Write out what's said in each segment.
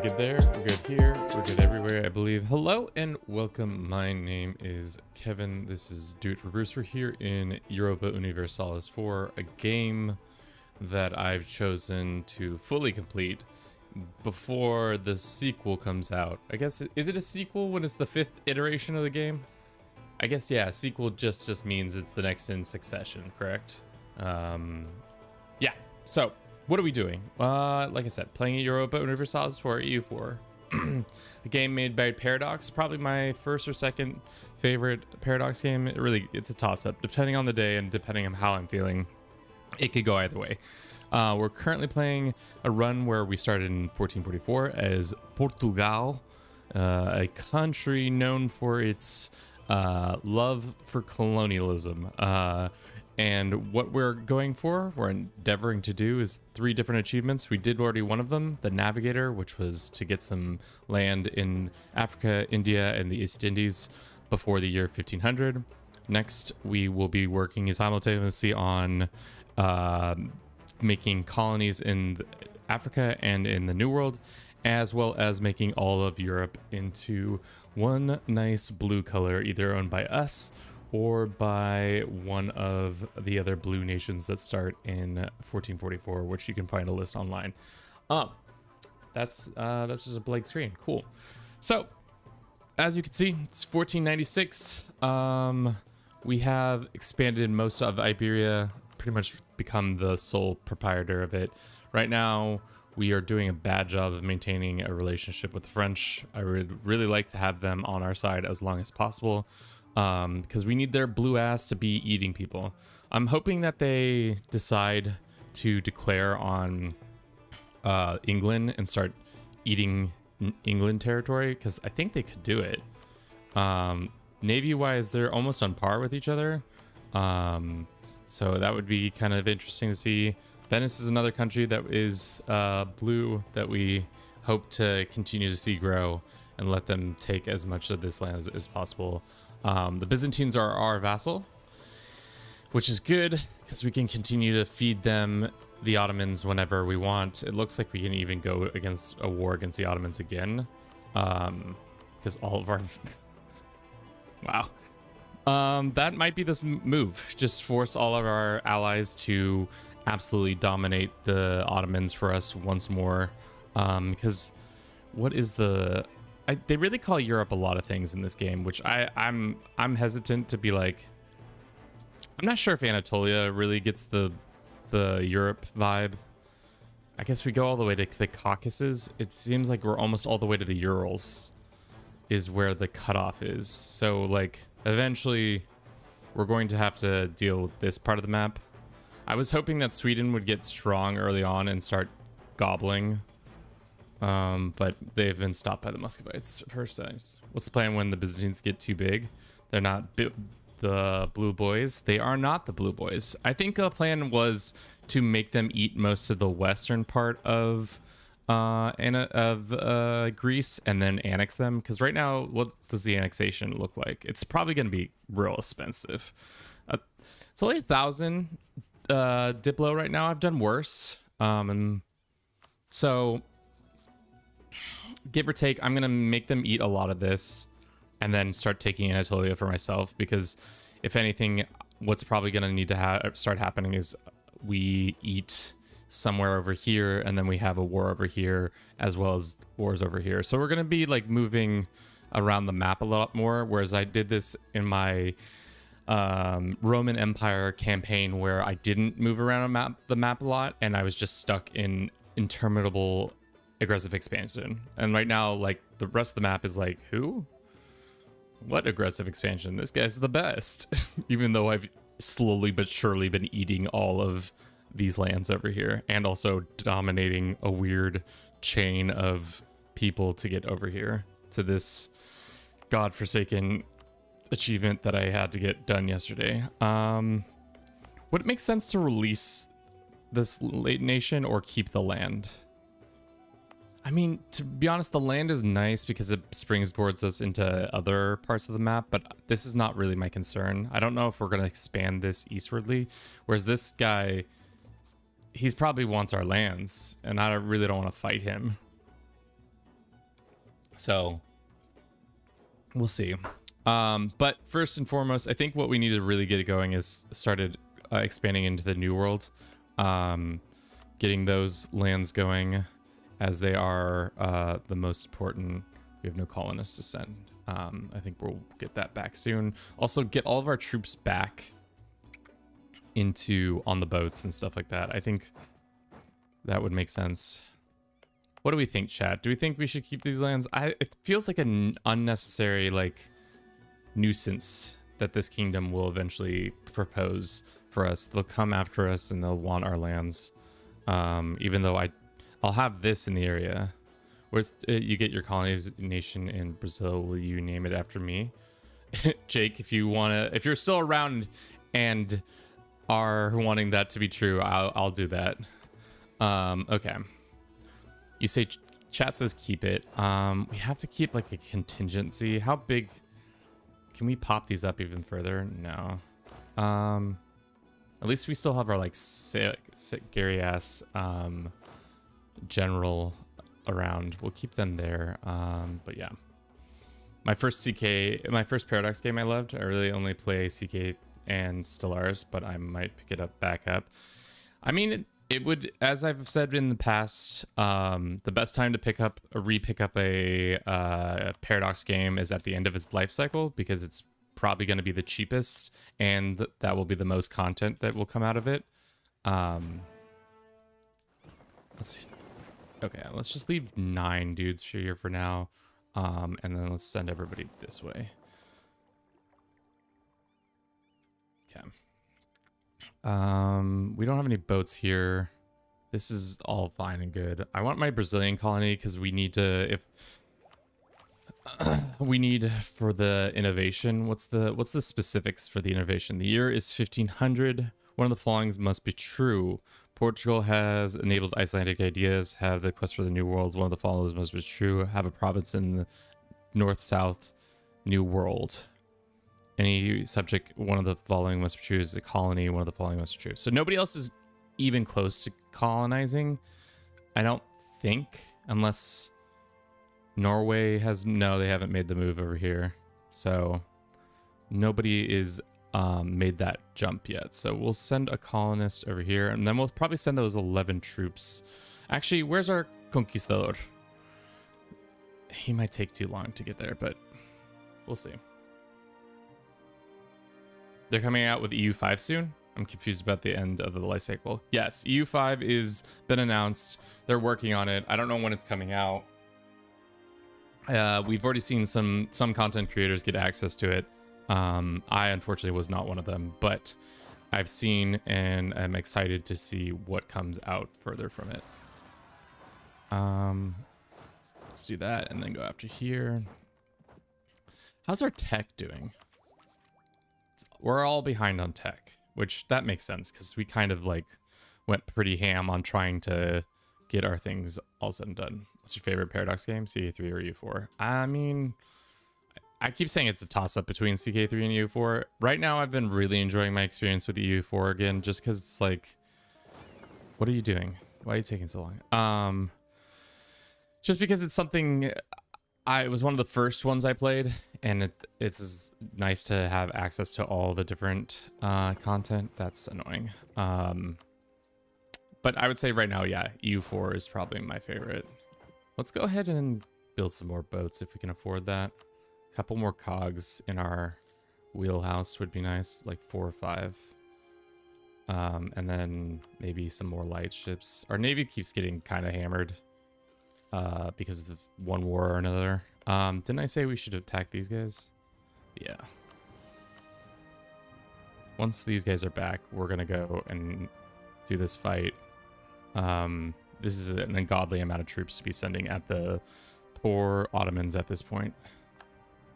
good there, we're good here, we're good everywhere, I believe. Hello and welcome. My name is Kevin. This is Do It for Bruce. We're here in Europa Universalis 4, a game that I've chosen to fully complete before the sequel comes out. I guess, is it a sequel when it's the 5th iteration of the game? I guess, yeah, sequel just means it's the next in succession, correct? Yeah, so what are we doing? Like I said, playing Europa Universalis 4 EU4. A game made by Paradox, probably my first or second favorite Paradox game. It's a toss-up, depending on the day and depending on how I'm feeling. It could go either way. We're currently playing a run where we started in 1444 as Portugal, a country known for its love for colonialism. And what we're endeavoring to do is 3 different achievements. We did already one of them, the navigator, which was to get some land in Africa, India, and the East Indies before the year 1500. Next, we will be working simultaneously on making colonies in Africa and in the New World, as well as making all of Europe into one nice blue color, either owned by us or by one of the other blue nations that start in 1444, which you can find a list online. That's just a blank screen. Cool. So, as you can see, it's 1496. We have expanded most of Iberia, pretty much become the sole proprietor of it. Right now, we are doing a bad job of maintaining a relationship with the French. I would really like to have them on our side as long as possible, because we need their blue ass to be eating people. I'm hoping that they decide to declare on England and start eating England territory, because I think they could do it. Navy-wise, they're almost on par with each other. So that would be kind of interesting to see. Venice is another country that is blue that we hope to continue to see grow and let them take as much of this land as possible. The Byzantines are our vassal, which is good because we can continue to feed them the Ottomans whenever we want. It looks like we can even go against a war against the Ottomans again, because all of our wow. That might be this move. Just force all of our allies to absolutely dominate the Ottomans for us once more. Because what is they really call Europe a lot of things in this game, which I'm hesitant to be like. I'm not sure if Anatolia really gets the Europe vibe. I guess we go all the way to the Caucasus. It seems like we're almost all the way to the Urals is where the cutoff is. So like eventually we're going to have to deal with this part of the map. I was hoping that Sweden would get strong early on and start gobbling. But they've been stopped by the Muscovites first. What's the plan when the Byzantines get too big? They're not the blue boys. They are not the blue boys. I think the plan was to make them eat most of the western part of Greece and then annex them. Because right now, what does the annexation look like? It's probably going to be real expensive. It's only 1,000 Diplo right now. I've done worse. And so, give or take, I'm going to make them eat a lot of this and then start taking Anatolia for myself, because if anything, what's probably going to need to start happening is we eat somewhere over here and then we have a war over here as well as wars over here. So we're going to be like moving around the map a lot more, whereas I did this in my Roman Empire campaign where I didn't move around the map a lot and I was just stuck in interminable aggressive expansion. And right now, like, the rest of the map is like, what aggressive expansion? This guy's the best. Even though I've slowly but surely been eating all of these lands over here and also dominating a weird chain of people to get over here to this godforsaken achievement that I had to get done yesterday. Would it make sense to release this late nation or keep the land? I mean, to be honest, the land is nice because it springboards us into other parts of the map, but this is not really my concern. I don't know if we're going to expand this eastwardly, whereas this guy, he's probably wants our lands, and I really don't want to fight him. So we'll see. But first and foremost, I think what we need to really get going is started expanding into the New World, getting those lands going, as they are the most important. We have no colonists to send. I think we'll get that back soon. Also, get all of our troops back on the boats and stuff like that. I think that would make sense. What do we think, chat? Do we think we should keep these lands? It feels like an unnecessary nuisance that this kingdom will eventually propose for us. They'll come after us and they'll want our lands. Even though I'll have this in the area. Where you get your colonies nation in Brazil, will you name it after me? Jake, if you're still around and are wanting that to be true, I'll do that. Okay. You say chat says keep it. We have to keep like a contingency. How big can we pop these up even further? No. At least we still have our like sick Gary ass general around. We'll keep them there. But yeah. My first Paradox game I loved. I really only play CK and Stellaris, but I might pick it up back up. I mean, it would, as I've said in the past, the best time to re-pick up a Paradox game is at the end of its life cycle, because it's probably going to be the cheapest, and that will be the most content that will come out of it. Let's see. Okay, let's just leave 9 dudes here for now, and then let's send everybody this way. Okay. We don't have any boats here. This is all fine and good. I want my Brazilian colony because we need to, we need for the innovation. What's the specifics for the innovation? The year is 1500. One of the following must be true. Portugal has enabled Icelandic ideas. Have the quest for the New World. One of the following must be true. Have a province in the north-south New World. Any subject, one of the following must be true. Is a colony. One of the following must be true. So nobody else is even close to colonizing, I don't think, unless Norway has. No, they haven't made the move over here. So nobody is made that jump yet. So we'll send a colonist over here, and then we'll probably send those 11 troops. Actually, where's our conquistador? He might take too long to get there, but we'll see. They're coming out with EU5 soon. I'm confused about the end of the life cycle. Yes, EU5 is been announced. They're working on it. I don't know when it's coming out. We've already seen some content creators get access to it. I unfortunately was not one of them, but I've seen and I'm excited to see what comes out further from it. Let's do that and then go after here. How's our tech doing? We're all behind on tech, which that makes sense because we kind of like went pretty ham on trying to get our things all said and done. What's your favorite Paradox game, CK3 or EU4? I mean, I keep saying it's a toss-up between CK3 and EU4. Right now, I've been really enjoying my experience with EU4 again, just because it's like, what are you doing? Why are you taking so long? Just because it's something, it was one of the first ones I played, and it's nice to have access to all the different content. That's annoying. But I would say right now, yeah, EU4 is probably my favorite. Let's go ahead and build some more boats if we can afford that. A couple more cogs in our wheelhouse would be nice, like 4 or 5. And then maybe some more light ships. Our navy keeps getting kind of hammered because of one war or another. Didn't I say we should attack these guys? Yeah. Once these guys are back, we're gonna go and do this fight. This is an ungodly amount of troops to be sending at the poor Ottomans at this point.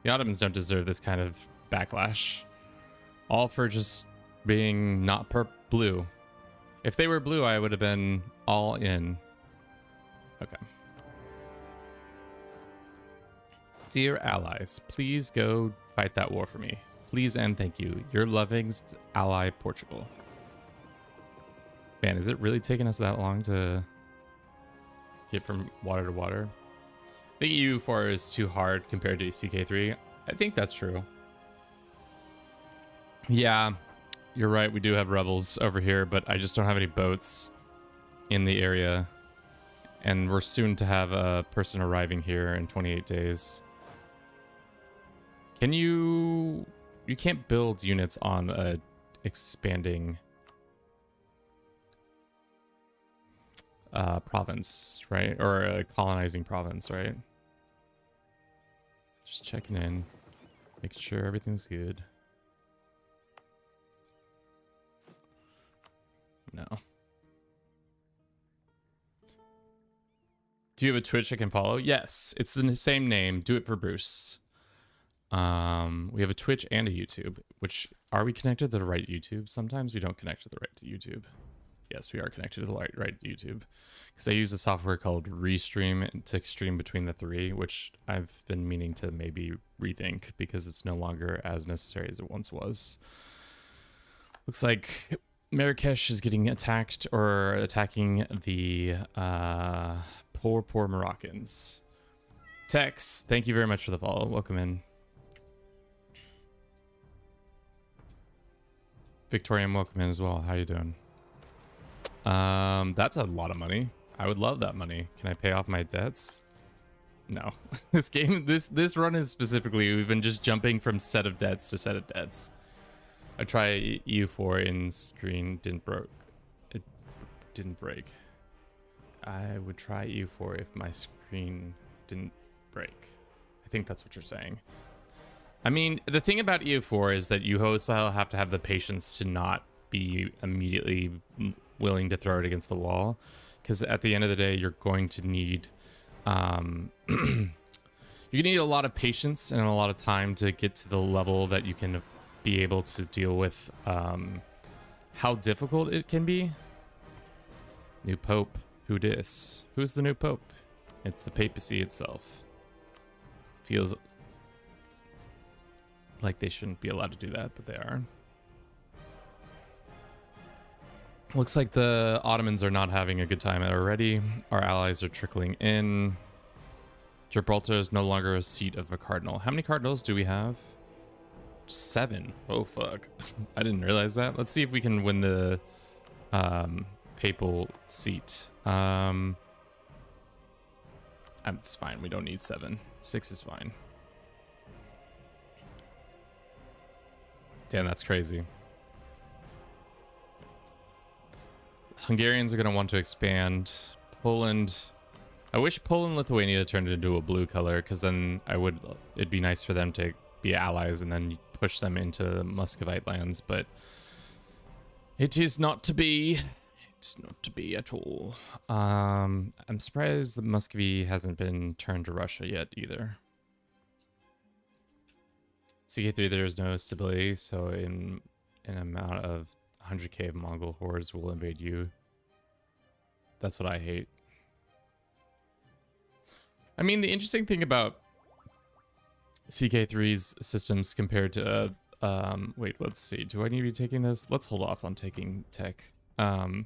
The Ottomans don't deserve this kind of backlash. All for just being not blue. If they were blue, I would have been all in. Okay. Dear allies, please go fight that war for me. Please and thank you. Your loving ally, Portugal. Man, is it really taking us that long to get from water to water? The EU4 is too hard compared to CK3. I think that's true. Yeah, you're right. We do have rebels over here, but I just don't have any boats in the area. And we're soon to have a person arriving here in 28 days. Can you... You can't build units on a expanding province, right? Or a colonizing province, right? Just checking in, making sure everything's good. No. Do you have a Twitch I can follow? Yes, it's the same name. Do it for Bruce. We have a Twitch and a YouTube. Which, are we connected to the right YouTube? Sometimes we don't connect to the right to YouTube. Yes, we are connected to the right YouTube. Because I use a software called Restream to stream between the three, which I've been meaning to maybe rethink because it's no longer as necessary as it once was. Looks like Marrakesh is getting attacked or attacking the poor Moroccans. Tex, thank you very much for the follow. Welcome in. Victorian, welcome in as well. How you doing? That's a lot of money. I would love that money. Can I pay off my debts? No. This game, this run is specifically, we've been just jumping from set of debts to set of debts. I try EU4 in screen, it didn't break. I would try EU4 if my screen didn't break. I think that's what you're saying. I mean, the thing about EU4 is that you also have to have the patience to not be immediately willing to throw it against the wall, because at the end of the day you're going to need you need a lot of patience and a lot of time to get to the level that you can be able to deal with how difficult it can be. New Pope, who dis? Who's the new Pope? It's the papacy itself. Feels like they shouldn't be allowed to do that, but they are. Looks like the Ottomans are not having a good time already. Our allies are trickling in. Gibraltar is no longer a seat of a cardinal. How many cardinals do we have? 7. Oh, fuck. I didn't realize that. Let's see if we can win the papal seat. It's fine. We don't need 7. 6 is fine. Damn, that's crazy. Hungarians are going to want to expand. Poland. I wish Poland and Lithuania turned into a blue color, because then it'd be nice for them to be allies and then push them into Muscovite lands, but it is not to be. It's not to be at all. I'm surprised that Muscovy hasn't been turned to Russia yet either. CK3, there is no stability, so in an amount of 100k of Mongol hordes will invade you. That's what I hate. I mean, the interesting thing about CK3's systems compared to wait, let's see, do I need to be taking this? Let's hold off on taking tech, or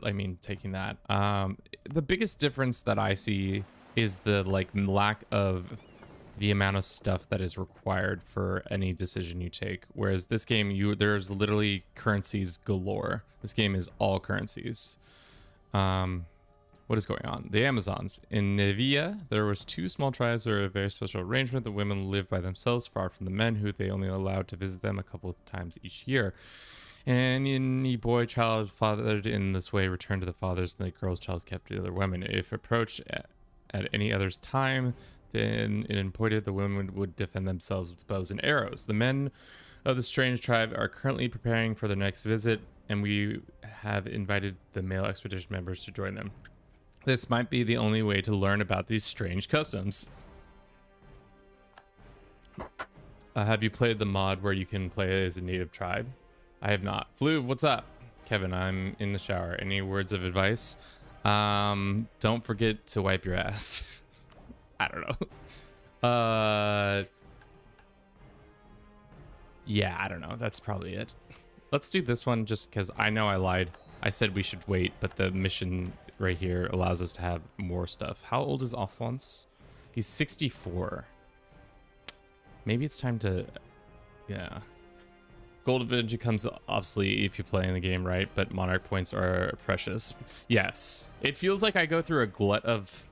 I mean taking that. The biggest difference that I see is the lack of the amount of stuff that is required for any decision you take. Whereas this game, there's literally currencies galore. This game is all currencies. What is going on? The Amazons. In Nevia, there was 2 small tribes where a very special arrangement. The women lived by themselves, far from the men, who they only allowed to visit them a couple of times each year. And any boy child fathered in this way returned to the fathers, and the girl's child kept to the other women. If approached at any other's time, then it imported the women would defend themselves with bows and arrows. The men of the strange tribe are currently preparing for their next visit, and we have invited the male expedition members to join them. This might be the only way to learn about these strange customs. Have you played the mod where you can play as a native tribe? I have not. Fluve, what's up? Kevin, I'm in the shower. Any words of advice? Don't forget to wipe your ass. I don't know. Yeah, I don't know. That's probably it. Let's do this one just because I know I lied. I said we should wait, but the mission right here allows us to have more stuff. How old is Alphonse? He's 64. Maybe it's time to... Yeah. Gold advantage comes obsolete if you play in the game, right? But monarch points are precious. Yes. It feels like I go through a glut of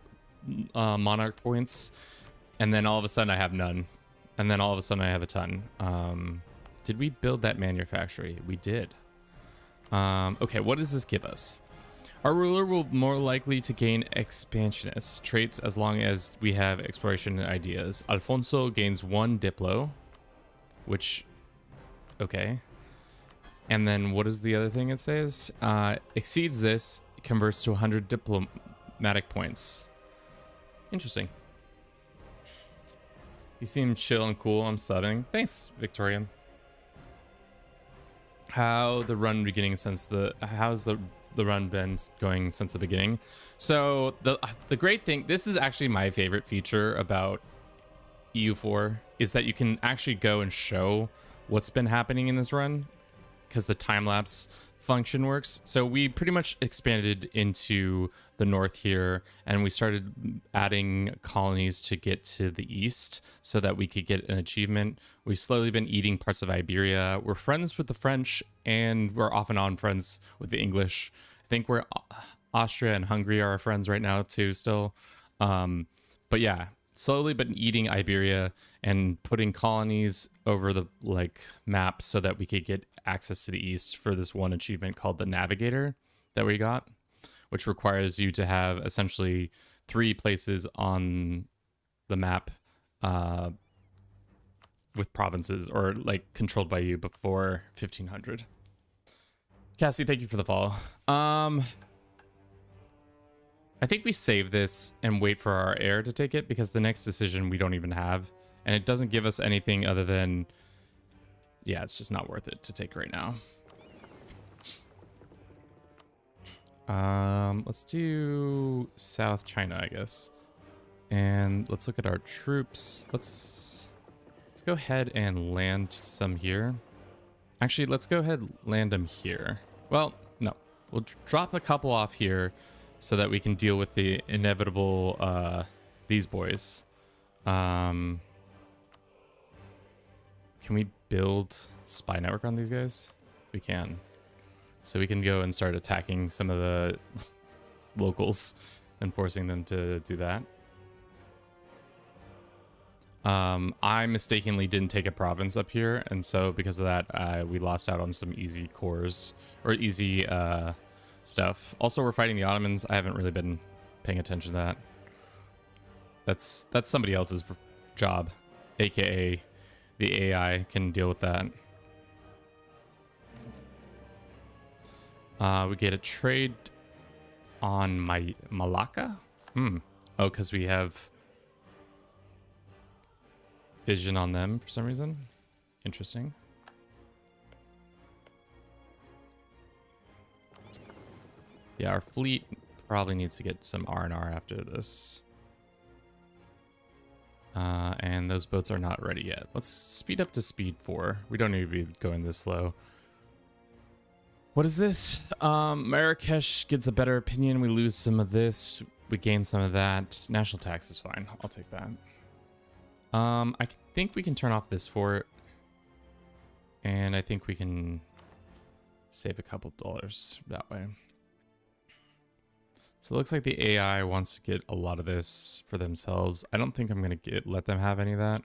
monarch points, and then all of a sudden I have none. And then all of a sudden I have a ton. Did we build that manufactory? We did. Okay, what does this give us? Our ruler will be more likely to gain expansionist traits as long as we have exploration ideas. Alfonso gains 1 diplo, which, okay. And then what is the other thing it says? Exceeds this, converts to 100 diplomatic points. Interesting. You seem chill and cool. I'm subbing. Thanks, Victorian. How's the run been going since the beginning? So the great thing, this is actually my favorite feature about EU4, is that you can actually go and show what's been happening in this run, because the time-lapse function works. So we pretty much expanded into the north here, and we started adding colonies to get to the east so that we could get an achievement. We've slowly been eating parts of Iberia. We're friends with the French, and we're off and on friends with the English. I think we're Austria and Hungary are our friends right now too still. But yeah, slowly been eating Iberia and putting colonies over the map so that we could get access to the east for this one achievement called the Navigator that we got, which requires you to have essentially 3 places on the map with provinces or controlled by you before 1500. Cassie, thank you for the follow. I think we save this and wait for our heir to take it, because the next decision we don't even have, and it doesn't give us anything other than, yeah, it's just not worth it to take right now. Let's do South China, I guess. And let's look at our troops. Let's go ahead and land some here. Actually, let's go ahead and land them here. Well, no. We'll drop a couple off here so that we can deal with the inevitable, these boys. Can we build spy network on these guys? We can. So we can go and start attacking some of the locals and forcing them to do that. I mistakenly didn't take a province up here, and so because of that, we lost out on some easy cores, or easy stuff. Also, we're fighting the Ottomans. I haven't really been paying attention to that. That's somebody else's job, aka the AI can deal with that. We get a trade on Malacca? Oh, because we have vision on them for some reason. Interesting. Yeah, our fleet probably needs to get some R&R after this. And those boats are not ready yet. Let's speed up to speed 4. We don't need to be going this slow. What is this? Marrakesh gets a better opinion. We lose some of this. We gain some of that. National tax is fine. I'll take that. I think we can turn off this fort. And I think we can save a couple dollars that way. So it looks like the AI wants to get a lot of this for themselves. I don't think I'm going to let them have any of that.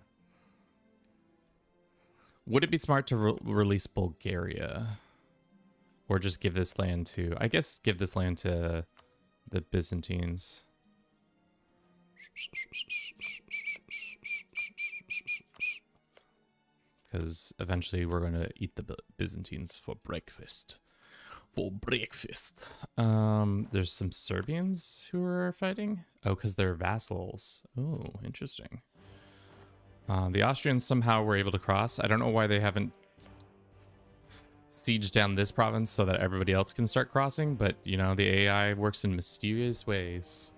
Would it be smart to release Bulgaria? Or just give this land to... I guess give this land to the Byzantines. Because eventually we're going to eat the Byzantines for breakfast. There's some Serbians who are fighting. Oh, because they're vassals. Oh, interesting. The Austrians somehow were able to cross. I don't know why they haven't sieged down this province so that everybody else can start crossing, but you know, the AI works in mysterious ways.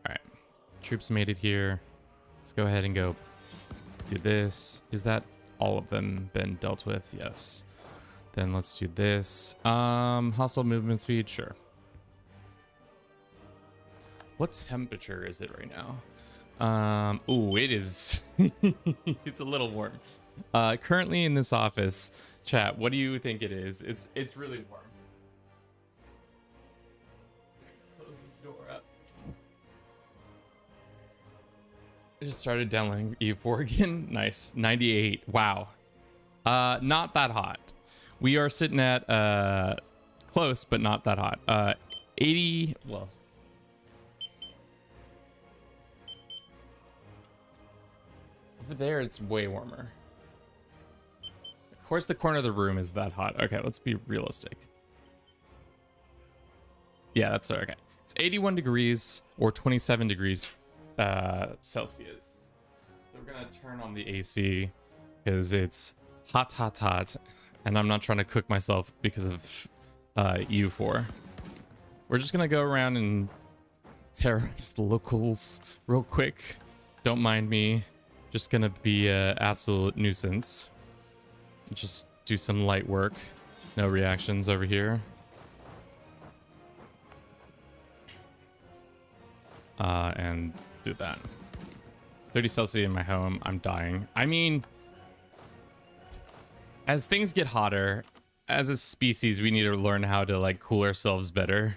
All right, troops made it here. Let's go ahead and go do this. Is that all of them been dealt with? Yes. Then let's do this. Hostile movement speed, sure. What temperature is it right now? Oh, it is. It's a little warm. Currently in this office, chat, what do you think it is? It's really warm. Close this door up. I just started downloading EU4 again. Nice. 98. Wow. Not that hot. We are sitting at close, but not that hot. 80. Well, over there it's way warmer. Of course, the corner of the room is that hot. Okay, let's be realistic. Yeah, that's okay. It's 81 degrees or 27 degrees Celsius. So we're gonna turn on the AC because it's hot, hot, hot, and I'm not trying to cook myself because of EU4. We're just gonna go around and terrorize the locals real quick. Don't mind me. Just gonna be an absolute nuisance. Just do some light work. No reactions over here. And do that. 30 Celsius in my home. I'm dying. I mean, as things get hotter, as a species, we need to learn how to like cool ourselves better.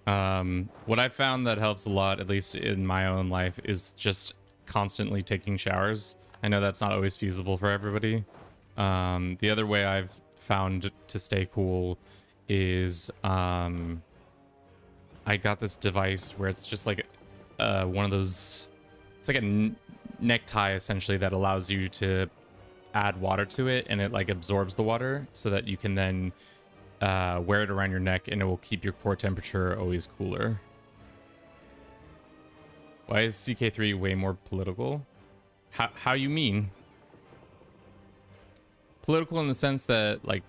What I found that helps a lot, at least in my own life, is just constantly taking showers. I know that's not always feasible for everybody. The other way I've found to stay cool is I got this device where it's just like one of those, it's like a necktie essentially that allows you to add water to it, and it like absorbs the water so that you can then wear it around your neck and it will keep your core temperature always cooler. Why is CK3 way more political? How you mean? Political in the sense that like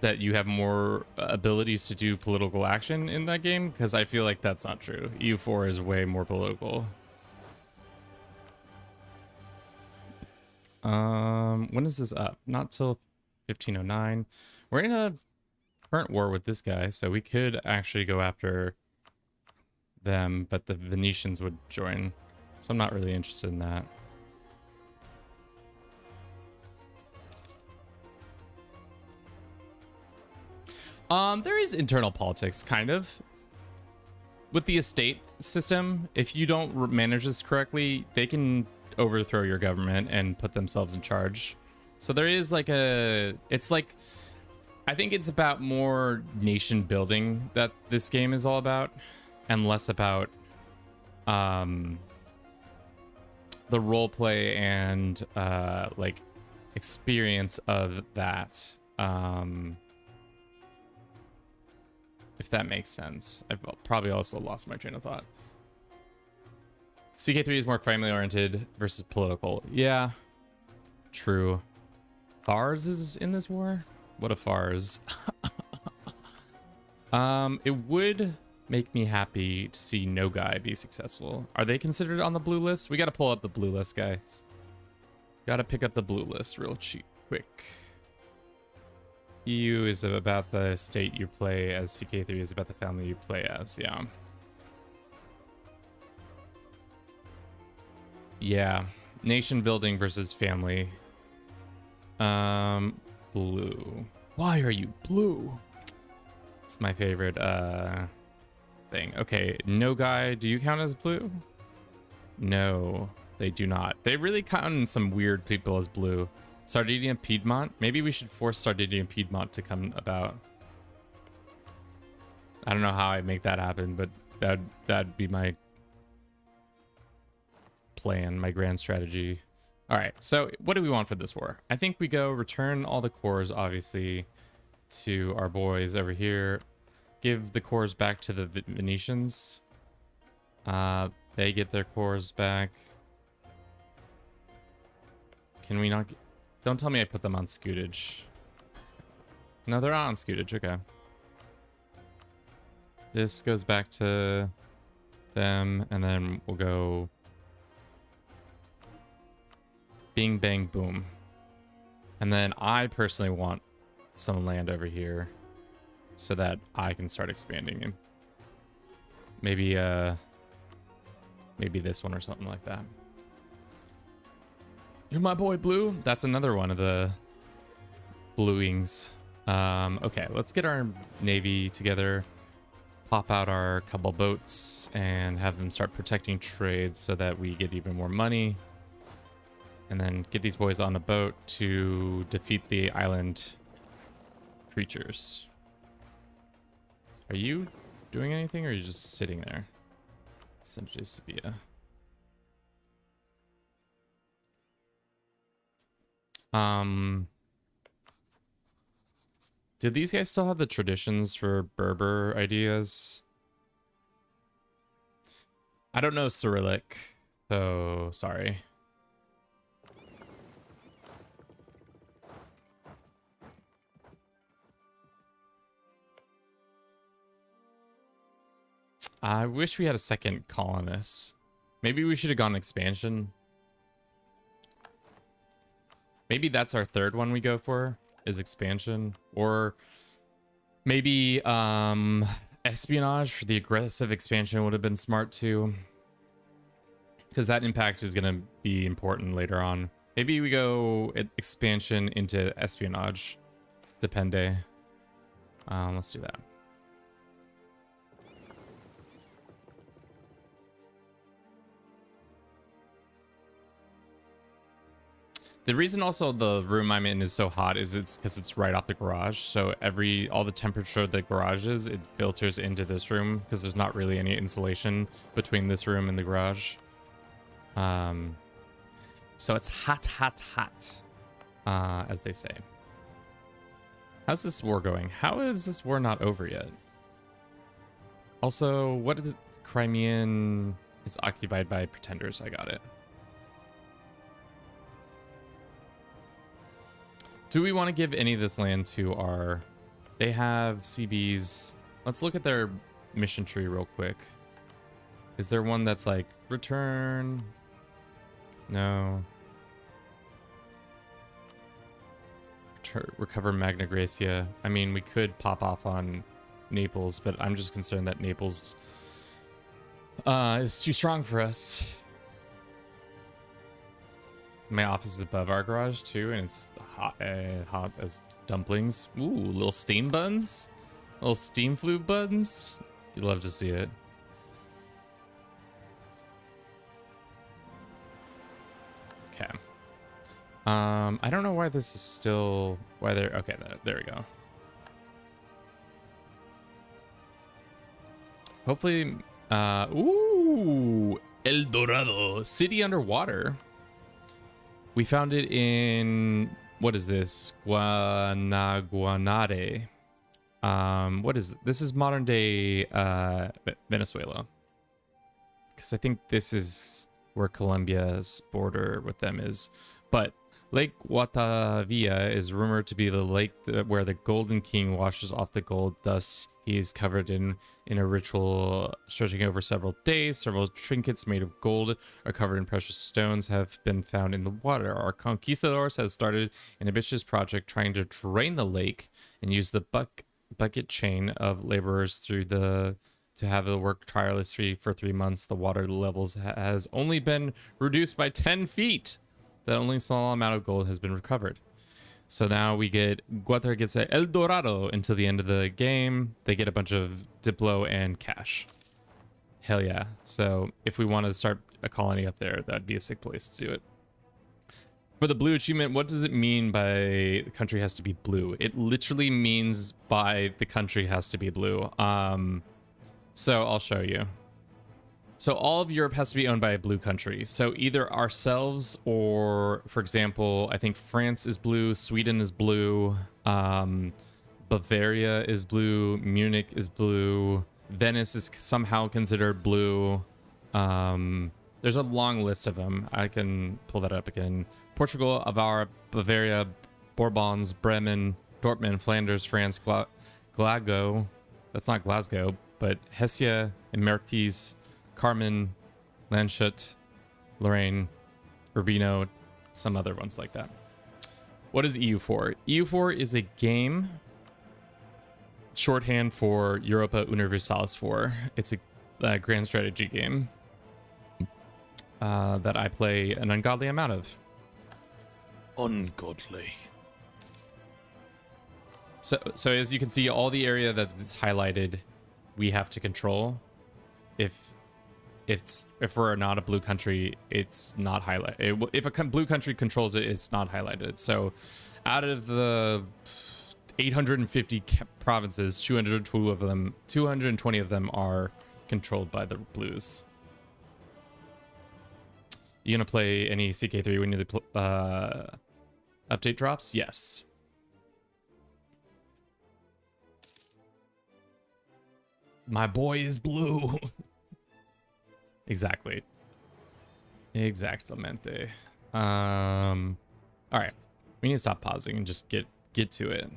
that you have more abilities to do political action in that game, because I feel like that's not true. EU4 is way more political. When is this up? Not till 1509. We're in a current war with this guy, so we could actually go after them, but the Venetians would join, so I'm not really interested in that. There is internal politics, kind of. With the estate system, if you don't manage this correctly, they can overthrow your government and put themselves in charge. So there is like it's like, I think it's about more nation building that this game is all about, and less about the role play and like experience of that. If that makes sense. I've probably also lost my train of thought. CK3 is more family oriented versus political. Yeah, true. Fars is in this war? What a Fars. It would make me happy to see no guy be successful. Are they considered on the blue list? We got to pull up the blue list, guys. Got to pick up the blue list real quick. EU is about the state you play as. CK3 is about the family you play as. Yeah. Yeah. Nation building versus family. Blue. Why are you blue? It's my favorite thing. Okay, no guy. Do you count as blue? No, they do not. They really count some weird people as blue. Sardinia Piedmont. Maybe we should force Sardinia Piedmont to come about. I don't know how I make that happen, but that'd be my plan, my grand strategy. All right, so what do we want for this war? I think we go return all the cores, obviously, to our boys over here. Give the cores back to the Venetians. They get their cores back. Can we not... Don't tell me I put them on Scootage. No, they're not on Scootage. Okay. This goes back to them, and then we'll go... Bing, bang, boom. And then I personally want some land over here so that I can start expanding it. Maybe maybe this one or something like that. You're my boy, Blue. That's another one of the bluings. Okay, let's get our navy together, pop out our couple boats, and have them start protecting trade so that we get even more money. And then get these boys on a boat to defeat the island creatures. Are you doing anything, or are you just sitting there? Essentially, Sevilla. Do these guys still have the traditions for Berber ideas? I don't know Cyrillic, so sorry. I wish we had a second colonist. Maybe we should have gone expansion. Maybe that's our third one we go for, is expansion. Or maybe espionage for the aggressive expansion would have been smart too. Because that impact is going to be important later on. Maybe we go expansion into espionage. Depende. Let's do that. The reason also the room I'm in is so hot is it's because it's right off the garage. So all the temperature of the garage is, it filters into this room because there's not really any insulation between this room and the garage. So it's hot, hot, hot, as they say. How's this war going? How is this war not over yet? Also, what is Crimean? It's occupied by pretenders. I got it. Do we want to give any of this land to our... They have CBs. Let's look at their mission tree real quick. Is there one that's like, return? No. Recover Magna Graecia. I mean, we could pop off on Naples, but I'm just concerned that Naples is too strong for us. My office is above our garage too, and it's hot as dumplings. Ooh, little steam buns, little steam flute buns. You'd love to see it. Okay. I don't know why this is still why they're okay. There we go. Hopefully, ooh, El Dorado, city underwater. We found it in, what is this? Guanaguanare. What is it? This is modern day Venezuela. Because I think this is where Colombia's border with them is. But Lake Guatavia is rumored to be the lake where the Golden King washes off the gold dust. He is covered in a ritual stretching over several days. Several trinkets made of gold are covered in precious stones have been found in the water. Our conquistadors has started an ambitious project trying to drain the lake and use the bucket chain of laborers through to have the work tirelessly for 3 months. The water levels has only been reduced by 10 feet. That only small amount of gold has been recovered. So now we get Guatar gets a El Dorado until the end of the game. They get a bunch of Diplo and cash. Hell yeah. So if we want to start a colony up there, that'd be a sick place to do it. For the blue achievement, what does it mean by the country has to be blue? It literally means by the country has to be blue. So I'll show you. So all of Europe has to be owned by a blue country. So either ourselves or, for example, I think France is blue, Sweden is blue, Bavaria is blue, Munich is blue, Venice is somehow considered blue. There's a long list of them. I can pull that up again. Portugal, Navarra, Bavaria, Bourbons, Bremen, Dortmund, Flanders, France, Glasgow. That's not Glasgow, but Hesse, Meurthe, Carmen, Landshut, Lorraine, Urbino, some other ones like that. What is EU4? EU4 is a game, shorthand for Europa Universalis 4. It's a grand strategy game that I play an ungodly amount of. Ungodly. So as you can see, all the area that's highlighted, we have to control. If we're not a blue country, it's not highlighted. If a blue country controls it, it's not highlighted. So out of the 850 provinces, 220 of them are controlled by the blues. You gonna play any CK3 when the update drops? Yes. My boy is blue. Exactly. Exactamente. All right. We need to stop pausing and just get to it.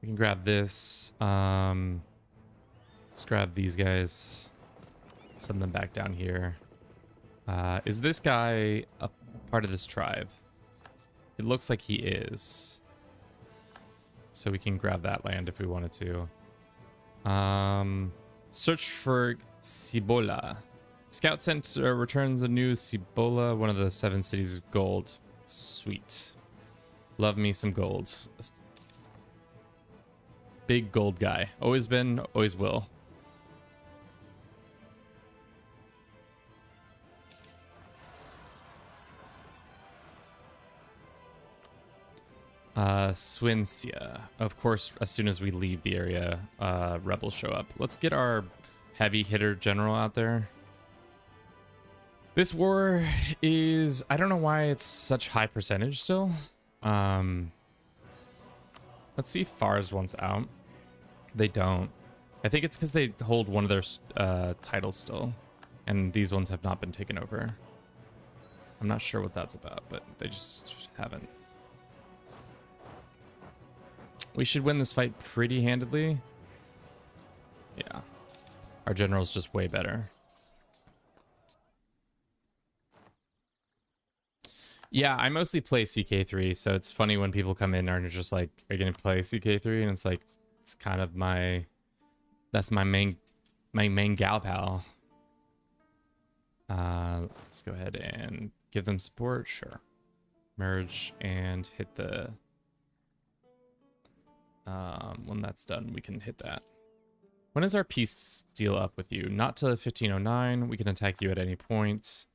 We can grab this. Let's grab these guys. Send them back down here. Is this guy a part of this tribe? It looks like he is. So we can grab that land if we wanted to. Search for Cibola. Scout Center returns a new Cibola, one of the 7 cities of gold. Sweet. Love me some gold. Big gold guy. Always been, always will. Swincia. Of course, as soon as we leave the area, rebels show up. Let's get our heavy hitter general out there. This war is, I don't know why it's such high percentage still. Let's see if Fars wants out. They don't. I think it's because they hold one of their titles still, and these ones have not been taken over. I'm not sure what that's about, but they just haven't. We should win this fight pretty handedly. Yeah. Our general's just way better. Yeah, I mostly play CK3, so it's funny when people come in and are just like, are you gonna play CK3? And it's like, it's kind of that's my main gal pal. Let's go ahead and give them support. Sure. Merge and hit the when that's done, we can hit that. When is our peace deal up with you? Not till 1509. We can attack you at any point.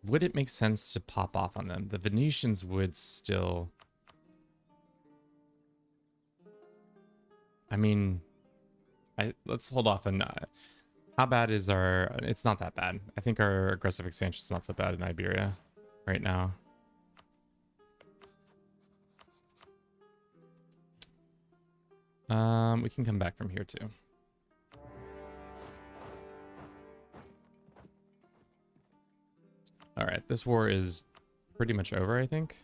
Would it make sense to pop off on them? The Venetians would still... I mean, let's hold off on... how bad is our... It's not that bad. I think our aggressive expansion is not so bad in Iberia right now. We can come back from here too. All right, this war is pretty much over, I think.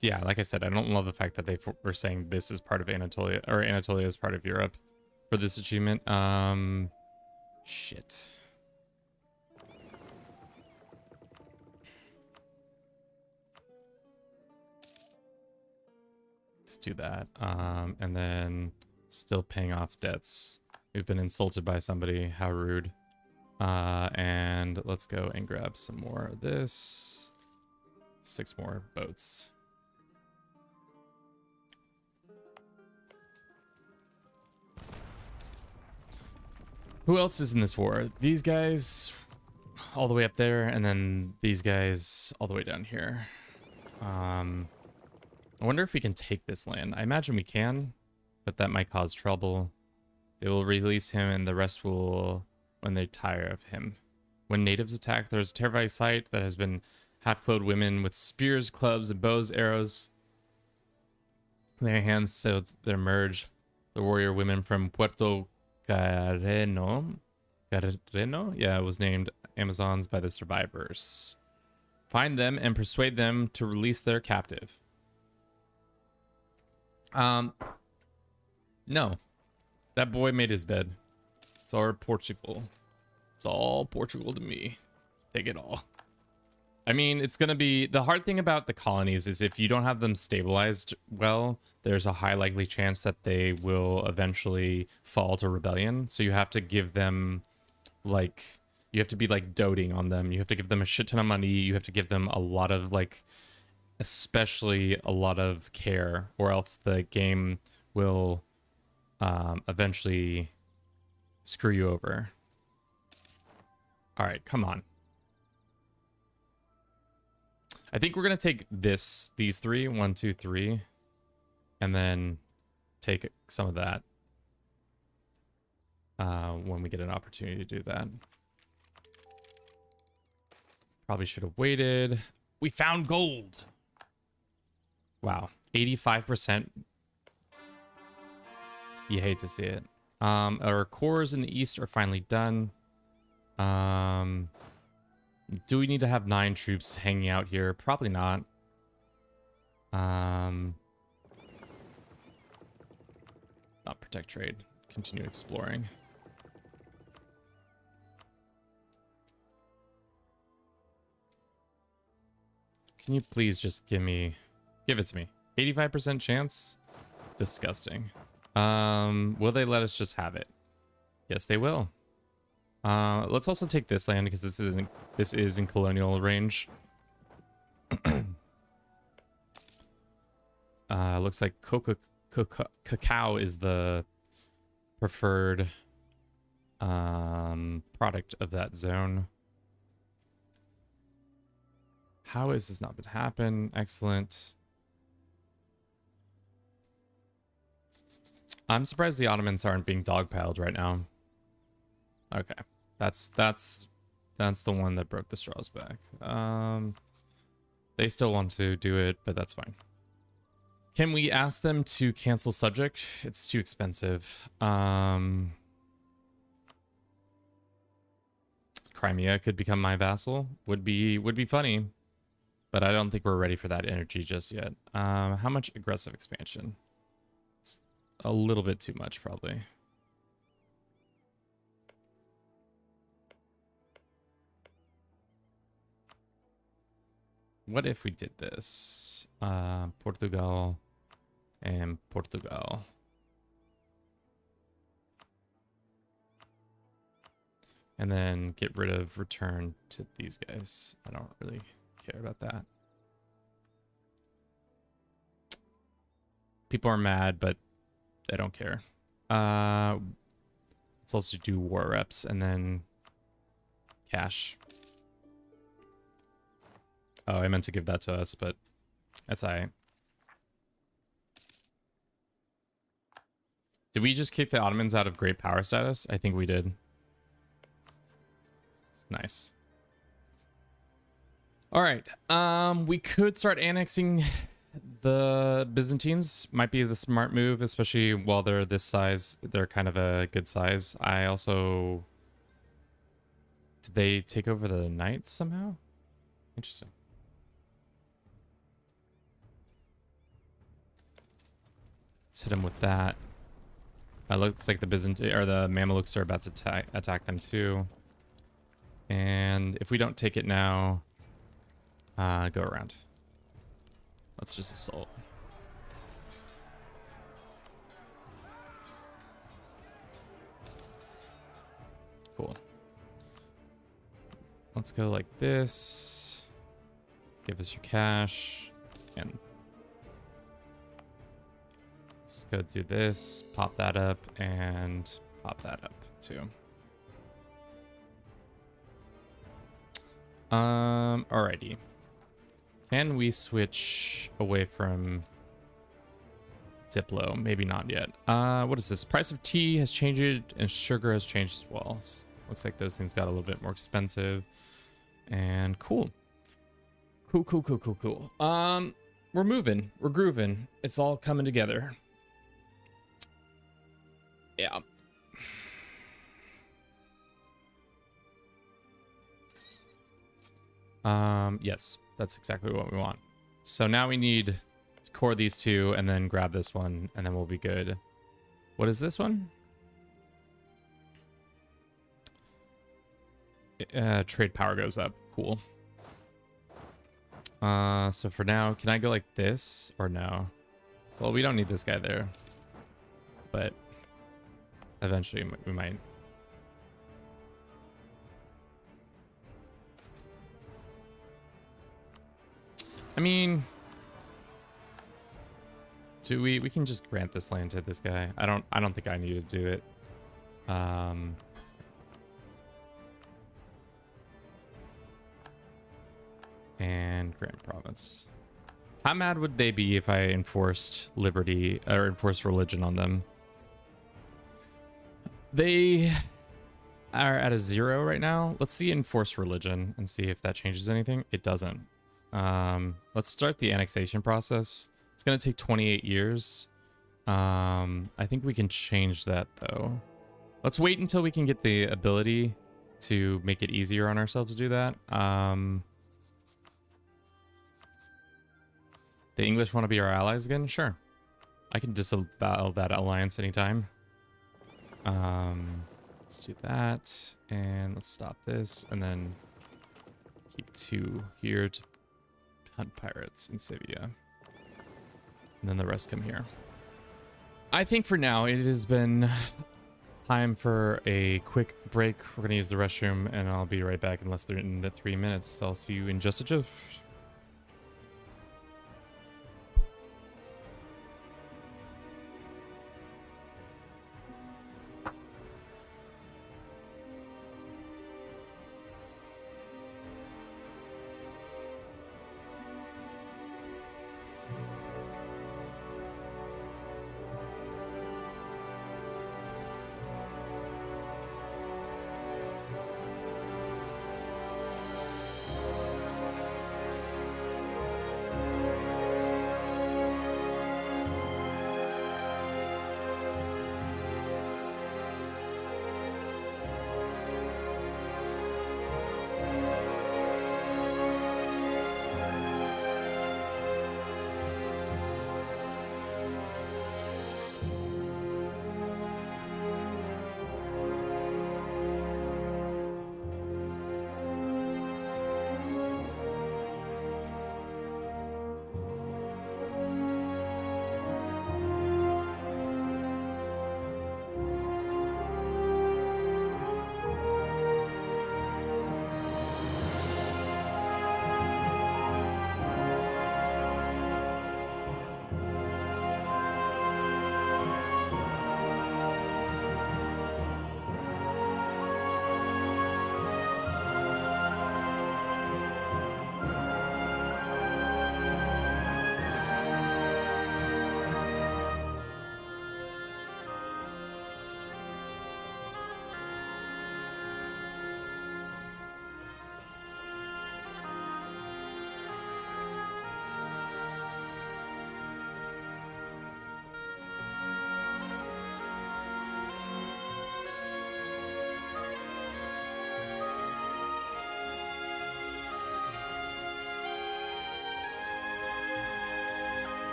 Yeah, like I said, I don't love the fact that they were saying this is part of Anatolia, or Anatolia is part of Europe for this achievement. Shit. Let's do that. And then still paying off debts. We've been insulted by somebody. How rude. And let's go and grab some more of this. 6 more boats. Who else is in this war? These guys all the way up there, and then these guys all the way down here. I wonder if we can take this land. I imagine we can, but that might cause trouble. They will release him, and the rest will when they tire of him. When natives attack, there's a terrifying sight that has been half-clothed women with spears, clubs, and bows, arrows in their hands, so they merge. The warrior women from Puerto Carreno, yeah, was named Amazons by the survivors. Find them and persuade them to release their captive. No, that boy made his bed. It's our Portugal. It's all Portugal to me. Take it all. I mean, it's going to be... The hard thing about the colonies is if you don't have them stabilized well, there's a high likely chance that they will eventually fall to rebellion. So you have to give them, like... You have to be, like, doting on them. You have to give them a shit ton of money. You have to give them a lot of, like... Especially a lot of care. Or else the game will eventually screw you over. Alright, come on. I think we're going to take these three, 1, 2, 3, and then take some of that when we get an opportunity to do that. Probably should have waited. We found gold. Wow. 85%. You hate to see it. Our cores in the east are finally done. Do we need to have 9 troops hanging out here? Probably not. Not protect trade. Continue exploring. Can you please just give it to me? 85% chance? Disgusting. Will they let us just have it? Yes, they will. Let's also take this land because this is in colonial range. Looks like cacao is the preferred product of that zone. How has this not been happen? Excellent. I'm surprised the Ottomans aren't being dogpiled right now. Okay, that's the one that broke the straws back. They still want to do it, but that's fine. Can we ask them to cancel subject? It's too expensive. Crimea could become my vassal. Would be funny, but I don't think we're ready for that energy just yet. How much aggressive expansion? It's a little bit too much, probably. What if we did this? Portugal and Portugal. And then get rid of return to these guys. I don't really care about that. People are mad, but they don't care. Let's also do war reps and then cash. Oh, I meant to give that to us, but that's all right. Did we just kick the Ottomans out of great power status? I think we did. Nice. All right. We could start annexing the Byzantines. Might be the smart move, especially while they're this size. They're kind of a good size. I also... Did they take over the Knights somehow? Interesting. Let's hit them with that. It looks like the Mamelukes are about to attack them too. And if we don't take it now, go around. Let's just assault. Cool. Let's go like this. Give us your cash. And let's go do this. Pop that up and pop that up too. Alrighty. Can we switch away from Diplo? Maybe not yet. What is this? Price of tea has changed and sugar has changed as well. Looks like those things got a little bit more expensive. And cool. Cool. We're moving. We're grooving. It's all coming together. Yeah. Yes, that's exactly what we want. So now we need to core these two and then grab this one and then we'll be good. What is this one? Trade power goes up. Cool. So for now, can I go like this or no? Well, we don't need this guy there, but eventually we might. I mean, do we can just grant this land to this guy. I don't think I need to do it. And grant province. How mad would they be if I enforced liberty or enforced religion on them? They are at a 0 right now. Let's see enforce religion and see if that changes anything. It doesn't. Let's start the annexation process. It's going to take 28 years. I think we can change that though. Let's wait until we can get the ability to make it easier on ourselves to do that. The English want to be our allies again? Sure. I can disavow that alliance anytime. Let's do that. And let's stop this. And then keep 2 here to hunt pirates in Sevilla. And then the rest come here. I think for now it has been time for a quick break. We're going to use the restroom and I'll be right back in less than 3 minutes. So I'll see you in just a jiff.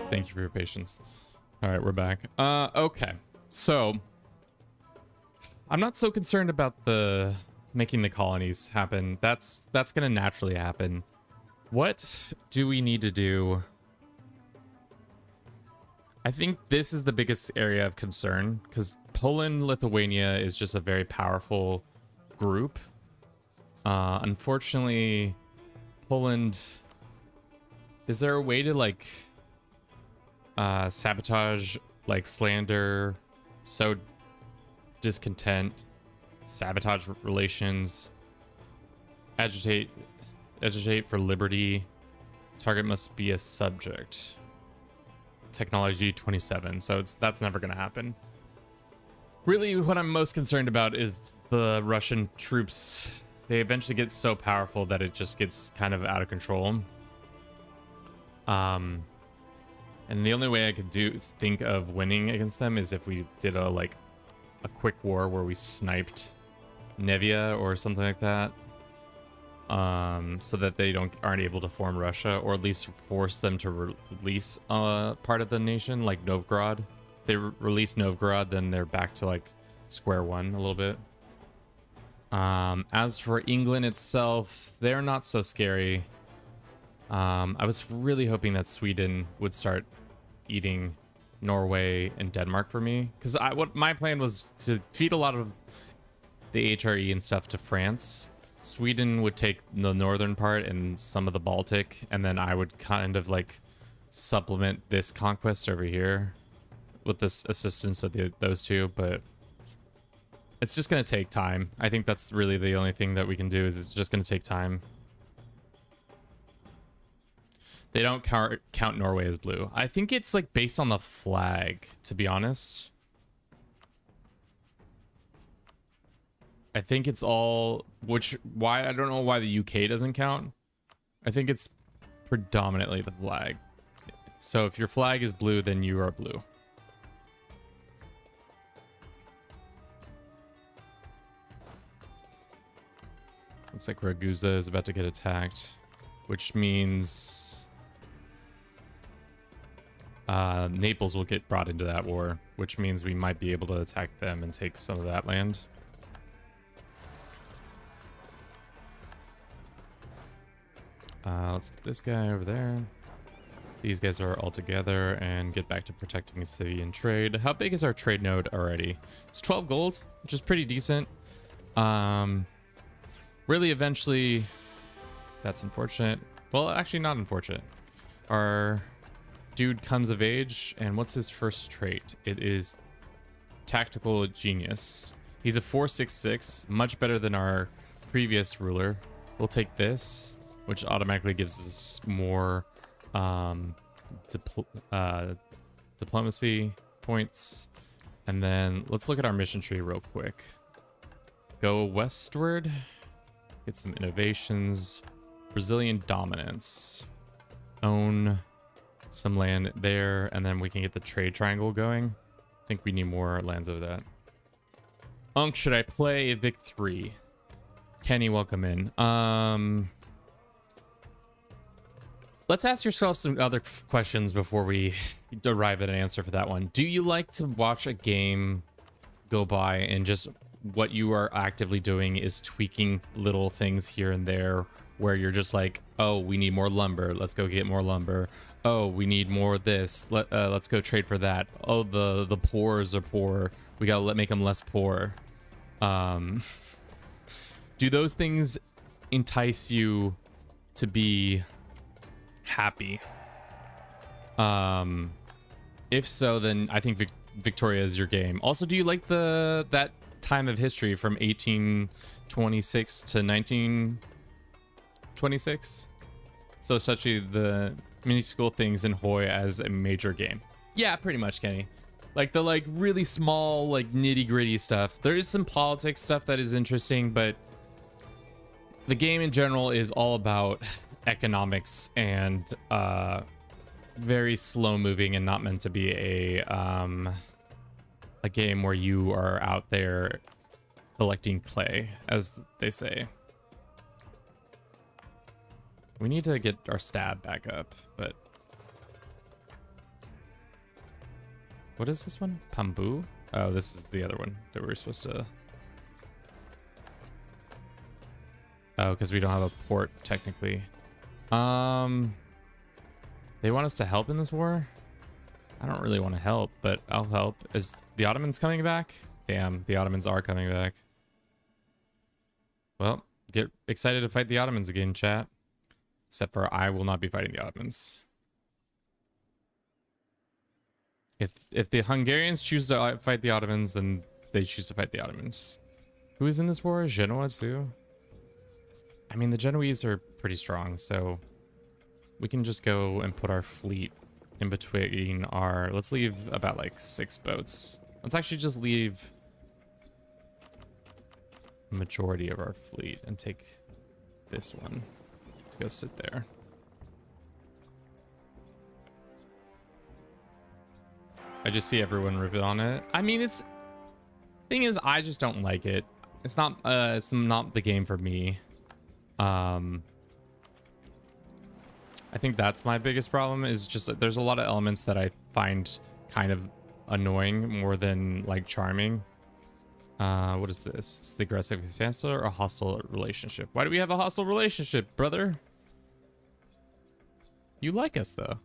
Thank you for your patience. All right, we're back. Okay. So I'm not so concerned about the making the colonies happen. That's going to naturally happen. What do we need to do? I think this is the biggest area of concern because Poland, Lithuania is just a very powerful group. Unfortunately, Poland, is there a way to like sabotage, like slander, sow discontent, sabotage relations, agitate for liberty, target must be a subject, technology 27, so that's never going to happen. Really, what I'm most concerned about is the Russian troops. They eventually get so powerful that it just gets kind of out of control. And the only way I could think of winning against them is if we did a quick war where we sniped Nevia or something like that, so that they aren't able to form Russia, or at least force them to release part of the nation, like Novgorod. If they release Novgorod, then they're back to like square one a little bit. As for England itself, they're not so scary. I was really hoping that Sweden would start eating Norway and Denmark for me, because what my plan was to feed a lot of the HRE and stuff to France. Sweden would take the northern part and some of the Baltic, and then I would kind of like supplement this conquest over here with this assistance of those two. But it's just going to take time. I think that's really the only thing that we can do, is it's just going to take time. They don't count Norway as blue. I think it's like based on the flag, to be honest. I think it's all, I don't know why the UK doesn't count. I think it's predominantly the flag. So if your flag is blue, then you are blue. Looks like Ragusa is about to get attacked, which means Naples will get brought into that war, which means we might be able to attack them and take some of that land. Let's get this guy over there. These guys are all together and get back to protecting civilian trade. How big is our trade node already? It's 12 gold, which is pretty decent. Really, eventually, that's unfortunate. Well, actually not unfortunate. Our dude comes of age, and what's his first trait? It is tactical genius. He's a 466, much better than our previous ruler. We'll take this, which automatically gives us more diplomacy points. And then let's look at our mission tree real quick. Go westward, get some innovations, Brazilian dominance, own some land there, and then we can get the trade triangle going. I think we need more lands over that. Unk, should I play Vic 3? Kenny, welcome in. Let's ask yourself some other questions before we arrive at an answer for that one. Do you like to watch a game go by and just what you are actively doing is tweaking little things here and there, where you're just like, oh, we need more lumber, let's go get more lumber. Oh, we need more of this, let's go trade for that. Oh, the poors are poor, we gotta make them less poor. Do those things entice you to be happy? If so, then I think Victoria is your game. Also, do you like that time of history from 1826 to 1926? So essentially the mini school things in Hoi as a major game. Yeah, pretty much, Kenny. Like the really small nitty gritty stuff. There is some politics stuff that is interesting, but the game in general is all about economics and very slow moving, and not meant to be a game where you are out there collecting clay, as they say. We need to get our stab back up, but what is this one? Pambu? Oh, this is the other one that we were supposed to. Oh, because we don't have a port technically. They want us to help in this war? I don't really want to help, but I'll help. Is the Ottomans coming back? Damn, the Ottomans are coming back. Well, get excited to fight the Ottomans again, chat. Except for I will not be fighting the Ottomans. If the Hungarians choose to fight the Ottomans, then they choose to fight the Ottomans. Who is in this war? Genoa too? I mean, the Genoese are pretty strong, so we can just go and put our fleet in between our... Let's leave about 6 boats. Let's actually just leave the majority of our fleet and take this one to go sit there. I just see everyone ripping on it. I mean, it's thing is, I just don't like it. It's not the game for me. I think that's my biggest problem, is just that there's a lot of elements that I find kind of annoying more than like charming. What is this? It's the aggressive stance or a hostile relationship. Why do we have a hostile relationship, brother? You like us though.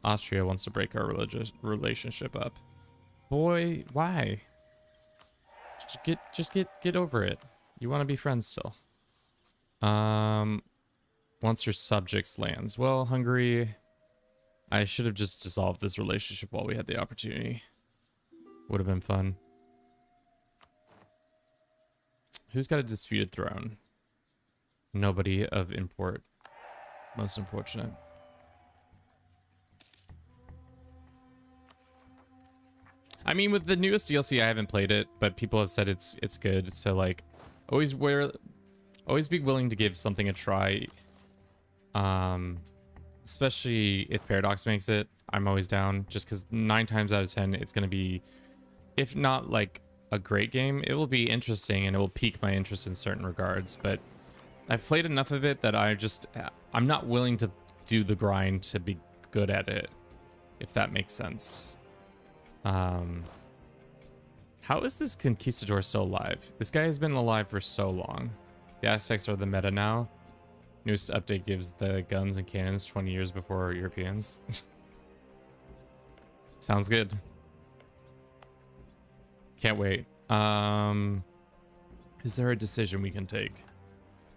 Austria wants to break our religious relationship up. Boy, why? Just get over it. You want to be friends still. Once your subjects lands. Well, Hungary, I should have just dissolved this relationship while we had the opportunity. Would have been fun. Who's got a disputed throne? Nobody of import. Most unfortunate. I mean, with the newest DLC, I haven't played it, but people have said it's good. So like, always be willing to give something a try. Especially if Paradox makes it, I'm always down. Just because 9 times out of 10, it's gonna be, if not like a great game, it will be interesting and it will pique my interest in certain regards. But I've played enough of it that I'm not willing to do the grind to be good at it, if that makes sense. How is this conquistador still alive? This guy has been alive for so long. The Aztecs are the meta now. Newest update gives the guns and cannons 20 years before Europeans. Sounds good. Can't wait. Is there a decision we can take?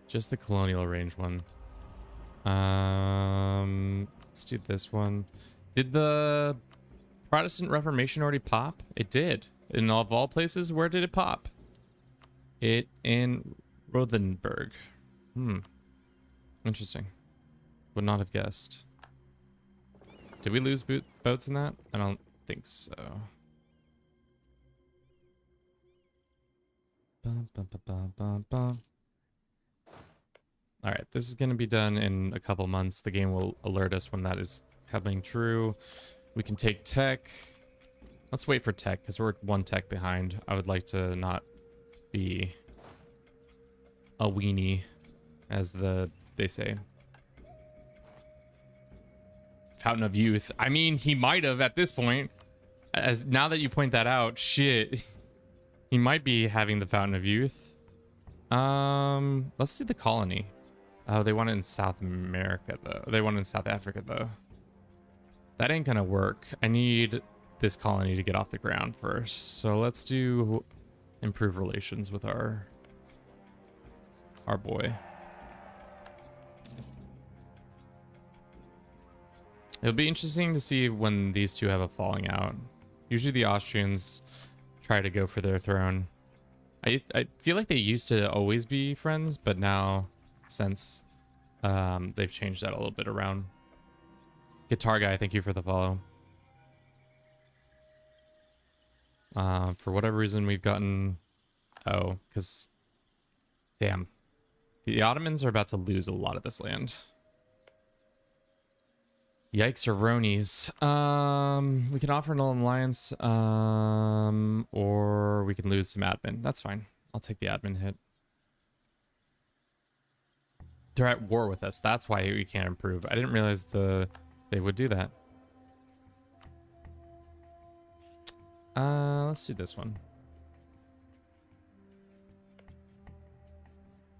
Just the colonial range one. Let's do this one. Did the Protestant Reformation already pop? It did. In all places, where did it pop? It in Rothenburg. Interesting. Would not have guessed. Did we lose boats in that? I don't think so. Alright, this is going to be done in a couple months. The game will alert us when that is coming true. We can take tech. Let's wait for tech, because we're 1 tech behind. I would like to not be a weenie, as they say. Fountain of Youth. I mean, he might have at this point. As now that you point that out, shit. He might be having the Fountain of Youth. Let's do the colony. Oh, they want it in South America, though. They want it in South Africa, though. That ain't gonna work. I need this colony to get off the ground first. So let's do improve relations with our boy. It'll be interesting to see when these two have a falling out. Usually the Austrians try to go for their throne. I feel like they used to always be friends, but now since they've changed that a little bit around. Guitar Guy, thank you for the follow. For whatever reason, we've gotten... Oh, because... Damn. The Ottomans are about to lose a lot of this land. Yikes-a-ronies. We can offer an alliance, or we can lose some admin. That's fine. I'll take the admin hit. They're at war with us. That's why we can't improve. I didn't realize they would do that. Let's do this one.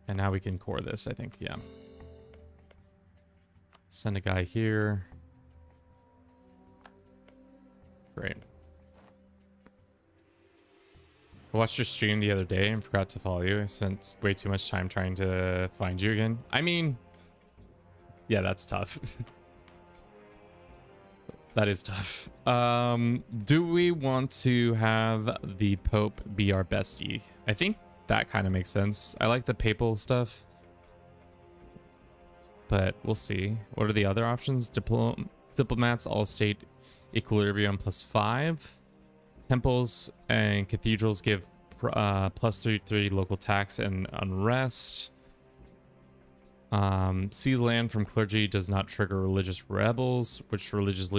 And now we can core this, I think. Yeah. Send a guy here. Great. I watched your stream the other day and forgot to follow you. I spent way too much time trying to find you again. I mean, yeah, that's tough. That is tough. Do we want to have the Pope be our bestie? I think that kind of makes sense. I like the papal stuff, but we'll see. What are the other options? Diplomats, all state equilibrium +5. Temples and cathedrals give +33 local tax and unrest. Seize land from clergy does not trigger religious rebels, which religious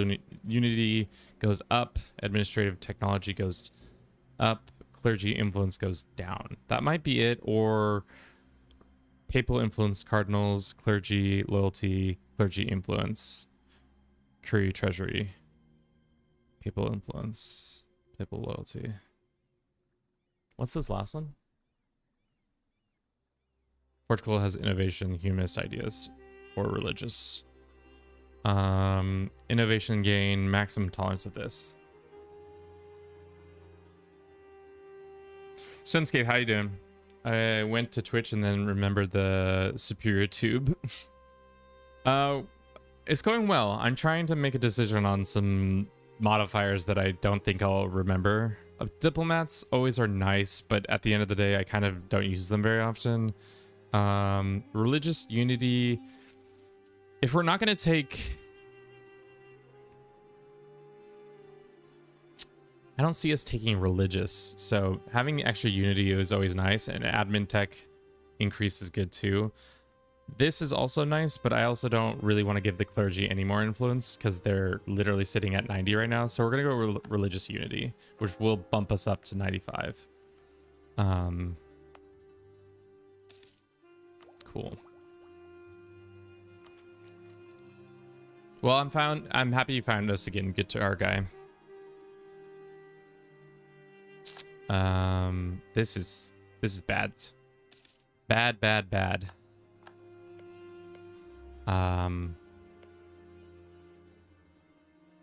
unity goes up, administrative technology goes up, clergy influence goes down. That might be it, or papal influence cardinals, clergy loyalty, clergy influence, curie treasury, papal influence, papal loyalty. What's this last one? Portugal has innovation, humanist ideas, or religious. Innovation gain, maximum tolerance of this. Sunscape, how you doing? I went to Twitch and then remembered the Superior Tube. It's going well. I'm trying to make a decision on some modifiers that I don't think I'll remember. Diplomats always are nice, but at the end of the day, I kind of don't use them very often. Religious unity. If we're not going to take... I don't see us taking religious, so having extra unity is always nice, and admin tech increase is good too. This is also nice, but I also don't really want to give the clergy any more influence because they're literally sitting at 90 right now. So we're going to go religious unity, which will bump us up to 95. Cool. Well, I'm happy you found us again. Good to our guy. This is bad. Bad.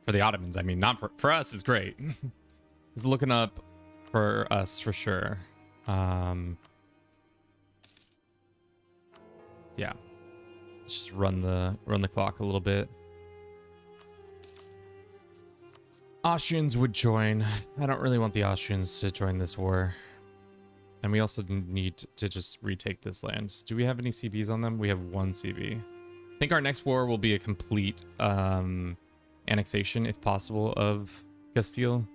For the Ottomans, I mean, not for us, it's great. It's looking up for us for sure. Yeah. Let's just run the clock a little bit. Austrians would join. I don't really want the Austrians to join this war. And we also need to just retake this land. Do we have any CBs on them? We have one CB. I think our next war will be a complete annexation, if possible, of Castile.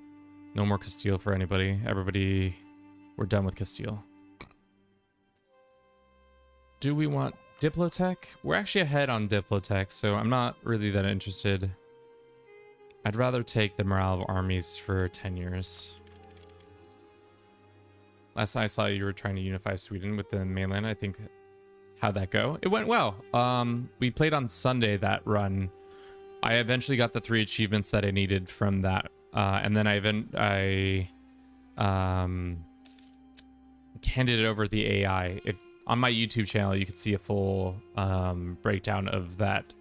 No more Castile for anybody. Everybody, we're done with Castile. Do we want Diplotech? We're actually ahead on Diplotech, so I'm not really that interested. I'd rather take the morale of armies for 10 years. Last time I saw you were trying to unify Sweden with the mainland. I think, how'd that go? It went well. We played on Sunday that run. I eventually got the 3 achievements that I needed from that. And then I handed it over to the AI. If on my YouTube channel, you could see a full breakdown of that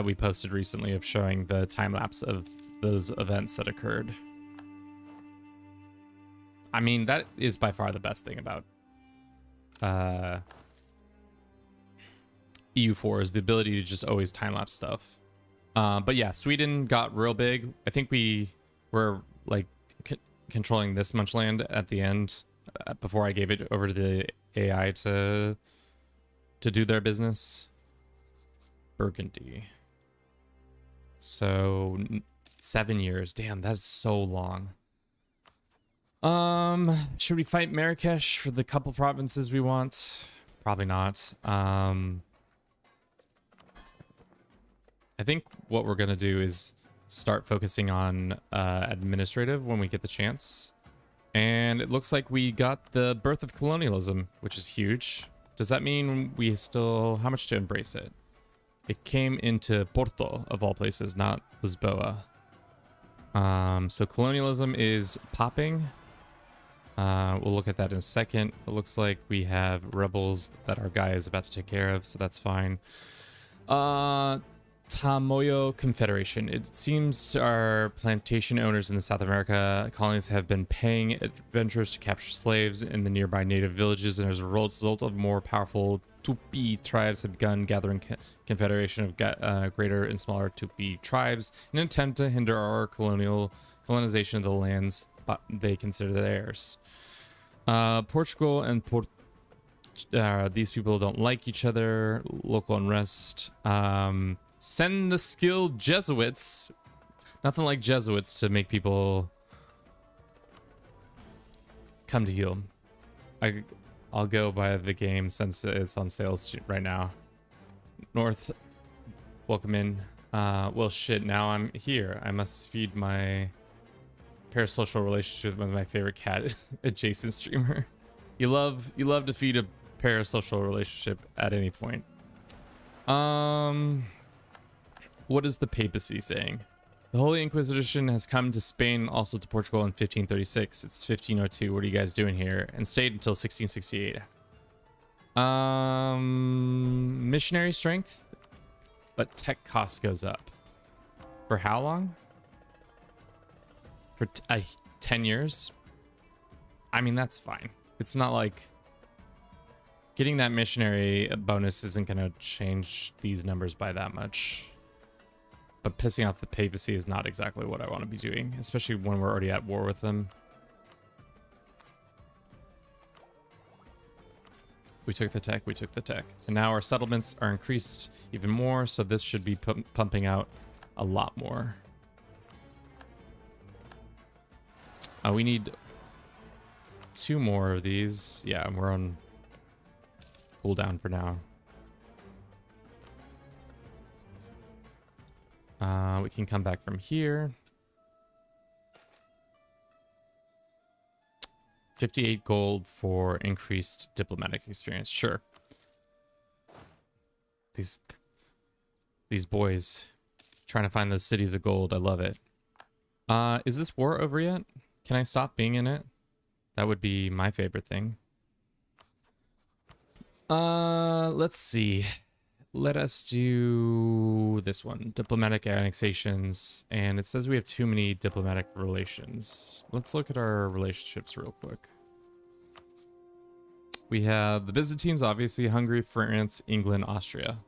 we posted recently of showing the time lapse of those events that occurred. I mean, that is by far the best thing about EU4 is the ability to just always time lapse stuff. But yeah, Sweden got real big. I think we were like controlling this much land at the end before I gave it over to the AI to do their business. Burgundy. So 7 years. Damn, that's so long. Should we fight Marrakesh for the couple provinces we want? Probably not. I think what we're gonna do is start focusing on administrative when we get the chance. And it looks like we got the birth of colonialism, which is huge. Does that mean we still... How much to embrace it? It came into Porto, of all places, not Lisboa. So colonialism is popping. We'll look at that in a second. It looks like we have rebels that our guy is about to take care of, so that's fine. Tamoyo Confederation. It seems to our plantation owners in the South America colonies have been paying adventurers to capture slaves in the nearby native villages, and as a result of more powerful Tupi tribes have begun gathering confederation of greater and smaller Tupi tribes in an attempt to hinder our colonization of the lands they consider theirs. Portugal and these people don't like each other. Local unrest. Send the skilled Jesuits. Nothing like Jesuits to make people come to heal. I'll go by the game since it's on sale right now. North, welcome in. Well, shit, now I'm here. I must feed my parasocial relationship with my favorite cat adjacent streamer. You love to feed a parasocial relationship at any point. What is the papacy saying? The Holy Inquisition has come to Spain, also to Portugal in 1536. It's 1502. What are you guys doing here? And stayed until 1668. Missionary strength, but tech cost goes up. For how long? For 10 years? I mean, that's fine. It's not like getting that missionary bonus isn't going to change these numbers by that much. But pissing off the papacy is not exactly what I want to be doing, especially when we're already at war with them. We took the tech, we took the tech. And now our settlements are increased even more, so this should be pumping out a lot more. We need 2 more of these. Yeah, we're on cooldown for now. We can come back from here. 58 gold for increased diplomatic experience. Sure. These boys trying to find those cities of gold. I love it. Is this war over yet? Can I stop being in it? That would be my favorite thing. Let's see. Let us do this one. Diplomatic annexations. And it says we have too many diplomatic relations. Let's look at our relationships real quick. We have the Byzantines, obviously, Hungary, France, England, Austria.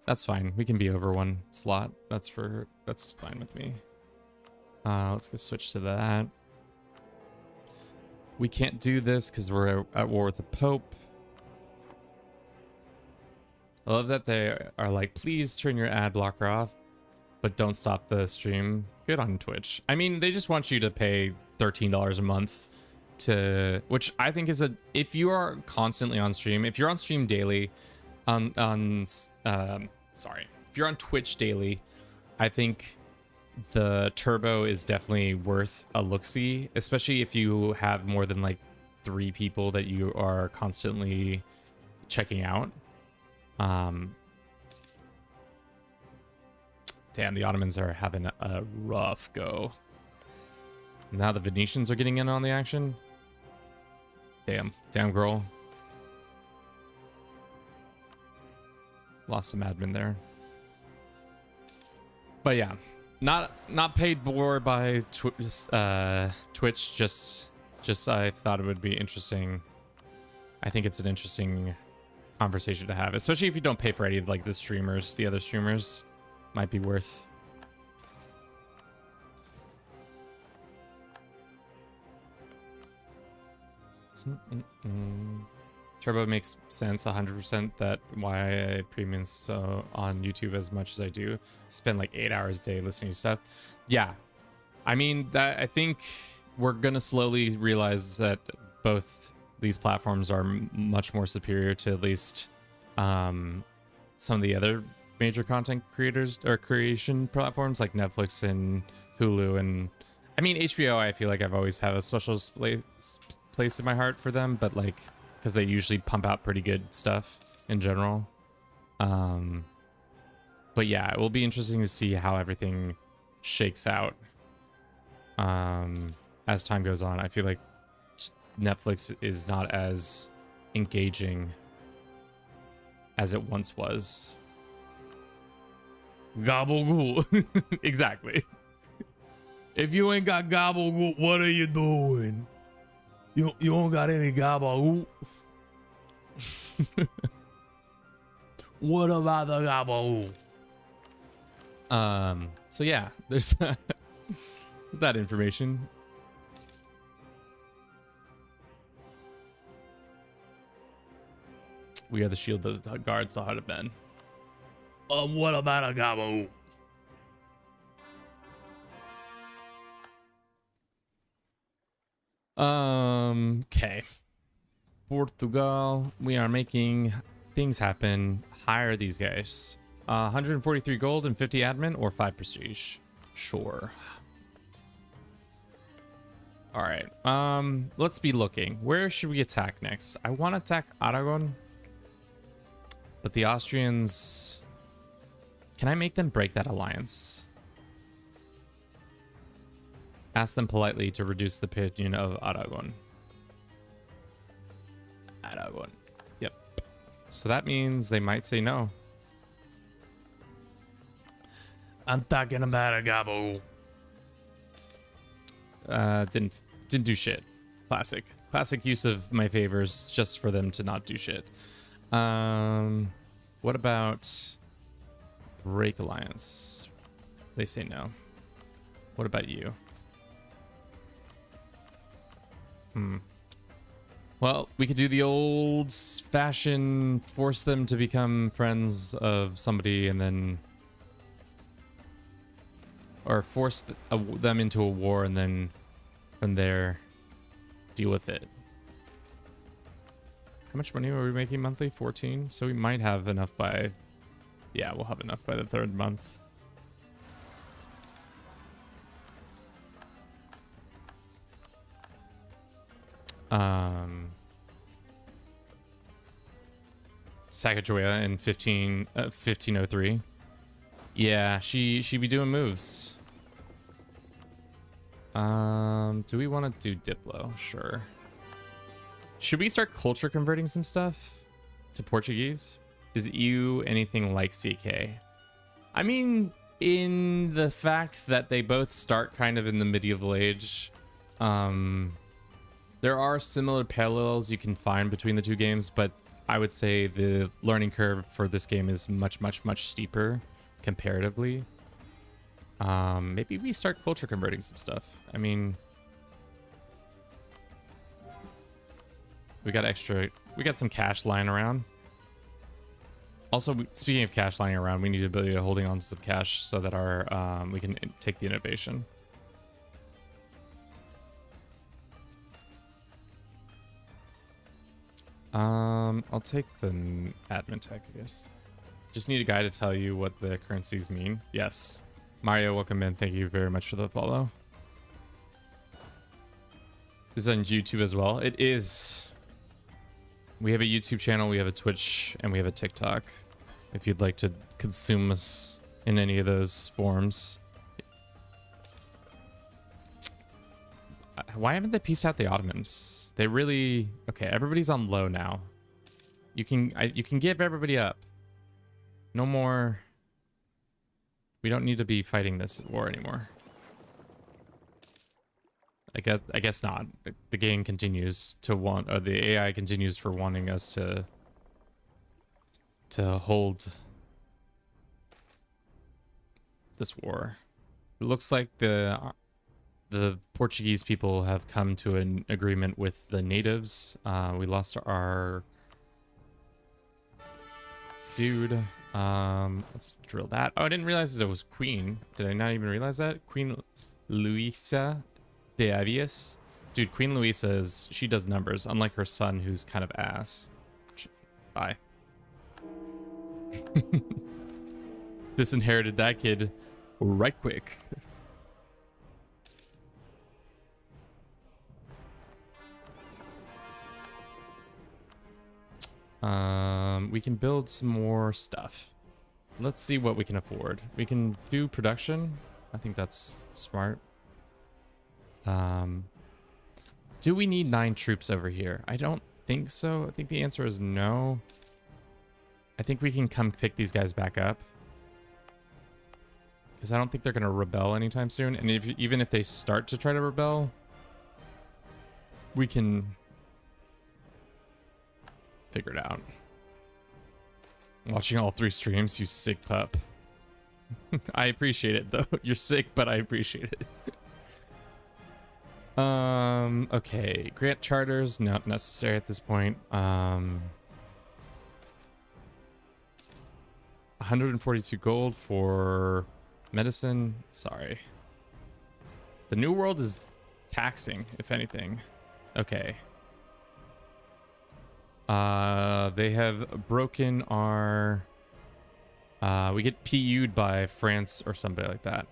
That's fine. We can be over 1 slot. That's fine with me. Let's go switch to that. We can't do this because we're at war with the Pope. I love that they are like, please turn your ad blocker off, but don't stop the stream. Good on Twitch. I mean, they just want you to pay $13 a month to, which I think is if you are constantly on stream, if you're on stream daily, if you're on Twitch daily, I think the turbo is definitely worth a look-see, especially if you have more than like 3 people that you are constantly checking out. Damn, the Ottomans are having a rough go. Now the Venetians are getting in on the action. Damn girl. Lost some admin there. But yeah, not paid for by Twitch. Just I thought it would be interesting. I think it's an interesting conversation to have, especially if you don't pay for any of like the streamers. The other streamers might be worth. Turbo makes sense 100%. That why I premium so on YouTube as much as I do. Spend like 8 hours a day listening to stuff. Yeah, I mean, that I think we're gonna slowly realize that both these platforms are much more superior to at least some of the other major content creators or creation platforms like Netflix and Hulu. And I mean, HBO, I feel like I've always had a special place in my heart for them, but like, because they usually pump out pretty good stuff in general. But yeah, it will be interesting to see how everything shakes out as time goes on. I feel like Netflix is not as engaging as it once was. Gabagool. Exactly. If you ain't got gabagool, what are you doing? You don't got any gabagool. What about the gabagool? So yeah, there's that. There's that information. We are the shield that guards the heart of men. What about a gabagool? Okay. Portugal. We are making things happen. Hire these guys. 143 gold and 50 admin or 5 prestige. Sure. All right. Let's be looking. Where should we attack next? I want to attack Aragon, but the Austrians. Can I make them break that alliance? Ask them politely to reduce the opinion of Aragon. Aragon. Yep. So that means they might say no. I'm talking about a gobble. Didn't do shit. Classic use of my favors just for them to not do shit. What about break alliance? They say no. What about you? Well, we could do the old fashion, force them to become friends of somebody and then, or force them into a war and then from there deal with it. How much money are we making monthly? 14. So we might have enough by, yeah, we'll have enough by the 3rd month. Sacagawea in 1503. Yeah, she be doing moves. Do we want to do Diplo? Sure. Should we start culture converting some stuff to Portuguese? Is EU anything like CK? I mean, in the fact that they both start kind of in the medieval age, there are similar parallels you can find between the two games, but I would say the learning curve for this game is much steeper comparatively. Maybe we start culture converting some stuff. I mean, we got some cash lying around. Also, speaking of cash lying around, we need to be holding on to some cash so that our we can take the innovation. I'll take the admin tech, I guess. Just need a guy to tell you what the currencies mean. Yes. Mario, welcome in. Thank you very much for the follow. This is on YouTube as well. It is. We have a YouTube channel, we have a Twitch, and we have a TikTok. If you'd like to consume us in any of those forms. Why haven't they pieced out the Ottomans? They really... Okay, everybody's on low now. You can give everybody up. No more... We don't need to be fighting this war anymore. I guess not. The game continues to want... Or the AI continues for wanting us to hold this war. It looks like the Portuguese people have come to an agreement with the natives. We lost our dude. Let's drill that. Oh, I didn't realize it was Queen. Did I not even realize that? Queen Luisa de Avies. Dude, Queen Luisa she does numbers, unlike her son, who's kind of ass. Bye. Disinherited that kid right quick. We can build some more stuff. Let's see what we can afford. We can do production. I think that's smart. Do we need 9 troops over here? I don't think so. I think the answer is no. I think we can come pick these guys back up. Because I don't think they're going to rebel anytime soon. And even if they start to try to rebel, we can figure it out. Watching all 3 streams, you sick pup. I appreciate it though. You're sick, but I appreciate it. Okay. Grant charters, not necessary at this point. 142 gold for medicine. Sorry. The New World is taxing, if anything. Okay. They have broken our... we get PU'd by France or somebody like that.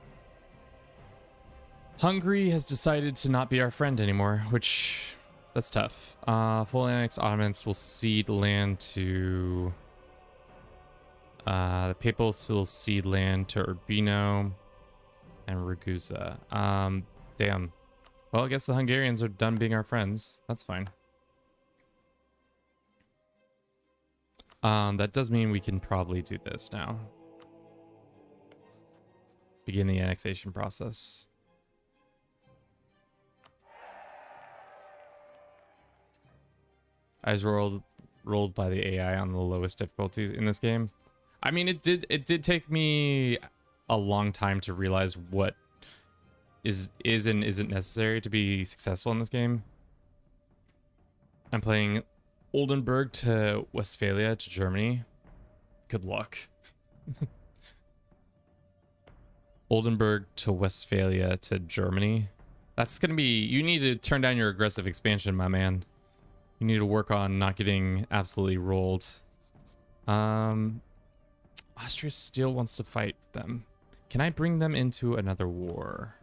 Hungary has decided to not be our friend anymore, which... That's tough. Full annex Ottomans will cede land to... the Papal will cede land to Urbino and Ragusa. Damn. Well, I guess the Hungarians are done being our friends. That's fine. That does mean we can probably do this now. Begin the annexation process. I was rolled by the AI on the lowest difficulties in this game. I mean, it did take me a long time to realize what is and isn't necessary to be successful in this game. I'm playing Oldenburg to Westphalia to Germany. Good luck. Oldenburg to Westphalia to Germany. That's gonna be... You need to turn down your aggressive expansion, my man. You need to work on not getting absolutely rolled. Austria still wants to fight them. Can I bring them into another war?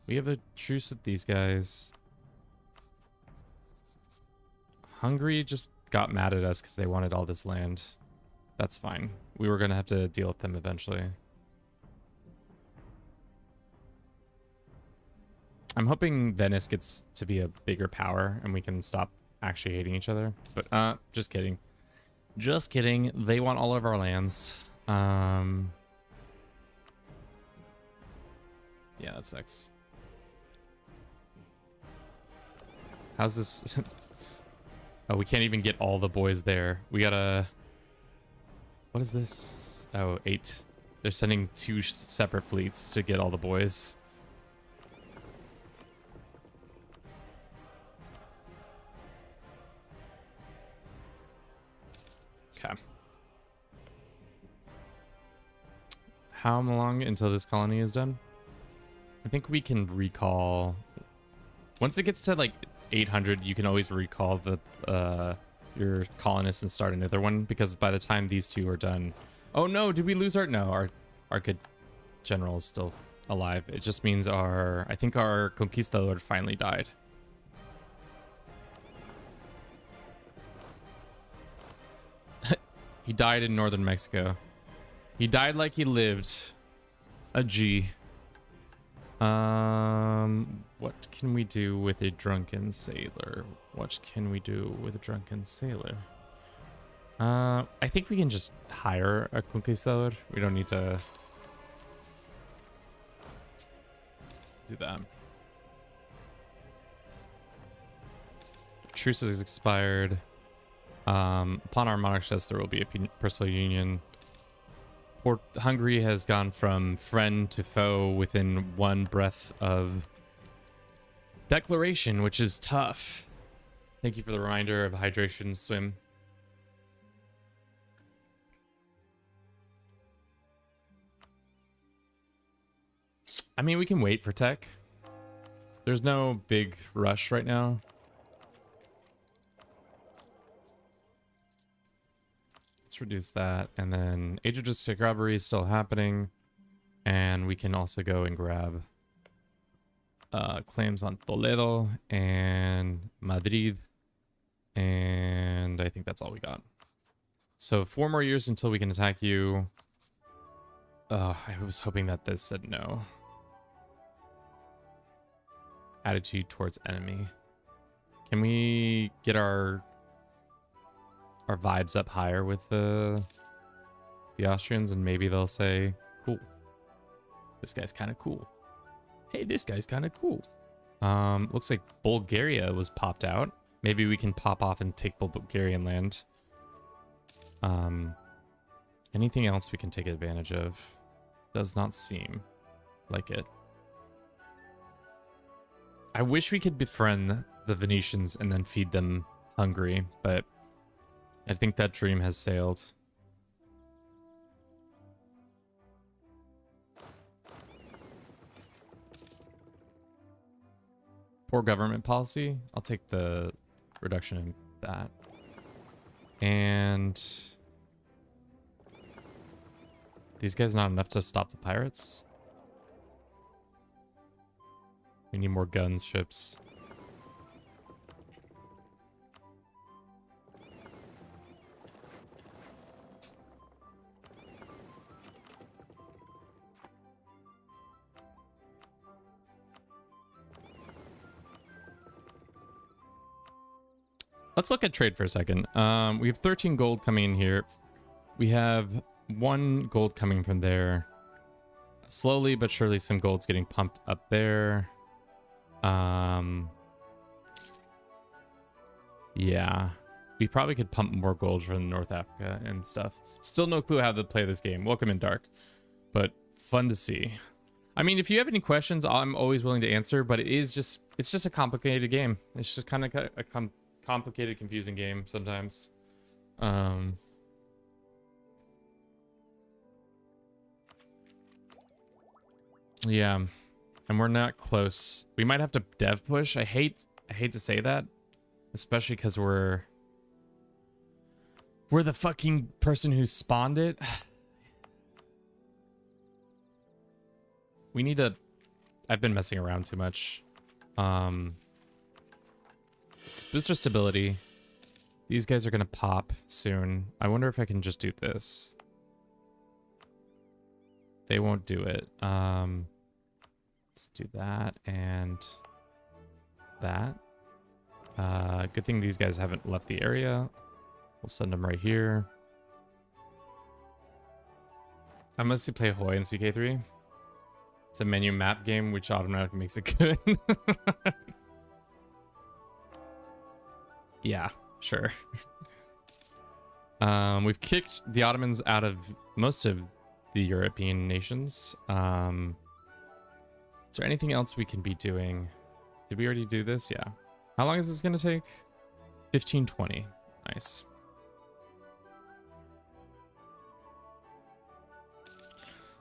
We have a truce with these guys. Hungary just got mad at us because they wanted all this land. That's fine. We were going to have to deal with them eventually. I'm hoping Venice gets to be a bigger power and we can stop actually hating each other. But just kidding. Just kidding. They want all of our lands. Yeah, that sucks. How's this? Oh, we can't even get all the boys there. We gotta... What is this? Oh, 8. They're sending 2 separate fleets to get all the boys. Okay. How long until this colony is done? I think we can recall... Once it gets to like 800, you can always recall the your colonists and start another one, because by the time these 2 are done... Oh no, did we lose our... No, our good general is still alive. It just means I think our conquistador finally died. He died in northern Mexico. He died like he lived. A G. What can we do with a drunken sailor? What can we do with a drunken sailor? I think we can just hire a conquistador. We don't need to do that. Truce has expired. Upon our monarch's death, there will be a personal union. Hungary has gone from friend to foe within one breath of declaration, which is tough. Thank you for the reminder of hydration, swim. I mean, we can wait for tech. There's no big rush right now. Let's reduce that, and then Age of District Robbery is still happening, and we can also go and grab claims on Toledo and Madrid, and I think that's all we got. So 4 more years until we can attack you. I was hoping that this said no. Attitude towards enemy. Can we get our vibes up higher with the Austrians, and maybe they'll say, cool, this guy's kind of cool. Hey, this guy's kind of cool. Looks like Bulgaria was popped out. Maybe we can pop off and take Bulgarian land. Anything else we can take advantage of? Does not seem like it. I wish we could befriend the Venetians and then feed them Hungary, but I think that dream has sailed. Poor government policy. I'll take the reduction in that. And these guys not enough to stop the pirates? We need more guns, ships. Let's look at trade for a second. We have 13 gold coming in here. We have 1 gold coming from there. Slowly but surely some gold's getting pumped up there. Yeah. We probably could pump more gold from North Africa and stuff. Still no clue how to play this game. Welcome in, Dark. But fun to see. I mean, if you have any questions, I'm always willing to answer, but it's just a complicated game. It's just kind of a complicated, confusing game sometimes. Yeah, and we're not close. We might have to dev push. I hate to say that, especially because we're the fucking person who spawned it. We need to. I've been messing around too much. It's booster stability. These guys are gonna pop soon. I wonder if I can just do this. They won't do it. Let's do that and that. Good thing these guys haven't left the area. We'll send them right here. I mostly play Hoi in CK3. It's a menu map game, which automatically makes it good. Yeah, sure. We've kicked the Ottomans out of most of the European nations. Is there anything else we can be doing? Did we already do this? Yeah. How long is this going to take? 15-20. Nice.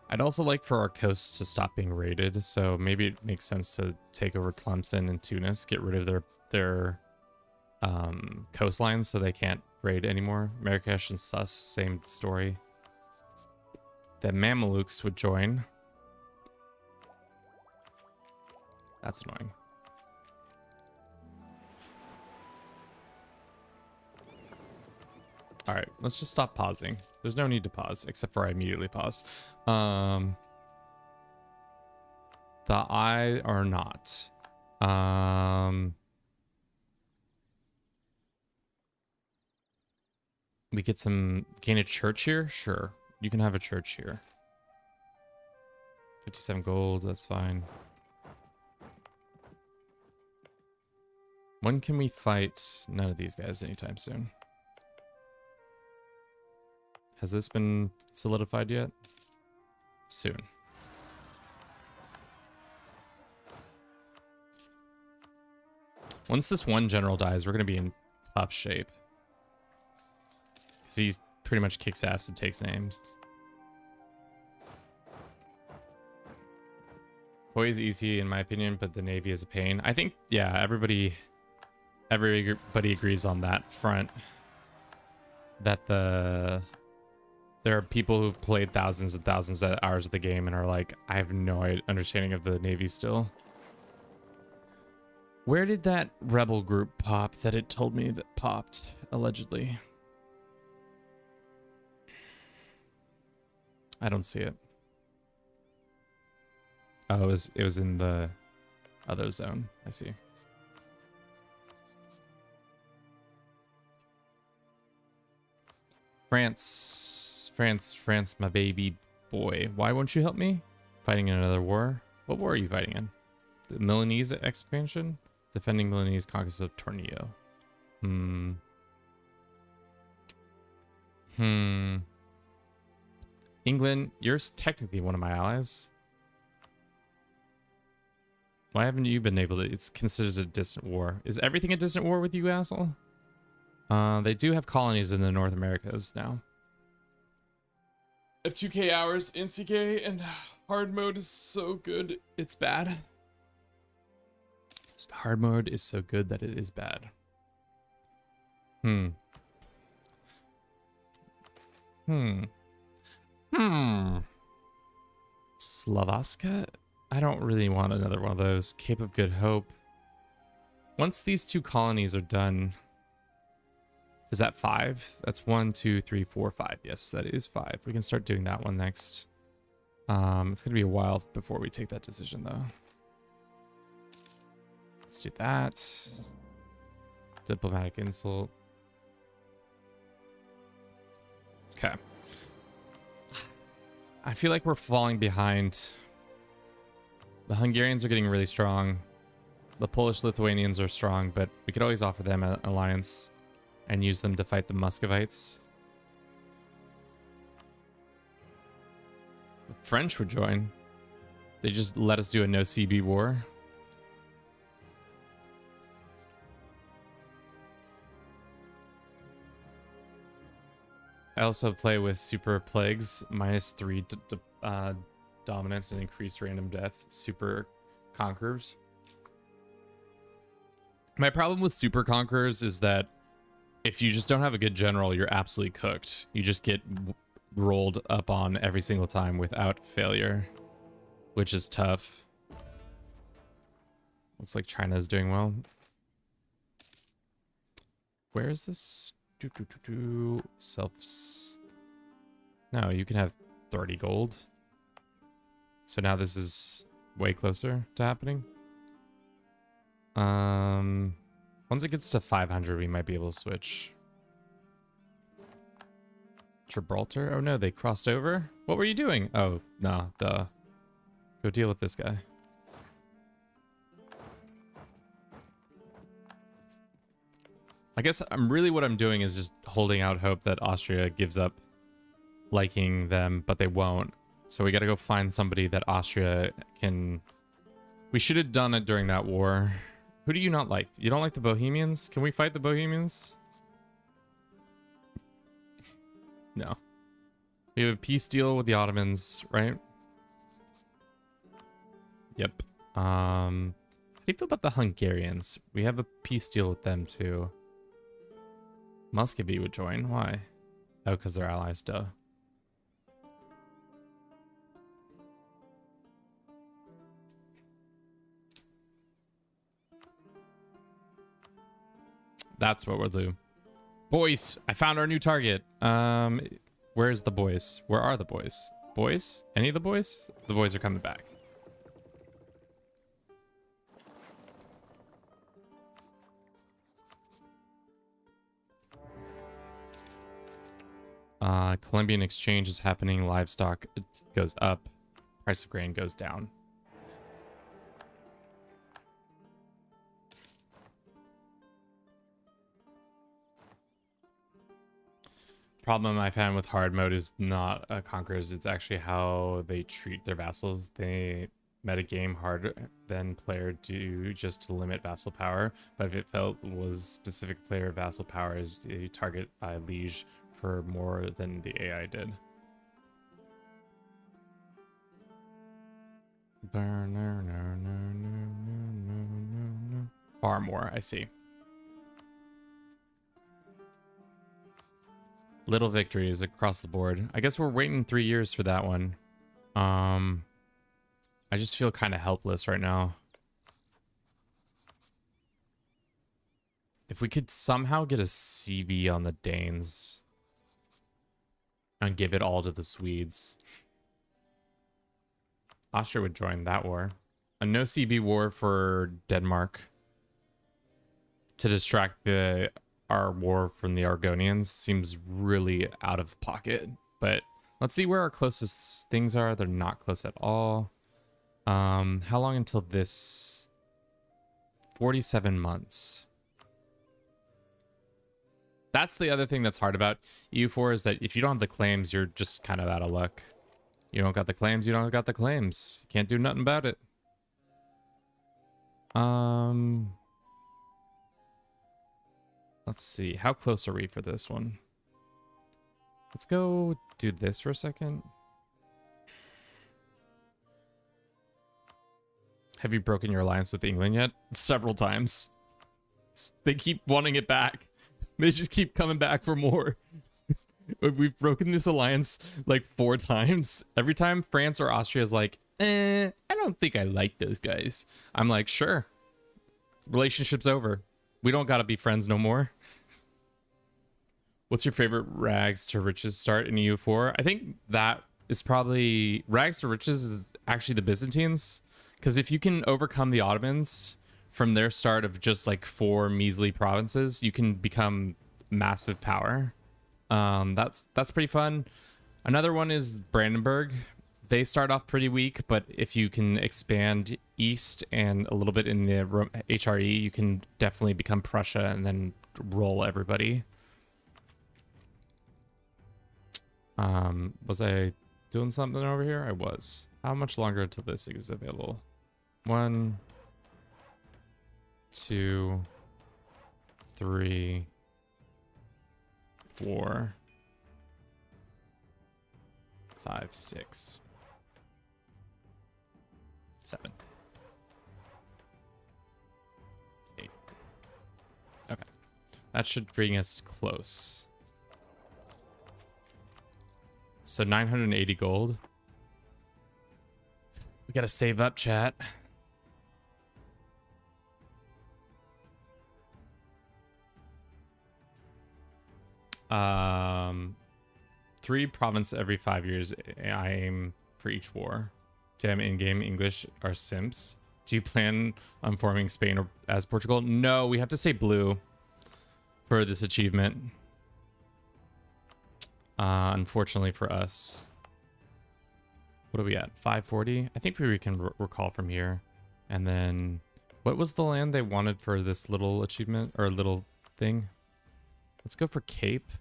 I'd also like for our coasts to stop being raided, so maybe it makes sense to take over Tlemcen and Tunis, get rid of their coastlines so they can't raid anymore. Marrakesh and Sus, same story. The Mamelukes would join. That's annoying. All right, let's just stop pausing. There's no need to pause, except for I immediately pause. The I or not. We get gain a church here? Sure. You can have a church here. 57 gold, that's fine. When can we fight none of these guys anytime soon? Has this been solidified yet? Soon. Once this one general dies, we're going to be in tough shape. Because he pretty much kicks ass and takes names. Hoi is easy in my opinion, but the Navy is a pain. I think, yeah, everybody agrees on that front. That there are people who've played thousands and thousands of hours of the game and are like, I have no understanding of the Navy still. Where did that rebel group pop that it told me that popped, allegedly? I don't see it. Oh, it was in the other zone. I see. France, my baby boy. Why won't you help me? Fighting in another war? What war are you fighting in? The Milanese expansion? Defending Milanese conquest of Tornillo. England, you're technically one of my allies. Why haven't you been able to? It's considered a distant war. Is everything a distant war with you, asshole? They do have colonies in the North Americas now. I have 2K hours in CK and hard mode is so good, it's bad. Hard mode is so good that it is bad. Hmm. Slavaska? I don't really want another one of those. Cape of Good Hope. Once these 2 colonies are done, is that 5? That's 1, 2, 3, 4, 5. Yes, that is 5. We can start doing that one next. It's gonna be a while before we take that decision, though. Let's do that. Diplomatic insult. Okay. I feel like we're falling behind. The Hungarians are getting really strong. The Polish-Lithuanians are strong, but we could always offer them an alliance and use them to fight the Muscovites. The French would join. They just let us do a no CB war. I also play with super plagues, -3 dominance and increased random death, super conquerors. My problem with super conquerors is that if you just don't have a good general, you're absolutely cooked. You just get rolled up on every single time without failure, which is tough. Looks like China is doing well. Where is this? Selfs. No, you can have 30 gold. So now this is way closer to happening. Once it gets to 500, we might be able to switch. Gibraltar? Oh no, they crossed over? What were you doing? Oh, no, duh. Go deal with this guy. I guess what I'm doing is just holding out hope that Austria gives up liking them, but they won't. So we gotta go find somebody that Austria can... We should have done it during that war. Who do you not like? You don't like the Bohemians? Can we fight the Bohemians? No. We have a peace deal with the Ottomans, right? Yep. How do you feel about the Hungarians? We have a peace deal with them too. Muscovy would join. Why? Oh, because they're allies, duh. That's what we'll do. Boys, I found our new target. Where's the boys? Where are the boys? Boys? Any of the boys? The boys are coming back. Colombian exchange is happening. Livestock goes up. Price of grain goes down. Problem I found with hard mode is not conquerors. It's actually how they treat their vassals. They metagame harder than player do just to limit vassal power. But if it felt was specific player vassal power is a target by liege for more than the AI did. Far more, I see. Little victories across the board. I guess we're waiting 3 years for that one. I just feel kind of helpless right now. If we could somehow get a CB on the Danes and give it all to the Swedes. Austria would join that war. A no CB war for Denmark to distract our war from the Argonians seems really out of pocket. But let's see where our closest things are. They're not close at all. How long until this? 47 months. That's the other thing that's hard about EU4 is that if you don't have the claims, you're just kind of out of luck. You don't got the claims, you don't got the claims. Can't do nothing about it. Let's see. How close are we for this one? Let's go do this for a second. Have you broken your alliance with England yet? Several times. They keep wanting it back. They just keep coming back for more. We've broken this alliance like 4 times. Every time France or Austria is like, I don't think I like those guys. I'm like, sure. Relationship's over. We don't gotta be friends no more. What's your favorite rags to riches start in EU4? I think that is probably rags to riches is actually the Byzantines. Because if you can overcome the Ottomans from their start of just like 4 measly provinces, you can become massive power. That's pretty fun. Another one is Brandenburg. They start off pretty weak, but if you can expand east and a little bit in the HRE, you can definitely become Prussia and then roll everybody. Was I doing something over here? I was. How much longer until this is available? 1, 2, 3, 4, 5, 6, 7, 8. Okay. That should bring us close. So 980 gold. We gotta save up, chat. Three province every 5 years. I aim for each war. Damn, in-game English are simps. Do you plan on forming Spain or as Portugal? No, we have to say blue for this achievement. Unfortunately for us. What are we at? 540? I think we can recall from here. And then, what was the land they wanted for this little achievement or little thing? Let's go for Cape.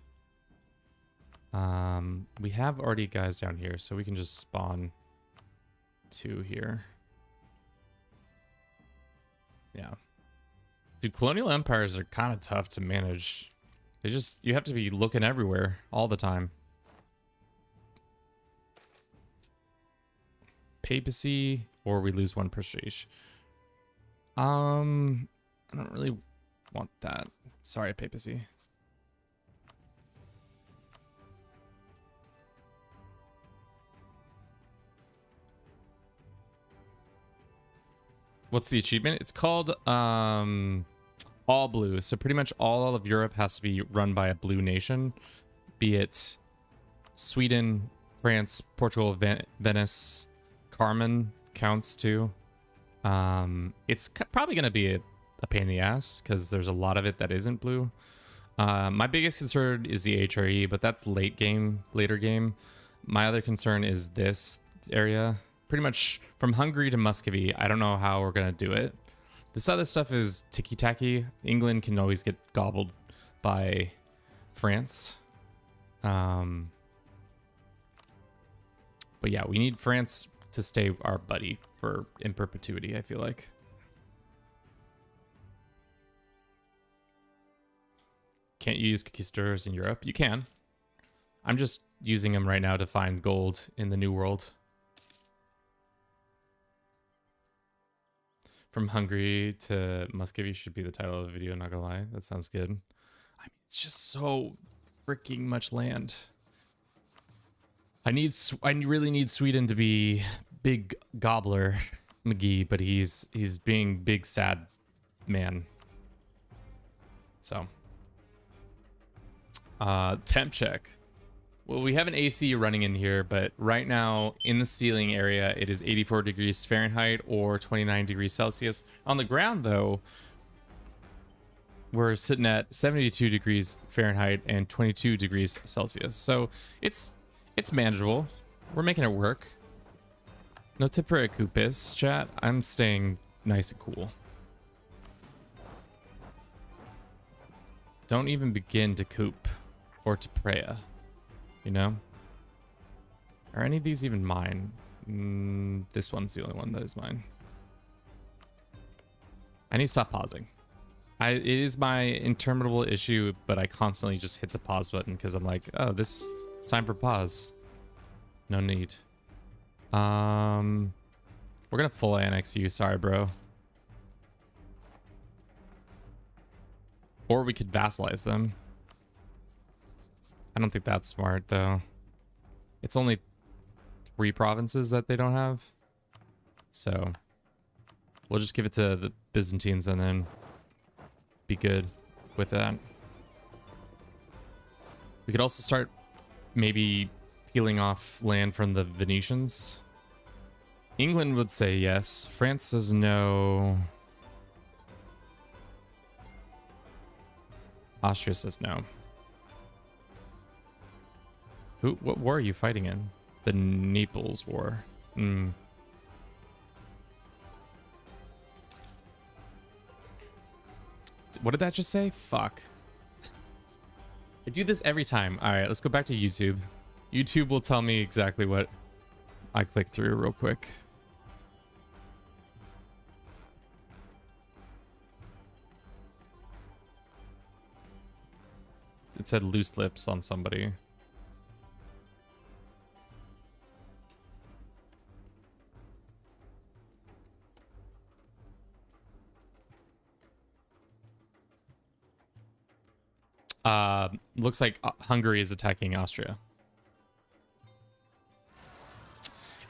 We have already guys down here, so we can just spawn 2 here. Yeah. Dude, colonial empires are kind of tough to manage. You have to be looking everywhere all the time. Papacy, or we lose 1 prestige. I don't really want that. Sorry, papacy. What's the achievement? It's called all blue. So pretty much all of Europe has to be run by a blue nation, be it Sweden, France, Portugal, Venice, Carmen counts too. It's probably going to be a pain in the ass because there's a lot of it that isn't blue. My biggest concern is the HRE, but that's later game. My other concern is this area. Pretty much from Hungary to Muscovy, I don't know how we're going to do it. This other stuff is ticky-tacky. England can always get gobbled by France. But yeah, we need France to stay our buddy in perpetuity, I feel like. Can't you use conquistadors in Europe? You can. I'm just using them right now to find gold in the New World. From Hungary to Muscovy should be the title of the video, not gonna lie. That sounds good. I mean, it's just so freaking much land. I really need Sweden to be big gobbler McGee, but he's being big sad man. So temp check. Well, we have an AC running in here, but right now in the ceiling area, it is 84 degrees Fahrenheit or 29 degrees Celsius. On the ground, though, we're sitting at 72 degrees Fahrenheit and 22 degrees Celsius. So it's manageable. We're making it work. No tip for a coopis, chat. I'm staying nice and cool. Don't even begin to coop or to pray. You know? Are any of these even mine? This one's the only one that is mine. I need to stop pausing. It is my interminable issue, but I constantly just hit the pause button because I'm like, oh, it's time for pause. No need. We're gonna full annex you. Sorry, bro. Or we could vassalize them. I don't think that's smart, though. It's only 3 provinces that they don't have. So we'll just give it to the Byzantines and then be good with that. We could also start maybe peeling off land from the Venetians. England would say yes. France says no. Austria says no. What war are you fighting in? The Naples War. What did that just say? Fuck. I do this every time. All right, let's go back to YouTube. YouTube will tell me exactly what I click through real quick. It said loose lips on somebody. Looks like Hungary is attacking Austria.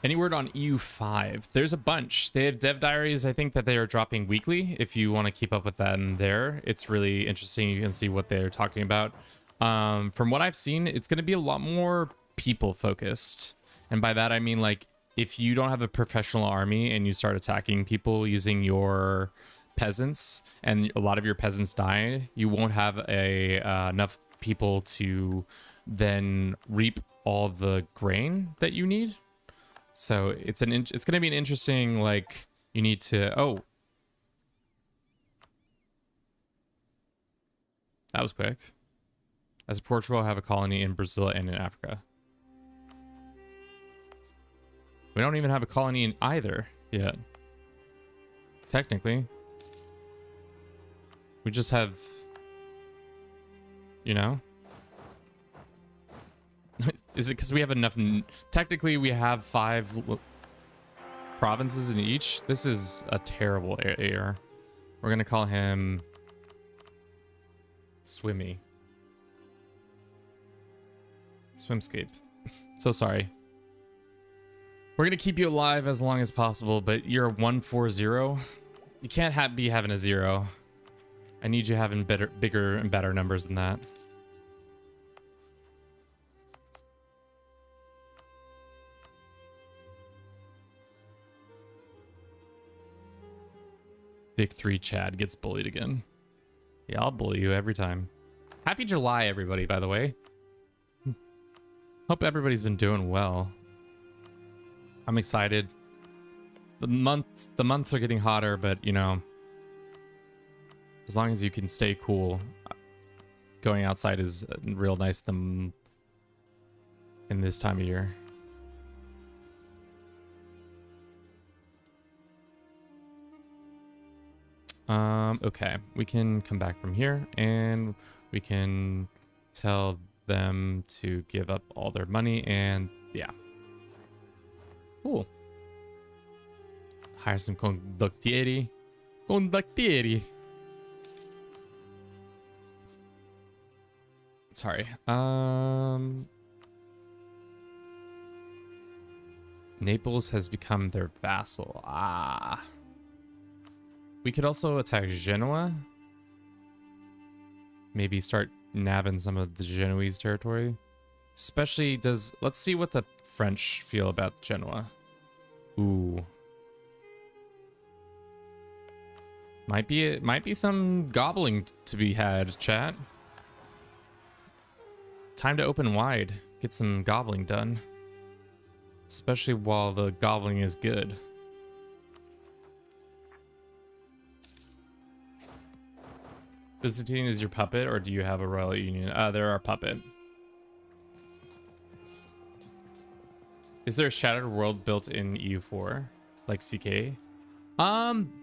Any word on EU5? There's a bunch. They have dev diaries, I think, that they are dropping weekly. If you want to keep up with that in there, it's really interesting. You can see what they're talking about. From what I've seen, it's going to be a lot more people focused. And by that, I mean, like, if you don't have a professional army and you start attacking people using your peasants and a lot of your peasants die, you won't have enough people to then reap all the grain that you need. So it's going to be an interesting, like, you need to, oh, that was quick. As Portugal have a colony in Brazil and in Africa. We don't even have a colony in either yet. Technically. We just have, you know? Is it because we have enough? Technically, we have 5 provinces in each. This is a terrible error. We're going to call him Swimmy. Swimscape. So sorry. We're going to keep you alive as long as possible, but you're 140. You can't be having a 0. I need you having bigger and better numbers than that. Vic 3 Chad gets bullied again. Yeah, I'll bully you every time. Happy July, everybody, by the way. Hope everybody's been doing well. I'm excited. The months are getting hotter, but you know, as long as you can stay cool, going outside is real nice in this time of year. Okay, we can come back from here and we can tell them to give up all their money and yeah. Cool. Hire some condottieri. Condottieri. Sorry. Naples has become their vassal. Ah. We could also attack Genoa. Maybe start nabbing some of the Genoese territory. Especially let's see what the French feel about Genoa. Ooh. Might be some gobbling to be had, chat. Time to open wide. Get some gobbling done. Especially while the gobbling is good. Byzantine is your puppet, or do you have a royal union? They're our puppet. Is there a shattered world built in EU4? Like CK?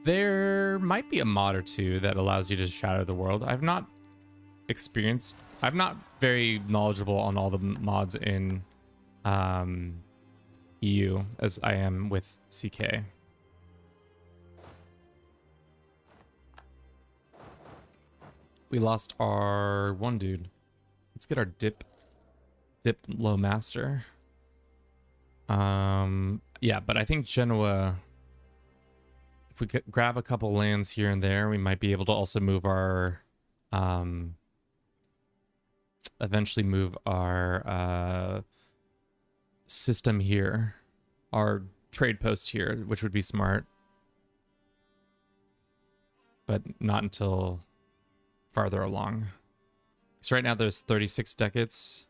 There might be a mod or two that allows you to shatter the world. I'm not very knowledgeable on all the mods in EU as I am with CK. We lost our one dude. Let's get our dip Diplo Master. Yeah, but I think Genoa, if we could grab a couple lands here and there, we might be able to also move our, eventually move our system here, our trade post here, which would be smart. But not until farther along. So right now there's 36 decades.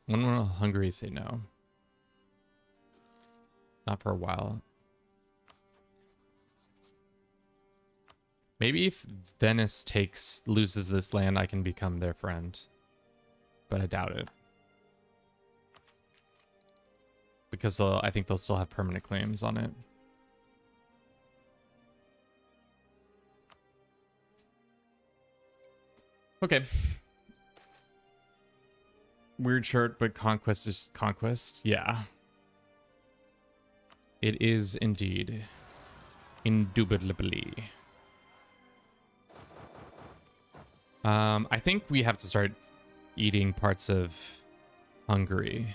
When will Hungary say no? Not for a while. Maybe if Venice loses this land, I can become their friend. But I doubt it. Because I think they'll still have permanent claims on it. Okay. Weird shirt, but conquest is conquest. Yeah. It is indeed. Indubitably. I think we have to start eating parts of Hungary.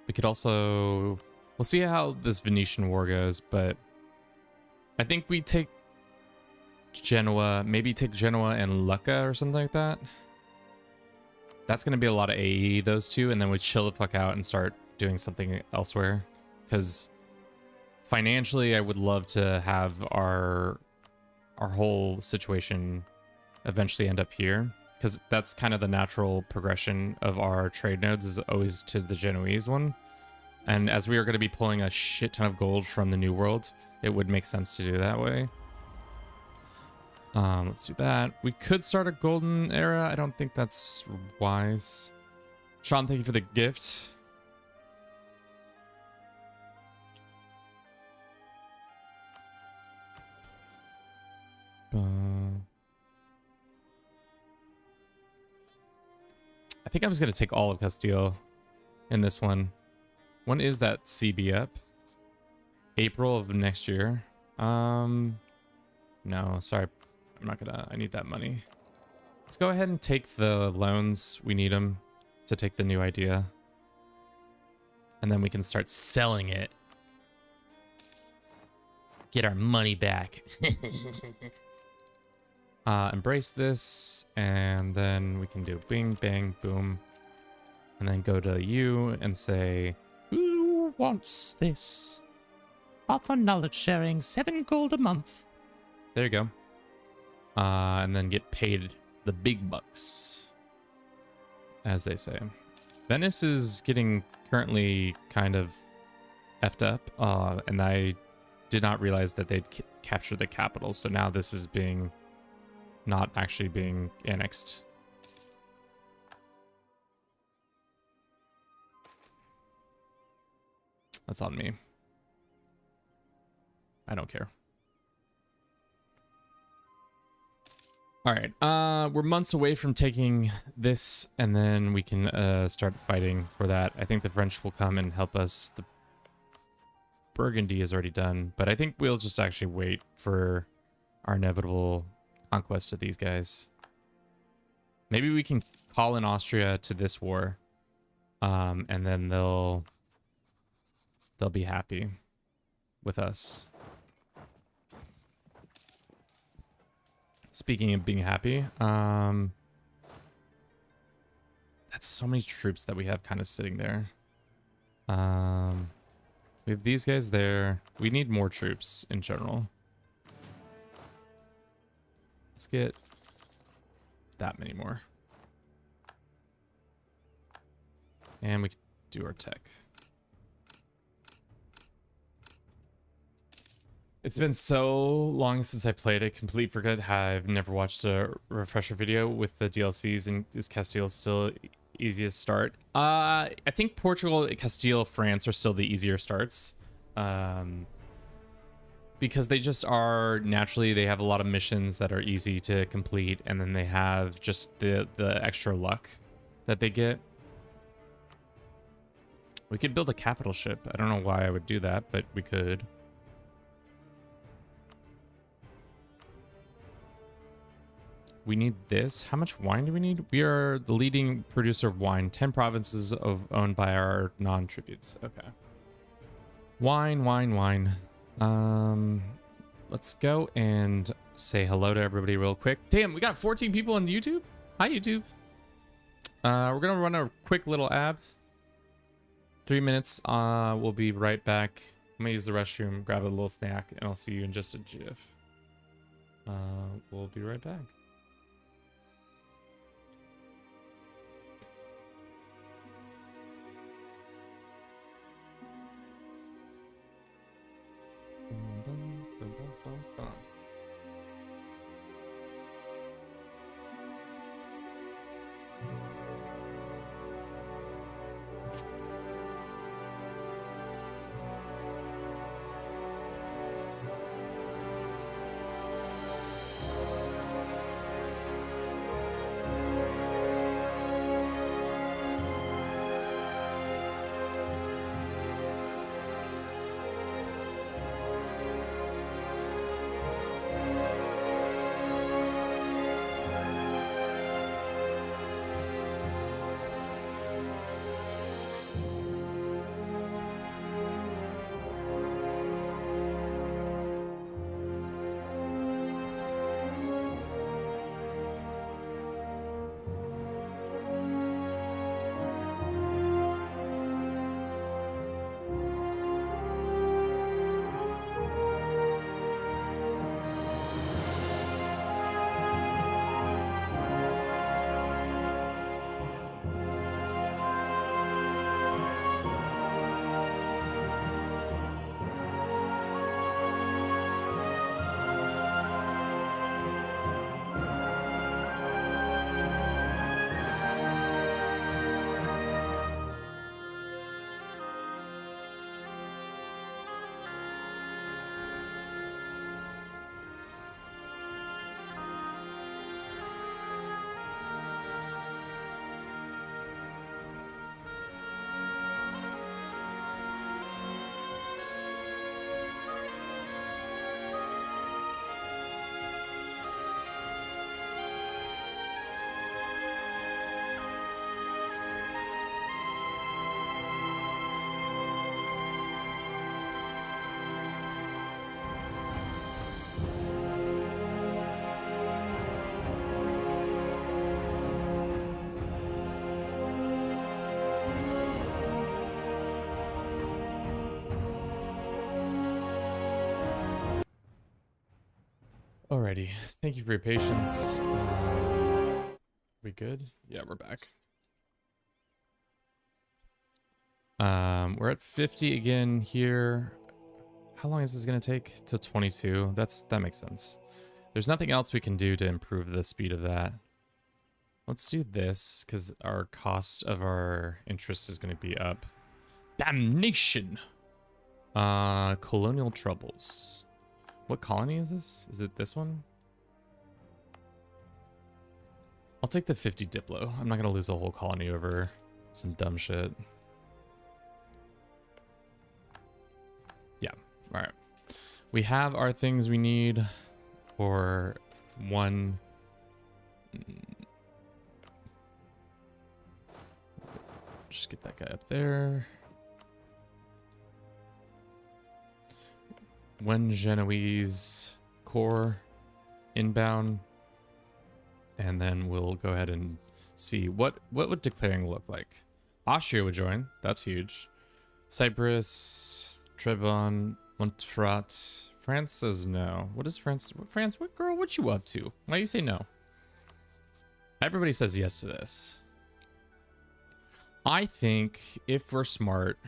We could also... We'll see how this Venetian war goes, but I think we take Genoa, maybe take Genoa and Lucca or something like that. That's going to be a lot of AE, those two, and then we chill the fuck out and start doing something elsewhere. Because financially, I would love to have our whole situation eventually end up here. Because that's kind of the natural progression of our trade nodes, is always to the Genoese one. And as we are going to be pulling a shit ton of gold from the New World, it would make sense to do that way. Let's do that. We could start a golden era. I don't think that's wise. Sean, thank you for the gift. I think I was going to take all of Castile in this one. When is that CB up? April of next year. No, sorry. I'm not gonna, I need that money. Let's go ahead and take the loans. We need them to take the new idea. And then we can start selling it. Get our money back. Embrace this, and then we can do bing, bang, boom. And then go to you and say, who wants this? Offer knowledge sharing, 7 gold a month. There you go. And then get paid the big bucks, as they say. Venice is getting currently kind of effed up, and I did not realize that they'd captured the capital, so now this is being not actually being annexed. That's on me. I don't care. All right, we're months away from taking this, and then we can start fighting for that. I think the French will come and help us. The Burgundy is already done, but I think we'll just actually wait for our inevitable conquest of these guys. Maybe we can call in Austria to this war, and then they'll be happy with us. Speaking of being happy, that's so many troops that we have kind of sitting there. We have these guys there. We need more troops in general. Let's get that many more. And we can do our tech. It's been so long since I played it. Complete forget. I've never watched a refresher video with the DLCs, and is Castile still easiest start? I think Portugal, Castile, France are still the easier starts. because they just are naturally, they have a lot of missions that are easy to complete, and then they have just the extra luck that they get. We could build a capital ship. I don't know why I would do that, but we could. We need this. How much wine do we need? We are the leading producer of wine. 10 provinces owned by our non-tributes. Okay. Wine, wine, wine. Let's go and say hello to everybody real quick. Damn, we got 14 people on YouTube. Hi, YouTube. We're gonna run a quick little ad. 3 minutes. We'll be right back. I'm gonna use the restroom, grab a little snack, and I'll see you in just a jiff. We'll be right back. Alrighty, thank you for your patience. We good? Yeah, we're back. We're at 50 again here. How long is this gonna take? To 22. That makes sense. There's nothing else we can do to improve the speed of that. Let's do this because our cost of our interest is gonna be up. Damnation! Colonial troubles. What colony is this? Is it this one? I'll take the 50 Diplo. I'm not going to lose a whole colony over some dumb shit. Yeah. All right. We have our things we need for one. Just get that guy up there. One Genoese core inbound, and then we'll go ahead and see what would declaring look like. Austria would join. That's huge. Cyprus, Trebon, Montferrat. France says no. What is France? France, what girl? What you up to? Why you say no? Everybody says yes to this. I think if we're smart,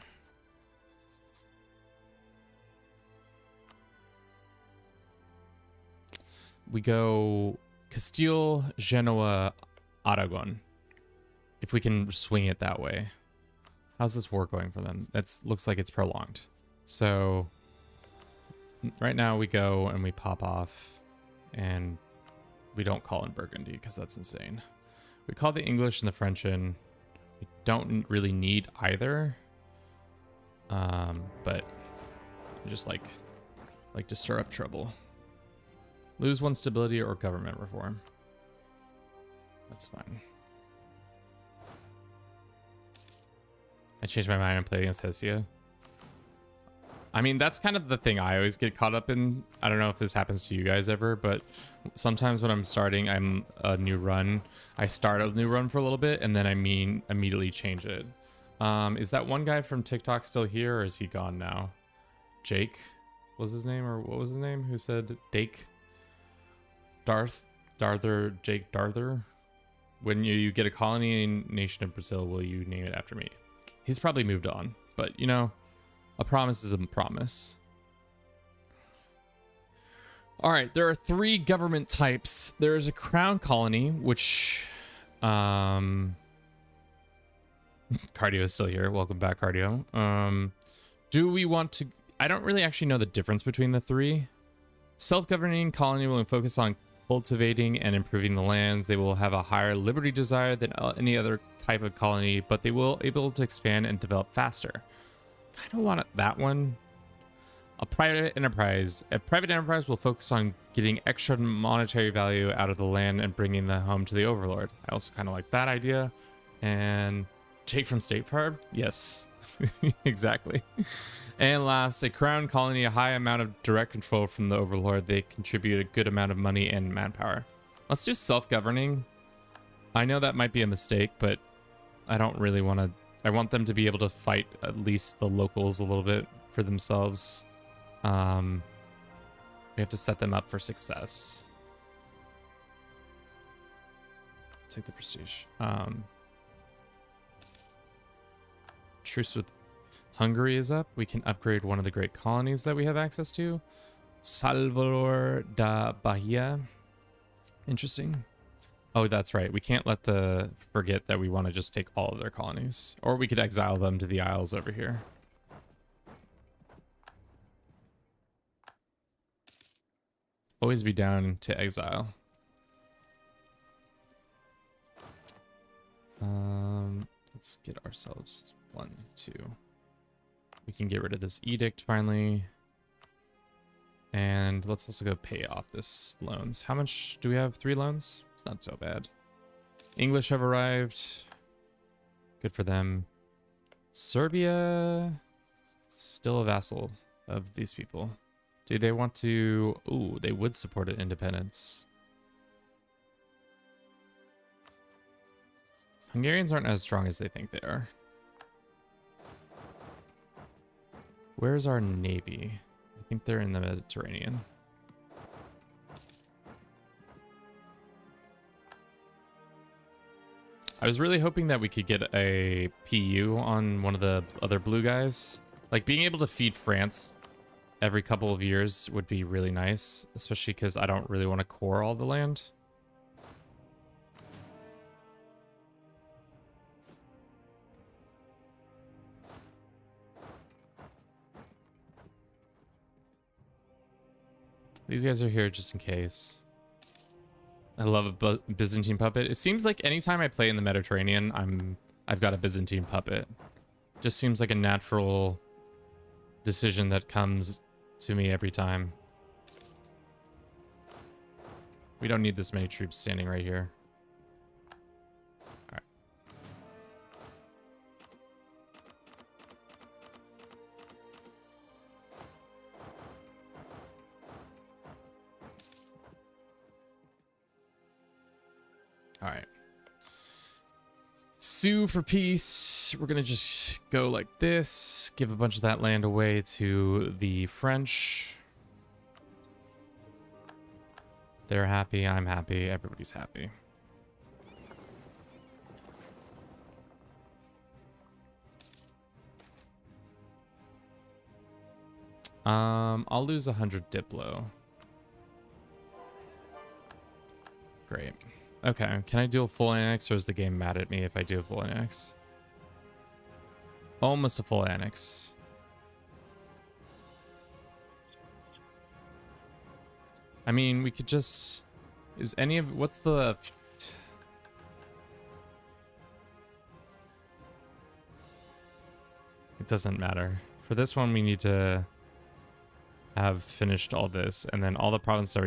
we go Castile, Genoa, Aragon. If we can swing it that way. How's this war going for them? Looks like it's prolonged. So Right now we go and we pop off and we don't call in Burgundy because that's insane. We call the English and the French in. We don't really need either. But we just like to stir up trouble. Lose one stability or government reform. That's fine. I changed my mind and played against Hesia. I mean, that's kind of the thing I always get caught up in. I don't know if this happens to you guys ever, but sometimes when I'm starting a new run, I start a new run for a little bit and then immediately change it. Is that one guy from TikTok still here or is he gone now? Jake was his name, or what was his name? Who said Dake? Jake Darther? When you get a colony nation in Brazil, will you name it after me? He's probably moved on, but you know, a promise is a promise. All right, there are 3 government types. There is a crown colony, which Cardio is still here. Welcome back, Cardio. Do we want to... I don't really actually know the difference between the 3. Self-governing colony will focus on cultivating and improving the lands. They will have a higher liberty desire than any other type of colony, but they will able to expand and develop faster. Kind of want that one. A private enterprise. A private enterprise will focus on getting extra monetary value out of the land and bringing the home to the overlord. I also kind of like that idea. And Jake from State Farm? Yes, exactly. And last, a crown colony, a high amount of direct control from the overlord. They contribute a good amount of money and manpower. Let's do self-governing. I know that might be a mistake, but I don't really want to... I want them to be able to fight at least the locals a little bit for themselves. We have to set them up for success. Take the prestige. Truce with Hungary is up. We can upgrade one of the great colonies that we have access to. Salvador da Bahia. Interesting. Oh, that's right. We can't forget that we want to just take all of their colonies. Or we could exile them to the Isles over here. Always be down to exile. Let's get ourselves 1, 2. We can get rid of this edict finally. And let's also go pay off this loans. How much do we have? 3 loans? It's not so bad. English have arrived. Good for them. Serbia, still a vassal of these people. Do they want to... Ooh, they would support an independence. Hungarians aren't as strong as they think they are. Where's our navy? I think they're in the Mediterranean. I was really hoping that we could get a PU on one of the other blue guys. Like, being able to feed France every couple of years would be really nice, especially because I don't really want to core all the land. These guys are here just in case. I love a Byzantine puppet. It seems like anytime I play in the Mediterranean, I've got a Byzantine puppet. Just seems like a natural decision that comes to me every time. We don't need this many troops standing right here. All right. All right. Sue for peace. We're gonna just go like this. Give a bunch of that land away to the French. They're happy. I'm happy. Everybody's happy. I'll lose 100 Diplo. Great. Okay, can I do a full annex, or is the game mad at me if I do a full annex? Almost a full annex. I mean, we could just... Is any of... What's the... It doesn't matter. For this one, we need to have finished all this, and then all the provinces are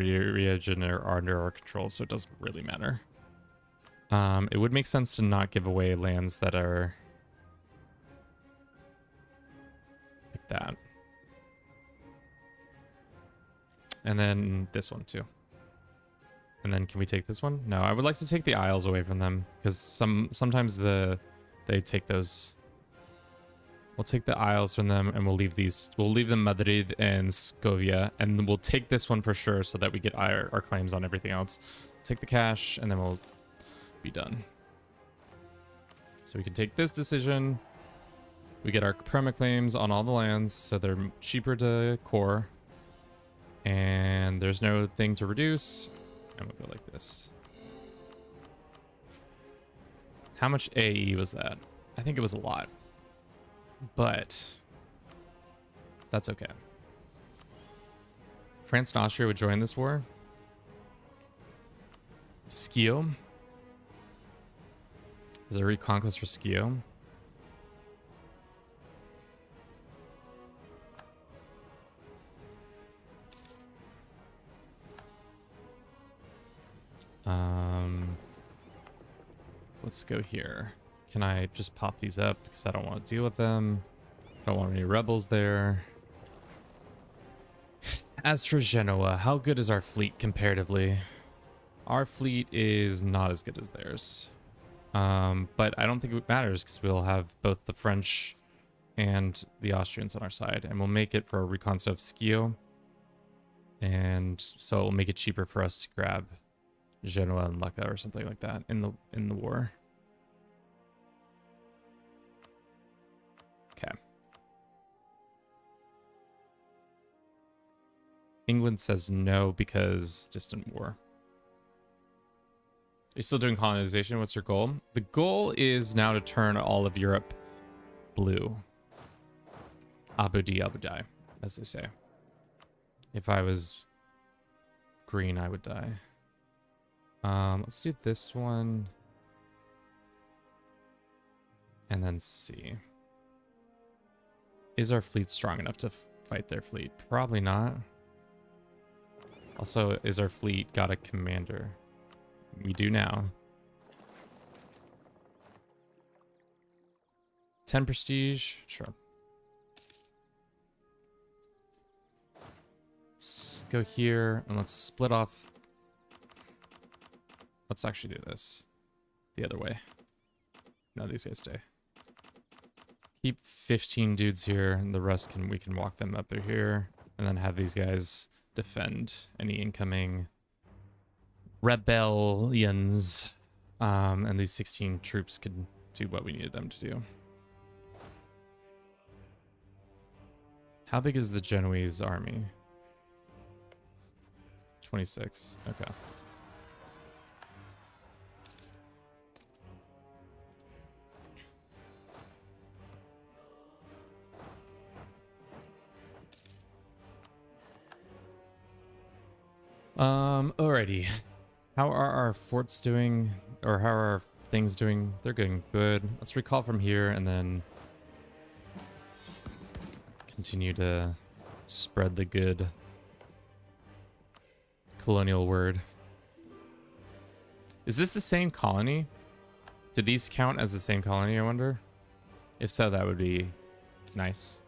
under our control, so it doesn't really matter. It would make sense to not give away lands that are like that. And then this one too. And then can we take this one? No, I would like to take the Isles away from them, because sometimes they take those. We'll take the Isles from them, and we'll leave these. We'll leave them Madrid and Scovia, and then we'll take this one for sure, so that we get our claims on everything else. Take the cash, and then we'll be done. So we can take this decision. We get our perma claims on all the lands, so they're cheaper to core, and there's no thing to reduce. And we'll go like this. How much AE was that? I think it was a lot. But that's okay. France and Austria would join this war. Skio. Is there a reconquest for Skio? Let's go here. Can I just pop these up because I don't want to deal with them? I don't want any rebels there. As for Genoa, how good is our fleet comparatively? Our fleet is not as good as theirs. But I don't think it matters because we'll have both the French and the Austrians on our side, and we'll make it for a reconquest of Schio. And so it'll make it cheaper for us to grab Genoa and Lucca or something like that in the war. Okay. England says no because distant war. Are you still doing colonization? What's your goal? The goal is now to turn all of Europe blue. Abu Dhabi, as they say. If I was green, I would die. Let's do this one. And then C. Is our fleet strong enough to fight their fleet? Probably not. Also, is our fleet got a commander? We do now. 10 prestige? Sure. Let's go here and let's split off. Let's actually do this the other way. No, these guys stay. Keep 15 dudes here, and the rest we can walk them up here, and then have these guys defend any incoming rebellions. And these 16 troops could do what we needed them to do. How big is the Genoese army? 26. Okay. Alrighty. How are our forts doing? Or how are our things doing? They're going good. Let's recall from here and then continue to spread the good colonial word. Is this the same colony? Do these count as the same colony, I wonder? If so, that would be nice.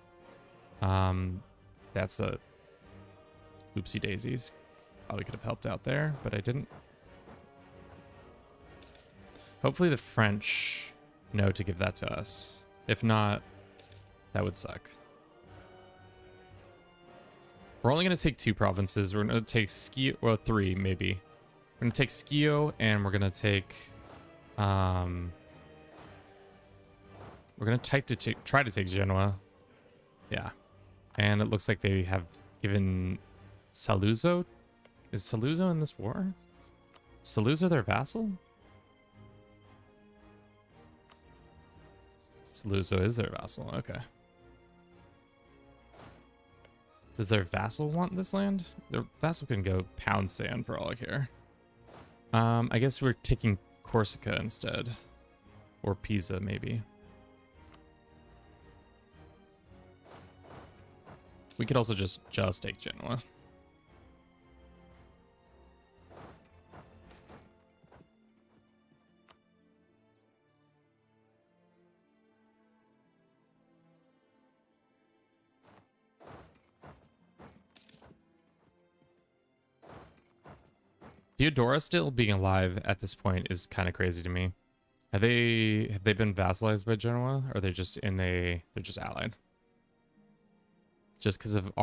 That's a oopsie daisies. Probably could have helped out there, but I didn't. Hopefully the French know to give that to us. If not, that would suck. We're only going to take 2 provinces. We're going to take Schio, well, 3 maybe. We're going to take Schio, and we're going to take... we're going to try to take Genoa. Yeah. And it looks like they have given Saluzzo. Is Saluzzo in this war? Is Saluzzo their vassal? Saluzzo is their vassal. Okay. Does their vassal want this land? Their vassal can go pound sand for all I care. I guess we're taking Corsica instead. Or Pisa, maybe. We could also just take Genoa. Theodora still being alive at this point is kind of crazy to me. Have they been vassalized by Genoa, or are they just they're just allied? Just because of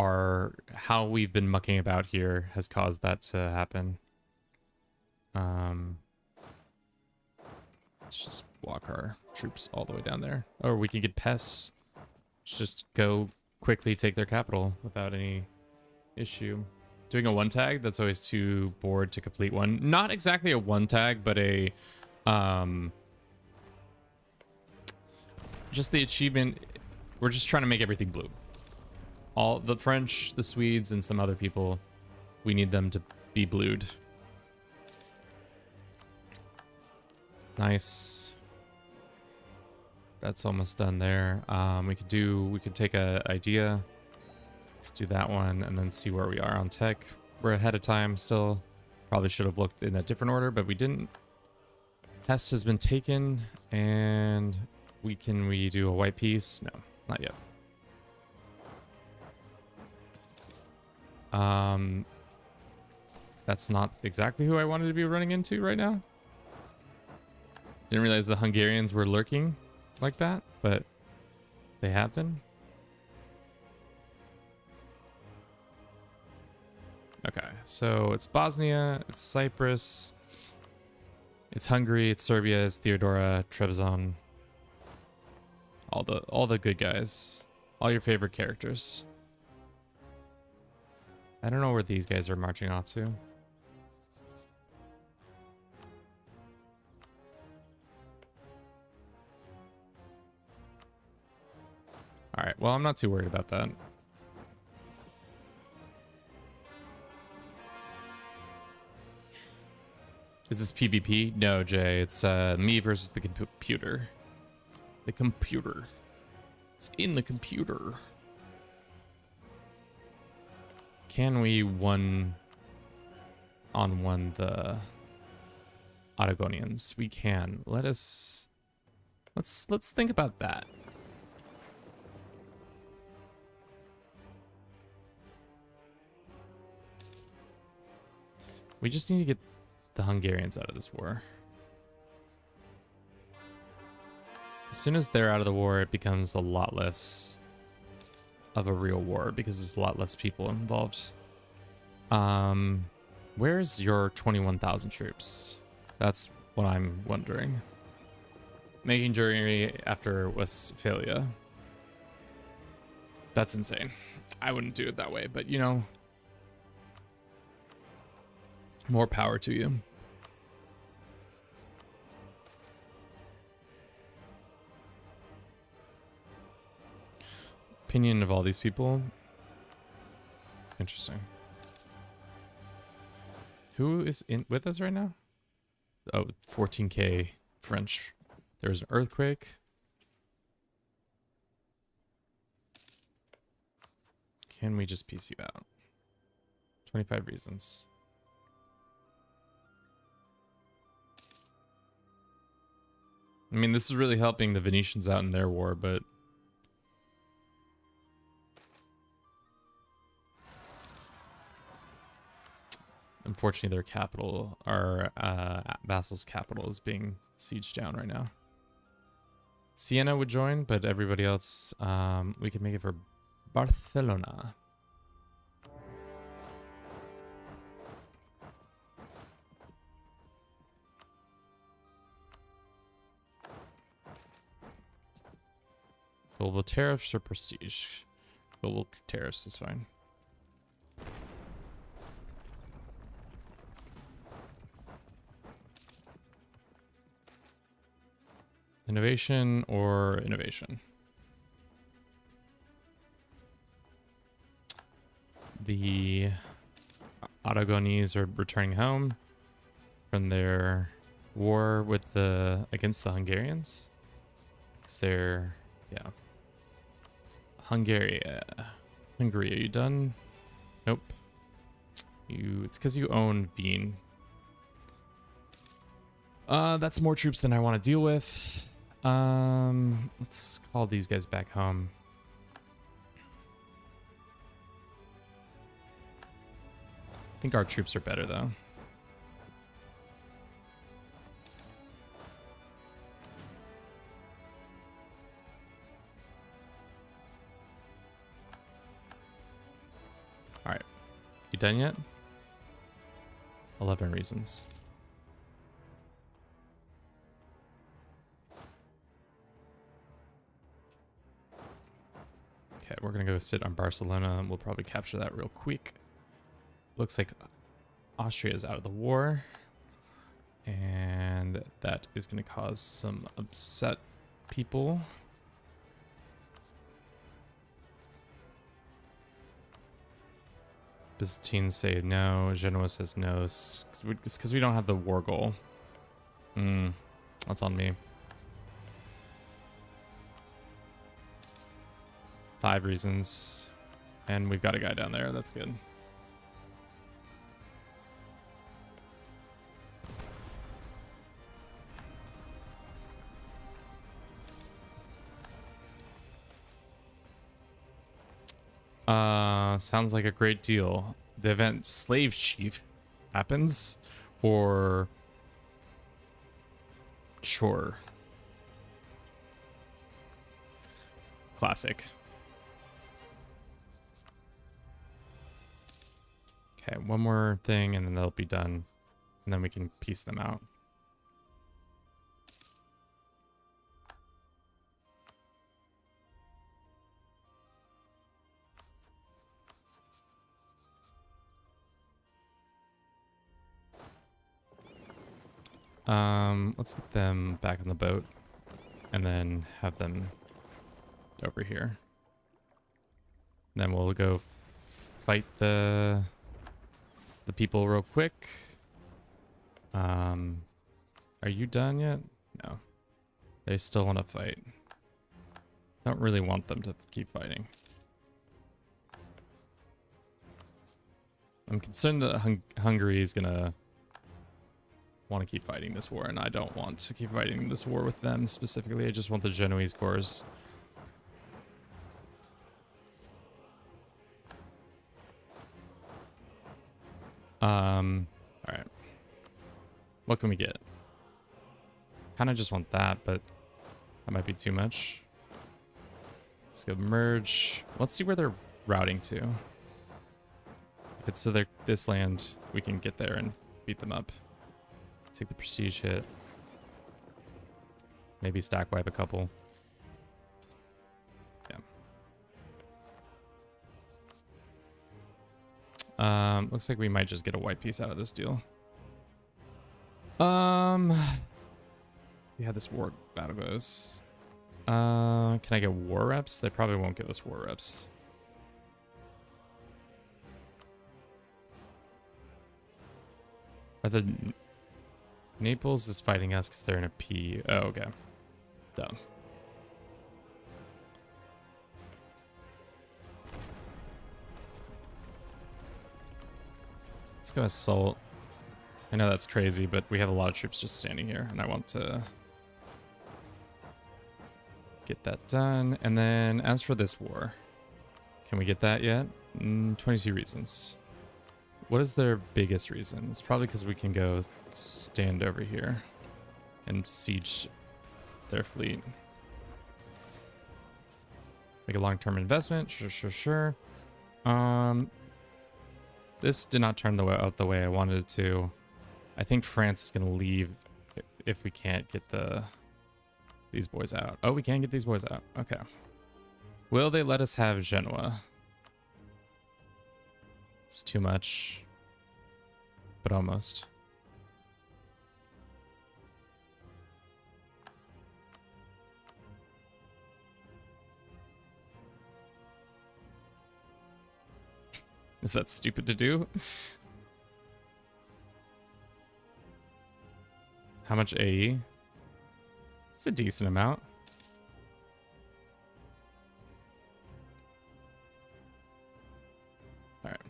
how we've been mucking about here has caused that to happen. Let's just walk our troops all the way down there. Or we can get pests. Just go quickly take their capital without any issue. Doing a one tag, that's always too bored to complete one. Not exactly a one tag, but a just the achievement. We're just trying to make everything blue. All the French, the Swedes, and some other people, we need them to be blued. Nice. That's almost done there. We could take a idea. Let's do that one and then see where we are on tech. We're ahead of time still. Probably should have looked in a different order, but we didn't. Test has been taken, and we do a white piece? No, not yet. That's not exactly who I wanted to be running into right now. Didn't realize the Hungarians were lurking like that, but they have been. Okay, so it's Bosnia, it's Cyprus, it's Hungary, it's Serbia, it's Theodora, Trebizond. All the good guys. All your favorite characters. I don't know where these guys are marching off to. Alright, well, I'm not too worried about that. Is this PvP? No, Jay. It's me versus the computer. The computer. It's in the computer. Can we one-on-one the Ottogonians? We can. Let's think about that. We just need to get the Hungarians out of this war. As soon as they're out of the war, it becomes a lot less of a real war because there's a lot less people involved. Where's your 21,000 troops? That's what I'm wondering. Making Germany after Westphalia. That's insane. I wouldn't do it that way, but you know, more power to you. Opinion of all these people. Interesting. Who is in with us right now? Oh, 14k French. There's an earthquake. Can we just piece you out? 25 reasons. I mean, this is really helping the Venetians out in their war, but unfortunately their capital, our vassal's capital, is being sieged down right now. Siena would join, but everybody else, we could make it for Barcelona. Global tariffs or prestige? Global tariffs is fine. Innovation or innovation? the Aragonese are returning home from their war with against the Hungarians. Because they're, yeah. Hungary, are you done? Nope. It's because you own Wien. That's more troops than I want to deal with. Let's call these guys back home. I think our troops are better though. All right, you done yet? 11 reasons. Okay, we're gonna go sit on Barcelona and we'll probably capture that real quick. Looks like Austria is out of the war, and that is gonna cause some upset people. Byzantines say no, Genoa says no. It's because we don't have the war goal. That's on me. 5 reasons. And we've got a guy down there. That's good. Sounds like a great deal. The event Slave Chief happens, or sure. Classic. Okay, one more thing and then they'll be done. And then we can piece them out. Let's get them back on the boat and then have them over here. And then we'll go fight the people real quick. Are you done yet? No. They still want to fight. Don't really want them to keep fighting. I'm concerned that Hungary is gonna want to keep fighting this war, and I don't want to keep fighting this war with them specifically. I just want the Genoese corps. All right. What can we get? Kind of just want that, but that might be too much. Let's go merge. Let's see where they're routing to. If it's to this land, we can get there and beat them up. Take the prestige hit. Maybe stack wipe a couple. Yeah. Looks like we might just get a white piece out of this deal. See how this war battle goes. Can I get war reps? They probably won't give us war reps. Are the Naples is fighting us because they're in a P. Oh, okay. Dumb. Let's go assault. I know that's crazy, but we have a lot of troops just standing here, and I want to get that done. And then as for this war, can we get that yet? 22 reasons. What is their biggest reason? It's probably because we can go stand over here and siege their fleet. Make a long-term investment. Sure. This did not turn out the way I wanted it to. I think France is going to leave if we can't get these boys out. Oh, we can get these boys out. Okay. Will they let us have Genoa? It's too much, but almost. Is that stupid to do? How much AE? It's a decent amount. All right.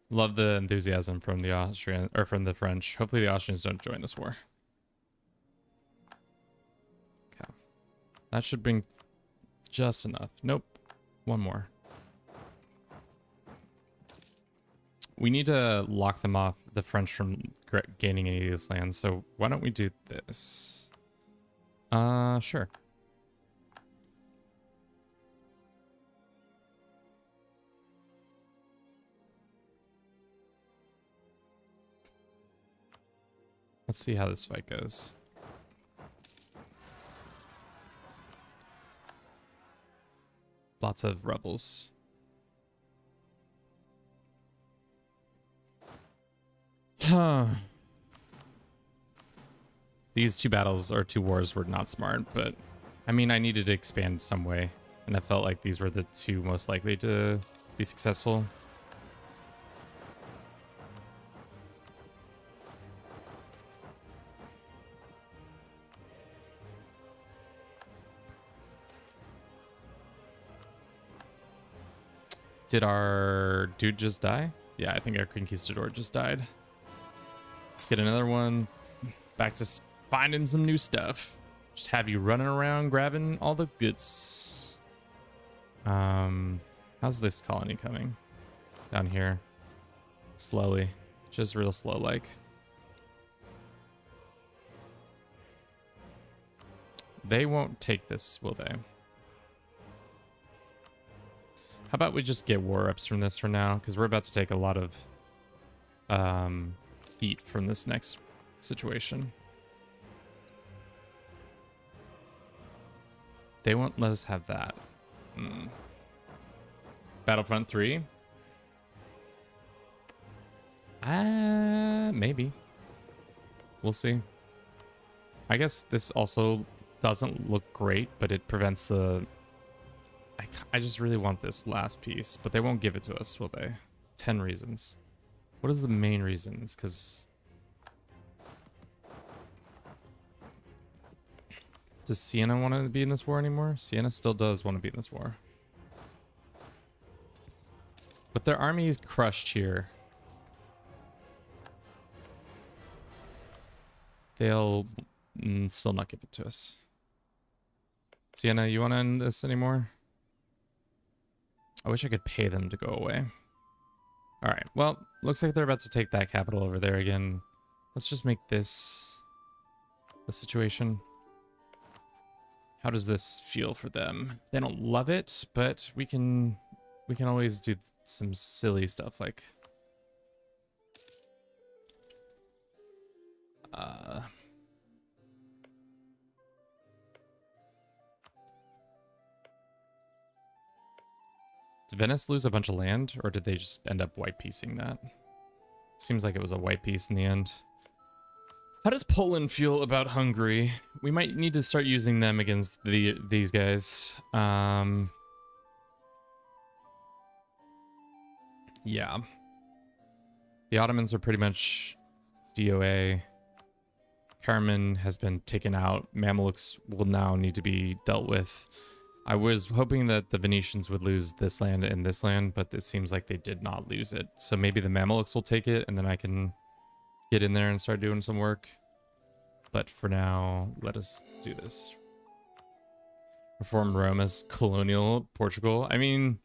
Love the enthusiasm from the Austrian or from the French. Hopefully the Austrians don't join this war. Okay. That should bring just enough. Nope. One more. We need to lock them off, the French, from gaining any of these lands. So why don't we do this? Sure. Let's see how this fight goes. Lots of rebels. Huh. These two battles or two wars were not smart, but I mean, I needed to expand some way, and I felt like these were the two most likely to be successful. Did our dude just die? Yeah, I think our conquistador just died. Let's get another one. Back to finding some new stuff. Just have you running around grabbing all the goods. How's this colony coming? Down here. Slowly. Just real slow like. They won't take this, will they? How about we just get war reps from this for now? Because we're about to take a lot of heat from this next situation. They won't let us have that. Battlefront 3? Maybe. We'll see. I guess this also doesn't look great, but it prevents the... I just really want this last piece, but they won't give it to us, will they? 10 reasons. What is the main reasons? Because... does Siena want to be in this war anymore? Siena still does want to be in this war. But their army is crushed here. They'll still not give it to us. Siena, you want to end this anymore? I wish I could pay them to go away. All right, well, looks like they're about to take that capital over there again. Let's just make this the situation. How does this feel for them? They don't love it, but we can always do some silly stuff like did Venice lose a bunch of land, or did they just end up white piecing that? Seems like it was a white piece in the end. How does Poland feel about Hungary? We might need to start using them against these guys. Yeah. The Ottomans are pretty much DOA. Karaman has been taken out. Mamluks will now need to be dealt with. I was hoping that the Venetians would lose this land and this land, but it seems like they did not lose it. So maybe the Mamluks will take it, and then I can get in there and start doing some work. But for now, let us do this. Reform Rome as colonial Portugal. I mean,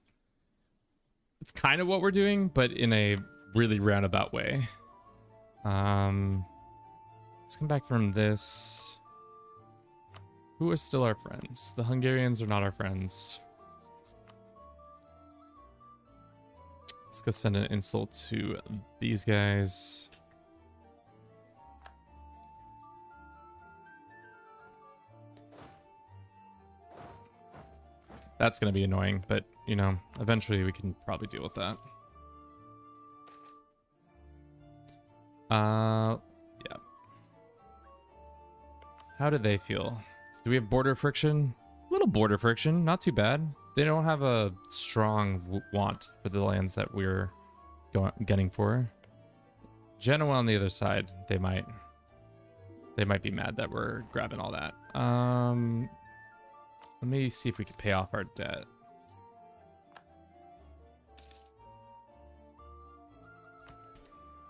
it's kind of what we're doing, but in a really roundabout way. Let's come back from this. Who are still our friends? The Hungarians are not our friends. Let's go send an insult to these guys. That's going to be annoying, but, you know, eventually we can probably deal with that. Yeah. How do they feel? Do we have border friction? little border friction, not too bad. They don't have a strong want for the lands that we're gunning for. Genoa on the other side, they might be mad that we're grabbing all that. Let me see if we can pay off our debt.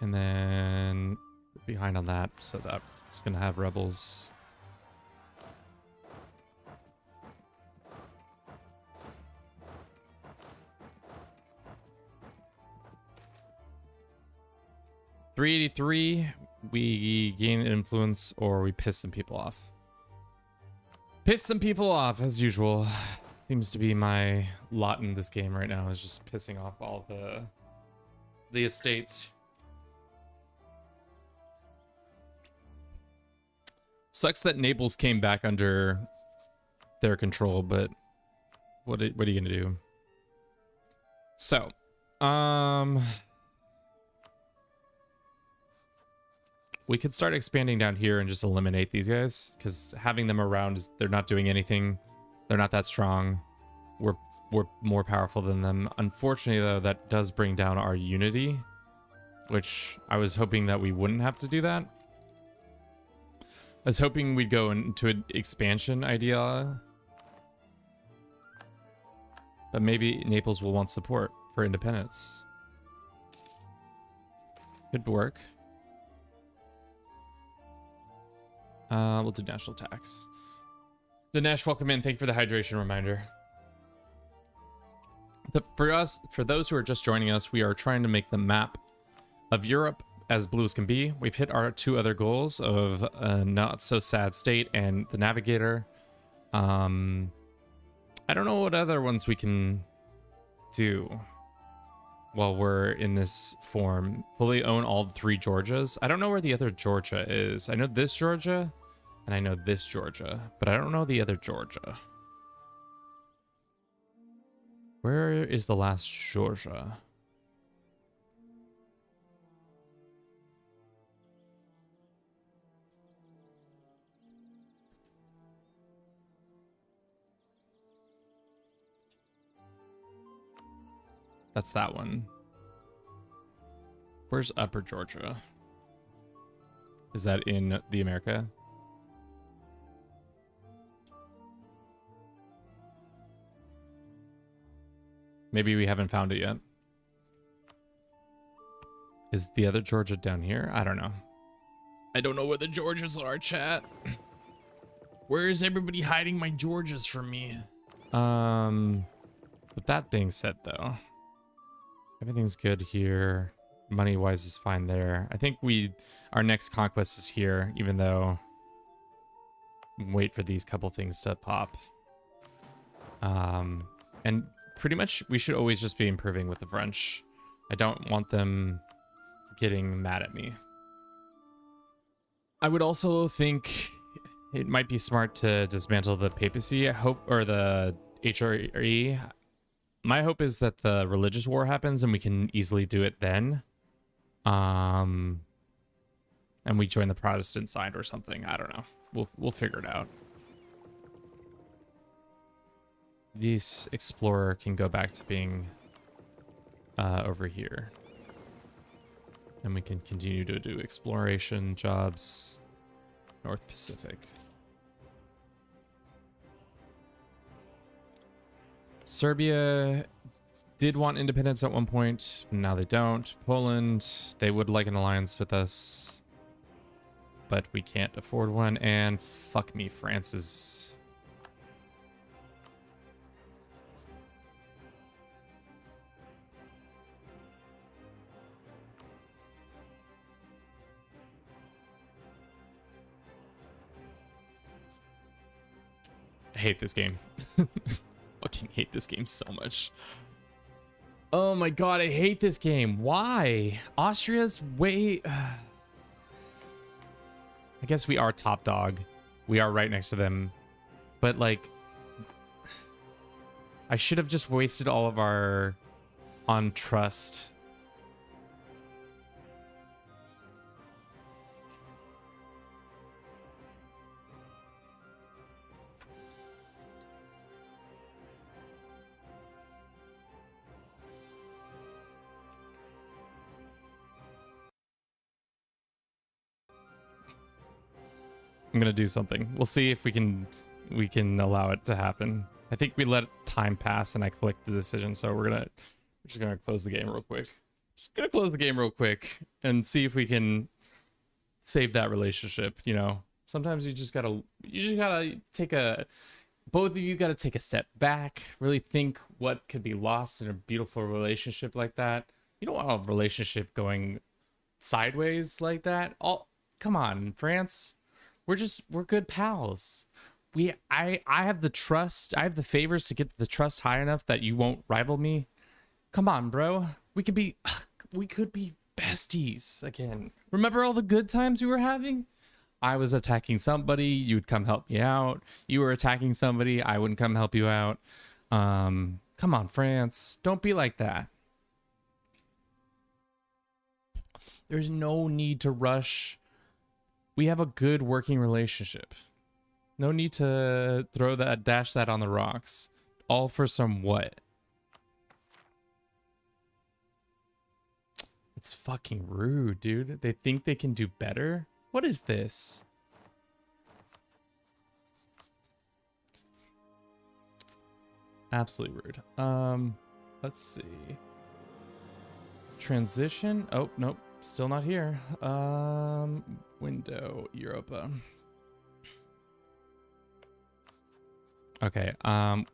And then behind on that, so that it's gonna have rebels. $383, we gain influence or we piss some people off. Piss some people off, as usual. Seems to be my lot in this game right now, is just pissing off all the estates. Sucks that Naples came back under their control, but what are you gonna do? So, we could start expanding down here and just eliminate these guys, because having them around is they're not doing anything. They're not that strong. We're more powerful than them. Unfortunately, though, that does bring down our unity, which I was hoping that we wouldn't have to do that. I was hoping we'd go into an expansion idea, but maybe Naples will want support for independence. Could work. We'll do national tax. Dinesh, welcome in. Thank you for the hydration reminder. For those who are just joining us, we are trying to make the map of Europe as blue as can be. We've hit our 2 other goals of a not so sad state and the navigator. I don't know what other ones we can do while we're in this form. Fully own all 3 Georgias. I don't know where the other Georgia is. I know this Georgia and I know this Georgia, but I don't know the other Georgia. Where is the last Georgia? That's that one. Where's Upper Georgia? Is that in the America? Maybe we haven't found it yet. Is the other Georgia down here? I don't know. I don't know where the Georgias are, chat. Where is everybody hiding my Georgias from me? With that being said, though, everything's good here. Money-wise is fine there. I think our next conquest is here, even though wait for these couple things to pop. And pretty much we should always just be improving with the French. I don't want them getting mad at me. I would also think it might be smart to dismantle the papacy, I hope, or the HRE. My hope is that the religious war happens and we can easily do it then. And we join the Protestant side or something. I don't know. We'll figure it out. This explorer can go back to being over here. And we can continue to do exploration jobs. North Pacific. Serbia did want independence at one point. Now they don't. Poland, they would like an alliance with us, but we can't afford one. And fuck me, France is... I hate this game. Fucking hate this game so much. Oh my god, I hate this game. Why? Austria's way... I guess we are top dog. We are right next to them. But like... I should have just wasted all of our... on trust. I'm gonna do something. We'll see if we can allow it to happen. I think we let time pass and I clicked the decision, so we're just gonna close the game real quick. Just gonna close the game real quick and see if we can save that relationship. You know, sometimes you just gotta take a, both of you gotta take a step back, really think what could be lost in a beautiful relationship like that. You don't want a relationship going sideways like that. Come on, France. We're good pals. I have the trust. I have the favors to get the trust high enough that you won't rival me. Come on, bro. We could be besties again. Remember all the good times we were having? I was attacking somebody, you'd come help me out. You were attacking somebody, I wouldn't come help you out. Come on, France. Don't be like that. There's no need to rush. We have a good working relationship. No need to dash that on the rocks. All for some what? It's fucking rude, dude. They think they can do better? What is this? Absolutely rude. Let's see. Transition. Oh, nope. Still not here. Window, Europa. Okay.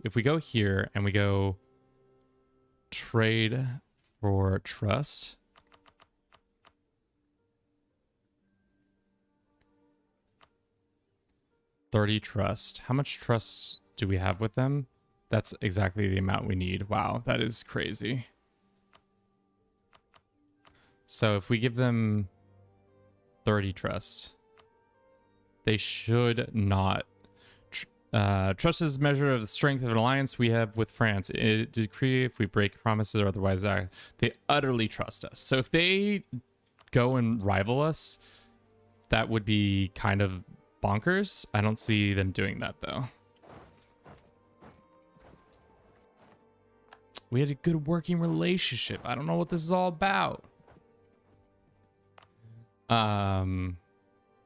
If we go here and we go trade for trust. $30 trust. How much trust do we have with them? That's exactly the amount we need. Wow, that is crazy. So if we give them 30 trust, they should not. Trust is a measure of the strength of an alliance we have with France. It decree if we break promises or otherwise act. They utterly trust us. So if they go and rival us, that would be kind of bonkers. I don't see them doing that though. We had a good working relationship. I don't know what this is all about.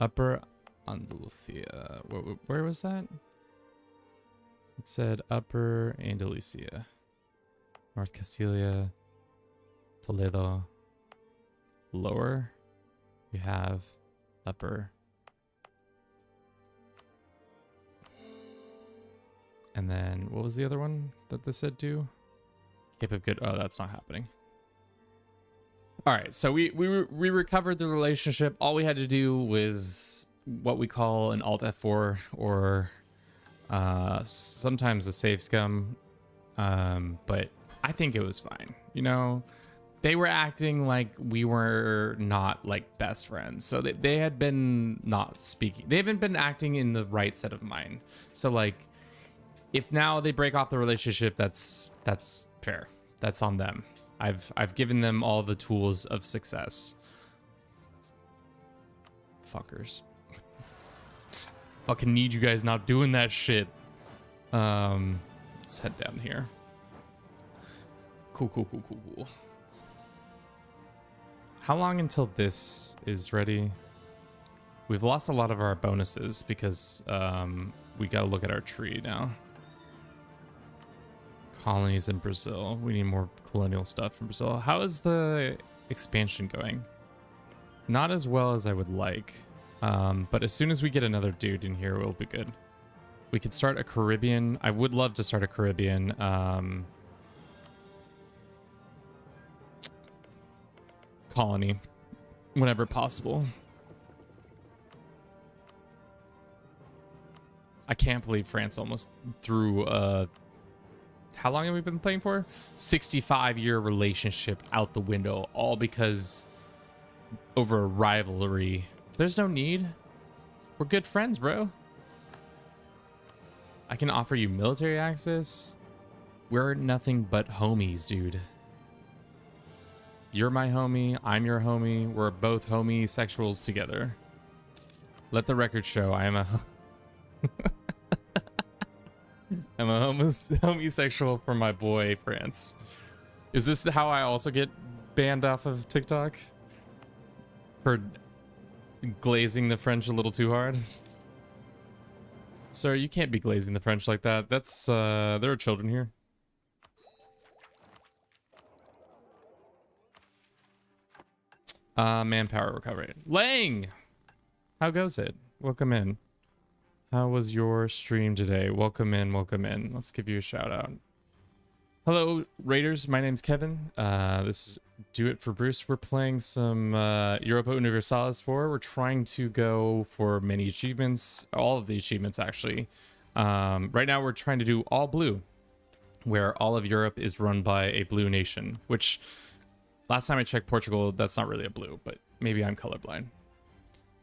Upper Andalusia. Where was that? It said Upper Andalusia. North Castilla. Toledo. Lower. We have Upper. And then what was the other one that this said do? Cape of Good. Oh, that's not happening. All right, so we recovered the relationship. All we had to do was what we call an Alt F4 or sometimes a save scum. But I think it was fine. You know, they were acting like we were not like best friends. So they had been not speaking. They haven't been acting in the right set of mind. So like, if now they break off the relationship, that's fair. That's on them. I've given them all the tools of success. Fuckers. Fucking need you guys not doing that shit. Let's head down here. Cool. How long until this is ready? We've lost a lot of our bonuses because we gotta look at our tree now. Colonies in Brazil. We need more colonial stuff from Brazil. How is the expansion going? Not as well as I would like. But as soon as we get another dude in here, we'll be good. We could start a Caribbean. I would love to start a Caribbean. Colony. Whenever possible. I can't believe France almost threw a... How long have we been playing for? 65-year relationship out the window, all because over a rivalry. There's no need. We're good friends, bro. I can offer you military access. We're nothing but homies, dude. You're my homie. I'm your homie. We're both homosexuals together. Let the record show I am a... I'm a homosexual for my boy, France. Is this how I also get banned off of TikTok? For glazing the French a little too hard? Sir, you can't be glazing the French like that. That's, there are children here. Manpower recovery. Lang! How goes it? Welcome in. How was your stream today? Welcome in, welcome in. Let's give you a shout out. Hello, Raiders. My name's Kevin. This is Do It for Bruce. We're playing some Europa Universalis 4. We're trying to go for many achievements. All of the achievements, actually. Right now, we're trying to do all blue, where all of Europe is run by a blue nation, which last time I checked Portugal, that's not really a blue, but maybe I'm colorblind.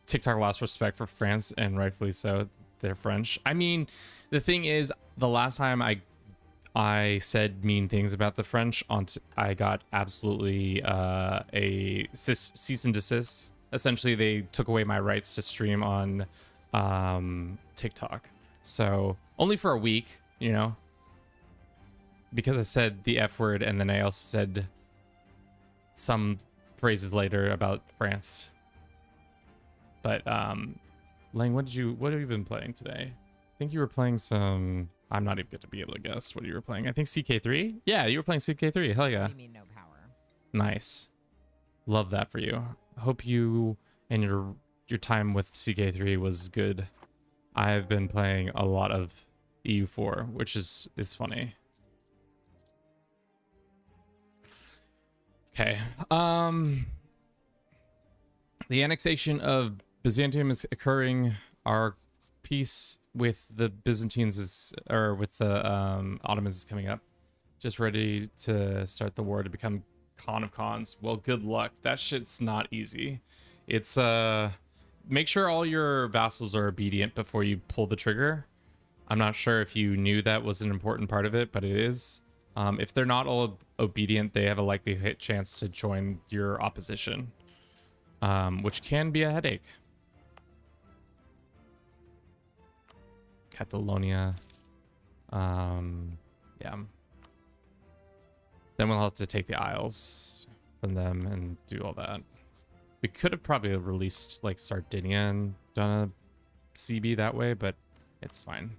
TikTok lost respect for France, and rightfully so. They're French. I mean, the thing is, the last time I said mean things about the French, I got absolutely a cease and desist. Essentially, they took away my rights to stream on TikTok. So only for a week, you know, because I said the F word, and then I also said some phrases later about France. But Lang, what have you been playing today? I think you were playing some. I'm not even going to be able to guess what you were playing. I think CK3. Yeah, you were playing CK3. Hell yeah. You mean no power? Nice. Love that for you. Hope you and your time with CK3 was good. I've been playing a lot of EU4, which is funny. Okay. The annexation of Byzantium is occurring. Our peace with the Byzantines is, or with the Ottomans is coming up. Just ready to start the war to become Khan of Khans. Well, good luck. That shit's not easy. It's make sure all your vassals are obedient before you pull the trigger. I'm not sure if you knew that was an important part of it, but it is. If they're not all obedient, they have a likely hit chance to join your opposition, which can be a headache. Catalonia. Yeah. Then we'll have to take the Isles from them and do all that. We could have probably released like Sardinia and done a CB that way, but it's fine.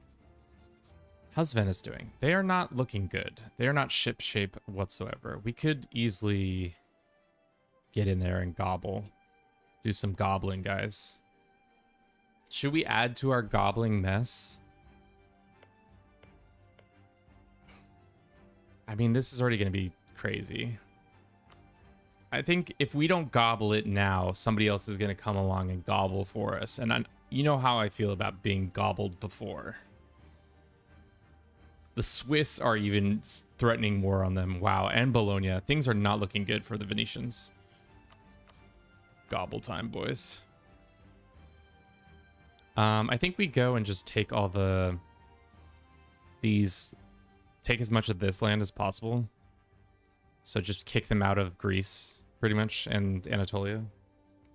How's Venice doing? They are not looking good. They are not ship shape whatsoever. We could easily get in there and gobble. Do some gobbling, guys. Should we add to our gobbling mess? I mean, this is already going to be crazy. I think if we don't gobble it now, somebody else is going to come along and gobble for us. And you know how I feel about being gobbled before. The Swiss are even threatening war on them. Wow, and Bologna. Things are not looking good for the Venetians. Gobble time, boys. I think we go and just take all take as much of this land as possible. So just kick them out of Greece, pretty much, and Anatolia.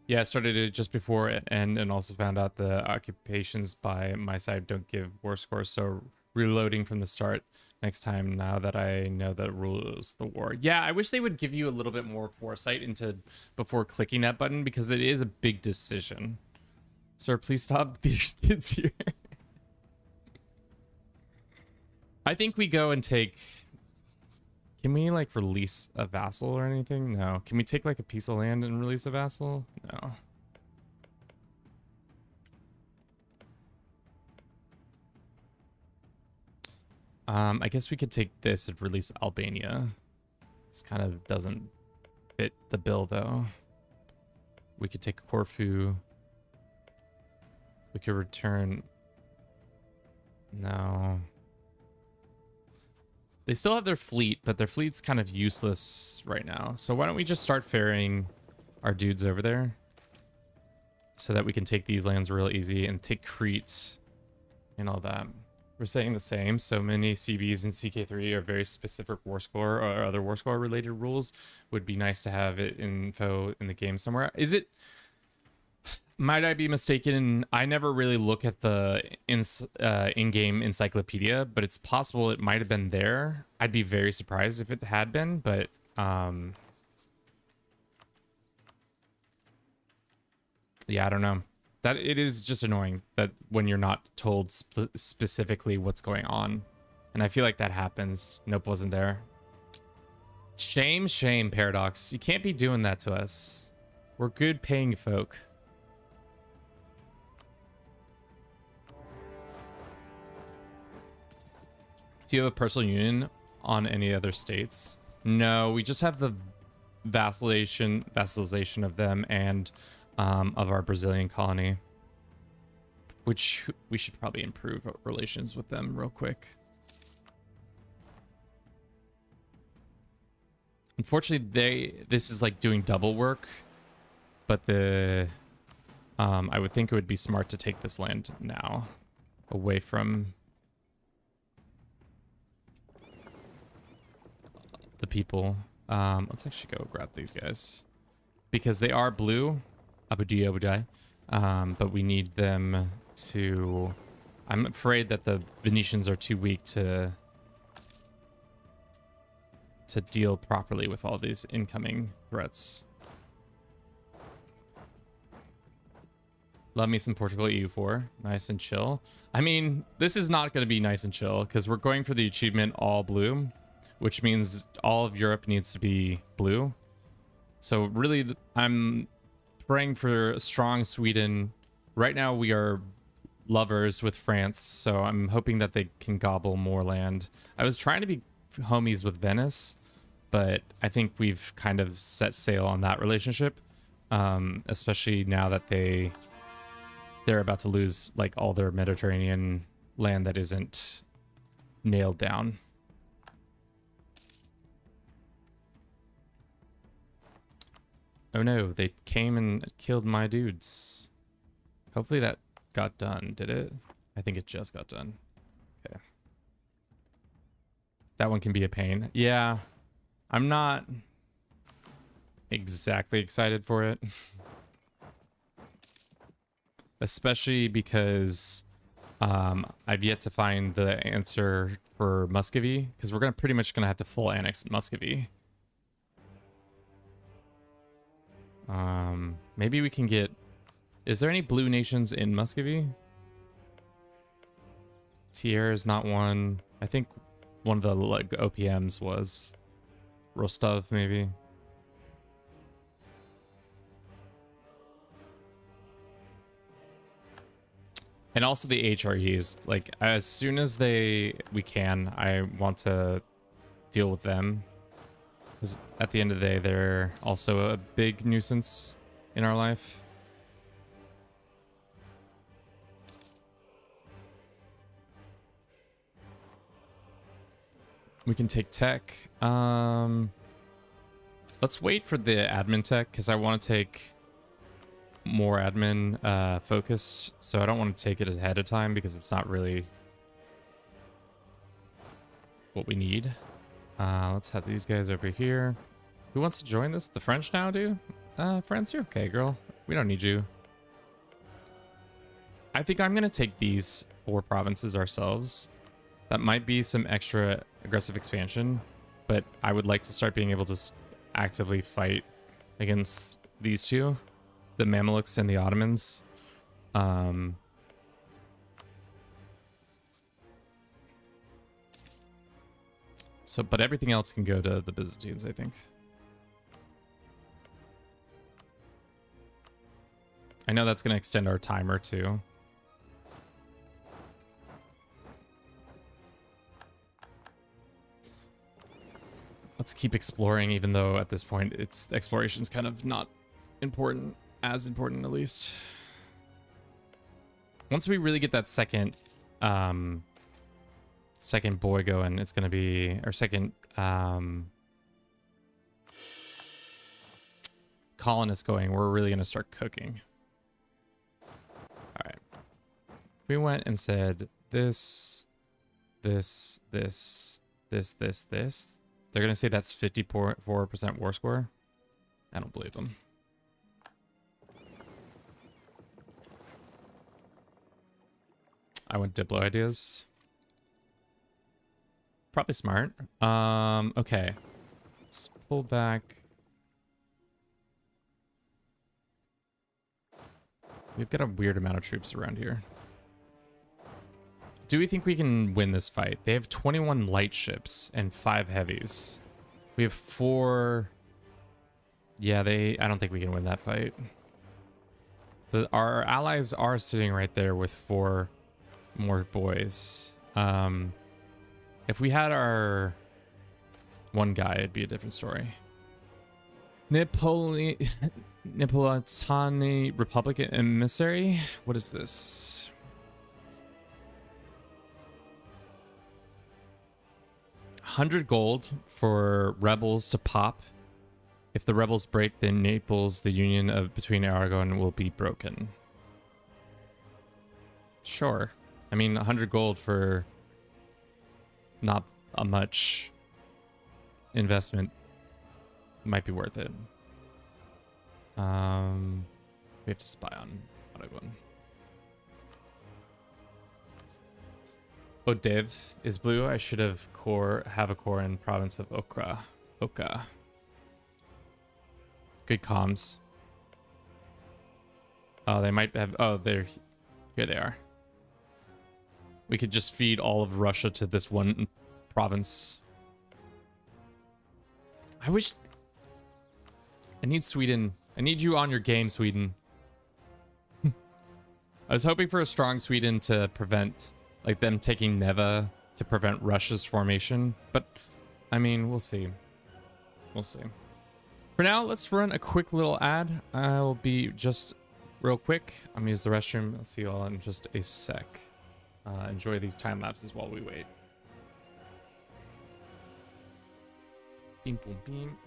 Yeah, I started it just before it and also found out the occupations by my side don't give war scores, so reloading from the start next time now that I know the rules of the war. Yeah, I wish they would give you a little bit more foresight into before clicking that button, because it is a big decision. Sir, please stop. These kids here. I think we go and take... Can we, like, release a vassal or anything? No. Can we take, like, a piece of land and release a vassal? No. I guess we could take this and release Albania. This kind of doesn't fit the bill, though. We could take Corfu. We could return... No. They still have their fleet, but their fleet's kind of useless right now. So why don't we just start ferrying our dudes over there so that we can take these lands real easy and take Crete and all that. We're saying the same. So many CBs in CK3 are very specific war score or other war score related rules. Would be nice to have it info in the game somewhere. Is it... Might I be mistaken? I never really look at the in-game encyclopedia, but it's possible it might have been there. I'd be very surprised if it had been, but yeah, I don't know. That it is just annoying that when you're not told specifically what's going on. And I feel like that happens. Nope, wasn't there. Shame, shame, Paradox. You can't be doing that to us. We're good paying folk. Do you have a personal union on any other states? No, we just have the vassalization of them and of our Brazilian colony, which we should probably improve relations with them real quick. Unfortunately, this is like doing double work, but I would think it would be smart to take this land now away from the people. Let's actually go grab these guys because they are blue, but we need them to. I'm afraid that the Venetians are too weak to deal properly with all these incoming threats. Love me some Portugal EU4. Nice and chill. I mean, this is not going to be nice and chill because we're going for the achievement all blue, which means all of Europe needs to be blue. So really, I'm praying for a strong Sweden. Right now, we are lovers with France, so I'm hoping that they can gobble more land. I was trying to be homies with Venice, but I think we've kind of set sail on that relationship, especially now that they're about to lose like all their Mediterranean land that isn't nailed down. Oh no, they came and killed my dudes. Hopefully that got done, did it? I think it just got done. Okay. That one can be a pain. Yeah, I'm not exactly excited for it. Especially because I've yet to find the answer for Muscovy, because we're pretty much gonna have to full annex Muscovy. Maybe we can get. Is there any blue nations in Muscovy? Tierre is not one. I think one of the like OPMs was Rostov, maybe. And also the HREs, like as soon as we can, I want to deal with them. Because at the end of the day, they're also a big nuisance in our life. We can take tech. Let's wait for the admin tech because I want to take more admin focused, so I don't want to take it ahead of time because it's not really what we need. Let's have these guys over here. Who wants to join this? The French now do? France, you're okay, girl. We don't need you. I think I'm gonna take these 4 provinces ourselves. That might be some extra aggressive expansion, but I would like to start being able to actively fight against these two. The Mamelukes and the Ottomans. But everything else can go to the Byzantines, I think. I know that's going to extend our timer too. Let's keep exploring, even though at this point exploration's kind of not important. As important, at least. Once we really get that second boy going, it's gonna be our second colonist going. We're really gonna start cooking. All right. We went and said this. They're gonna say that's 54% war score. I don't believe them. I went Diplo ideas. Probably smart. Okay. Let's pull back. We've got a weird amount of troops around here. Do we think we can win this fight? They have 21 light ships and 5 heavies. We have 4. Yeah, I don't think we can win that fight. Our allies are sitting right there with 4 more boys. If we had our one guy, it'd be a different story. Neapolitani Republic emissary? What is this? $100 for rebels to pop. If the rebels break, then Naples, the union between Aragon, will be broken. Sure. I mean, 100 gold for not a much investment might be worth it. We have to spy on Aragon. Odev is blue. I should have a core in province of Oka. Good comms. Oh, they might have. Oh, here they are. We could just feed all of Russia to this one province. I wish. I need Sweden. I need you on your game, Sweden. I was hoping for a strong Sweden to prevent, like, them taking Neva to prevent Russia's formation. But, I mean, we'll see. We'll see. For now, let's run a quick little ad. I'll be just real quick. I'm gonna use the restroom. I'll see you all in just a sec. Enjoy these time lapses while we wait. Beam, boom, beam.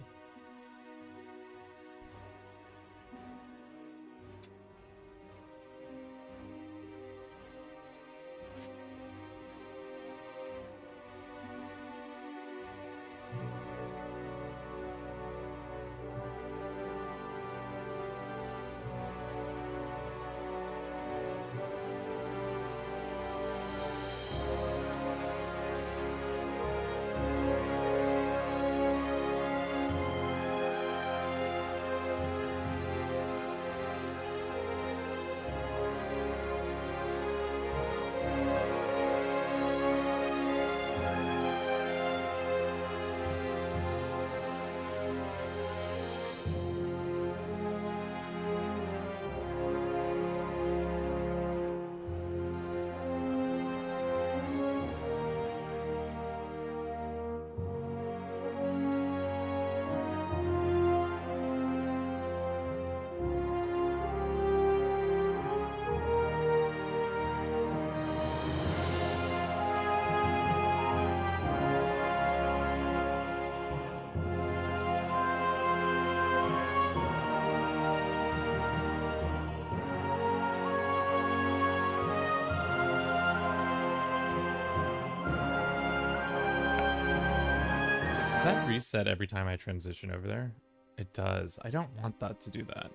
Does that reset every time I transition over there? It does. I don't want that to do that.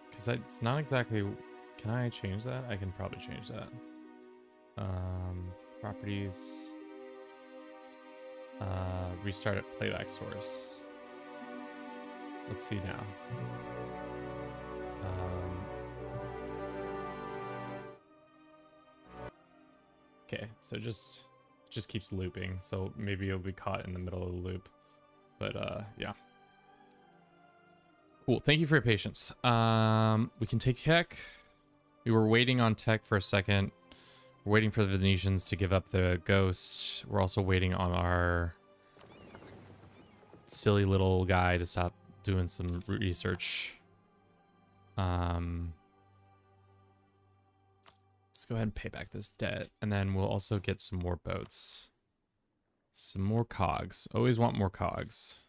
Because it's not exactly... Can I change that? I can probably change that. Properties. Restart at playback source. Let's see now. Okay, so just keeps looping, so maybe it'll be caught in the middle of the loop. But yeah. Cool, thank you for your patience. We can take tech. We were waiting on tech for a second. We're waiting for the Venetians to give up the ghost. We're also waiting on our silly little guy to stop doing some research. Let's go ahead and pay back this debt, and then we'll also get some more boats. Some more cogs. Always want more cogs.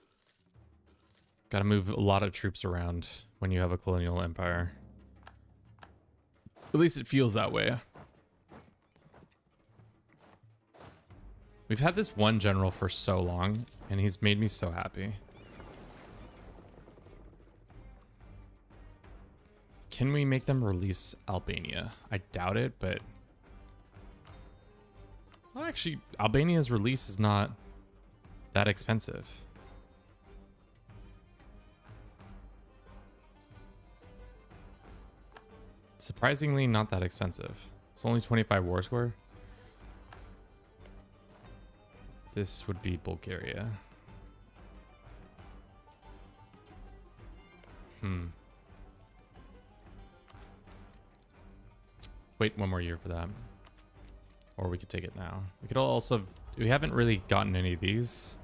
Gotta move a lot of troops around when you have a colonial empire. At least it feels that way. We've had this one general for so long, and he's made me so happy. Can we make them release Albania? I doubt it, but... Well, actually, Albania's release is not that expensive. Surprisingly, not that expensive. It's only 25 war score. This would be Bulgaria. Let's wait one more year for that. Or we could take it now. We could also... We haven't really gotten any of these.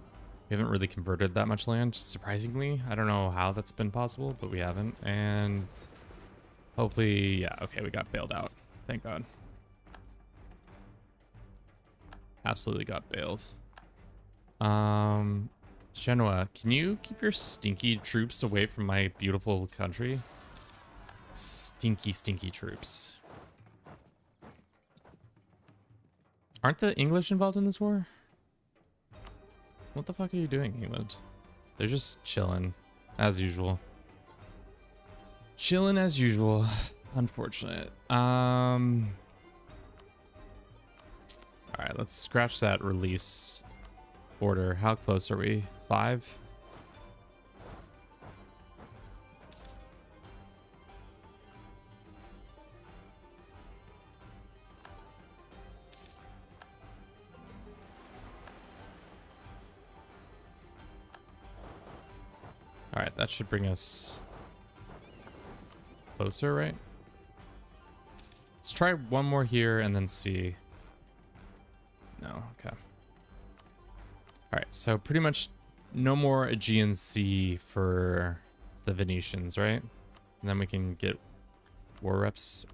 We haven't really converted that much land, surprisingly. I don't know how that's been possible, but we haven't. And hopefully... Yeah, okay, we got bailed out. Thank God. Absolutely got bailed. Genoa, can you keep your stinky troops away from my beautiful country? Stinky, stinky troops. Aren't the English involved in this war? What the fuck are you doing, England? They're just chilling, as usual. Chilling as usual. Unfortunate. Alright, let's scratch that release order. How close are we? 5? All right, that should bring us closer, right? Let's try one more here and then see. No, okay. All right, so pretty much no more Aegean Sea for the Venetians, right? And then we can get war reps,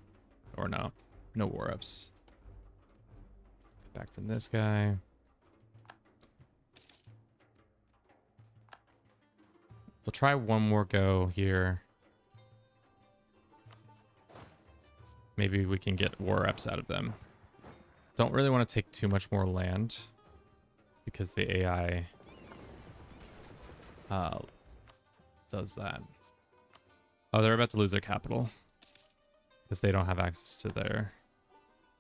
or no war reps. Back from this guy. We'll try one more go here. Maybe we can get war reps out of them. Don't really want to take too much more land because the AI does that. Oh, they're about to lose their capital because they don't have access to their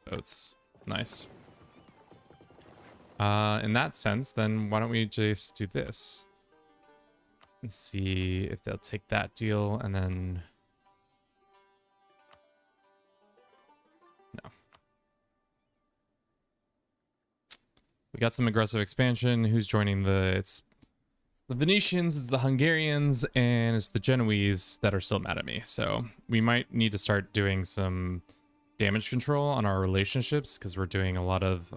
boats. Nice. In that sense, then why don't we just do this? Let's see if they'll take that deal and then... No. We got some aggressive expansion. Who's joining the... It's the Venetians, it's the Hungarians, and it's the Genoese that are still mad at me. So we might need to start doing some damage control on our relationships because we're doing a lot of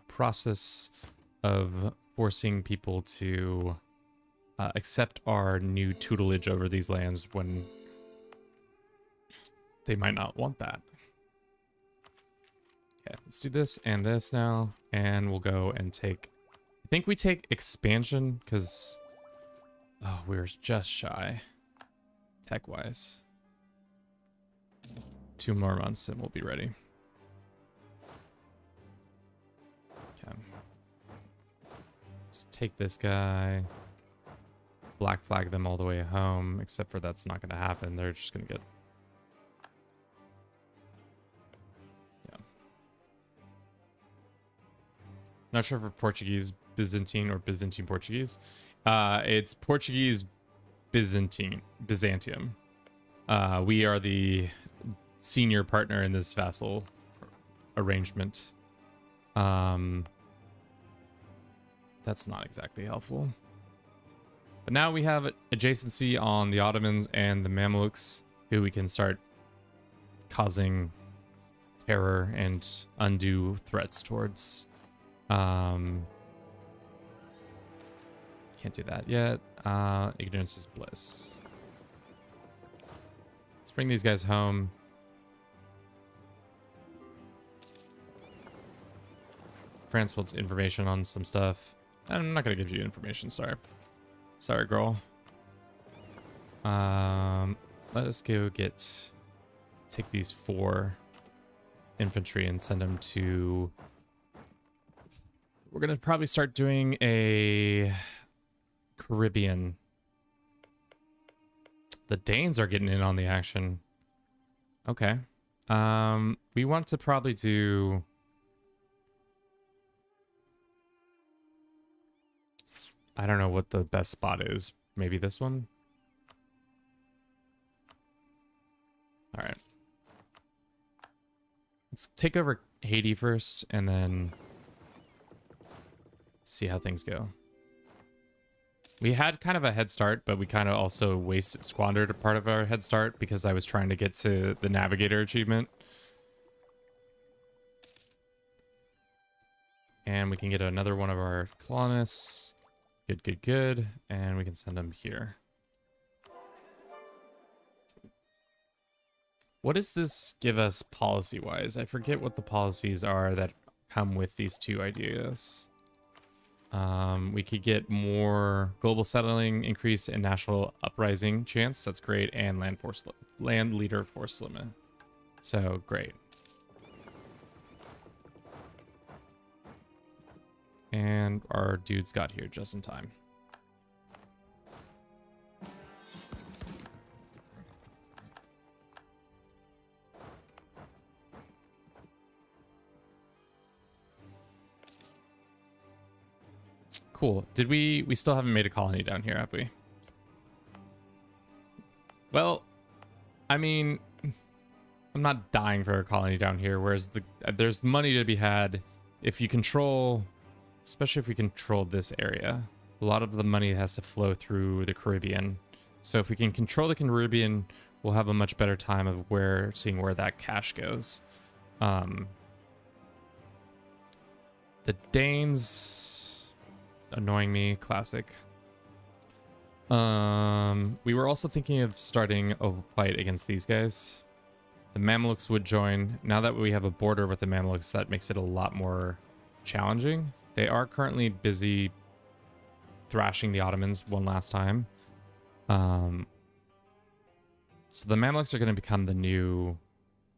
process of forcing people to accept our new tutelage over these lands when they might not want that. Okay, let's do this and this now, and we'll go and take... I think we take expansion because... Oh, we're just shy, tech-wise. 2 more months and we'll be ready. Okay. Let's take this guy. Black flag them all the way home, except for that's not going to happen. They're just going to get... Yeah. Not sure if Portuguese Byzantine or Byzantine Portuguese. It's Portuguese Byzantium. We are the senior partner in this vassal arrangement. That's not exactly helpful. But now we have adjacency on the Ottomans and the Mamluks, who we can start causing terror and undue threats towards. Can't do that yet. Ignorance is bliss. Let's bring these guys home. France wants information on some stuff. I'm not gonna give you information, sorry. Sorry, girl. Let us go take these 4 infantry and send them to... We're gonna probably start doing a Caribbean. The Danes are getting in on the action. Okay. We want to probably do... I don't know what the best spot is. maybe this one. All right. Let's take over Haiti first and then see how things go. We had kind of a head start, but we kind of also squandered a part of our head start because I was trying to get to the navigator achievement. And we can get another one of our colonists. Good, good, good. And we can send them here. What does this give us policy-wise? I forget what the policies are that come with these two ideas. We could get more global settling, increase in national uprising chance. That's great. And land leader force limit. So great. And our dudes got here just in time. Cool. Did we still haven't made a colony down here, have we? Well, I mean, I'm not dying for a colony down here, whereas there's money to be had if you control, especially if we control this area. A lot of the money has to flow through the Caribbean. So if we can control the Caribbean, we'll have a much better time of seeing where that cash goes. The Danes annoying me, classic. We were also thinking of starting a fight against these guys. The Mamluks would join. Now that we have a border with the Mamluks, that makes it a lot more challenging. They are currently busy thrashing the Ottomans one last time. So the Mamluks are going to become the new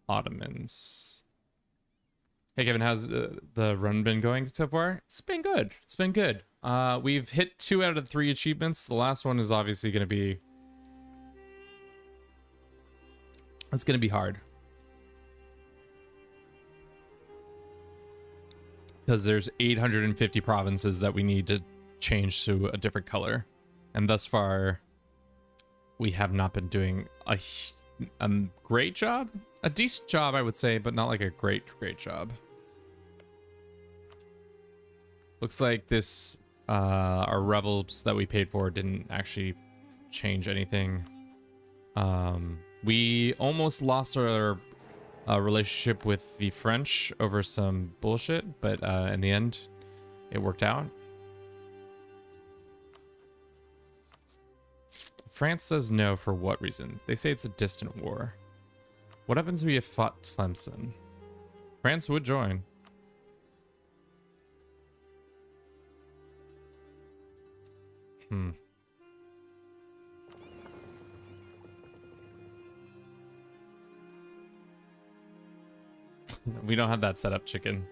Ottomans. Hey Kevin, how's the run been going so far? It's been good. It's been good. We've hit 2 out of 3 achievements. The last one is obviously going to be... It's going to be hard. Because there's 850 provinces that we need to change to a different color. And thus far, we have not been doing a great job. A decent job, I would say, but not like a great job. Looks like this, our rebels that we paid for didn't actually change anything. We almost lost our relationship with the French over some bullshit, but in the end, it worked out. France says no for what reason? They say it's a distant war. What happens if we have fought Tlemcen? France would join. We don't have that set up, chicken.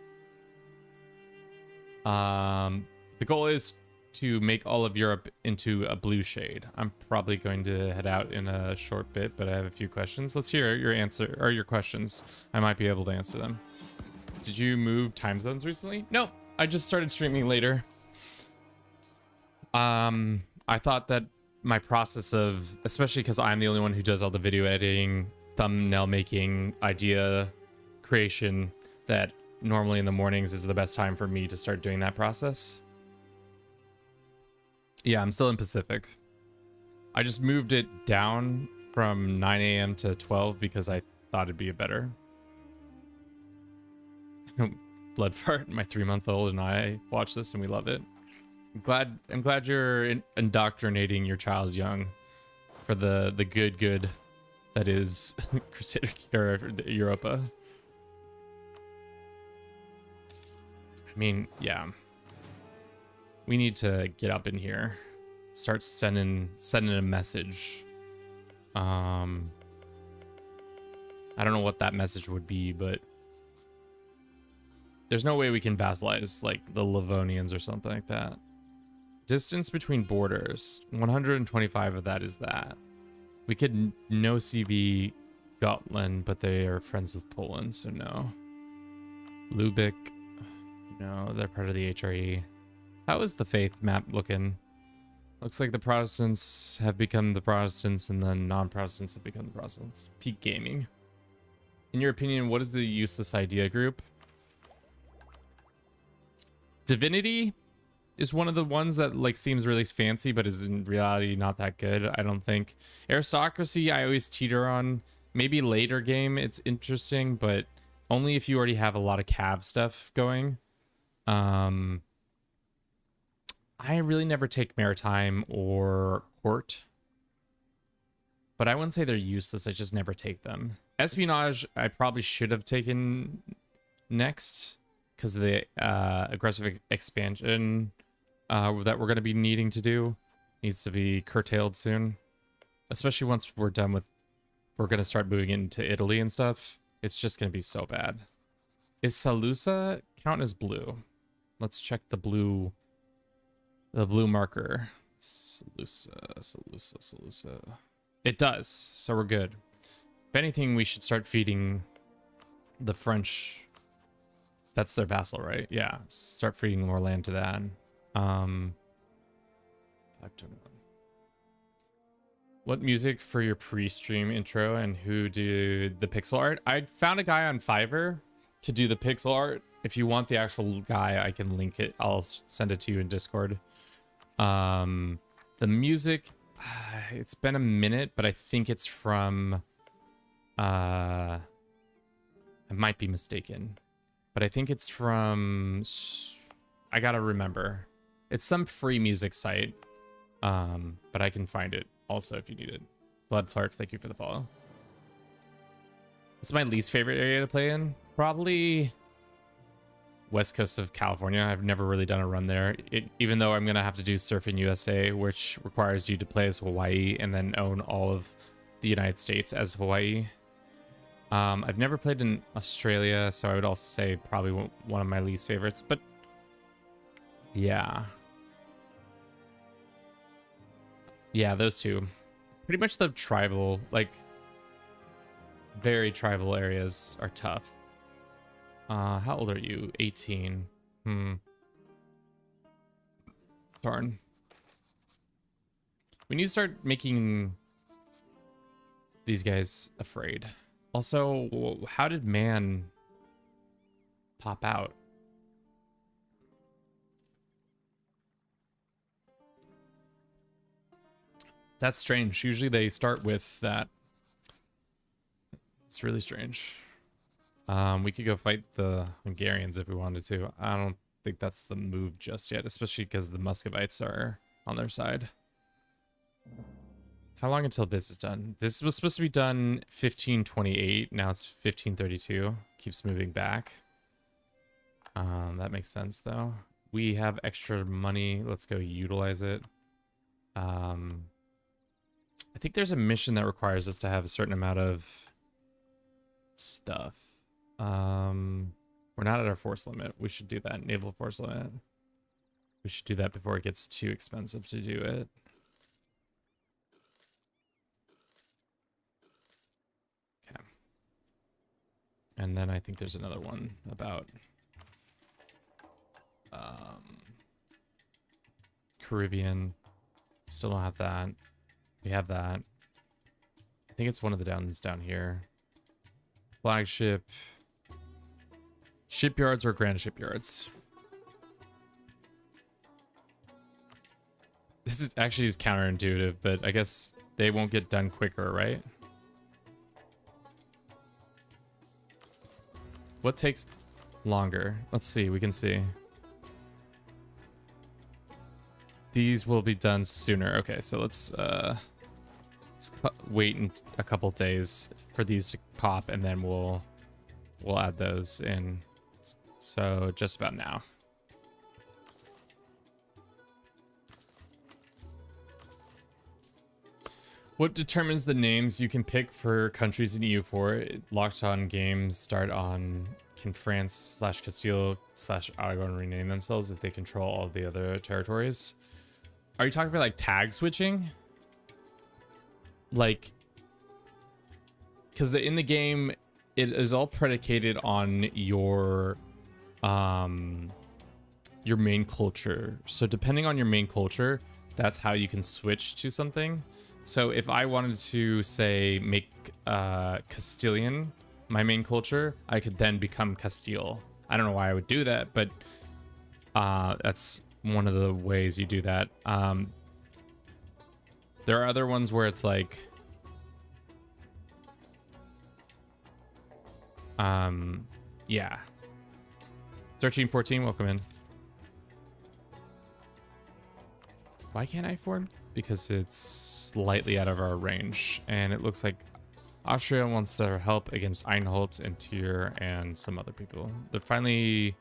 The goal is to make all of Europe into a blue shade. I'm probably going to head out in a short bit, but I have a few questions. Let's hear your answer or your questions. I might be able to answer them. Did you move time zones recently? No, I just started streaming later. I thought that my process of, especially because I'm the only one who does all the video editing, thumbnail making, idea creation, that normally in the mornings is the best time for me to start doing that process. Yeah, I'm still in Pacific. I just moved it down from 9 a.m. to 12 because I thought it'd be better. Blood fart, my 3-month-old and I watch this and we love it. I'm glad you're indoctrinating your child young for the good that is Crusader or Europa. I mean, yeah. We need to get up in here. Start sending a message. I don't know what that message would be, but there's no way we can vassalize like the Livonians or something like that. Distance between borders. 125 of that is that. We could no CB Gotland, but they are friends with Poland, so no. Lubeck. No, they're part of the HRE. How is the Faith map looking? Looks like the Protestants have become the Protestants and the non-Protestants have become the Protestants. Peak gaming. In your opinion, what is the useless idea group? Divinity is one of the ones that like seems really fancy, but is in reality not that good, I don't think. Aristocracy, I always teeter on. Maybe later game, it's interesting, but only if you already have a lot of cav stuff going. I really never take maritime or court, but I wouldn't say they're useless. I just never take them. Espionage, I probably should have taken next because of the aggressive expansion that we're going to be needing to do. Needs to be curtailed soon, especially once we're done with, we're going to start moving into Italy and stuff. It's just going to be so bad. Is Salusa count as blue? Let's check the blue marker. Salusa. It does, so we're good. If anything, we should start feeding the French. That's their vassal, right? Yeah, start feeding more land to that. 521. What music for your pre-stream intro and who did the pixel art? I found a guy on Fiverr to do the pixel art. If you want the actual guy, I can link it. I'll send it to you in Discord. The music, it's been a minute, but I think it's from, I might be mistaken, but I think it's from, I gotta remember. It's some free music site, but I can find it also if you need it. Blood Flark, thank you for the follow. It's my least favorite area to play in. Probably west coast of California. I've never really done a run there, even though I'm gonna have to do Surfing USA, which requires you to play as Hawaii and then own all of the United States as Hawaii. I've never played in Australia, so I would also say probably one of my least favorites, but yeah, those two. Pretty much the tribal, like very tribal areas are tough. How old are you? 18. Darn. We need to start making these guys afraid. Also, how did man pop out? That's strange. Usually they start with that. It's really strange. We could go fight the Hungarians if we wanted to. I don't think that's the move just yet, especially because the Muscovites are on their side. How long until this is done? This was supposed to be done 1528. Now it's 1532. Keeps moving back. That makes sense though. We have extra money. Let's go utilize it. I think there's a mission that requires us to have a certain amount of stuff. We're not at our force limit. We should do that. Naval force limit. We should do that before it gets too expensive to do it. Okay. And then I think there's another one about Caribbean. Still don't have that. We have that. I think it's one of the downs down here. Flagship. Shipyards or grand shipyards. This is actually counterintuitive, but I guess they won't get done quicker, right? What takes longer? Let's see. We can see. These will be done sooner. Okay, so let's wait a couple days for these to pop, and then we'll add those in. So just about now. What determines the names you can pick for countries in EU4? Locked on games start on can France / Castile / Aragon rename themselves if they control all the other territories? Are you talking about like tag switching? Like, because in the game, it is all predicated on your main culture. So depending on your main culture, that's how you can switch to something. So if I wanted to say make Castilian my main culture, I could then become Castile. I don't know why I would do that, but that's one of the ways you do that. There are other ones where it's like yeah. 1314, welcome in. Why can't I afford? Because it's slightly out of our range, and it looks like Austria wants their help against Einholt and Tyr and some other people. They're finally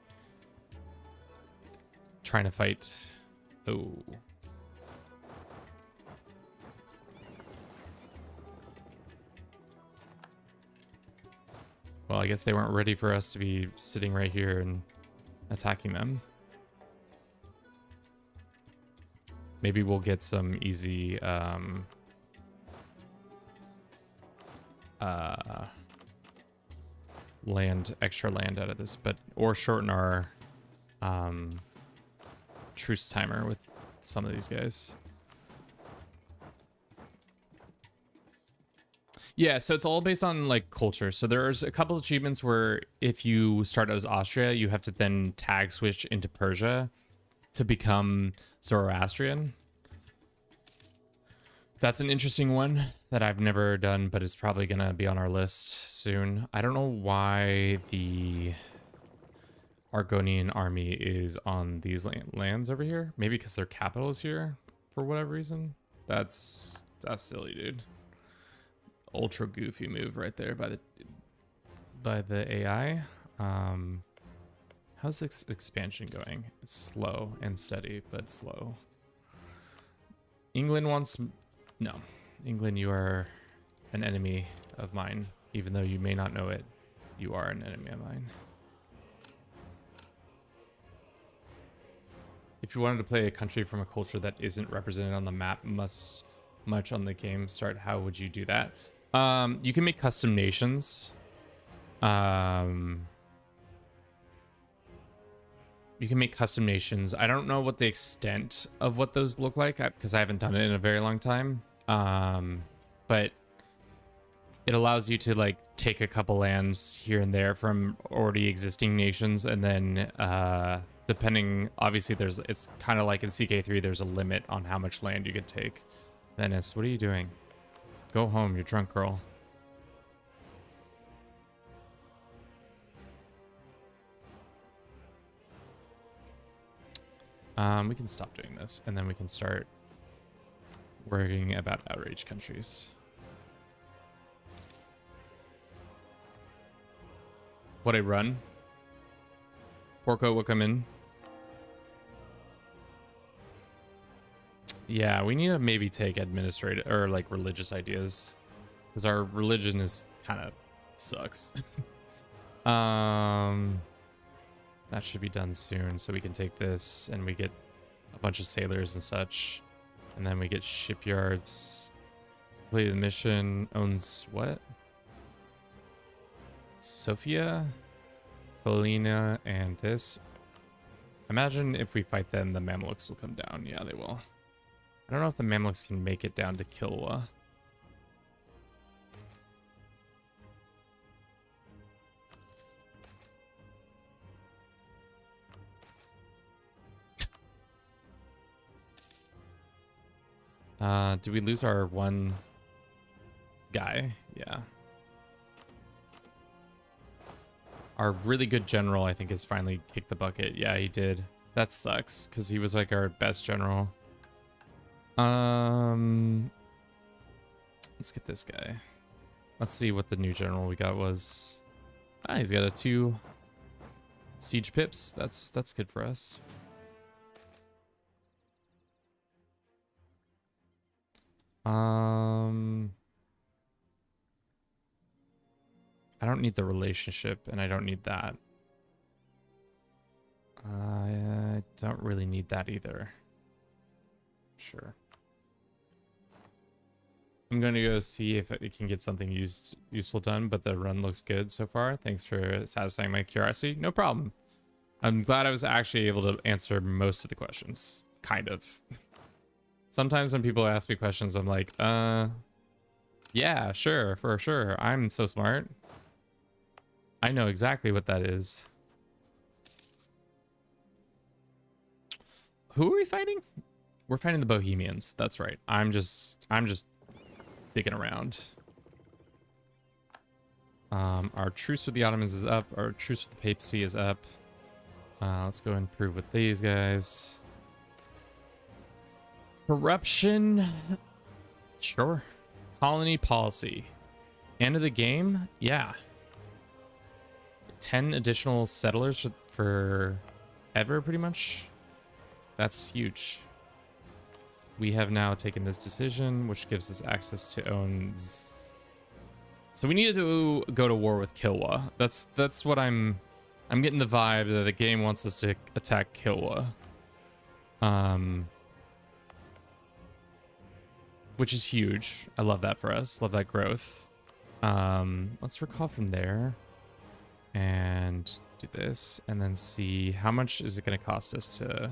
trying to fight. Oh. Well, I guess they weren't ready for us to be sitting right here and attacking them. Maybe we'll get some easy extra land out of this, but or shorten our truce timer with some of these guys. Yeah, so it's all based on like culture. So there's a couple achievements where if you start as Austria, you have to then tag switch into Persia to become Zoroastrian. That's an interesting one that I've never done, but it's probably gonna be on our list soon. I don't know why the Argonian army is on these lands over here. Maybe because their capital is here for whatever reason. That's silly, dude. Ultra goofy move right there by the AI. How's this expansion going? It's slow and steady, but slow. England wants... No. England, you are an enemy of mine. Even though you may not know it, you are an enemy of mine. If you wanted to play a country from a culture that isn't represented on the map much on the game start, how would you do that? You can make custom nations. You can make custom nations. I don't know what the extent of what those look like because I haven't done it in a very long time. But it allows you to like take a couple lands here and there from already existing nations, and then depending, obviously it's kind of like in CK3, there's a limit on how much land you could take. Venice, what are you doing? Go home, you're drunk, girl. We can stop doing this, and then we can start worrying about outrage countries. What a run. Porco will come in. Yeah, we need to maybe take administrative or like religious ideas, because our religion is kind of sucks. That should be done soon, so we can take this and we get a bunch of sailors and such, and then we get shipyards. Complete the mission. Owns what? Sofia, Polina, and this. Imagine if we fight them, the Mamluks will come down. Yeah, they will. I don't know if the Mamluks can make it down to Kilwa. Did we lose our one guy? Yeah. Our really good general, I think, has finally kicked the bucket. Yeah, he did. That sucks, because he was like our best general. Let's get this guy. Let's see what the new general we got was. Ah, he's got a 2 siege pips. That's good for us. I don't need the relationship, and I don't need that. I don't really need that either. Sure. I'm going to go see if it can get something useful done, but the run looks good so far. Thanks for satisfying my curiosity. No problem. I'm glad I was actually able to answer most of the questions. Kind of. Sometimes when people ask me questions, I'm like, yeah, sure, for sure. I'm so smart. I know exactly what that is. Who are we fighting? We're fighting the Bohemians. That's right. I'm just digging around. Our truce with the Ottomans is up. Our truce with the papacy is up. Let's go and prove with these guys. Corruption. Sure. Colony policy. End of the game? Yeah. 10 additional settlers for ever, pretty much. That's huge. We have now taken this decision, which gives us access to own... So we need to go to war with Kilwa. That's what I'm getting the vibe that the game wants us to attack Kilwa. Which is huge. I love that for us. Love that growth. Let's recall from there and do this and then see how much is it going to cost us to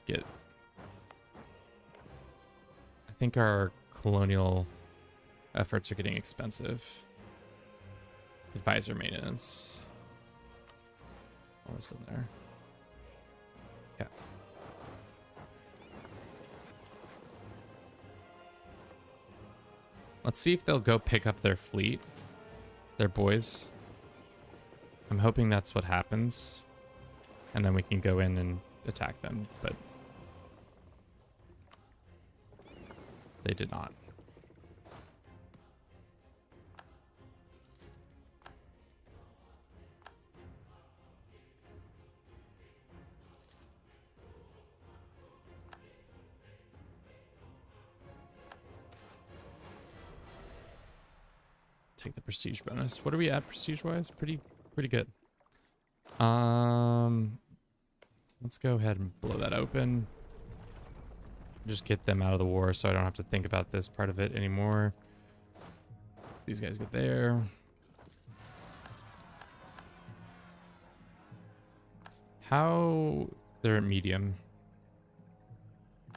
get. I think our colonial efforts are getting expensive. Advisor maintenance. What was in there? Yeah. Let's see if they'll go pick up their fleet. Their boys. I'm hoping that's what happens. And then we can go in and attack them, but they did not. Take the prestige bonus. What are we at prestige wise? Pretty good. Let's go ahead and blow that open. Just get them out of the war so I don't have to think about this part of it anymore. These guys get there. How they're at medium.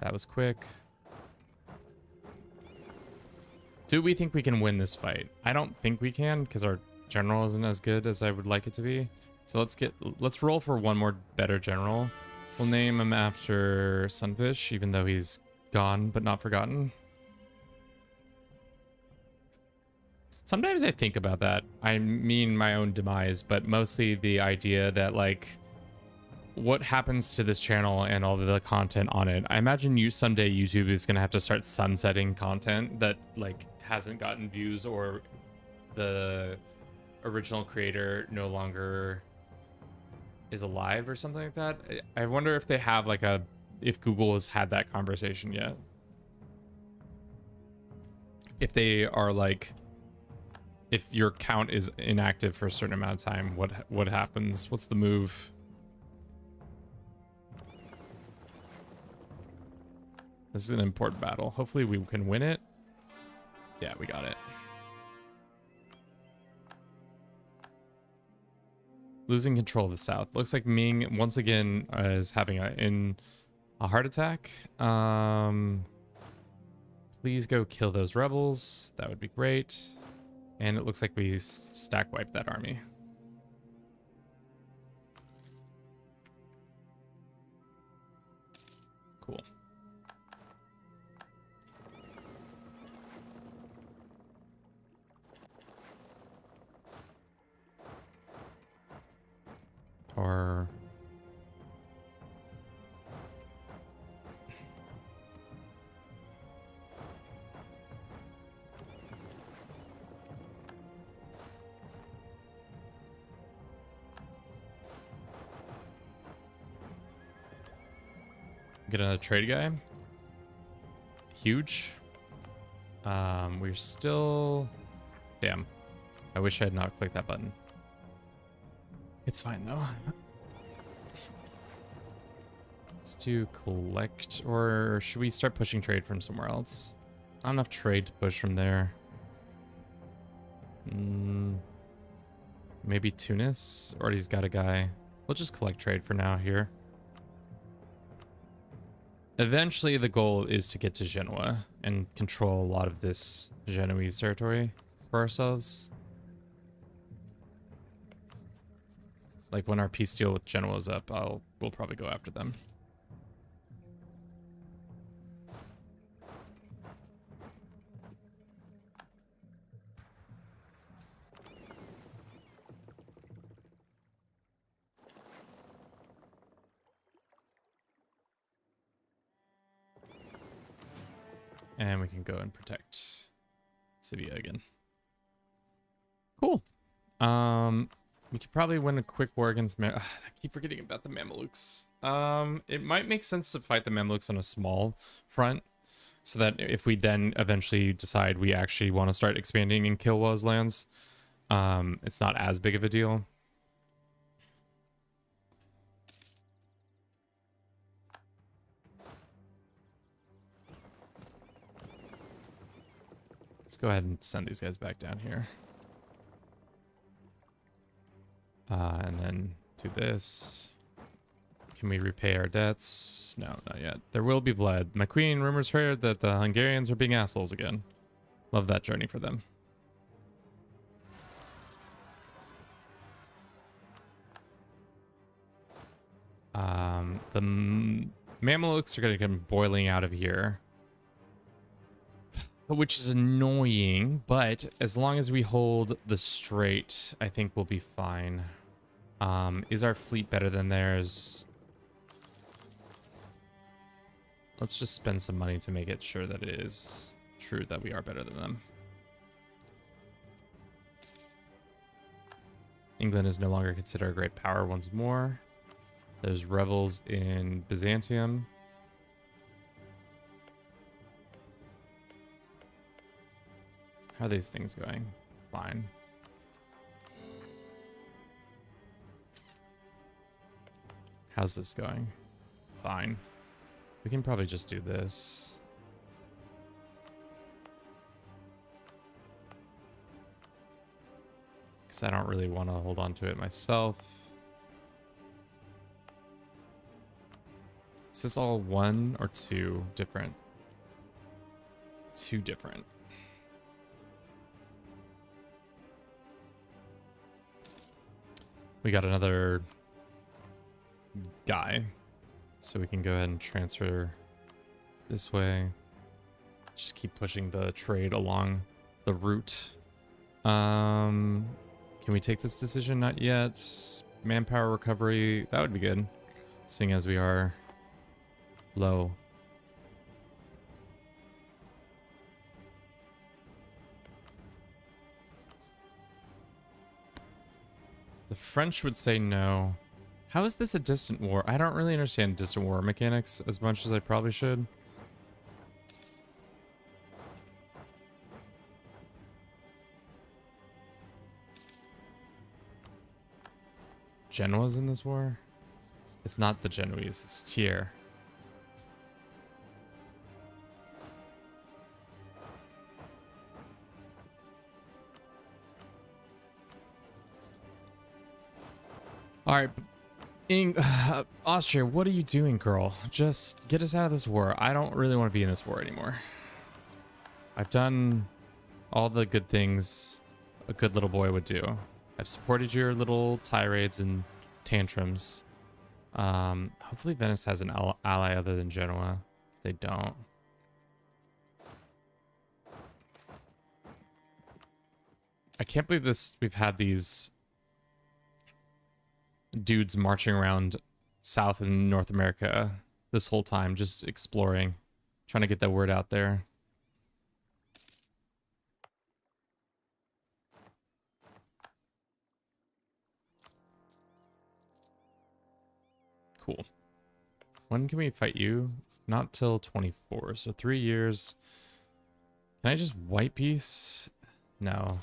That was quick. Do we think we can win this fight? I don't think we can because our general isn't as good as I would like it to be. So let's roll for one more better general. We'll name him after Sunfish, even though he's gone but not forgotten. Sometimes I think about that. I mean my own demise, but mostly the idea that like what happens to this channel and all of the content on it. I imagine someday YouTube is gonna have to start sunsetting content that like hasn't gotten views or the original creator no longer is alive or something like that. I wonder if they have like if Google has had that conversation yet. If they are like, if your account is inactive for a certain amount of time, what happens? What's the move? This is an important battle. Hopefully we can win it. Yeah, we got it. Losing control of the south. Looks like Ming once again is having a heart attack. Please go kill those rebels. That would be great. And it looks like we stack wiped that army. Cool. Or get another trade guy. Huge. We're still... Damn. I wish I had not clicked that button. It's fine though. Let's do collect, or should we start pushing trade from somewhere else? Not enough trade to push from there. Maybe Tunis? Or he's got a guy. We'll just collect trade for now here. Eventually, the goal is to get to Genoa and control a lot of this Genoese territory for ourselves. Like when our peace deal with Genoa is up, we'll probably go after them. And we can go and protect Sevilla again. Cool. We could probably win a quick war against I keep forgetting about the Mamelukes. It might make sense to fight the Mamelukes on a small front, so that if we then eventually decide we actually want to start expanding in Kilwa's lands, it's not as big of a deal. Let's go ahead and send these guys back down here. And then do this. Can we repay our debts? No, not yet. There will be blood. My queen, rumors heard that the Hungarians are being assholes again. Love that journey for them. The Mamelukes are going to come boiling out of here. Which is annoying, but as long as we hold the strait, I think we'll be fine. Is our fleet better than theirs? Let's just spend some money to make it sure that it is true that we are better than them. England is no longer considered a great power once more. There's rebels in Byzantium. How are these things going? Fine. How's this going? Fine. We can probably just do this. Because I don't really want to hold on to it myself. Is this all one or two different? Two different. We got another guy, so we can go ahead and transfer this way. Just keep pushing the trade along the route. Can we take this decision? Not yet. Manpower recovery, that would be good, seeing as we are low. The French would say no. How is this a distant war? I don't really understand distant war mechanics as much as I probably should. Genoa's in this war? It's not the Genoese, it's Tier. Alright, Austria, what are you doing, girl? Just get us out of this war. I don't really want to be in this war anymore. I've done all the good things a good little boy would do. I've supported your little tirades and tantrums. Hopefully Venice has an ally other than Genoa. They don't. I can't believe this. We've had these dudes marching around South and North America this whole time, just exploring, trying to get that word out there. Cool. When can we fight you? Not till 24, so 3 years. Can I just white peace? No.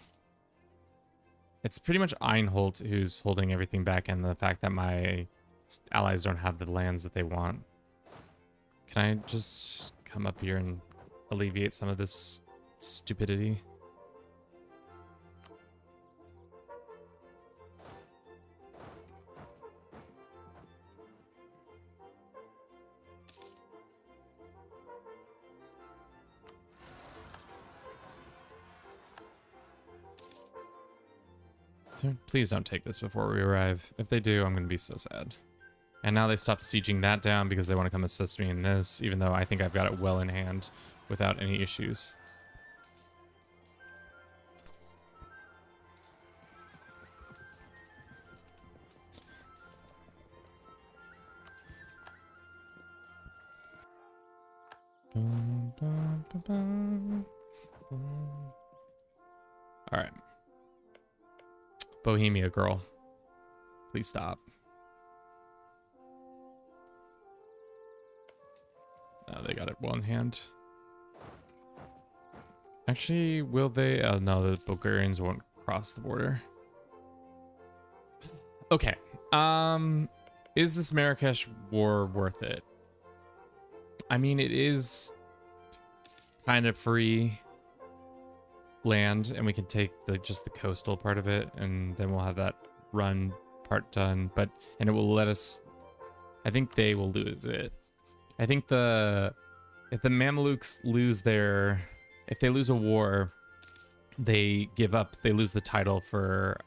It's pretty much Einhold who's holding everything back, and the fact that my allies don't have the lands that they want. Can I just come up here and alleviate some of this stupidity? Please don't take this before we arrive. If they do, I'm going to be so sad. And now they stopped sieging that down because they want to come assist me in this, even though I think I've got it well in hand without any issues. All right. Bohemia girl. Please stop. Oh, they got it well in hand. Actually, will they? Oh, no, the Bulgarians won't cross the border. Okay. Is this Marrakesh war worth it? I mean, it is kind of free land, and we can take just the coastal part of it, and then we'll have that run part done. And it will let us. I think they will lose it. I think if the Mamelukes lose if they lose a war, they give up. They lose the title for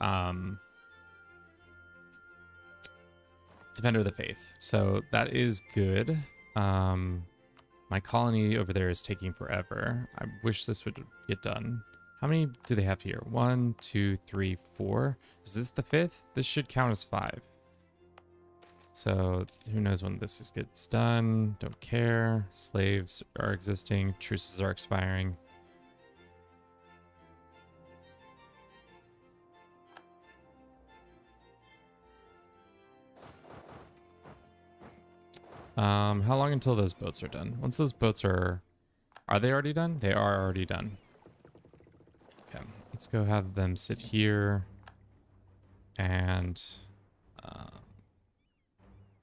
Defender of the Faith. So that is good. My colony over there is taking forever. I wish this would get done. How many do they have here? 1, 2, 3, 4. Is this the 5th? This should count as 5. So who knows when this gets done. Don't care. Slaves are existing. Truces are expiring. How long until those boats are done? Once those boats are they already done? They are already done. Okay, let's go have them sit here. And,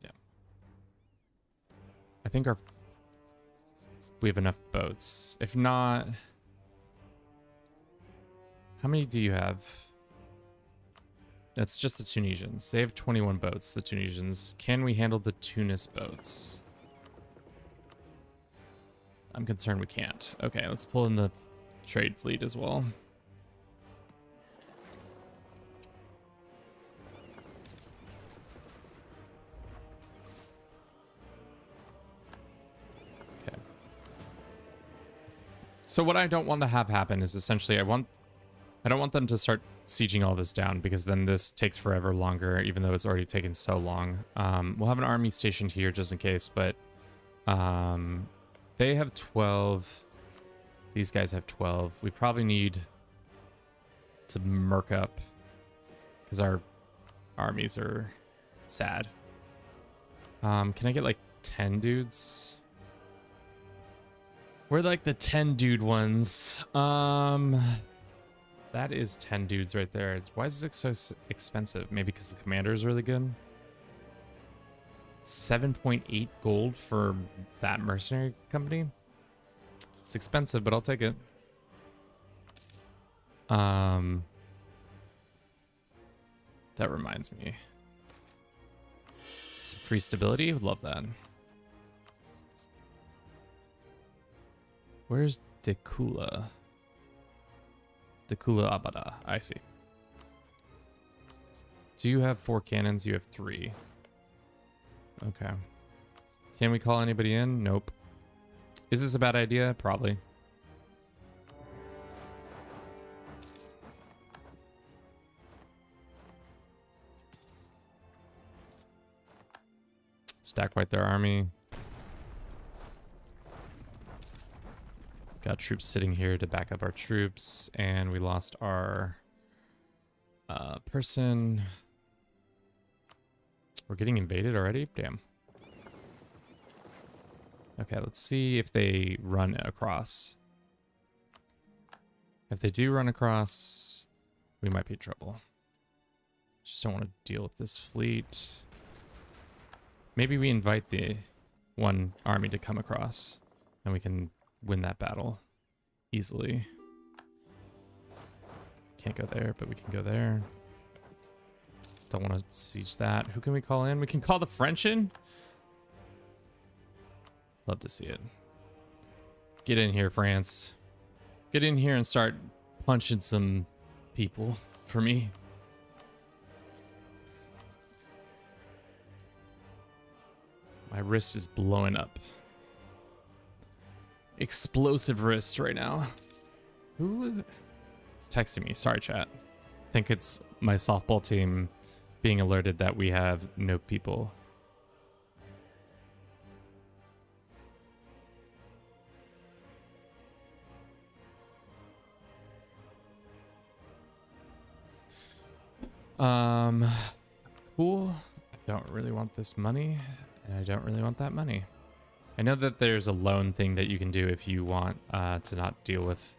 yeah. I think we have enough boats. If not, how many do you have? That's just the Tunisians. They have 21 boats, the Tunisians. Can we handle the Tunis boats? I'm concerned we can't. Okay, let's pull in the trade fleet as well. Okay. So what I don't want to have happen is essentially I don't want them to start sieging all this down, because then this takes forever longer, even though it's already taken so long. We'll have an army stationed here just in case, but they have 12. These guys have 12. We probably need to merc up because our armies are sad. Can I get like 10 dudes? We're like the 10 dude ones. That is 10 dudes right there. Why is it so expensive? Maybe because the commander is really good. 7.8 gold for that mercenary company. It's expensive, but I'll take it. That reminds me. Some free stability. Would love that. Where's Dekula? Dekula Abada. I see. Do you have 4 cannons? You have 3. Okay. Can we call anybody in? Nope. Is this a bad idea? Probably. Stack white their army. Got troops sitting here to back up our troops, and we lost our person. We're getting invaded already? Damn. Okay, let's see if they run across. If they do run across, we might be in trouble. Just don't want to deal with this fleet. Maybe we invite the one army to come across, and we can win that battle easily. Can't go there, but we can go there. Don't want to siege that. Who can we call in? We can call the French in? Love to see it. Get in here, France. Get in here and start punching some people for me. My wrist is blowing up. Explosive wrist right now. Who is texting me? Sorry, chat. I think it's my softball team being alerted that we have no people. Cool. I don't really want this money, and I don't really want that money. I know that there's a loan thing that you can do if you want to not deal with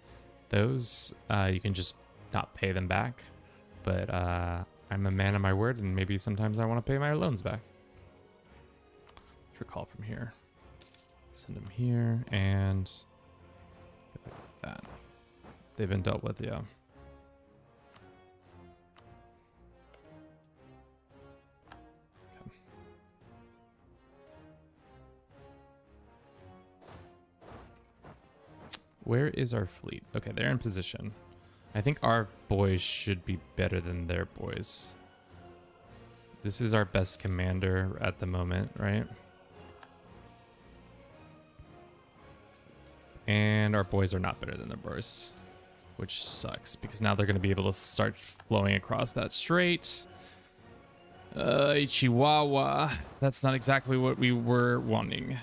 those. You can just not pay them back. But I'm a man of my word, and maybe sometimes I want to pay my loans back. Recall from here. Send them here, and that. They've been dealt with, yeah. Where is our fleet? Okay, they're in position. I think our boys should be better than their boys. This is our best commander at the moment, right? And our boys are not better than their boys, which sucks because now they're going to be able to start flowing across that strait. Chihuahua. That's not exactly what we were wanting.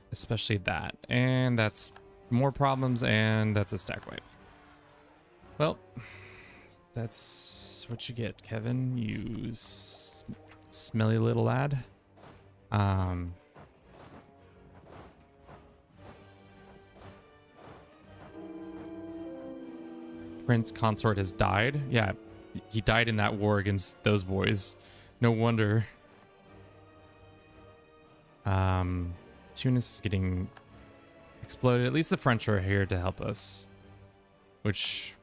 Especially that. And that's more problems, and that's a stack wipe. Well, that's what you get, Kevin. You smelly little lad. Prince Consort has died. Yeah, he died in that war against those boys. No wonder. Tunis is getting exploded. At least the French are here to help us, which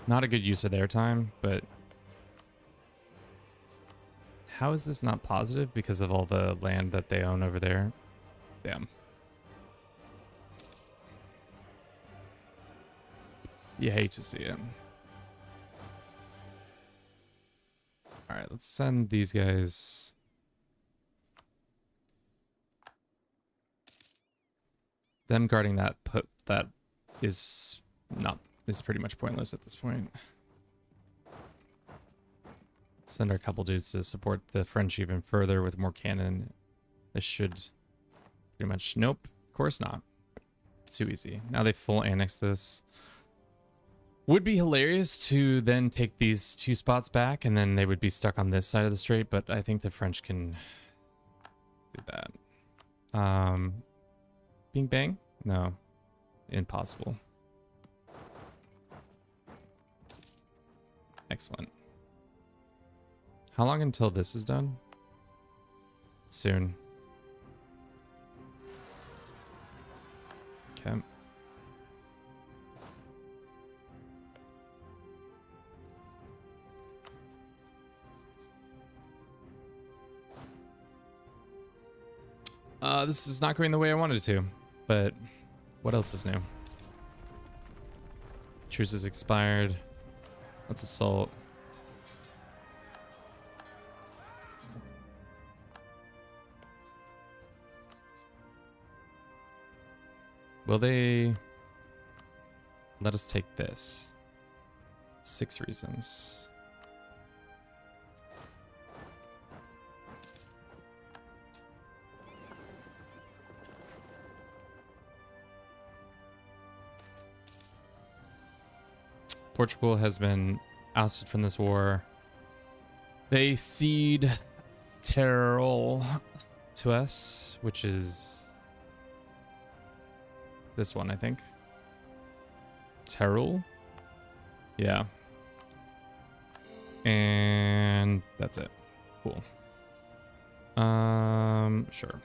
not a good use of their time, but how is this not positive because of all the land that they own over there? Damn. You hate to see it. All right, let's send these guys. Them guarding that is pretty much pointless at this point. Send our couple dudes to support the French even further with more cannon. This should pretty much, nope, of course not. Too easy. Now they full annex this. Would be hilarious to then take these 2 spots back and then they would be stuck on this side of the strait, but I think the French can do that. Bing bang? No. Impossible. Excellent. How long until this is done? Soon. Okay. This is not going the way I wanted it to, but what else is new? Truce is expired. Let's assault. Will they let us take this? 6 reasons. Portugal has been ousted from this war. They cede Terol to us, which is this one, I think. Terol? Yeah. And that's it. Cool. Sure.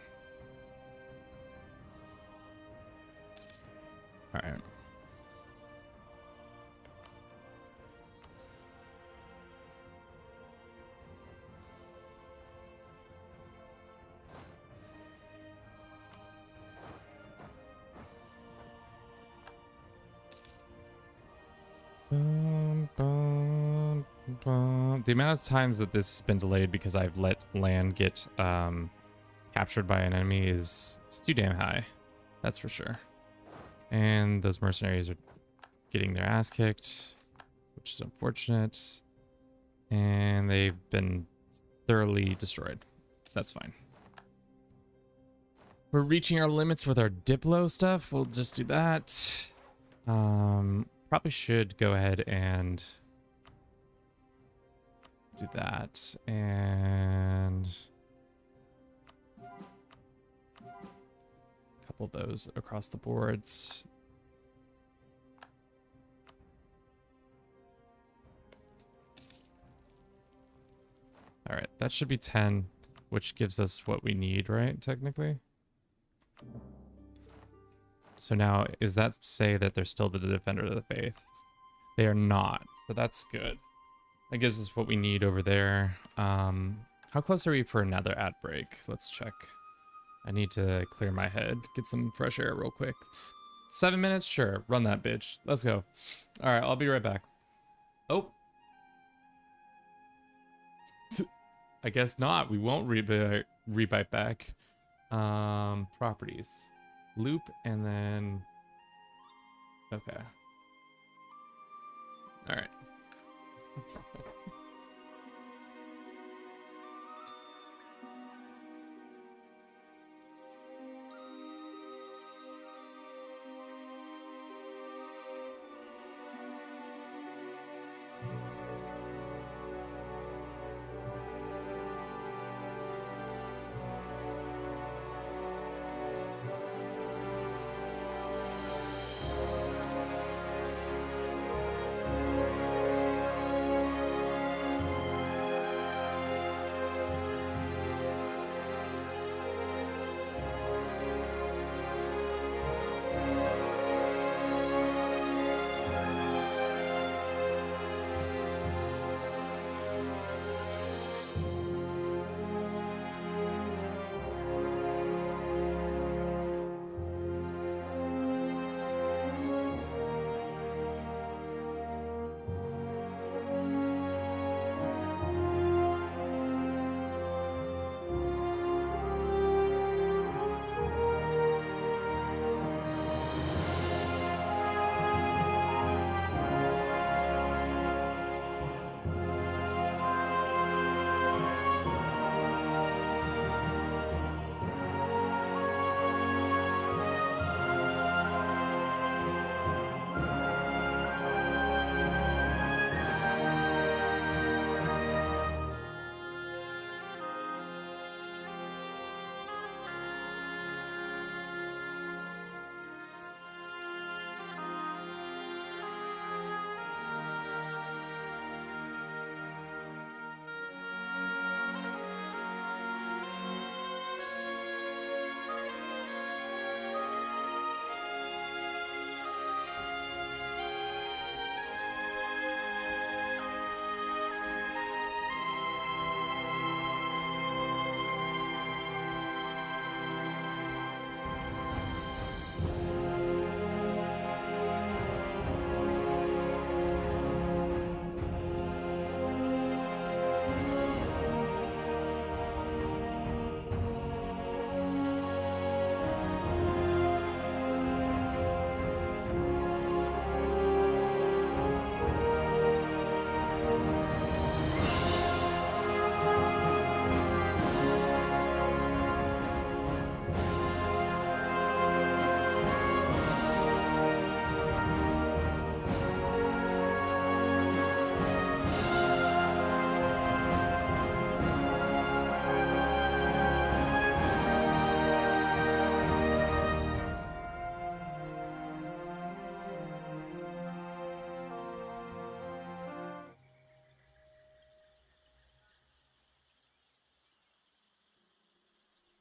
All right. The amount of times that this has been delayed because I've let land get captured by an enemy is it's too damn high. That's for sure. And those mercenaries are getting their ass kicked, which is unfortunate. And they've been thoroughly destroyed. That's fine. We're reaching our limits with our Diplo stuff. We'll just do that. Probably should go ahead and do that. And a couple of those across the boards. All right, that should be 10, which gives us what we need, right? Technically. So now, is that to say that they're still the defender of the faith? They are not, so that's good. That gives us what we need over there. How close are we for another ad break? Let's check. I need to clear my head, get some fresh air real quick. 7 minutes? Sure, run that bitch. Let's go. All right, I'll be right back. Oh. I guess not. We won't rebite back. Properties. Loop and then... Okay. All right.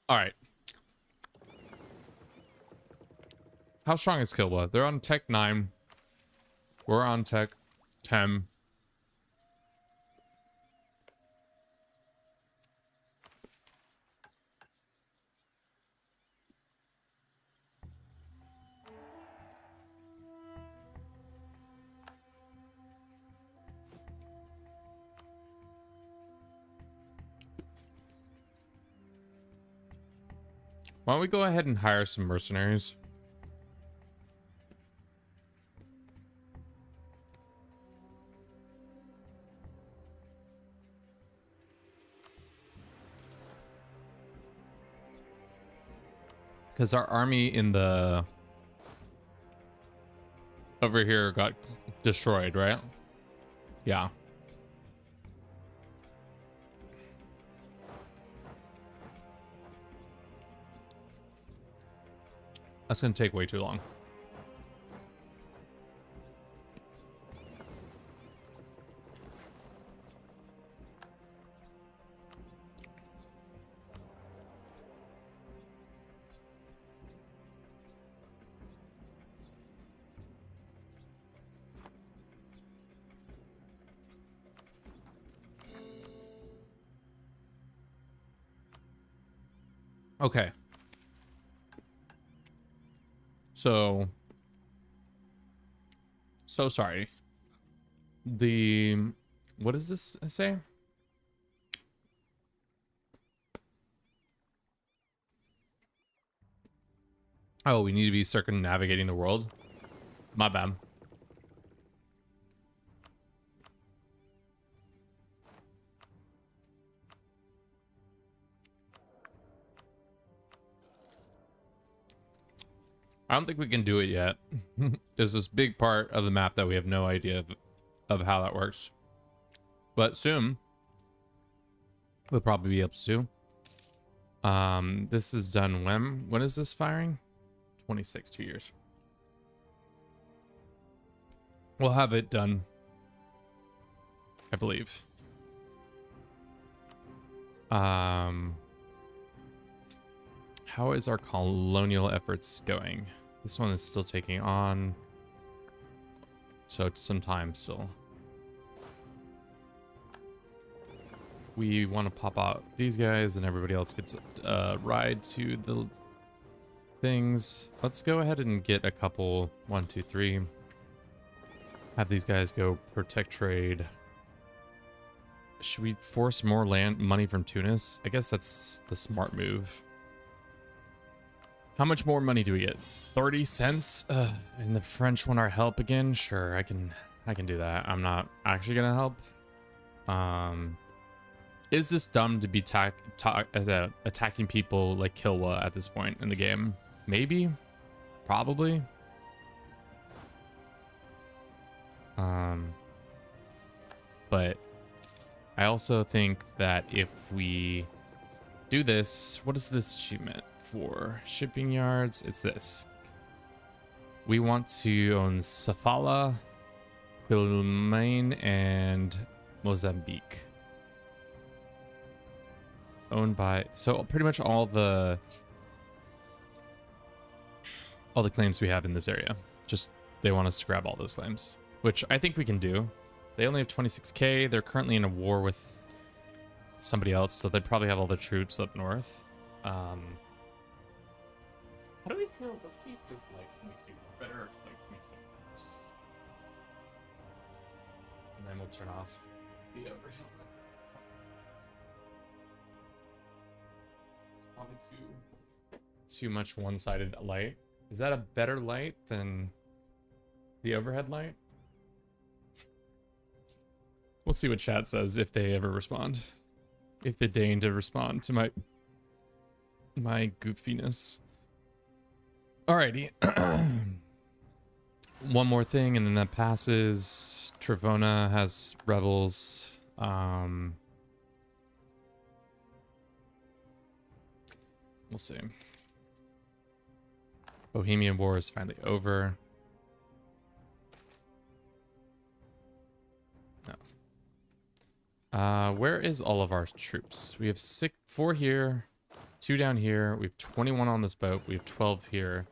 All right. How strong is Kilwa? They're on tech 9. We're on tech 10. Why don't we go ahead and hire some mercenaries? Because our army in the... over here got destroyed, right? Yeah. That's going to take way too long. Okay. So sorry. What does this say? Oh, we need to be circumnavigating the world. My bad. I don't think we can do it yet. There's this big part of the map that we have no idea of how that works. But soon, we'll probably be able to. This is done when? When is this firing? 26, 2 years. We'll have it done, I believe. How is our colonial efforts going? This one is still taking on. So some time still. We want to pop out these guys and everybody else gets a ride to the things. Let's go ahead and get a couple, 1, 2, 3. Have these guys go protect trade. Should we force more land money from Tunis? I guess that's the smart move. How much more money do we get? 30 cents? And the French want our help again? Sure, I can do that. I'm not actually gonna help. Is this dumb to be attacking people like Kilwa at this point in the game? Maybe, probably. But I also think that if we do this, what is this achievement for? Shipping yards, it's this. We want to own Safala, Quilmain, and Mozambique. Owned by, so pretty much all the claims we have in this area. Just they want us to grab all those claims, which I think we can do. They only have 26k. They're currently in a war with somebody else, so they probably have all the troops up north. How do we feel? Let's see if this like makes it better or if like makes it worse. And then we'll turn off the overhead. It's probably too much one-sided light. Is that a better light than the overhead light? We'll see what chat says if they ever respond. If they deign to respond to my goofiness. Alrighty. One more thing and then that passes. Trevona has rebels. We'll see. Bohemian War is finally over. No. Where is all of our troops? We have 4 here, 2 down here. We have 21 on this boat. We have 12 here.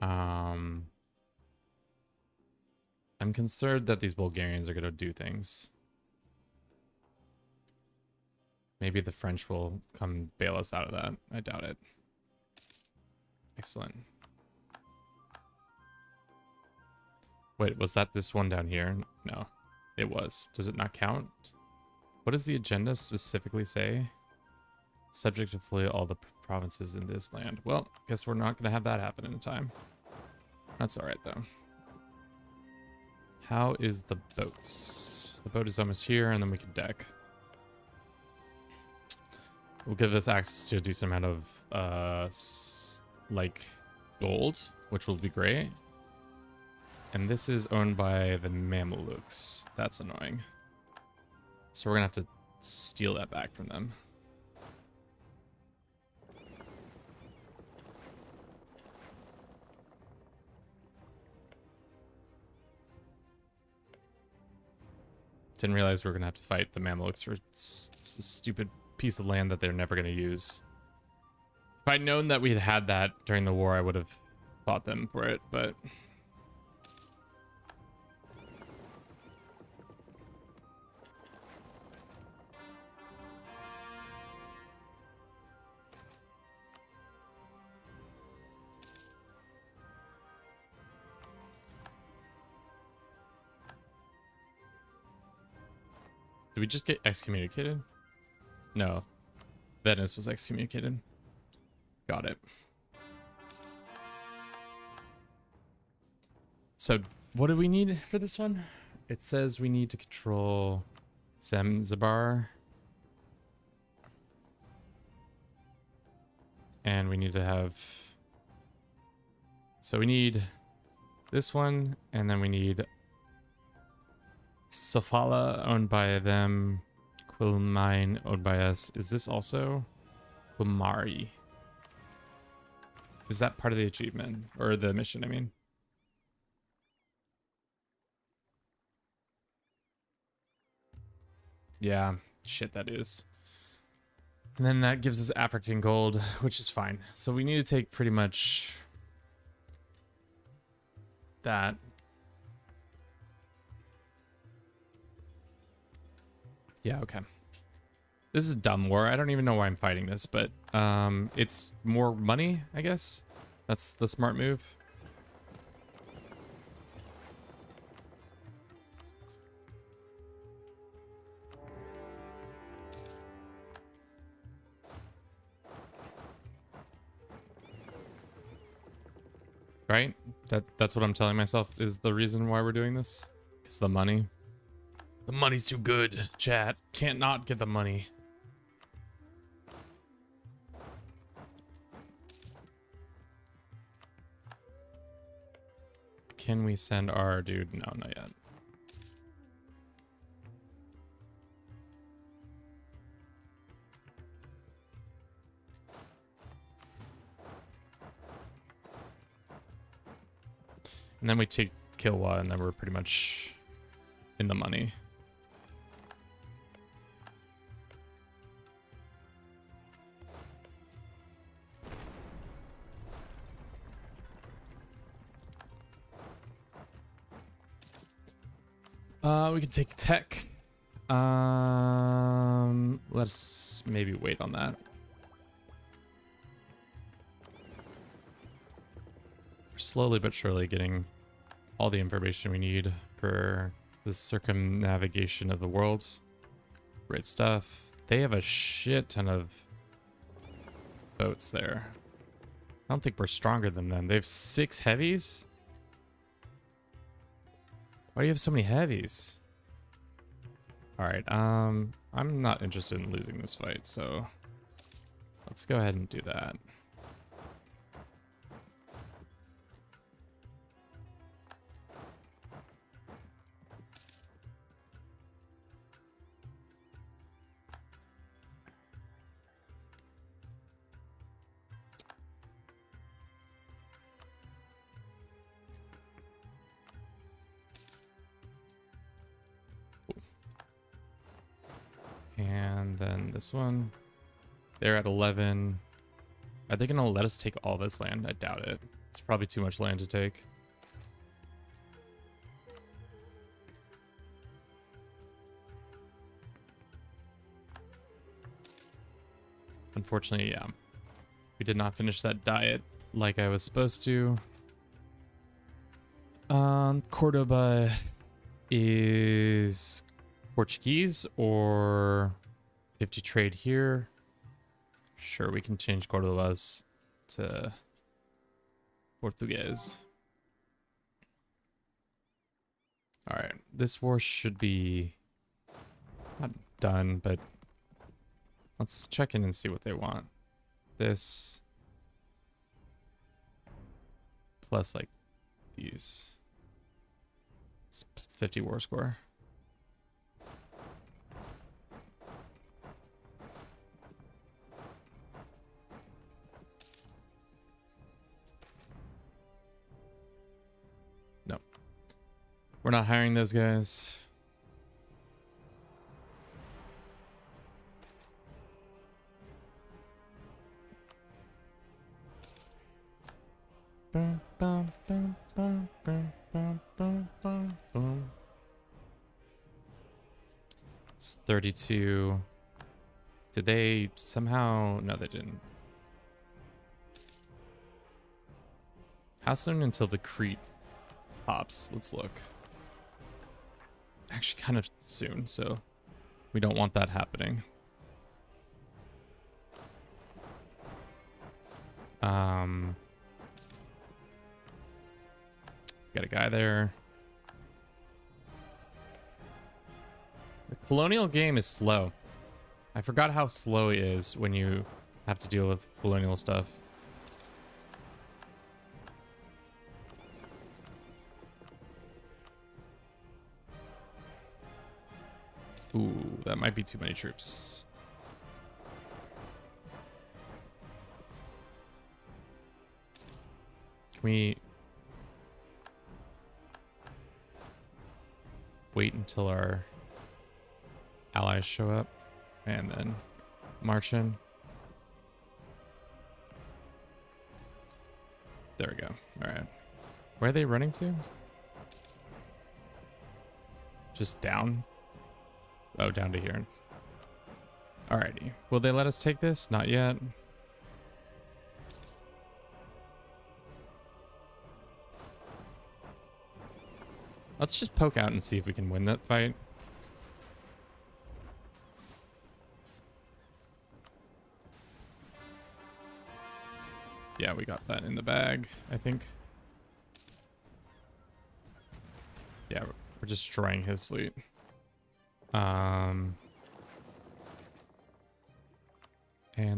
I'm concerned that these Bulgarians are going to do things. Maybe the French will come bail us out of that. I doubt it. Excellent. Wait, was that this one down here? No, it was. Does it not count? What does the agenda specifically say? Subject to fully all the provinces in this land. Well, guess we're not going to have that happen in time. That's all right, though. How is the boats? The boat is almost here, and then we can deck. Will give us access to a decent amount of, like, gold, which will be great. And this is owned by the Mamelukes. That's annoying. So we're going to have to steal that back from them. Didn't realize we were going to have to fight the Mamelukes for a stupid piece of land that they're never going to use. If I'd known that we had that during the war, I would have fought them for it, but... Did we just get excommunicated? No. Venice was excommunicated. Got it. So, what do we need for this one? It says we need to control Zanzibar. And we need to have... So we need this one, and then we need Sofala owned by them, Quilmine owned by us. Is this also Quilmari? Is that part of the achievement or the mission? I mean, yeah, shit, that is. And then that gives us African gold, which is fine. So we need to take pretty much that. Yeah, okay. This is a dumb war. I don't even know why I'm fighting this, but it's more money, I guess. That's the smart move. Right? That's what I'm telling myself is the reason why we're doing this. Because the money. The money's too good, chat. Can't not get the money. Can we send our dude? No, not yet. And then we take Kilwa, and then we're pretty much in the money. We could take tech. Let's maybe wait on that. We're slowly but surely getting all the information we need for the circumnavigation of the world. Great stuff. They have a shit ton of boats there. I don't think we're stronger than them. They have 6 heavies? Why do you have so many heavies? Alright, I'm not interested in losing this fight, so let's go ahead and do that. And then this one, they're at 11. Are they gonna let us take all this land? I doubt it. It's probably too much land to take. Unfortunately, yeah. We did not finish that diet like I was supposed to. Cordoba is Portuguese or 50 trade here. Sure, we can change Cordobas to Portuguese. All right, this war should be not done, but let's check in and see what they want. This plus like these. It's 50 war score. No. We're not hiring those guys. It's 32. Did they somehow? No, they didn't. How soon until the Crete pops? Let's look. Actually, kind of soon, so we don't want that happening. Got a guy there. The colonial game is slow. I forgot how slow it is when you have to deal with colonial stuff. Ooh, that might be too many troops. Can we wait until our allies show up and then march in? There we go. All right. Where are they running to? Just down? Oh, down to here. Alrighty. Will they let us take this? Not yet. Let's just poke out and see if we can win that fight. Yeah, we got that in the bag, I think. Yeah, we're destroying his fleet. And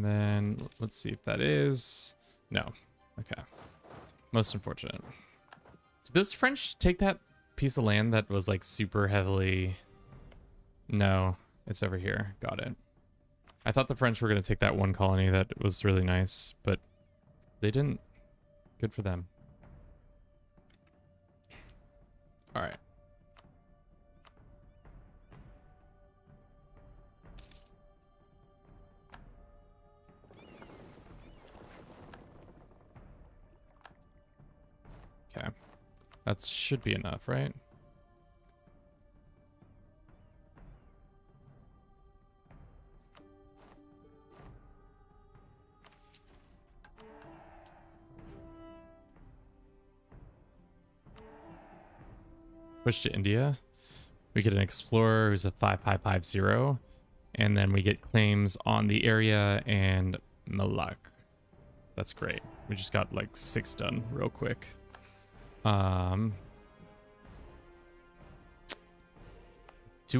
then let's see if that is... No. Okay. Most unfortunate. Did those French take that piece of land that was like super heavily... No, it's over here. Got it. I thought the French were going to take that one colony that was really nice, but they didn't. Good for them. All right. Okay. That should be enough, right? Push to India. We get an explorer who's a 5550, and then we get claims on the area and Malak. That's great. We just got like 6 done real quick. Do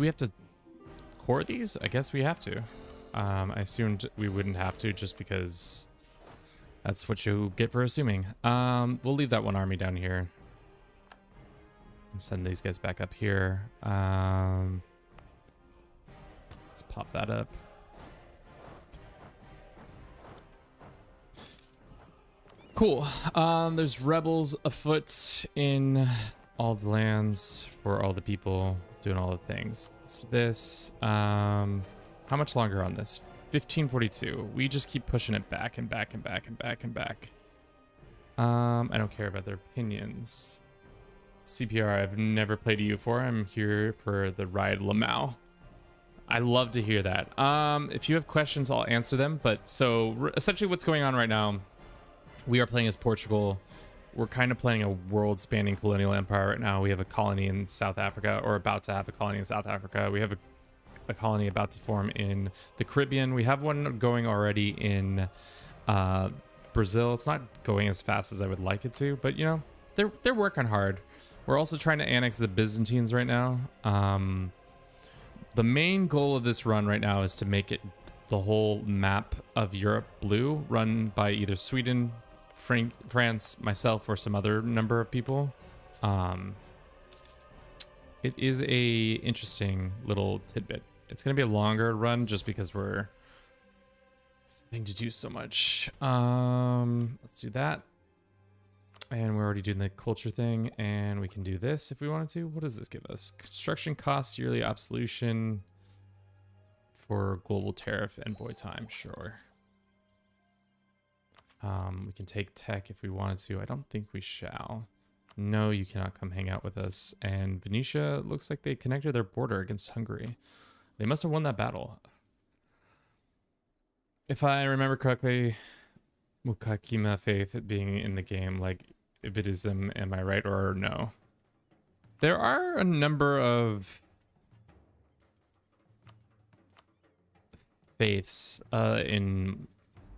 we have to core these? I guess we have to. I assumed we wouldn't have to just because that's what you get for assuming. We'll leave that one army down here and send these guys back up here. Let's pop that up. Cool. There's rebels afoot in all the lands for all the people doing all the things. So this, how much longer on this? 1542. We just keep pushing it back and back and back and back and back. I don't care about their opinions. CPR, I've never played EU4. I'm here for the ride Lamau. I love to hear that. If you have questions, I'll answer them. But so essentially what's going on right now, we are playing as Portugal. We're kind of playing a world-spanning colonial empire right now. We have a colony in South Africa, or about to have a colony in South Africa. We have a colony about to form in the Caribbean. We have one going already in Brazil. It's not going as fast as I would like it to, but you know, they're working hard. We're also trying to annex the Byzantines right now. The main goal of this run right now is to make it the whole map of Europe blue, run by either Sweden, France, myself, or some other number of people. It is a interesting little tidbit. It's going to be a longer run just because we're having to do so much. Let's do that. And we're already doing the culture thing, and we can do this if we wanted to. What does this give us? Construction cost, yearly absolution for global tariff, envoy time. Sure. We can take tech if we wanted to. I don't think we shall. No, you cannot come hang out with us. And Venetia looks like they connected their border against Hungary. They must have won that battle. If I remember correctly, Mukakima faith being in the game, like Ibidism, am I right or no? There are a number of faiths in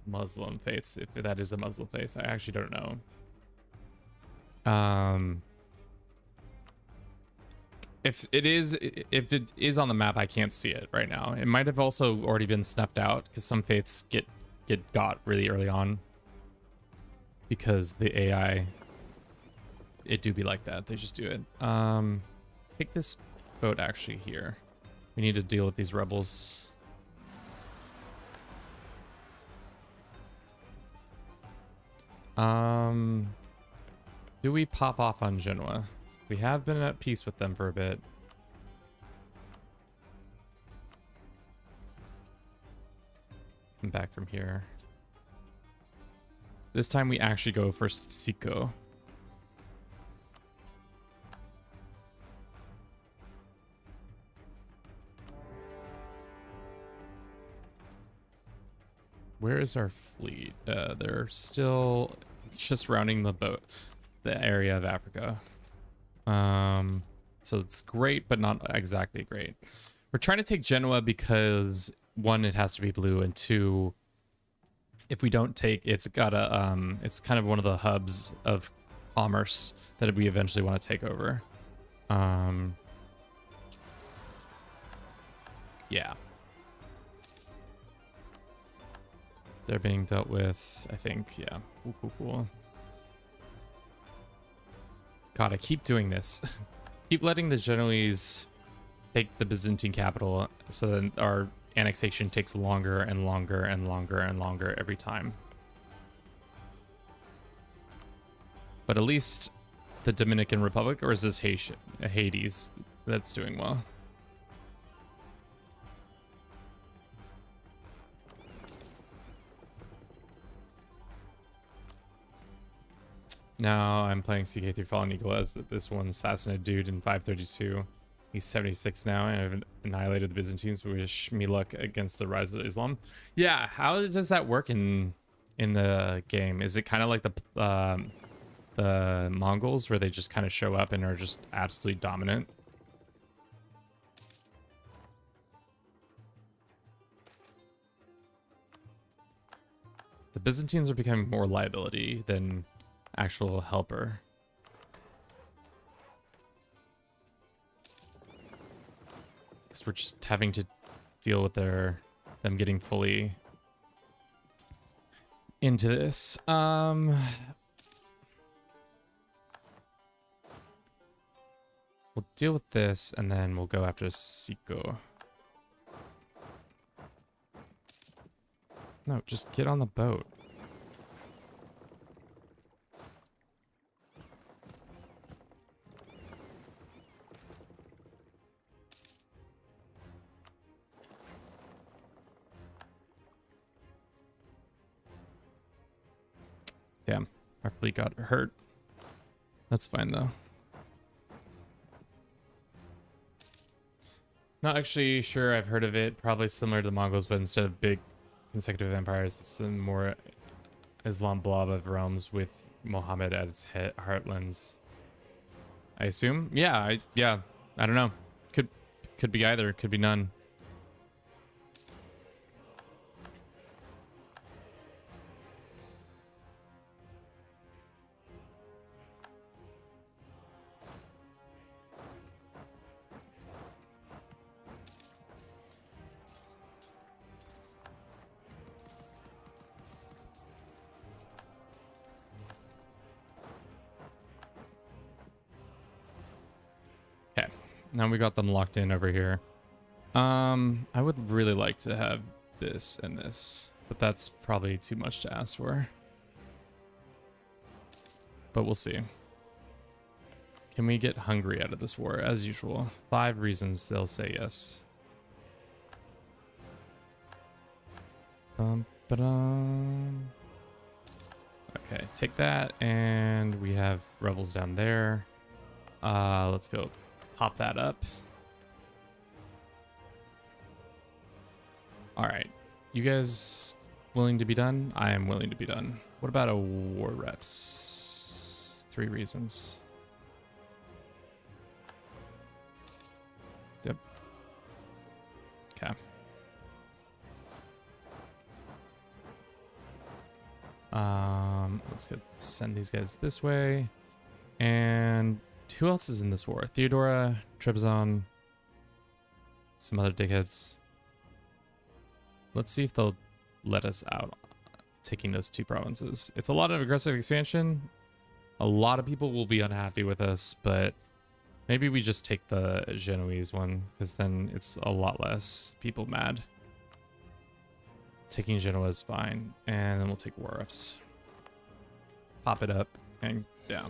Muslim faiths, if that is a Muslim faith. I actually don't know. If it is on the map, I can't see it right now. It might have also already been snuffed out because some faiths get got really early on because the AI, it do be like that. They just do it. Take this boat actually here. We need to deal with these rebels. Do we pop off on Genoa? We have been at peace with them for a bit. Come back from here. This time we actually go for Sico. Where is our fleet? They're still just rounding the area of Africa. So it's great, but not exactly great. We're trying to take Genoa because one, it has to be blue, and two, if we don't take, it's kind of one of the hubs of commerce that we eventually want to take over. Yeah. They're being dealt with, I think. Yeah. Cool. God, I keep doing this. Keep letting the Genoese take the Byzantine capital so that our annexation takes longer and longer and longer and longer every time. But at least the Dominican Republic, or is this Hades that's doing well? Now I'm playing CK3 Fallen Eagle as this one assassinated dude in 532. He's 76 now, and I've annihilated the Byzantines. Wish me luck against the rise of Islam. Yeah, how does that work in the game? Is it kind of like the Mongols, where they just kind of show up and are just absolutely dominant? The Byzantines are becoming more liability than actual helper. Because we're just having to deal with them getting fully into this. We'll deal with this and then we'll go after Sico. No, just get on the boat. Damn, our fleet got hurt. That's fine though. Not actually sure I've heard of it. Probably similar to the Mongols, but instead of big consecutive empires, it's a more Islam blob of realms with Muhammad at its heartlands. I assume. Yeah, I don't know. Could be either. Could be none. Now we got them locked in over here. I would really like to have this and this, but that's probably too much to ask for. But we'll see. Can we get Hungary out of this war? As usual. 5 reasons they'll say yes. Ba-dum. Okay, take that, and we have rebels down there. Let's go pop that up. All right, you guys willing to be done? I am willing to be done. What about a war reps? 3 reasons. Yep. Okay. Let's go send these guys this way. And who else is in this war? Theodora, Trebizond, some other dickheads. Let's see if they'll let us out taking those 2 provinces. It's a lot of aggressive expansion. A lot of people will be unhappy with us, but maybe we just take the Genoese one, because then it's a lot less people mad. Taking Genoa is fine, and then we'll take war ups. Pop it up, and yeah.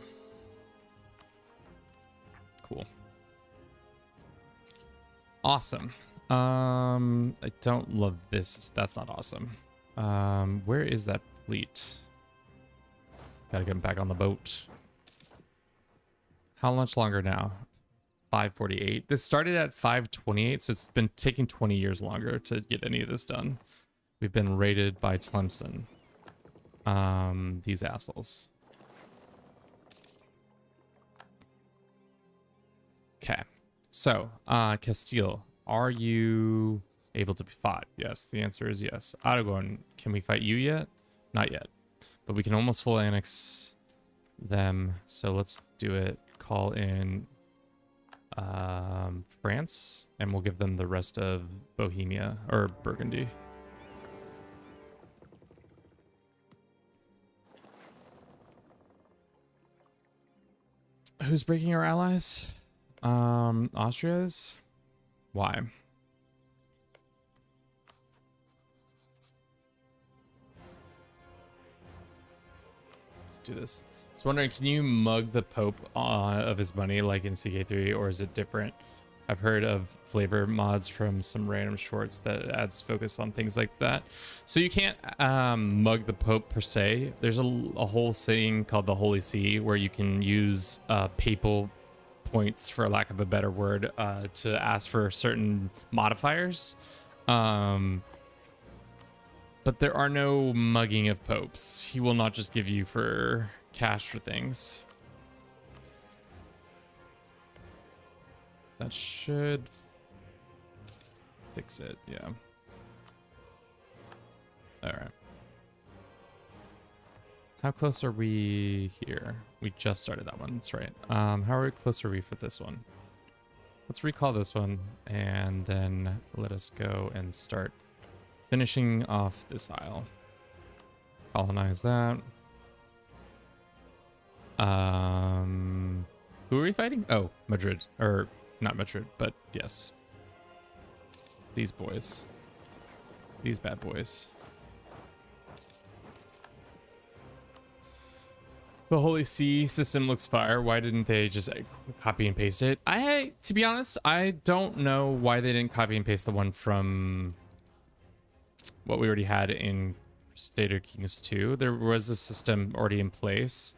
Cool. Awesome. I don't love this. That's not awesome. Where is that fleet? Gotta get him back on the boat. How much longer now? 548. This started at 528, so it's been taking 20 years longer to get any of this done. We've been raided by Tlemcen. These assholes. Okay. So, Castile, are you able to be fought? Yes, the answer is yes. Aragon, can we fight you yet? Not yet. But we can almost full annex them. So let's do it. Call in France, and we'll give them the rest of Bohemia, or Burgundy. Who's breaking our allies? Austria's? Why? Let's do this. I was wondering, can you mug the Pope of his money like in CK3, or is it different? I've heard of flavor mods from some random shorts that adds focus on things like that. So you can't mug the Pope per se. There's a whole thing called the Holy See where you can use papal points, for lack of a better word, to ask for certain modifiers. But there are no mugging of popes. He will not just give you for cash for things. That should fix it, yeah. All right. How close are we here? We just started that one, that's right. How close are we for this one? Let's recall this one, and then let us go and start finishing off this isle. Colonize that. Who are we fighting? Oh, Madrid. Or not Madrid, but yes. These boys. These bad boys. The Holy See system looks fire. Why didn't they just copy and paste it? To be honest, I don't know why they didn't copy and paste the one from what we already had in Crusader Kings 2. There was a system already in place.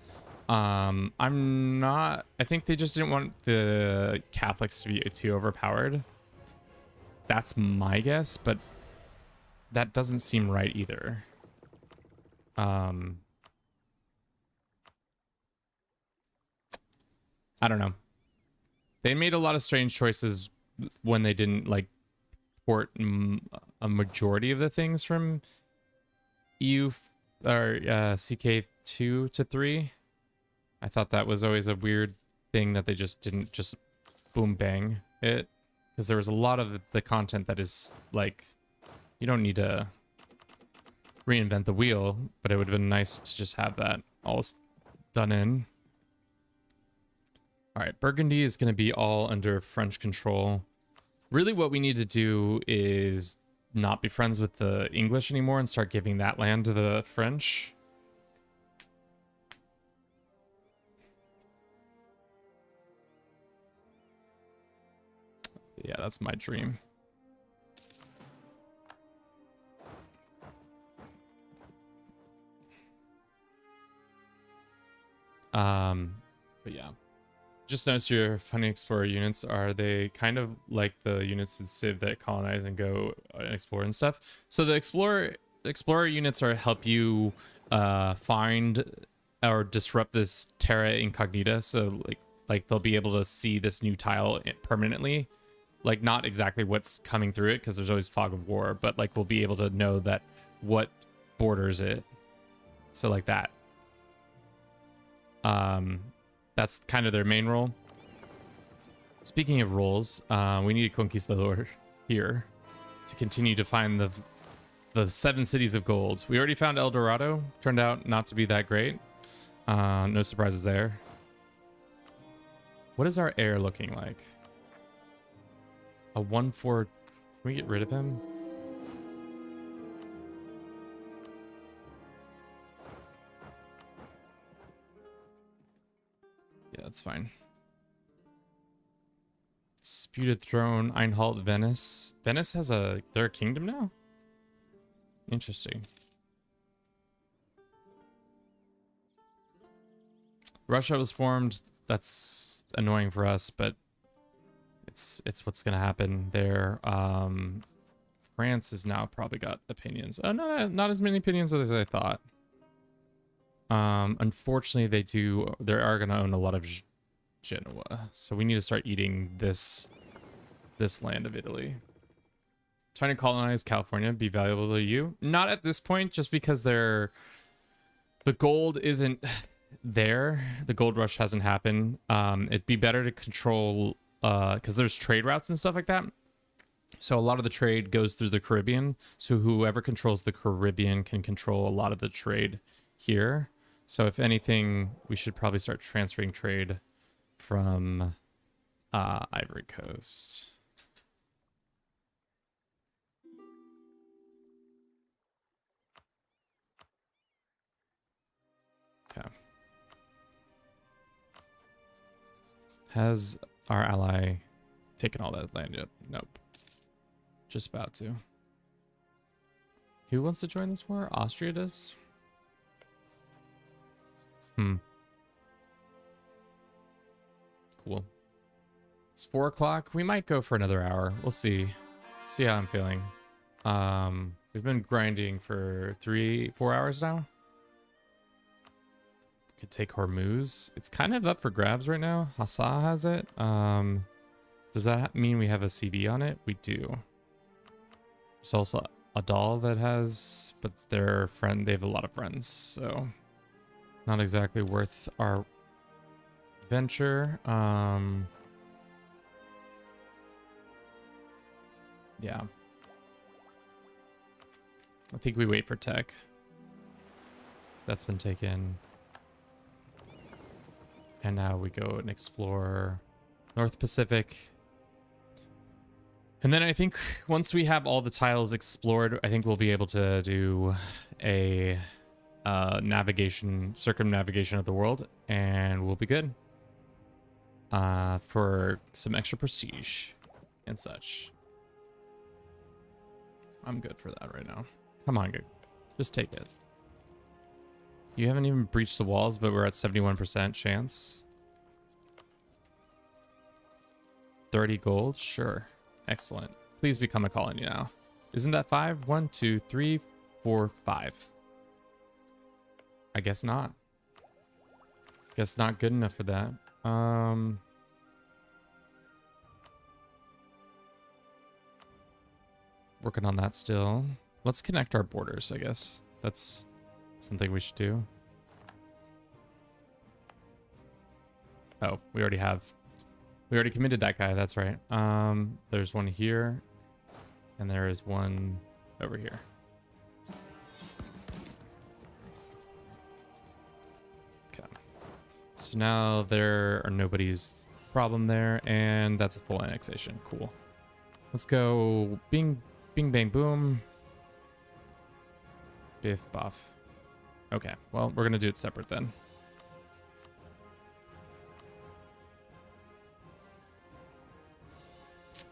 I think they just didn't want the Catholics to be too overpowered. That's my guess, but that doesn't seem right either. I don't know. They made a lot of strange choices when they didn't like port a majority of the things from EU or CK2 to 3. I thought that was always a weird thing that they just didn't just boom bang it, because there was a lot of the content that is like, you don't need to reinvent the wheel, but it would have been nice to just have that all done in. All right, Burgundy is going to be all under French control. Really what we need to do is not be friends with the English anymore and start giving that land to the French. Yeah, that's my dream. But yeah. Just notice your Funny Explorer units, are they kind of like the units in Civ that colonize and go and explore and stuff? So the Explorer units are help you find or disrupt this terra incognita. So like they'll be able to see this new tile permanently. Like not exactly what's coming through it because there's always fog of war, but like we'll be able to know that what borders it. So like that. That's kind of their main role. Speaking of roles, we need a conquistador here to continue to find the 7 cities of gold. We already found El Dorado. Turned out not to be that great. No surprises there. What is our heir looking like? A 1-4. Can we get rid of him? Yeah, that's fine. Disputed Throne, Einhalt, Venice. Venice has they're a kingdom now? Interesting. Russia was formed. That's annoying for us, but it's what's gonna happen there. France has now probably got opinions. Oh no, not as many opinions as I thought. Unfortunately, they are gonna own a lot of Genoa, so we need to start eating this land of Italy. Trying to colonize California be valuable to you? Not at this point, just because the gold isn't there. The gold rush hasn't happened. It'd be better to control because there's trade routes and stuff like that. So a lot of the trade goes through the Caribbean. So whoever controls the Caribbean can control a lot of the trade here. So if anything, we should probably start transferring trade from Ivory Coast. Okay. Has our ally taken all that land yet? Nope. Just about to. Who wants to join this war? Austria does? Cool. It's 4 o'clock. We might go for another hour. We'll see. See how I'm feeling. We've been grinding for 3-4 hours now. Could take Hormuz. It's kind of up for grabs right now. Hassa has it. Does that mean we have a CB on it? We do. There's also Adal that has, but they have a lot of friends, so not exactly worth our venture. Yeah. I think we wait for tech. That's been taken. And now we go and explore North Pacific. And then I think once we have all the tiles explored, I think we'll be able to do a circumnavigation of the world, and we'll be good for some extra prestige and such. I'm good for that right now. Come on, just take it. You haven't even breached the walls, but we're at 71% chance. 30 gold, sure. Excellent. Please become a colony now. Isn't that 5? 1, 2, 3, 4, 5. I guess not. Guess not good enough for that. Working on that still. Let's connect our borders, I guess. That's something we should do. Oh, we already committed that guy, that's right. There's one here, and there is one over here. Okay. So now there are nobody's problem there, and that's a full annexation. Cool. Let's go bing, bing, bang, boom. Biff, buff. Okay, well, we're going to do it separate then.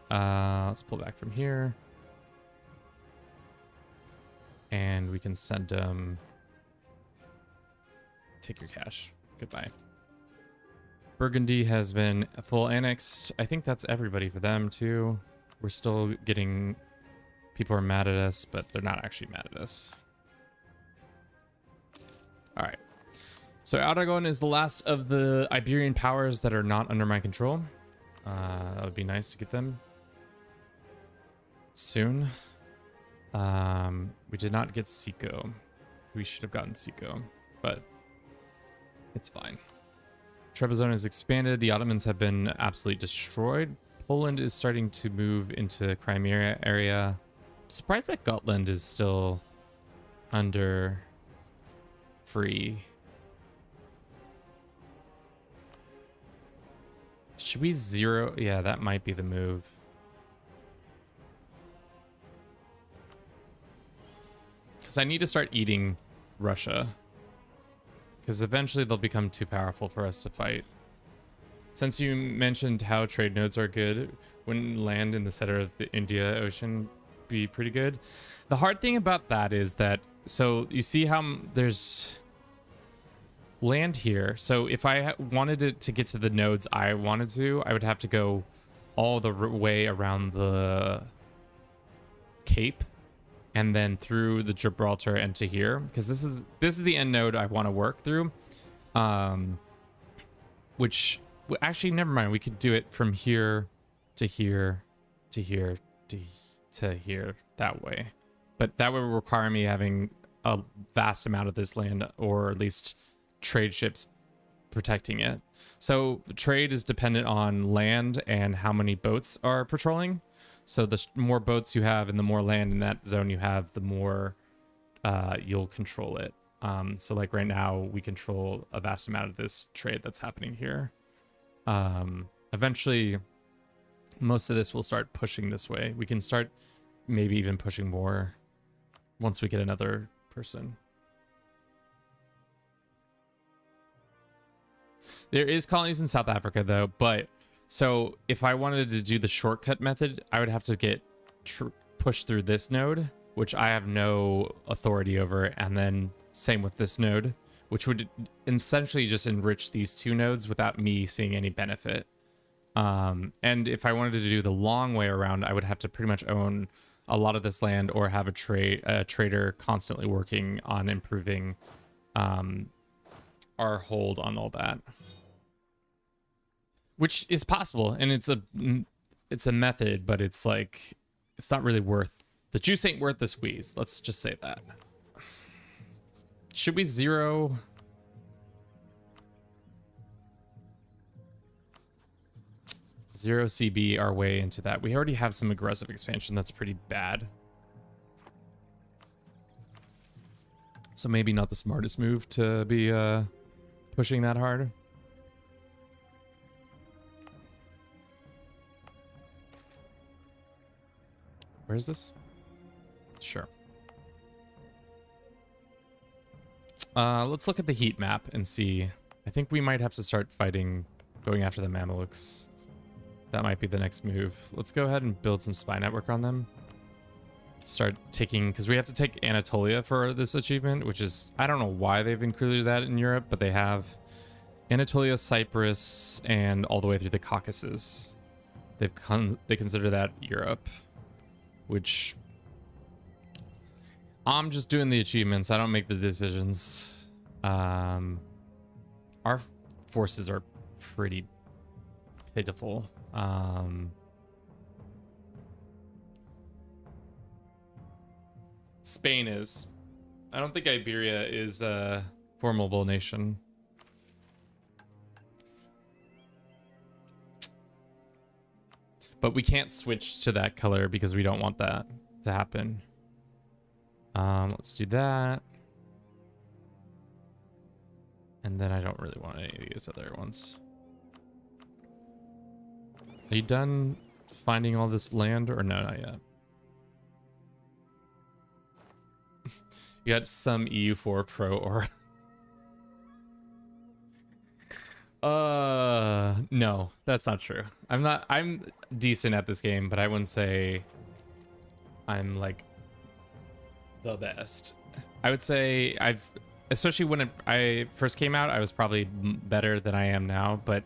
Let's pull back from here. And we can send them... Take your cash. Goodbye. Burgundy has been full annexed. I think that's everybody for them, too. We're still getting... People are mad at us, but they're not actually mad at us. Alright. So Aragon is the last of the Iberian powers that are not under my control. That would be nice to get them soon. We did not get Sico. We should have gotten Sico, but it's fine. Trebizond is expanded. The Ottomans have been absolutely destroyed. Poland is starting to move into Crimea area. Surprised that Gotland is still under free. Should we zero? Yeah, that might be the move. Because I need to start eating Russia. Because eventually they'll become too powerful for us to fight. Since you mentioned how trade nodes are good, wouldn't land in the center of the India Ocean be pretty good? The hard thing about that is that, so you see how there's land here. So if I wanted it to get to the nodes I wanted to, I would have to go all the way around the Cape and then through the Gibraltar and to here, because this is the end node I want to work through. Which actually, never mind. We could do it from here to here to here to here that way, but that would require me having a vast amount of this land, or at least trade ships protecting it. So trade is dependent on land and how many boats are patrolling. So the more boats you have and the more land in that zone you have, the more you'll control it. So like right now we control a vast amount of this trade that's happening here. Eventually most of this will start pushing this way. We can start maybe even pushing more once we get another person. There is colonies in South Africa though, but so if I wanted to do the shortcut method, I would have to get pushed through this node, which I have no authority over, and then same with this node, which would essentially just enrich these two nodes without me seeing any benefit. And if I wanted to do the long way around, I would have to pretty much own a lot of this land or have a trader constantly working on improving our hold on all that. Which is possible, and it's a method, but it's like, it's not really worth, the juice ain't worth the squeeze. Let's just say that. Should we zero? Zero CB our way into that. We already have some aggressive expansion that's pretty bad. So maybe not the smartest move to be pushing that hard. Where is this? Sure. Let's look at the heat map and see. I think we might have to start fighting, going after the Mamelukes. That might be the next move. Let's go ahead and build some spy network on them. Start taking, because we have to take Anatolia for this achievement, which is, I don't know why they've included that in Europe, but they have Anatolia, Cyprus, and all the way through the Caucasus. They consider that Europe. Which I'm just doing the achievements. I don't make the decisions. Our forces are pretty pitiful. Spain is. I don't think Iberia is a formidable nation. But we can't switch to that color because we don't want that to happen. Let's do that. And And then I don't really want any of these other ones. Are you done finding all this land or no, not yet? You got some EU4 Pro or no, that's not true. I'm decent at this game, but I wouldn't say I'm like the best. I would say especially when I first came out, I was probably better than I am now, but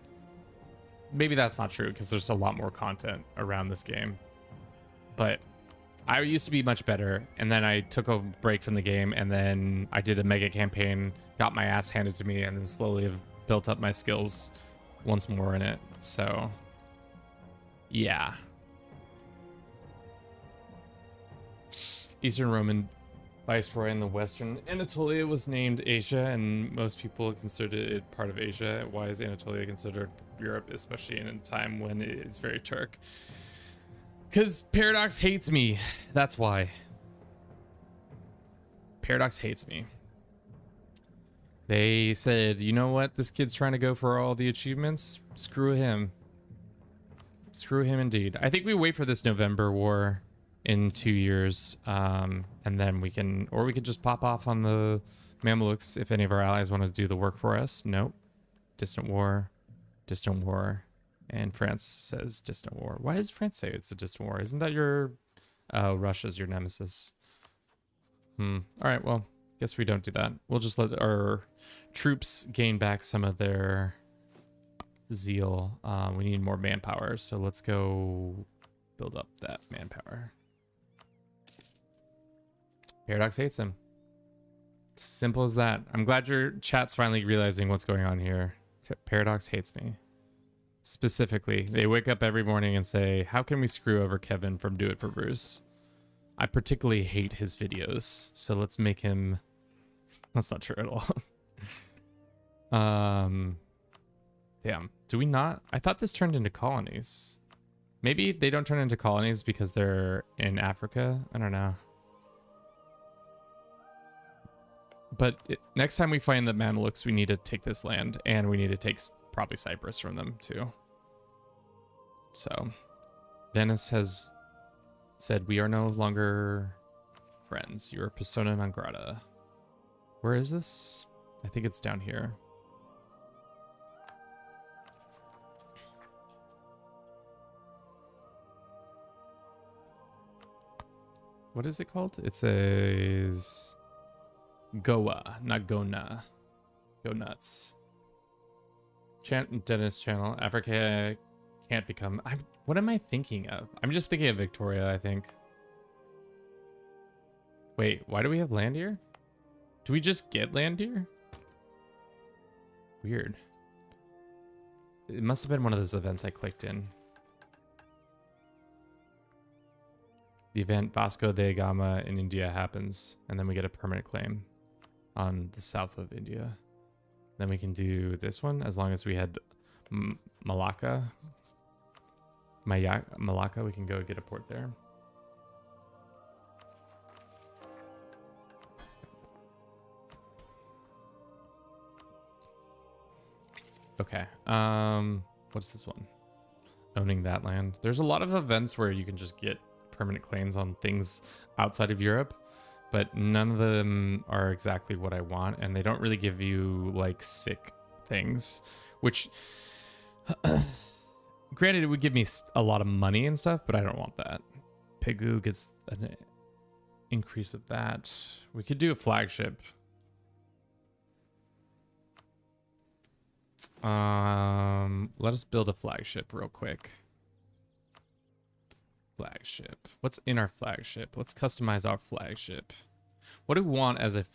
maybe that's not true because there's a lot more content around this game. But I used to be much better, and then I took a break from the game, and then I did a mega campaign, got my ass handed to me, and then slowly have built up my skills once more in it. So, yeah. Eastern Roman Viceroy in the Western Anatolia was named Asia, and most people considered it part of Asia. Why is Anatolia considered Europe, especially in a time when it's very Turk? Because Paradox hates me. That's why. Paradox hates me. They said, you know what? This kid's trying to go for all the achievements. Screw him. Screw him indeed. I think we wait for this November war in 2 years. And then we could just pop off on the Mamelukes if any of our allies want to do the work for us. Nope. Distant war. Distant war. And France says distant war. Why does France say it's a distant war? Isn't that your... Russia's your nemesis. All right, well, guess we don't do that. We'll just let our troops gain back some of their zeal. We need more manpower, so let's go build up that manpower. Paradox hates him. It's simple as that. I'm glad your chat's finally realizing what's going on here. Paradox hates me. Specifically, they wake up every morning and say, how can we screw over Kevin from Do It for Bruce? I particularly hate his videos, so let's make him... That's not true at all. Damn, do we not? I thought this turned into colonies. Maybe they don't turn into colonies because they're in Africa? I don't know. But next time we find the Mamelukes, we need to take this land, and we need to take probably Cyprus from them too. So, Venice has said we are no longer friends. You're persona non grata. Where is this? I think it's down here. What is it called? It says Goa, not Gona. Go nuts. Dennis channel. Africa can't become... what am I thinking of? I'm just thinking of Victoria, I think. Wait, why do we have land here? Do we just get land here? Weird. It must have been one of those events I clicked in. The event Vasco da Gama in India happens, and then we get a permanent claim on the south of India. Then we can do this one as long as we had Malacca. Malacca, we can go get a port there. Okay. What's this one? Owning that land. There's a lot of events where you can just get permanent claims on things outside of Europe, but none of them are exactly what I want, and they don't really give you like sick things, which granted it would give me a lot of money and stuff, but I don't want that. Pegu gets an increase of that. We could do a flagship. Let us build a flagship real quick. Flagship. What's in our flagship? Let's customize our flagship. What do we want as a...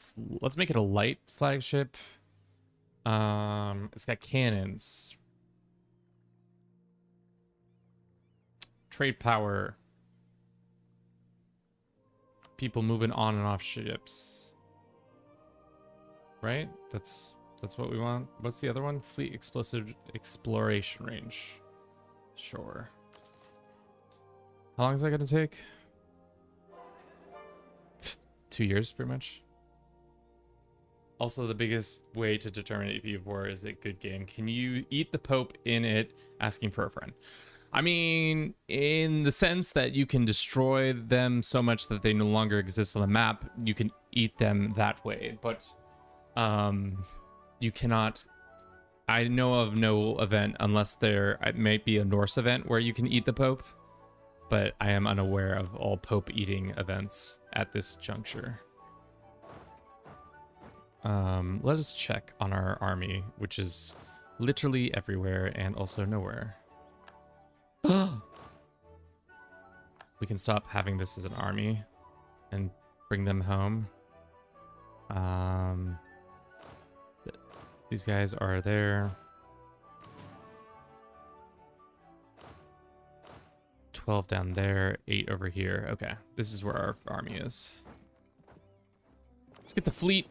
let's make it a light flagship. It's got cannons. Trade power. People moving on and off ships. Right? That's what we want. What's the other one? Fleet explosive exploration range. Sure. How long is that going to take? 2 years, pretty much. Also, the biggest way to determine if EU4 is a good game, can you eat the Pope in it asking for a friend? I mean, in the sense that you can destroy them so much that they no longer exist on the map, you can eat them that way. But you cannot... I know of no event, unless there it might be a Norse event where you can eat the Pope, but I am unaware of all Pope eating events at this juncture. Let us check on our army, which is literally everywhere and also nowhere. We can stop having this as an army and bring them home. These guys are there. 12 down there, 8 over here. Okay, this is where our army is. Let's get the fleet.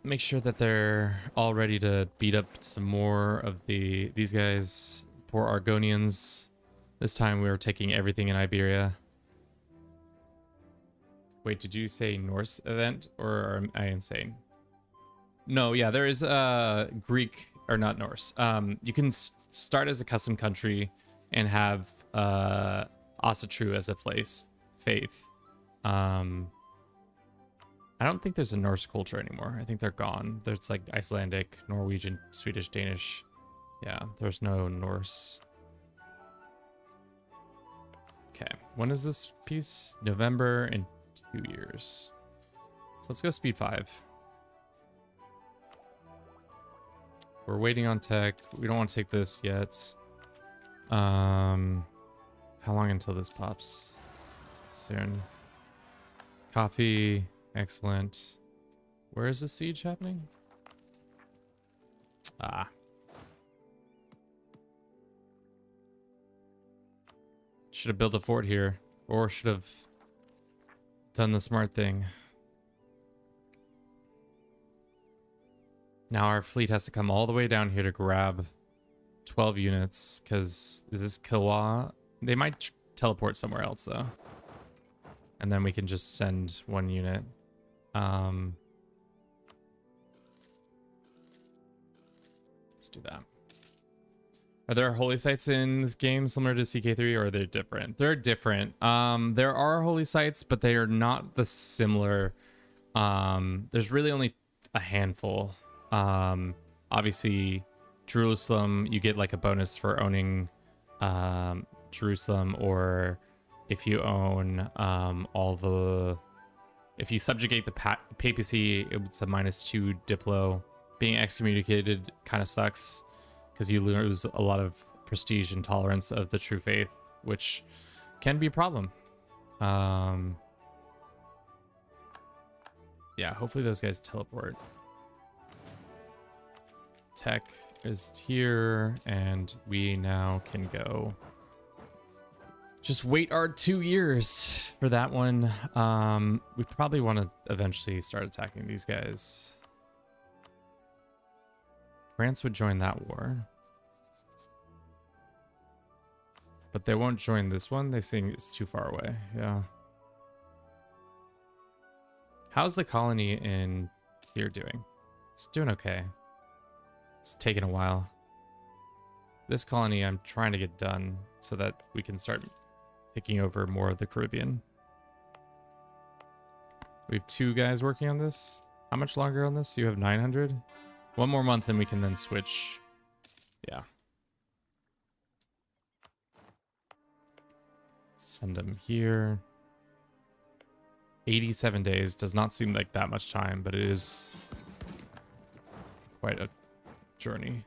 Make sure that they're all ready to beat up some more of these guys. Poor Argonians. This time we were taking everything in Iberia. Wait, did you say Norse event or am I insane? No, yeah, there is a Greek, or not Norse. You can start as a custom country and have Asatru as a faith. I don't think there's a Norse culture anymore. I think they're gone. There's like Icelandic, Norwegian, Swedish, Danish. Yeah, there's no Norse. Okay, when is this piece? November in 2 years. So let's go speed 5. We're waiting on tech. We don't want to take this yet. How long until this pops? Soon. Coffee. Excellent. Where is the siege happening? Ah. Should have built a fort here. Or should have done the smart thing. Now our fleet has to come all the way down here to grab 12 units. Because is this Kawa? They might teleport somewhere else though. And then we can just send 1 unit. Let's do that. Are there holy sites in this game similar to CK3 or are they different? They're different. There are holy sites, but they are not the similar. There's really only a handful. Obviously, Jerusalem, you get like a bonus for owning Jerusalem, or if you own if you subjugate the papacy, it's a -2 Diplo. Being excommunicated kind of sucks because you lose a lot of prestige and tolerance of the true faith, which can be a problem. Yeah, hopefully those guys teleport. Tech is here, and we now can go. Just wait our 2 years for that one. We probably want to eventually start attacking these guys. France would join that war. But they won't join this one. They think it's too far away. Yeah. How's the colony in here doing? It's doing okay. It's taking a while. This colony I'm trying to get done so that we can start taking over more of the Caribbean. We have 2 guys working on this. How much longer on this? You have 900? 1 more month and we can then switch. Yeah. Send them here. 87 days does not seem like that much time, but it is quite a journey.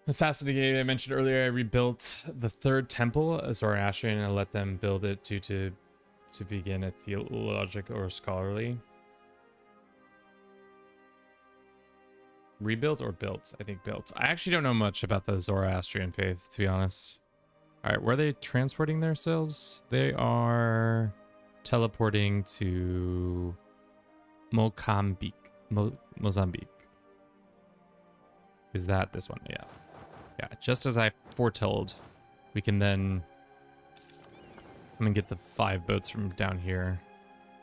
Assassinate, I mentioned earlier, I rebuilt the 3rd temple, Zoroastrian, and I let them build it to begin a theologic or scholarly. Rebuilt or built? I think built. I actually don't know much about the Zoroastrian faith, to be honest. All right, where are they transporting themselves? They are teleporting to Mozambique. Mozambique. Is that this one? Yeah. Yeah, just as I foretold, we can then... I'm gonna get the 5 boats from down here.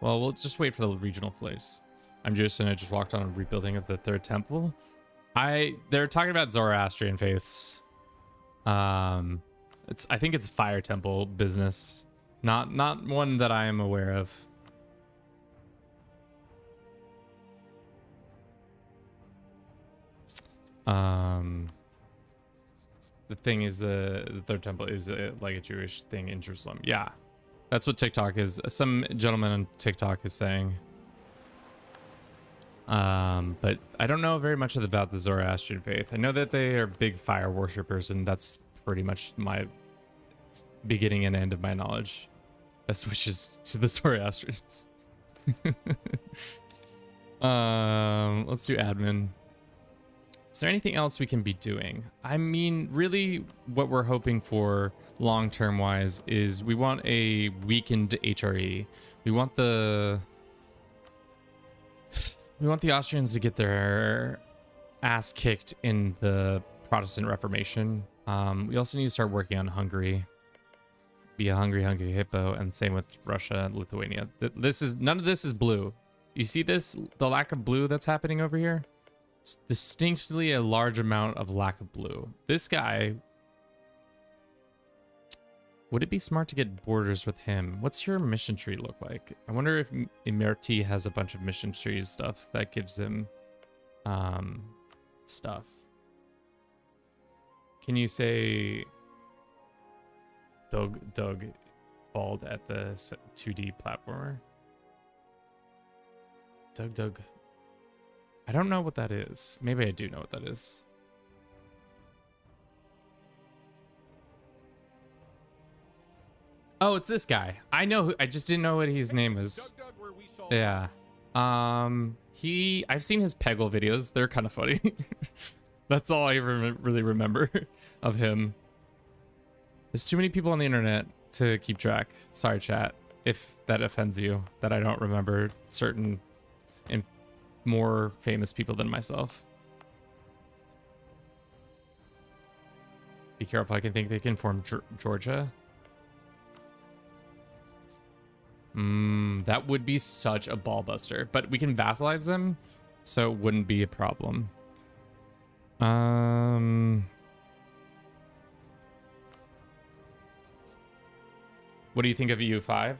Well, we'll just wait for the regional flights. I'm Jewish and I just walked on a rebuilding of the third temple. They're talking about Zoroastrian faiths. I think it's fire temple business, not one that I am aware of. The thing is the third temple is like a Jewish thing in Jerusalem. Yeah, that's what TikTok is. Some gentleman on TikTok is saying. But I don't know very much about the Zoroastrian faith. I know that they are big fire worshippers, and that's pretty much my beginning and end of my knowledge. Best wishes to the Zoroastrians. Let's do admin. Is there anything else we can be doing? I mean, really what we're hoping for long-term wise is we want a weakened HRE. We want the Austrians to get their ass kicked in the Protestant Reformation. We also need to start working on Hungary. Be a hungry hippo, and same with Russia and Lithuania. None of this is blue. You see this? The lack of blue that's happening over here? It's distinctly a large amount of lack of blue. This guy, would it be smart to get borders with him? What's your mission tree look like? I wonder if Imerti has a bunch of mission trees stuff that gives him stuff. Can you say Doug bald at the 2D platformer? Doug. I don't know what that is. Maybe I do know what that is. Oh, it's this guy. I know. I just didn't know what his name was. Yeah. I've seen his Peggle videos. They're kind of funny. That's all I really remember of him. There's too many people on the internet to keep track. Sorry, chat, if that offends you, that I don't remember certain and more famous people than myself. Be careful. I can think they can form Georgia. That would be such a ball buster, but we can vassalize them, so it wouldn't be a problem. What do you think of EU5?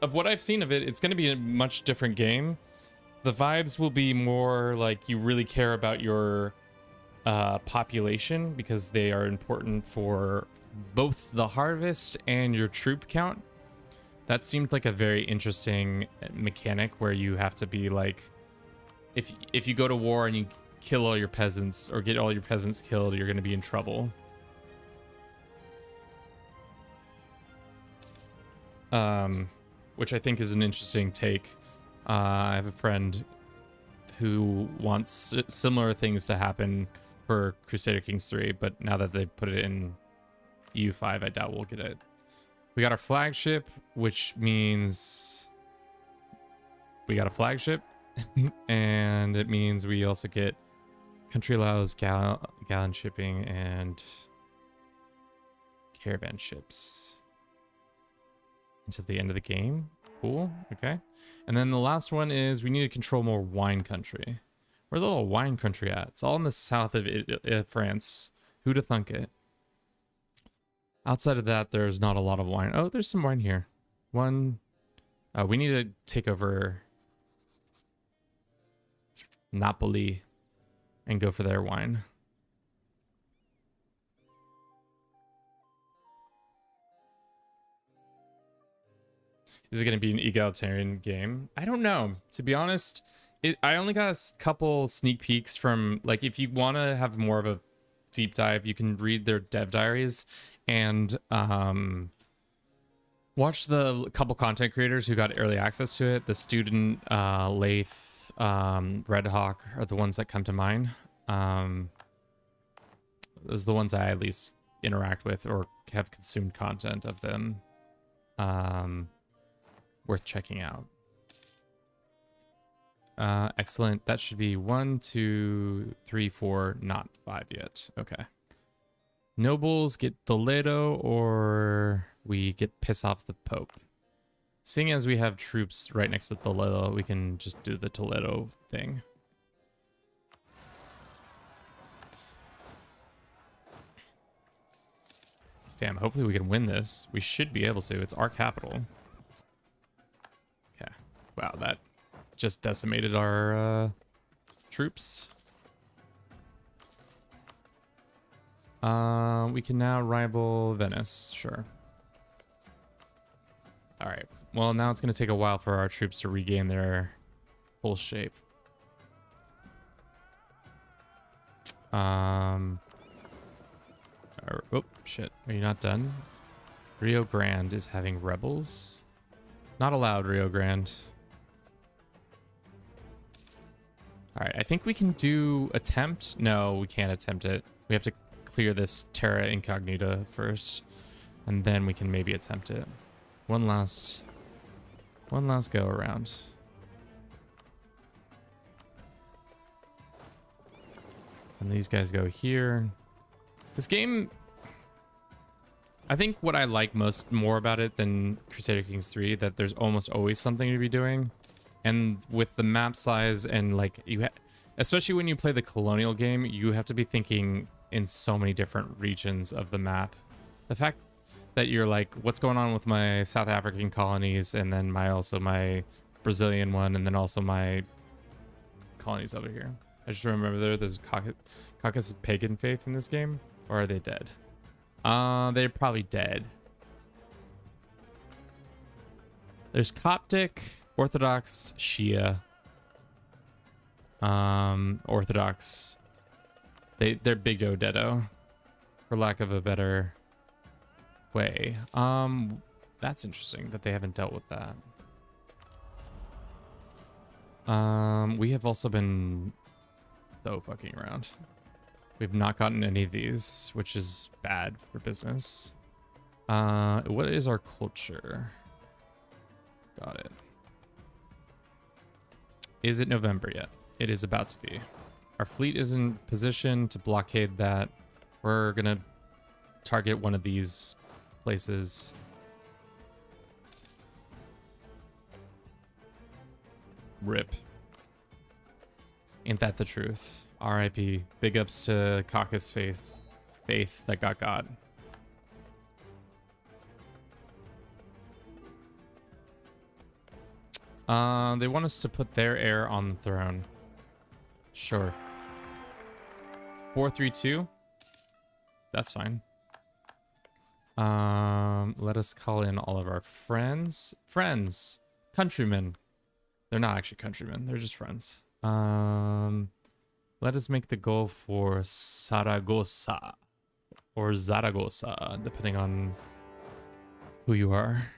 Of what I've seen of it, it's going to be a much different game. The vibes will be more like you really care about your population, because they are important for both the harvest and your troop count. That seemed like a very interesting mechanic where you have to be like, if you go to war and you kill all your peasants or get all your peasants killed, you're going to be in trouble. Which I think is an interesting take. I have a friend who wants similar things to happen for Crusader Kings 3, but now that they put it in EU5, I doubt we'll get it. We got our flagship, which means we got a flagship, and it means we also get country allows gallon shipping and caravan ships until the end of the game. Cool. Okay. And then the last one is we need to control more wine country. Where's all the wine country at? It's all in the south of France. Who'da thunk it? Outside of that, there's not a lot of wine. Oh, there's some wine here. We need to take over Napoli and go for their wine. Is it going to be an egalitarian game? I don't know. To be honest, I only got a couple sneak peeks from, like, if you want to have more of a deep dive, you can read their dev diaries and watch the couple content creators who got early access to it. The student, Lath, Red Hawk are the ones that come to mind. Those are the ones I at least interact with or have consumed content of them. Worth checking out. Excellent. That should be 1, 2, 3, 4, not 5 yet. Okay. Nobles get Toledo, or we get piss off the Pope. Seeing as we have troops right next to Toledo, we can just do the Toledo thing. Damn, hopefully we can win this. We should be able to. It's our capital. Okay. Wow, that just decimated our troops. We can now rival Venice. Sure. All right. Well, now it's going to take a while for our troops to regain their full shape. Oh, shit. Are you not done? Rio Grande is having rebels. Not allowed, Rio Grande. All right. I think we can do attempt. No, we can't attempt it. We have to clear this Terra Incognita first, and then we can maybe attempt it. One last go around. And these guys go here. This game, I think what I like more about it than Crusader Kings 3, that there's almost always something to be doing. And with the map size and like especially when you play the colonial game, you have to be thinking in so many different regions of the map. The fact that you're like, what's going on with my South African colonies, and then also my Brazilian one, and then also my colonies over here. I just remember there's Caucasus pagan faith in this game, or are they dead? They're probably dead. There's Coptic, Orthodox, Shia, Orthodox. They're Big Odetto, for lack of a better way. That's interesting that they haven't dealt with that. We have also been so fucking around. We've not gotten any of these, which is bad for business. What is our culture? Got it. Is it November yet? It is about to be. Our fleet is in position to blockade that. We're gonna target one of these places. RIP. Ain't that the truth? R.I.P. Big ups to Caucasus faith that got God. They want us to put their heir on the throne. Sure. 432. That's fine. Let us call in all of our friends. Countrymen. They're not actually countrymen. They're just friends. Let us make the goal for Saragossa or Zaragoza, depending on who you are.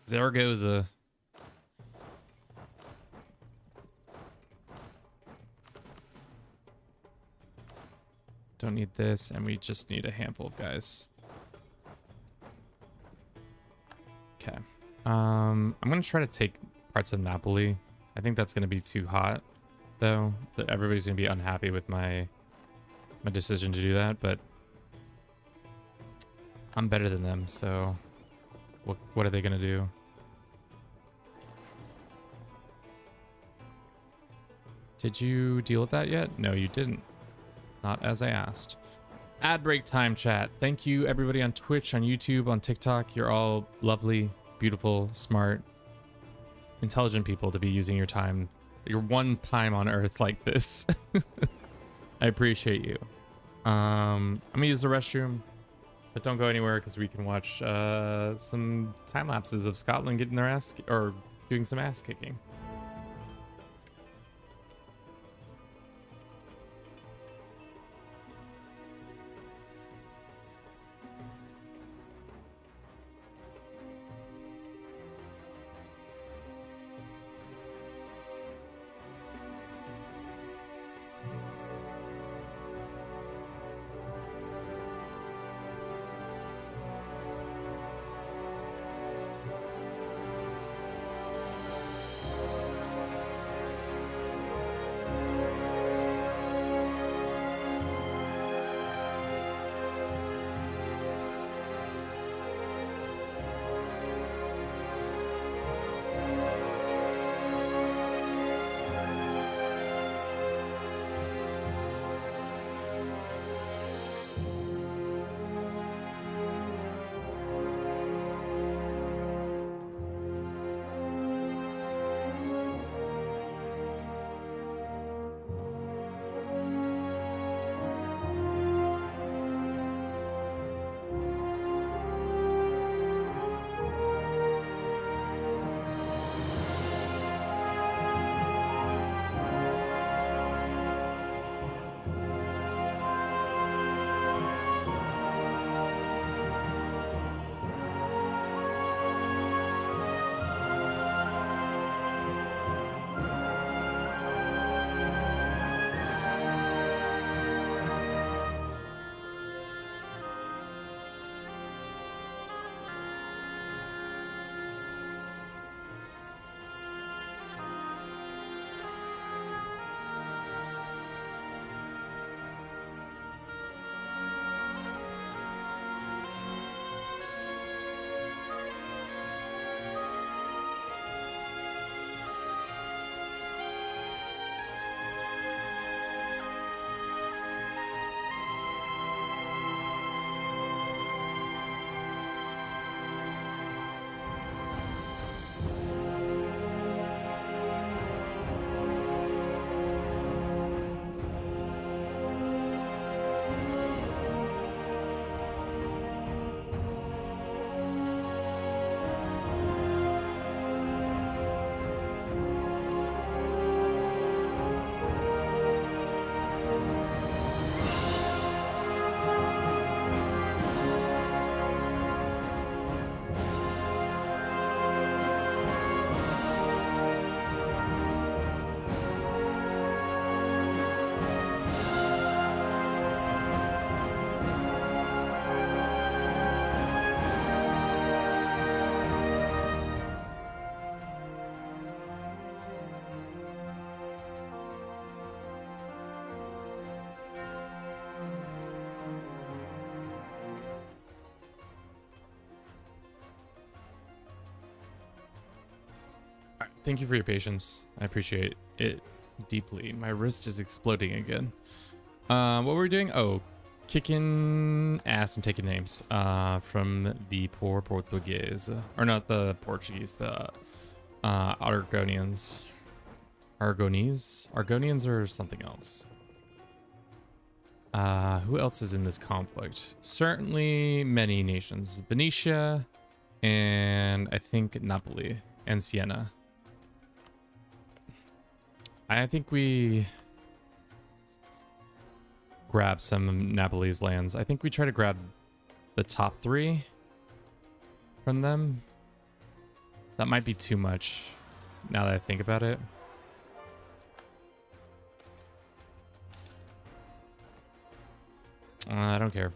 Zaragoza. Don't need this, and we just need a handful of guys. Okay. I'm gonna try to take parts of Napoli. I think that's gonna be too hot, though. Everybody's gonna be unhappy with my decision to do that, but I'm better than them, so what are they gonna do? Did you deal with that yet? No, you didn't. Not as I asked. Ad break time, chat. Thank you, everybody on Twitch, on YouTube, on TikTok. You're all lovely, beautiful, smart, intelligent people to be using your time, your one time on Earth like this. I appreciate you. I'm gonna use the restroom, but don't go anywhere because we can watch some time lapses of Scotland getting their ass or doing some ass kicking. Thank you for your patience. I appreciate it deeply. My wrist is exploding again. What were we doing? Oh, kicking ass and taking names from the poor Portuguese. Or not the Portuguese, the Argonians. Argonians or something else. Who else is in this conflict? Certainly many nations. Venetia and I think Napoli and Siena. I think we grab some of Napoli's lands. I think we try to grab the top 3 from them. That might be too much now that I think about it. I don't care.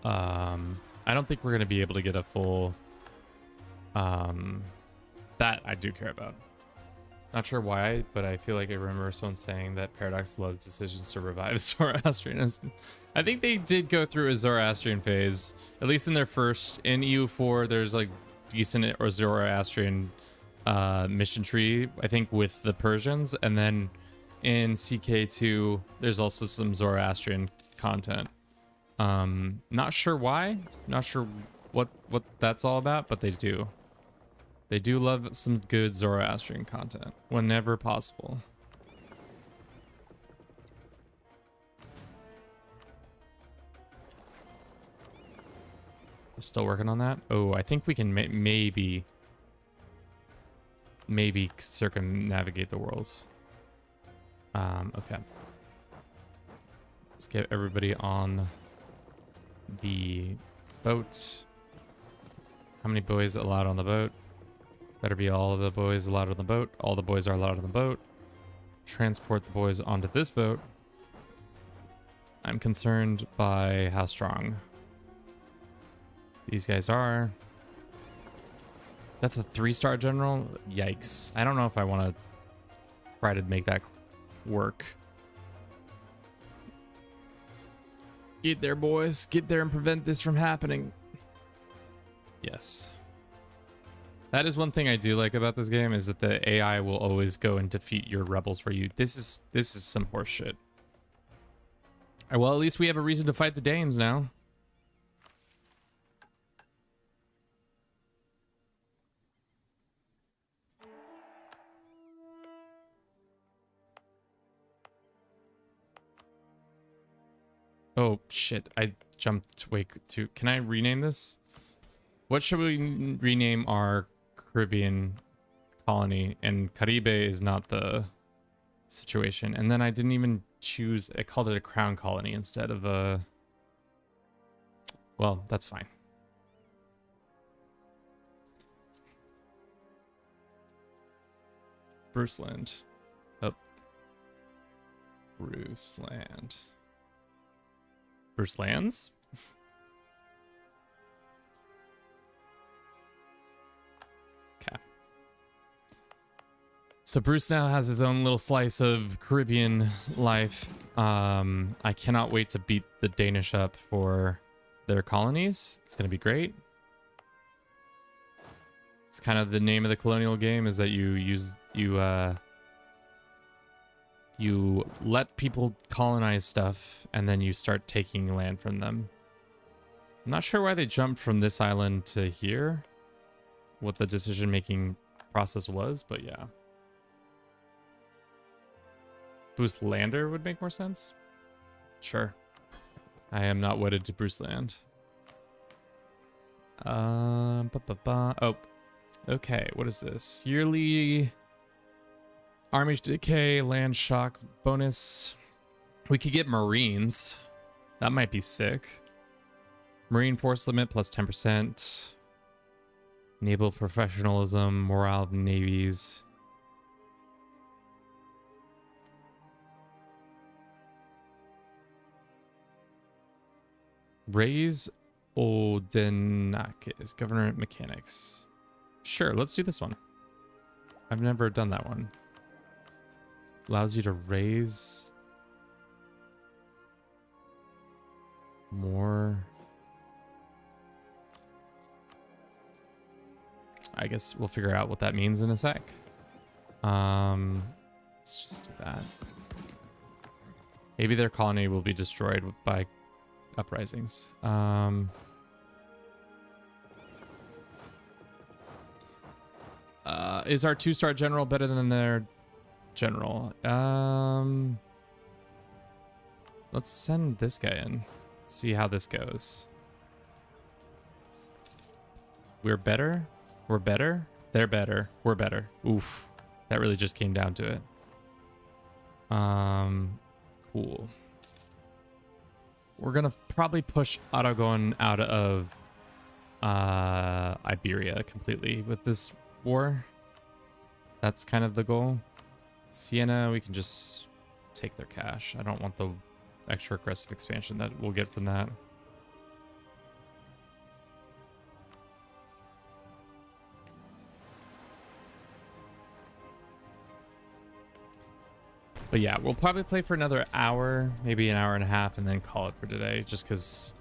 I don't think we're going to be able to get a full... that I do care about. Not sure why, but I feel like I remember someone saying that Paradox loves decisions to revive Zoroastrianism. I think they did go through a Zoroastrian phase, at least in their first. In EU4, there's like decent or Zoroastrian mission tree, I think, with the Persians, and then in CK2, there's also some Zoroastrian content. Not sure why, not sure what that's all about, but they do. They do love some good Zoroastrian content whenever possible. We're still working on that. Oh, I think we can maybe circumnavigate the world. Okay. Let's get everybody on the boat. How many boys allowed on the boat? Better be all of the boys allowed on the boat. All the boys are allowed on the boat. Transport the boys onto this boat. I'm concerned by how strong these guys are. That's a 3-star general? Yikes. I don't know if I want to try to make that work. Get there, boys. Get there and prevent this from happening. Yes. That is one thing I do like about this game, is that the AI will always go and defeat your rebels for you. This is some horse shit. Well, at least we have a reason to fight the Danes now. Oh shit, I jumped way too. Can I rename this? What should we rename our Caribbean colony? And Caribe is not the situation. And then I didn't even choose, I called it a crown colony instead of a... Well, that's fine. Bruceland. Oh. Bruceland. Bruce Lands? Okay. So Bruce now has his own little slice of Caribbean life. I cannot wait to beat the Danish up for their colonies. It's going to be great. It's kind of the name of the colonial game, is that you let people colonize stuff, and then you start taking land from them. I'm not sure why they jumped from this island to here, what the decision-making process was, but yeah. Bruce Lander would make more sense. Sure. I am not wedded to Bruce Land. Oh, okay. What is this? Yearly army decay, land shock bonus. We could get Marines. That might be sick. Marine force limit plus 10%. Naval professionalism, morale of navies. Raise Odenakis, government mechanics. Sure, let's do this one. I've never done that one. Allows you to raise more. I guess we'll figure out what that means in a sec. Let's just do that. Maybe their colony will be destroyed by uprisings. Is our 2-star general better than their general? Let's send this guy in. See how this goes. We're better. We're better. They're better. We're better. Oof. That really just came down to it. Cool. We're gonna probably push Aragon out of Iberia completely with this war. That's kind of the goal. Siena, we can just take their cash. I don't want the extra aggressive expansion that we'll get from that. But yeah, we'll probably play for another hour, maybe an hour and a half, and then call it for today, just because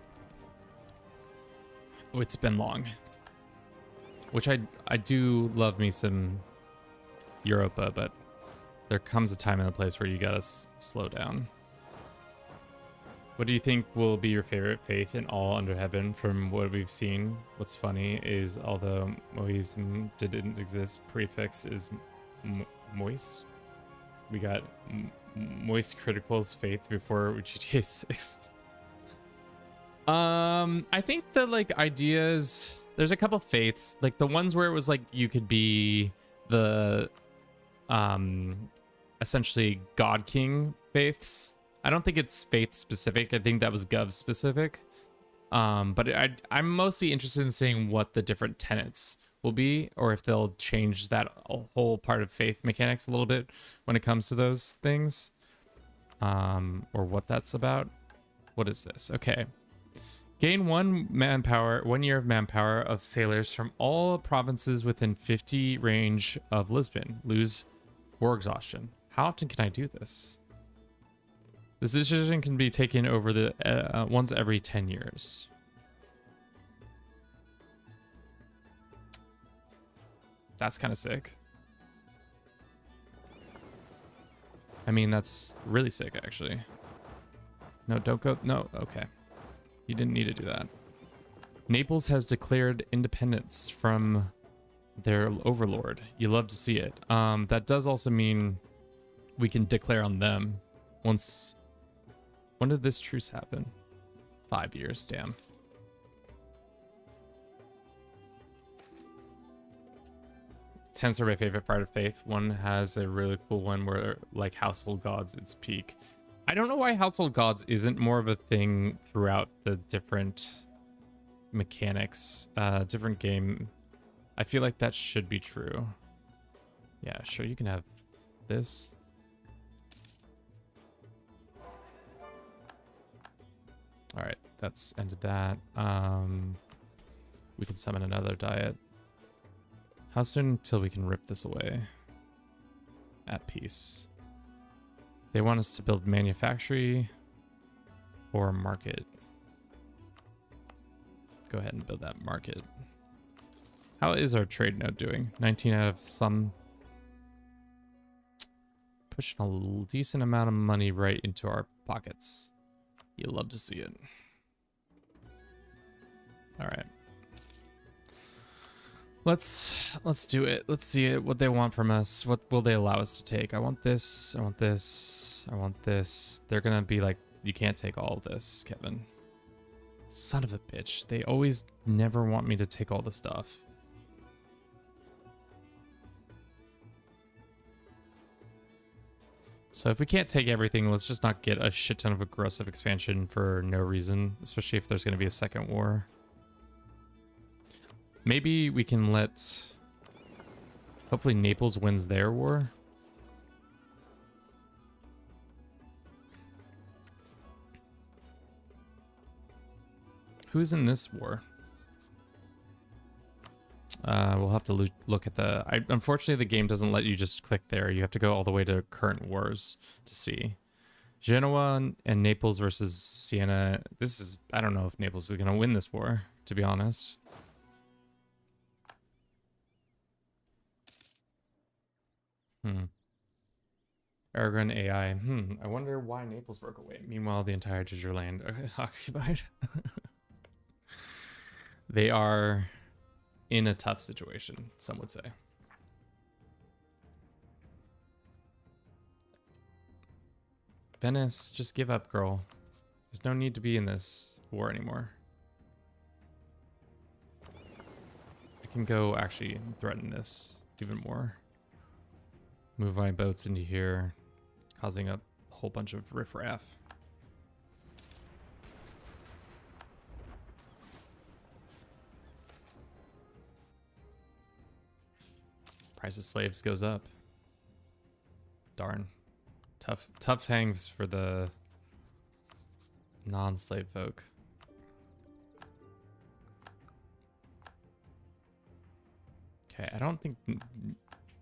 it's been long. Which I do love me some Europa, but there comes a time and a place where you gotta slow down. What do you think will be your favorite faith in all under heaven from what we've seen? What's funny is although Moism didn't exist, prefix is moist. We got moist critical's faith before GTA 6. I think the like ideas, there's a couple faiths, like the ones where it was like you could be the essentially God King faiths. I don't think it's faith specific. I think that was Gov specific. But I'm mostly interested in seeing what the different tenets will be, or if they'll change that whole part of faith mechanics a little bit when it comes to those things, or what that's about. What is this? Okay. Gain 1 year of manpower of sailors from all provinces within 50 range of Lisbon. Lose war exhaustion. How often can I do this? This decision can be taken over the once every 10 years. That's kind of sick. I mean, that's really sick, actually. No, don't go. No, okay. You didn't need to do that. Naples has declared independence from their overlord. You love to see it. That does also mean we can declare on them once. When did this truce happen? 5 years, damn. Tents are my favorite part of faith. One has a really cool one where like household gods, its peak. I don't know why household gods isn't more of a thing throughout the different mechanics, different game. I feel like that should be true. Yeah, sure, you can have this. All right, that's ended that. We can summon another diet. How soon until we can rip this away? At peace. They want us to build manufactory or market. Go ahead and build that market. How is our trade node doing? 19 out of some. Pushing a decent amount of money right into our pockets. You love to see it. All right. Let's do it. Let's see it. What they want from us. What will they allow us to take? I want this. I want this. I want this. They're gonna be like, you can't take all of this, Kevin. Son of a bitch. They always never want me to take all the stuff. So if we can't take everything, let's just not get a shit ton of aggressive expansion for no reason, especially if there's going to be a second war. Maybe we can let... Hopefully Naples wins their war. Who's in this war? We'll have to look at the... unfortunately, the game doesn't let you just click there. You have to go all the way to current wars to see. Genoa and Naples versus Siena. This is... I don't know if Naples is going to win this war, to be honest. Hmm. Aragon AI. I wonder why Naples broke away. Meanwhile, the entire digital land occupied. They are in a tough situation, some would say. Venice, just give up, girl. There's no need to be in this war anymore. I can go actually threaten this even more. Move my boats into here, causing a whole bunch of riffraff. Price of slaves goes up. Darn. Tough hangs for the non-slave folk. Okay, I don't think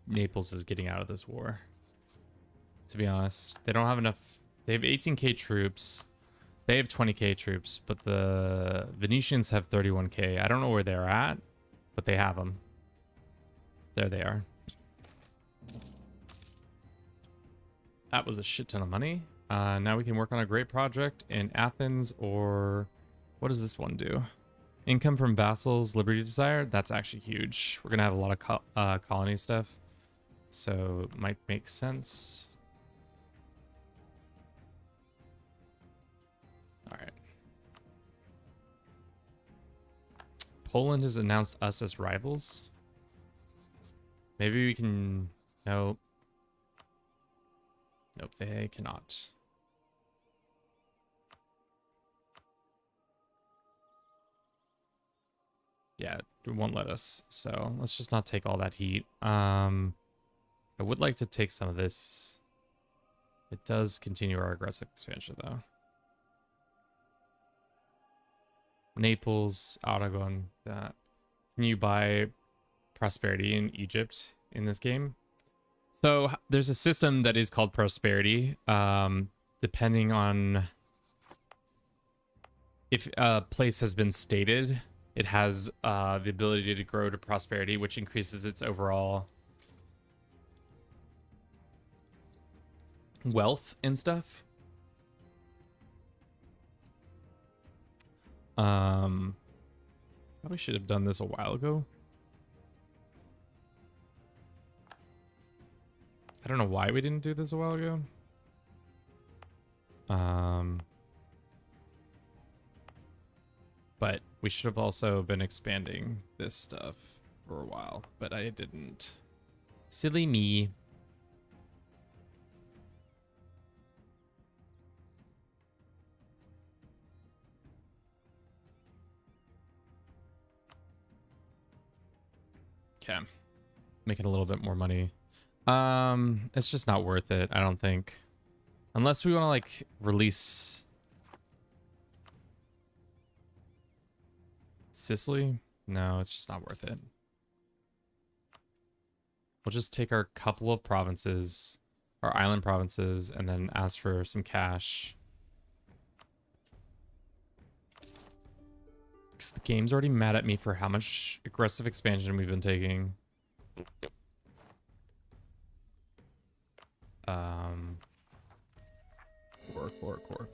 Naples is getting out of this war. To be honest, they don't have enough. They have 18k troops. They have 20k troops, but the Venetians have 31k. I don't know where they're at, but they have them. There they are. That was a shit ton of money. Now we can work on a great project in Athens, or what does this one do? Income from vassals, liberty desire. That's actually huge. We're gonna have a lot of colony stuff, so it might make sense. All right. Poland has announced us as rivals. Maybe we can. No. Nope, they cannot. Yeah, it won't let us. So let's just not take all that heat. I would like to take some of this. It does continue our aggressive expansion, though. Naples, Aragon, that. Can you buy prosperity in Egypt in this game? So there's a system that is called prosperity. Depending on if a place has been stated, it has the ability to grow to prosperity, which increases its overall wealth and stuff. Probably should have done this a while ago. I don't know why we didn't do this a while ago. But we should have also been expanding this stuff for a while, but I didn't. Silly me. Okay. Making a little bit more money. It's just not worth it, I don't think. Unless we want to like release Sicily? No, it's just not worth it. We'll just take our couple of provinces, our island provinces, and then ask for some cash. Because the game's already mad at me for how much aggressive expansion we've been taking.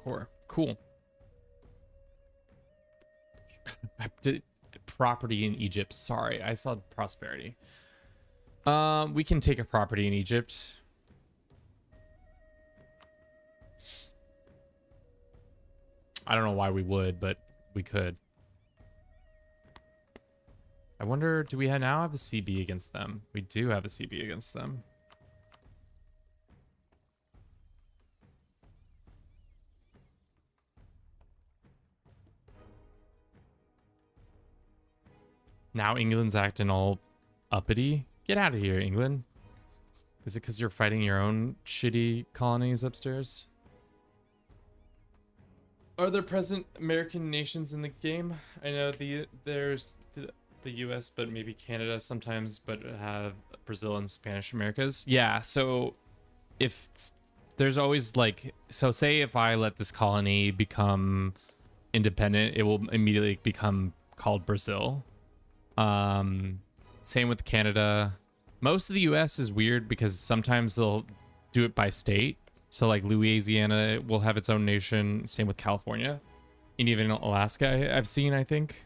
Core. Cool. I did property in Egypt. Sorry, I saw prosperity. We can take a property in Egypt. I don't know why we would, but we could. I wonder, do we now have a CB against them? We do have a CB against them. Now England's acting all uppity. Get out of here, England. Is it because you're fighting your own shitty colonies upstairs? Are there present American nations in the game? I know there's the US, but maybe Canada sometimes, but have Brazil and Spanish Americas. Yeah, so if there's always like, so say if I let this colony become independent, it will immediately become called Brazil. Same with Canada. Most of the US is weird because sometimes they'll do it by state. So like Louisiana will have its own nation. Same with California. And even Alaska, I've seen, I think.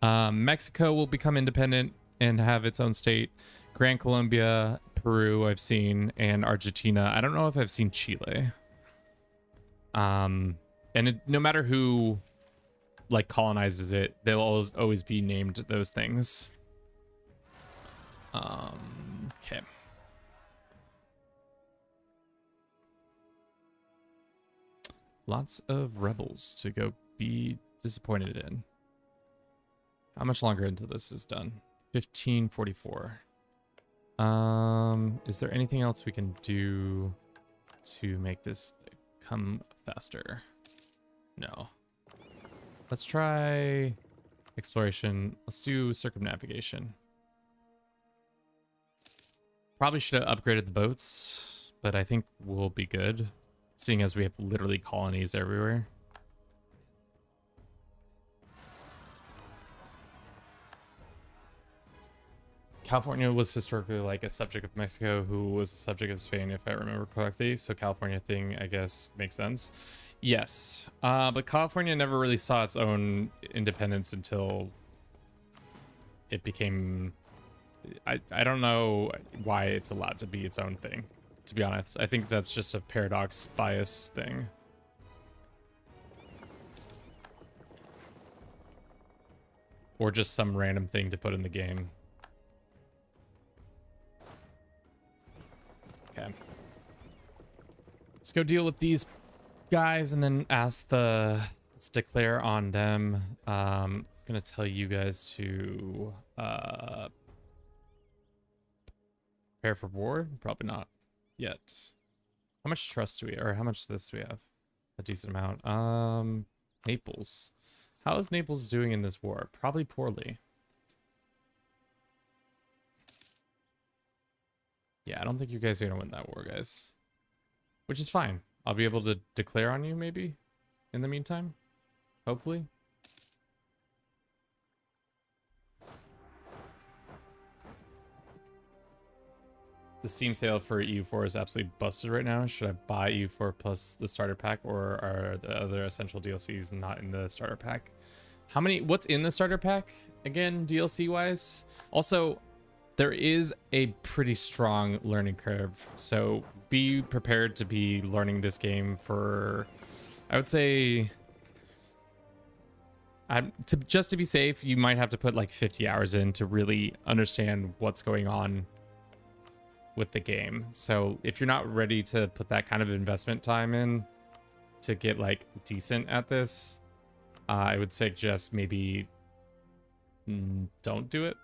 Mexico will become independent and have its own state. Gran Colombia, Peru, I've seen, and Argentina. I don't know if I've seen Chile. And no matter who like colonizes it, they'll always be named those things. Okay. Lots of rebels to go be disappointed in. How much longer until this is done? 1544. Is there anything else we can do to make this come faster? No. Let's try exploration. Let's do circumnavigation. Probably should have upgraded the boats, but I think we'll be good, seeing as we have literally colonies everywhere. California was historically like a subject of Mexico, who was a subject of Spain, if I remember correctly. So California thing, I guess, makes sense. Yes, but California never really saw its own independence until it became... I don't know why it's allowed to be its own thing, to be honest. I think that's just a paradox bias thing. Or just some random thing to put in the game. Okay. Let's go deal with these guys and then let's declare on them. Gonna tell you guys to prepare for war. Probably not yet. How much trust do we, or how much of this do we have? A decent amount. Naples. How is Naples doing in this war? Probably poorly. Yeah, I don't think you guys are gonna win that war, guys. Which is fine. I'll be able to declare on you, maybe, in the meantime. Hopefully. The Steam sale for EU4 is absolutely busted right now. Should I buy EU4 plus the starter pack, or are the other essential DLCs not in the starter pack? What's in the starter pack again, DLC wise? Also, there is a pretty strong learning curve, so be prepared to be learning this game for, I would say, just to be safe, you might have to put like 50 hours in to really understand what's going on with the game. So if you're not ready to put that kind of investment time in to get like decent at this, I would suggest maybe don't do it.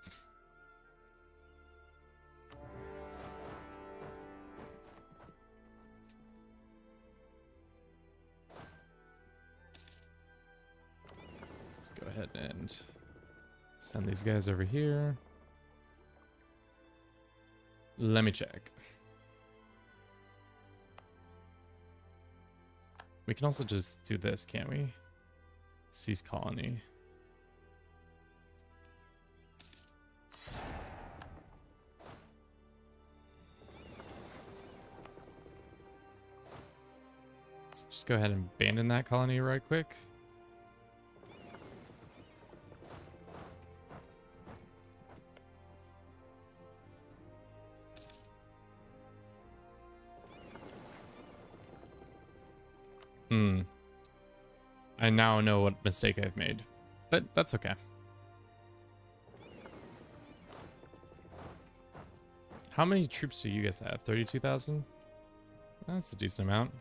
Let's go ahead and send these guys over here. Let me check. We can also just do this, can't we? Seize colony. Let's just go ahead and abandon that colony right quick. I now know what mistake I've made, but that's okay. How many troops do you guys have? 32,000? That's a decent amount.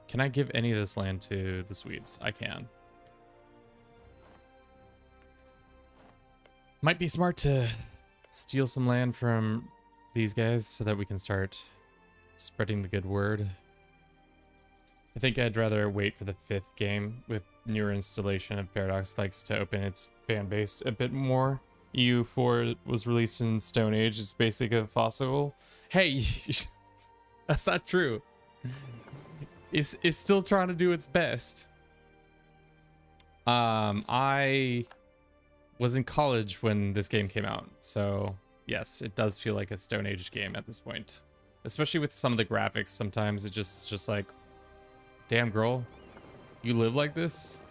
Can I give any of this land to the Swedes? I can. Might be smart to steal some land from these guys so that we can start spreading the good word. I think I'd rather wait for the 5th game with newer installation of Paradox likes to open its fan base a bit more. EU4 was released in Stone Age. It's basically a fossil. Hey, that's not true. It's still trying to do its best. I was in college when this game came out. So yes, it does feel like a Stone Age game at this point. Especially with some of the graphics, sometimes it just like, damn girl, you live like this?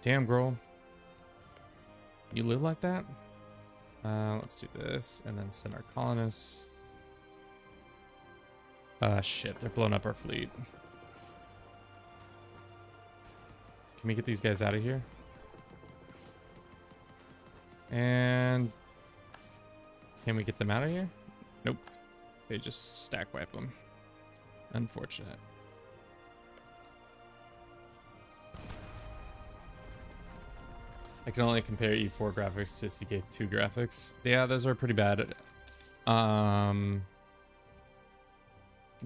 Damn girl, you live like that? Let's do this and then send our colonists. Shit, they're blowing up our fleet. Can we get these guys out of here? And can we get them out of here? Nope. They just stack wipe them. Unfortunate. I can only compare E4 graphics to CK2 graphics. Yeah, those are pretty bad. The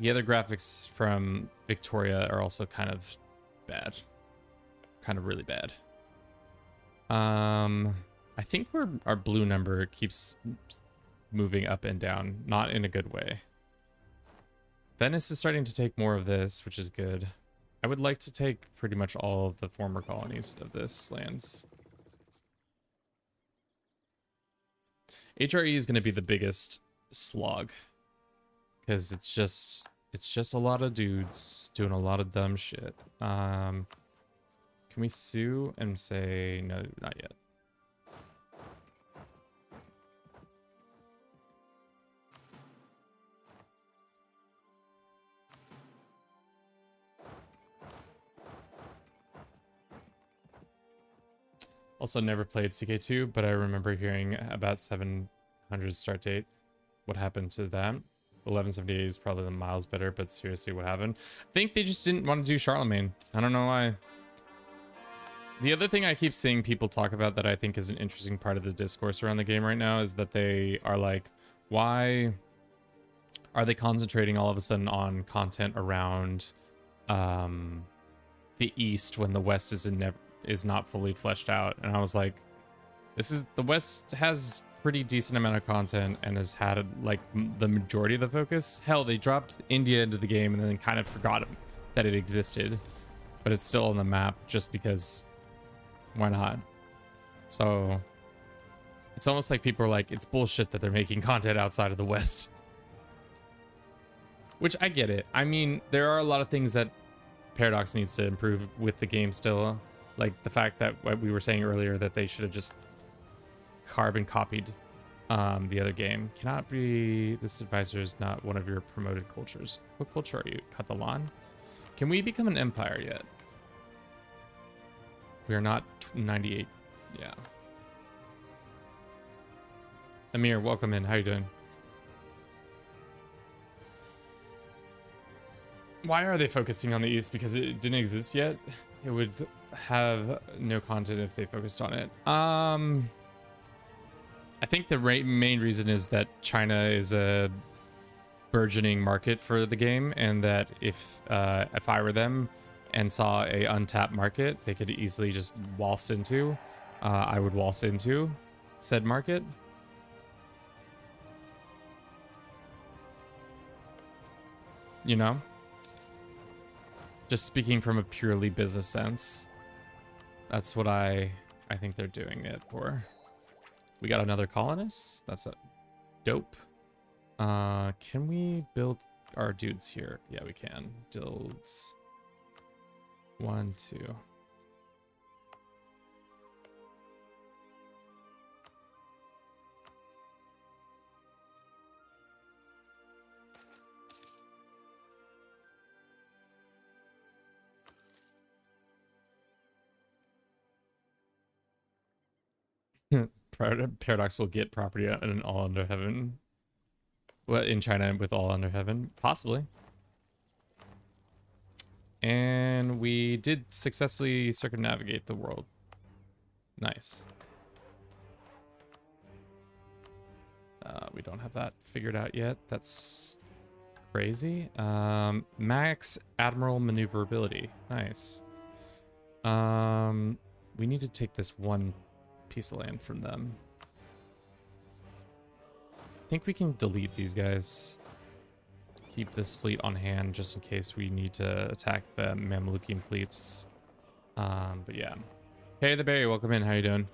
other graphics from Victoria are also kind of bad. Kind of really bad. I think our blue number keeps moving up and down, not in a good way. Venice is starting to take more of this, which is good. I would like to take pretty much all of the former colonies of this lands. HRE is going to be the biggest slog because it's just a lot of dudes doing a lot of dumb shit. Can we sue and say no? Not yet. Also never played CK2, but I remember hearing about 700 start date. What happened to that? 1178 is probably the miles better, but seriously, what happened? I think they just didn't want to do Charlemagne. I don't know why. The other thing I keep seeing people talk about that I think is an interesting part of the discourse around the game right now is that they are like, why are they concentrating all of a sudden on content around the East when the West is not fully fleshed out? And I was like, the West has pretty decent amount of content and has had like the majority of the focus. Hell, they dropped India into the game and then kind of forgot that it existed, but it's still on the map just because why not? So it's almost like people are like, it's bullshit that they're making content outside of the West, which I get it. I mean, there are a lot of things that Paradox needs to improve with the game still, like the fact that what we were saying earlier, that they should have just carbon copied the other game. Cannot be, this advisor is not one of your promoted cultures. What culture are you? Catalan? Can we become an empire yet? We are not 98. Yeah. Amir, welcome in. How you doing? Why are they focusing on the East? Because it didn't exist yet? It would have no content if they focused on it. I think the main reason is that China is a burgeoning market for the game, and that if I were them and saw a untapped market they could easily just waltz into, I would waltz into said market. You know? Just speaking from a purely business sense. That's what I think they're doing it for. We got another colonist. That's a dope. Can we build our dudes here? Yeah, we can. Build 1, 2. Paradox will get property in all under heaven. What, in China with all under heaven? Possibly. And we did successfully circumnavigate the world. Nice. We don't have that figured out yet. That's crazy. Max Admiral maneuverability. Nice. We need to take this one piece of land from them. I think we can delete these guys. keep this fleet on hand just in case we need to attack the Mamlukian fleets. But yeah. Hey, the Barry, welcome in. How you doing?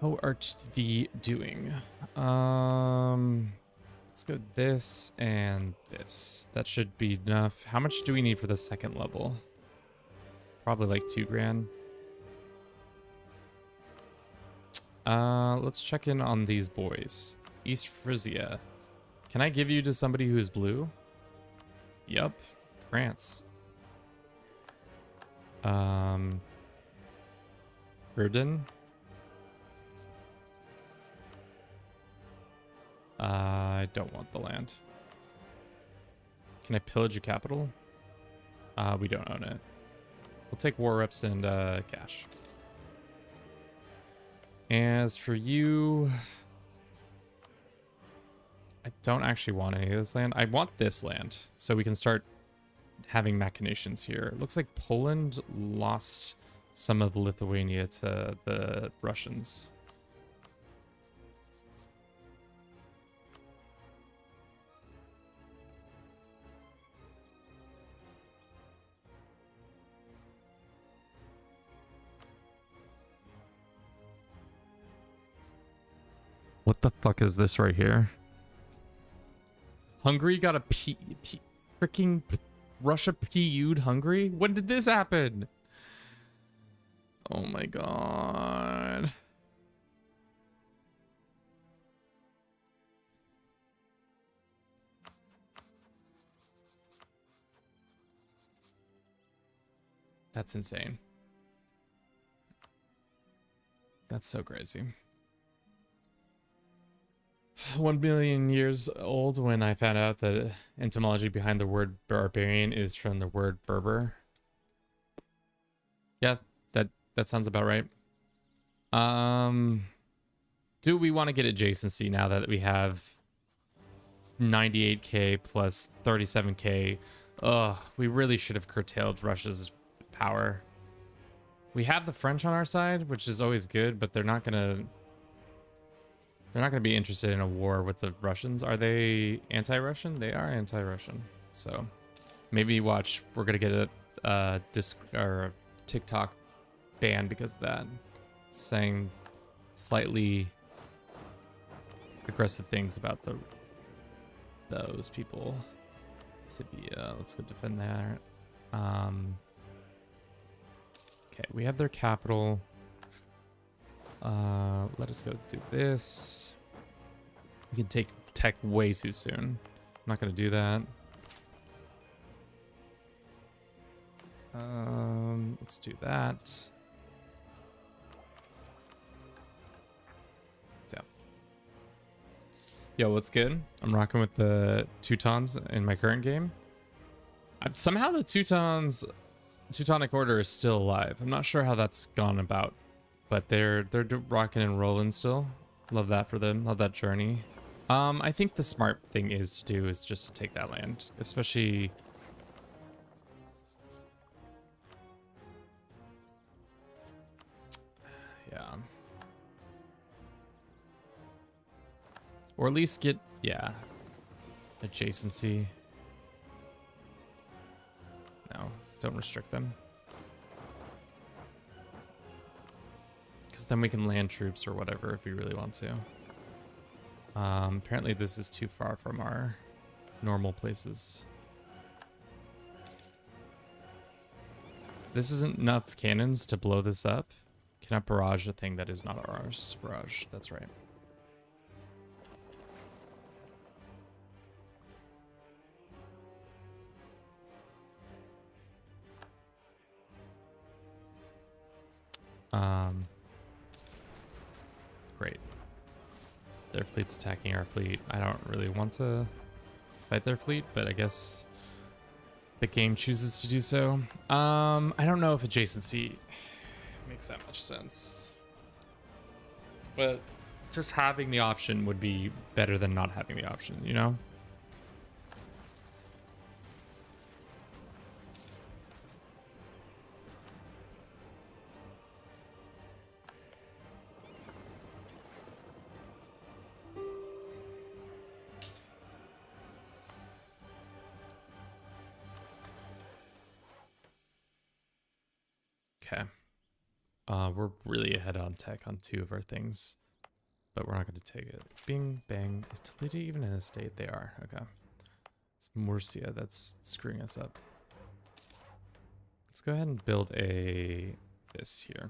How art the doing? Let's go this and this. That should be enough. How much do we need for the second level? Probably like 2 grand. Let's check in on these boys. East Frisia. Can I give you to somebody who is blue? Yup. France. Verdun. I don't want the land. Can I pillage your capital? We don't own it. We'll take war reps and cash. As for you, I don't actually want any of this land. I want this land so we can start having machinations here. It looks like Poland lost some of Lithuania to the Russians. What the fuck is this right here? Hungary got a freaking Russia PU'd Hungary? When did this happen? Oh my god. That's insane. That's so crazy. 1 billion years old when I found out that etymology behind the word barbarian is from the word Berber. Yeah, that sounds about right. Do we want to get adjacency now that we have 98k plus 37k? Ugh, we really should have curtailed Russia's power. We have the French on our side, which is always good, but they're not gonna be interested in a war with the Russians. Are they anti-Russian? They are anti-Russian. So maybe watch. We're gonna get a TikTok ban because of that, saying slightly aggressive things about those people. Sibia, let's go defend that. Okay, we have their capital. Let us go do this. We can take tech way too soon. I'm not gonna do that. Let's do that. Yeah. Yo, what's good? I'm rocking with the Teutons in my current game. Somehow the Teutonic Order is still alive. I'm not sure how that's gone about, but they're rocking and rolling still. Love that for them. Love that journey. I think the smart thing is just to take that land, especially. Yeah. Or at least get, yeah, adjacency. No, don't restrict them. Because then we can land troops or whatever if we really want to. Apparently this is too far from our normal places. This isn't enough cannons to blow this up. Cannot barrage a thing that is not ours to barrage. That's right. Great. Their fleet's attacking our fleet. I don't really want to fight their fleet, but I guess the game chooses to do so. I don't know if adjacency makes that much sense, but just having the option would be better than not having the option, you know? Okay. We're really ahead on tech on 2 of our things, but we're not going to take it. Bing, bang. Is Toledo even in a state? They are. Okay. It's Murcia that's screwing us up. Let's go ahead and build this here.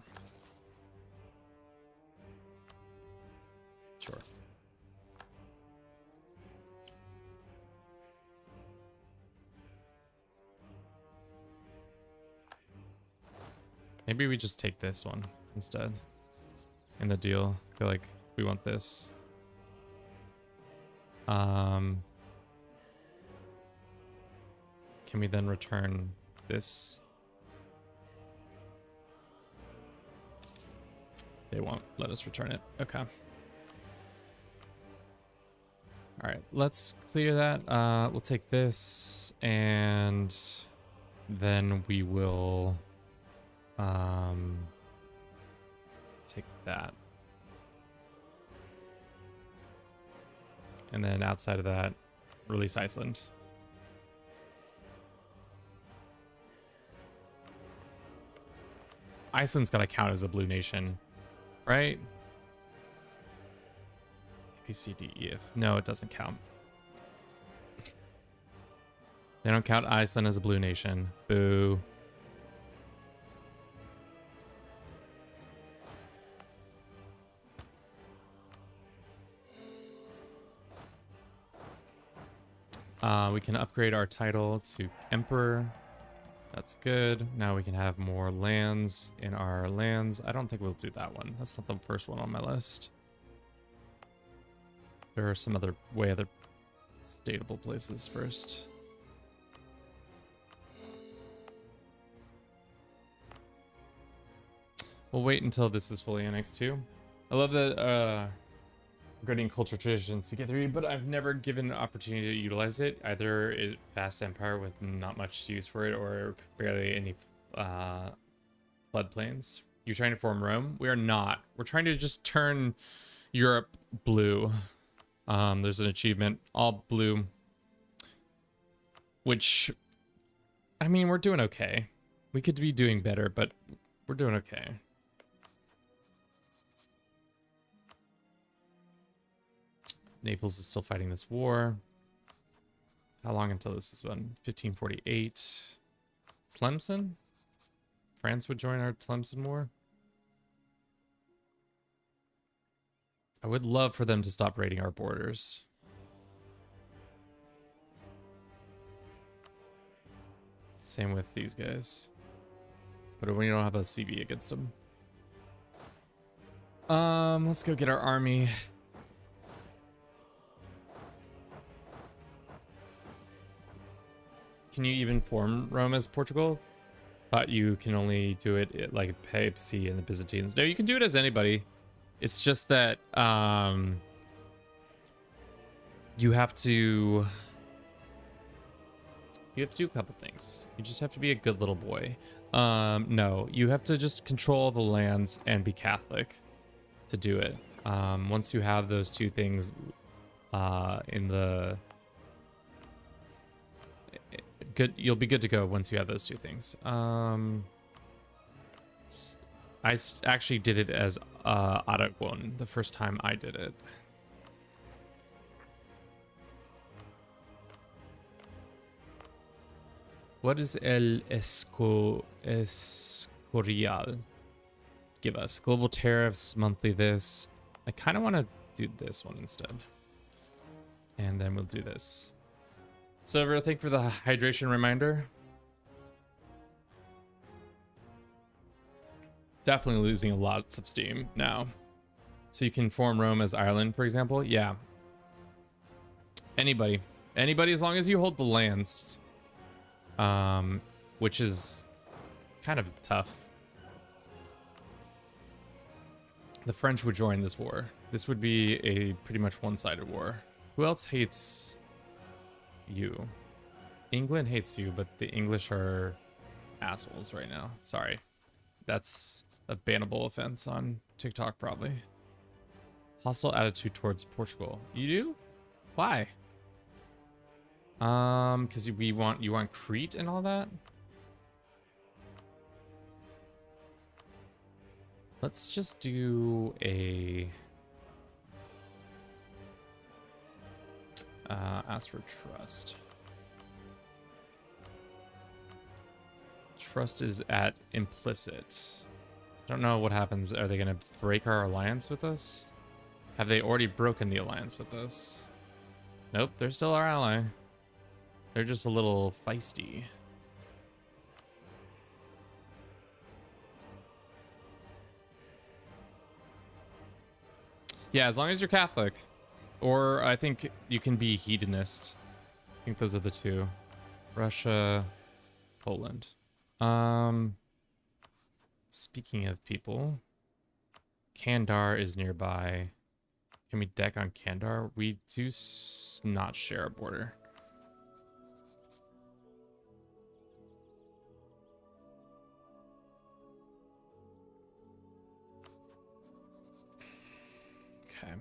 Sure. Maybe we just take this one instead in the deal. I feel like we want this. Can we then return this? They won't let us return it. Okay. All right, let's clear that. We'll take this and then we will take that. And then outside of that, release Iceland. Iceland's gotta count as a blue nation, right? A, B, C, D, E, F. No, it doesn't count. They don't count Iceland as a blue nation. Boo. We can upgrade our title to Emperor. That's good. Now we can have more lands in our lands. I don't think we'll do that one. That's not the first one on my list. There are some other stateable places first. We'll wait until this is fully annexed too. I love that regarding culture traditions to get through, but I've never given an opportunity to utilize it. Either a vast empire with not much use for it or barely any floodplains. You're trying to form Rome? We are not. We're trying to just turn Europe blue. There's an achievement, all blue, which, I mean, we're doing okay. We could be doing better, but we're doing okay. Naples is still fighting this war. How long until this has been? 1548. Tlemcen? France would join our Tlemcen war. I would love for them to stop raiding our borders. Same with these guys. But we don't have a CB against them. Let's go get our army. Can you even form Rome as Portugal? Thought you can only do it like Papacy and the Byzantines. No, you can do it as anybody. It's just that you have to do a couple things. You just have to be a good little boy. No, you have to just control the lands and be Catholic to do it. Once you have those two things in the good, you'll be good to go once you have those two things. I actually did it as Aragon the first time I did it. What is El Escorial give us? Global tariffs, monthly this. I kind of want to do this one instead. And then we'll do this. Silver, thank you for the hydration reminder. Definitely losing lots of steam now. So you can form Rome as Ireland, for example. Yeah. Anybody as long as you hold the lands. Which is kind of tough. The French would join this war. This would be a pretty much one-sided war. Who else hates you? England hates you, but the English are assholes right now. Sorry. That's a bannable offense on TikTok, probably. Hostile attitude towards Portugal. You do? Why? Because you want Crete and all that? Let's just do a ask for trust. Trust is at implicit. I don't know what happens. Are they going to break our alliance with us? Have they already broken the alliance with us? Nope, they're still our ally. They're just a little feisty. Yeah, as long as you're Catholic. Or I think you can be hedonist. I think those are the two. Russia, Poland. Speaking of people, Kandar is nearby. Can we deck on Kandar? We do not share a border. Okay.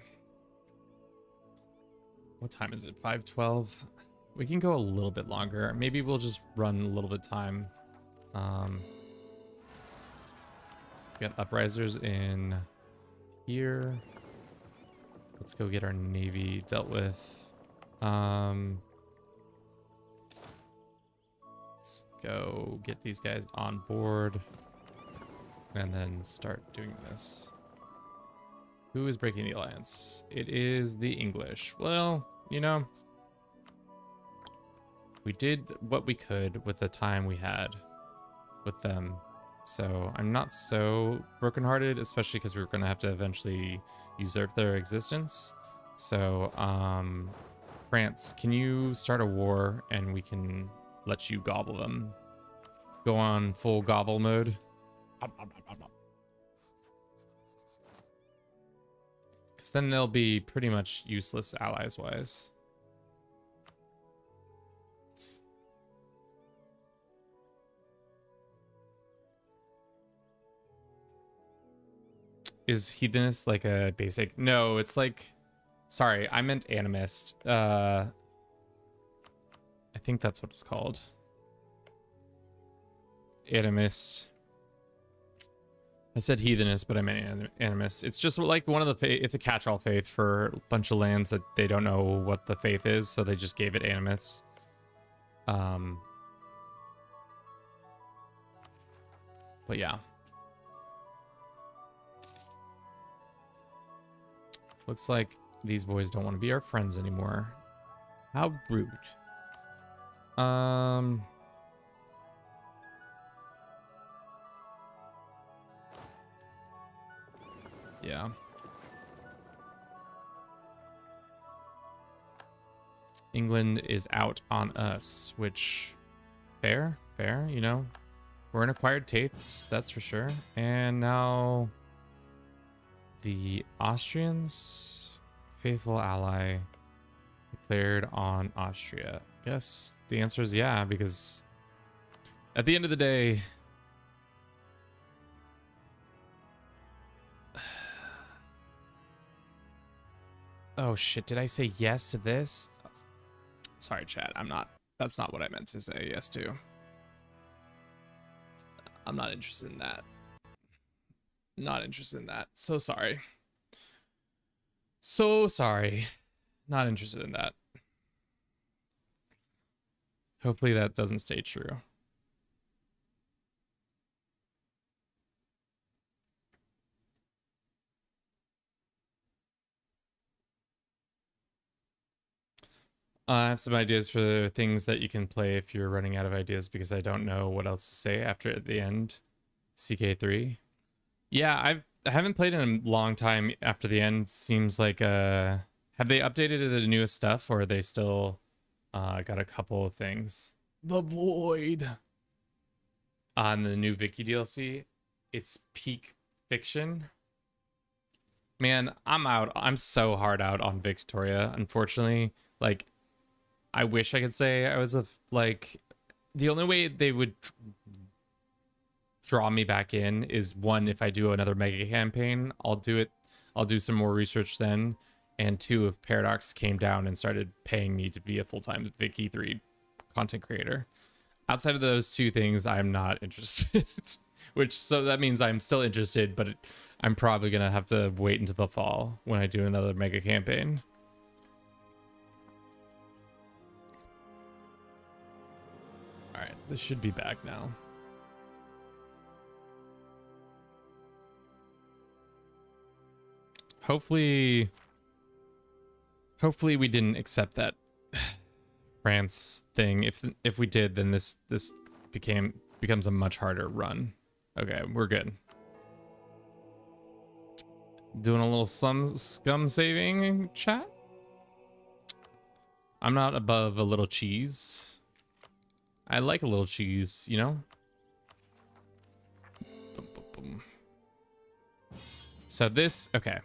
What time is it? 5:12. We can go a little bit longer. Maybe we'll just run a little bit of time. We got uprisers in here. Let's go get our navy dealt with. Let's go get these guys on board and then start doing this. Who is breaking the alliance? It is the English. Well, you know, we did what we could with the time we had with them. So I'm not so brokenhearted, especially because we're going to have to eventually usurp their existence. So, France, can you start a war and we can let you gobble them? Go on full gobble mode. Because then they'll be pretty much useless allies-wise. Is hedonist like a basic? No, it's like... Sorry, I meant animist. I think that's what it's called. Animist. I said heathenist, but I meant animist. It's just like one of the faith. It's a catch-all faith for a bunch of lands that they don't know what the faith is, so they just gave it animist. But yeah. Looks like these boys don't want to be our friends anymore. How rude. Yeah. England is out on us, which fair, you know. We're an acquired taste, that's for sure. And now the Austrians, faithful ally, declared on Austria. Guess the answer is yeah, because at the end of the day, oh shit, did I say yes to this? Sorry, chat. That's not what I meant to say yes to. I'm not interested in that. Not interested in that. So sorry. So sorry. Not interested in that. Hopefully that doesn't stay true. I have some ideas for things that you can play if you're running out of ideas, because I don't know what else to say after at the end. CK3. Yeah, I haven't played in a long time after the end. Seems like have they updated the newest stuff, or are they still got a couple of things? The Void on the new Vicky DLC. It's peak fiction. Man, I'm out. I'm so hard out on Victoria, unfortunately. Like, I wish I could say I was like, the only way they would draw me back in is, one, if I do another mega campaign, I'll do it. I'll do some more research then. And two, if Paradox came down and started paying me to be a full-time Vicky 3 content creator. Outside of those two things, I'm not interested. Which, so that means I'm still interested, but I'm probably gonna have to wait until the fall when I do another mega campaign. All right, this should be back now. Hopefully we didn't accept that France thing. If we did, then this becomes a much harder run. Okay, we're good. Doing a little scum saving, chat. I'm not above a little cheese. I like a little cheese, you know? Boom, boom, boom. So this, okay.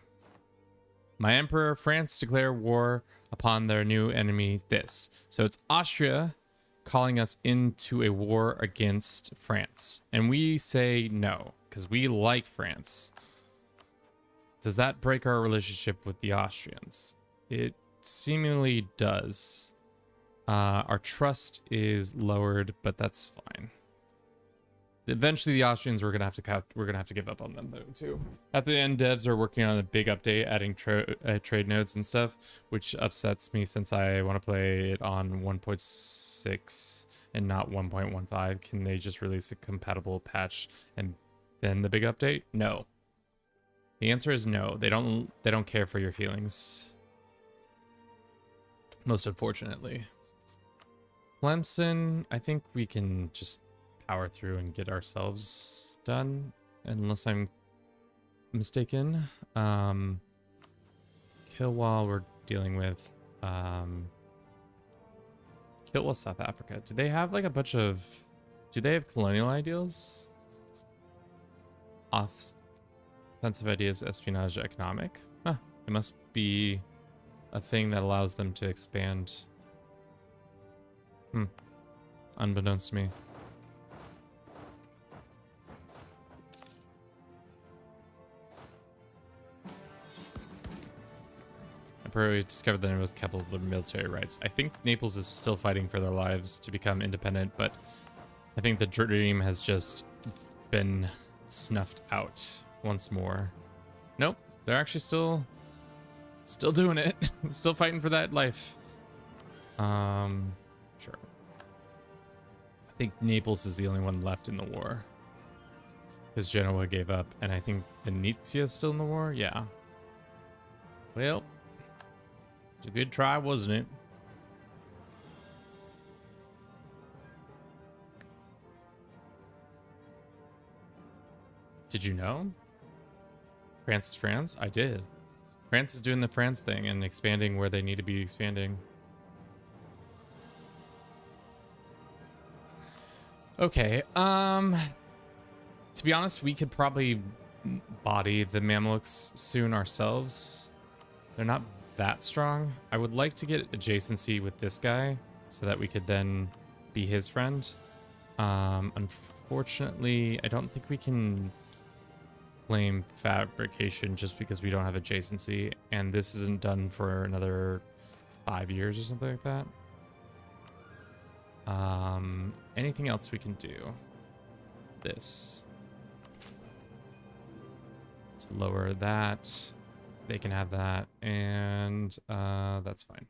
My emperor, France declare war upon their new enemy, this. So it's Austria calling us into a war against France. And we say no, because we like France. Does that break our relationship with the Austrians? It seemingly does. Our trust is lowered, but that's fine. Eventually, the Austrians we're gonna have to give up on them though too. At the end, devs are working on a big update, adding trade nodes and stuff, which upsets me since I want to play it on 1.6 and not 1.15. Can they just release a compatible patch and then the big update? No. The answer is no. They don't care for your feelings. Most unfortunately. Clemson, I think we can just power through and get ourselves done, unless I'm mistaken. Kilwa we're dealing with. Kilwa, South Africa. Do they have like a bunch of... Do they have colonial ideals? Offensive ideas, espionage, economic? Huh. It must be a thing that allows them to expand. Unbeknownst to me. We discovered that it was capital of military rights. I think Naples is still fighting for their lives to become independent, but I think the dream has just been snuffed out once more. Nope, they're actually still doing it. Still fighting for that life. Sure. I think Naples is the only one left in the war, because Genoa gave up, and I think Venezia is still in the war. Yeah. Well. A good try, wasn't it? Did you know? France is France? I did. France is doing the France thing and expanding where they need to be expanding. Okay, to be honest, we could probably body the Mamluks soon ourselves. They're not that strong. I would like to get adjacency with this guy so that we could then be his friend. Unfortunately, I don't think we can claim fabrication just because we don't have adjacency, and this isn't done for another 5 years or something like that. Anything else we can do? This. To lower that. They can have that, and that's fine.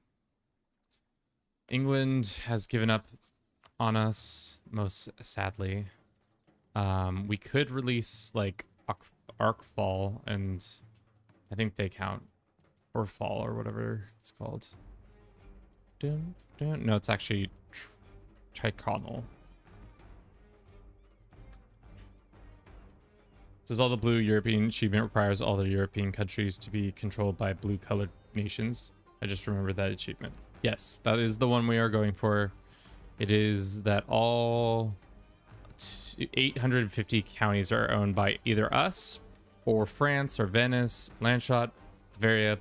England has given up on us, most sadly. We could release, like, Arkfall, and I think they count. Or Fall, or whatever it's called. No, it's actually Triconal. Says all the blue European achievement requires all the European countries to be controlled by blue colored nations. I just remembered that achievement. Yes, that is the one we are going for. It is that all 850 counties are owned by either us or France or Venice, Landshut, Bavaria,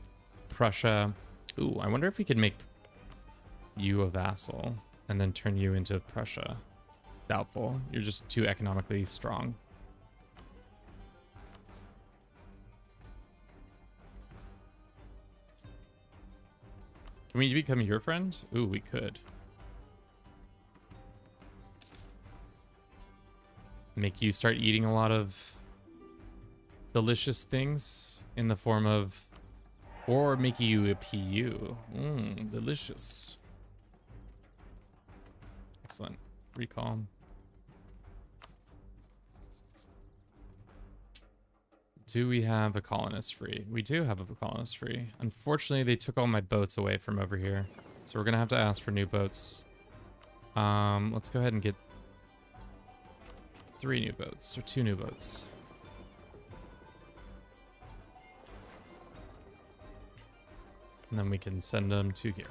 Prussia. Ooh, I wonder if we could make you a vassal and then turn you into Prussia. Doubtful. You're just too economically strong. Can we become your friend? Ooh, we could. make you start eating a lot of delicious things in the form of, or make you a PU. Delicious. Excellent. Recall. Do we have a colonist free? We do have a colonist free. Unfortunately, they took all my boats away from over here. So we're gonna have to ask for new boats. Let's go ahead and get 3 new boats, or 2 new boats. And then we can send them to here.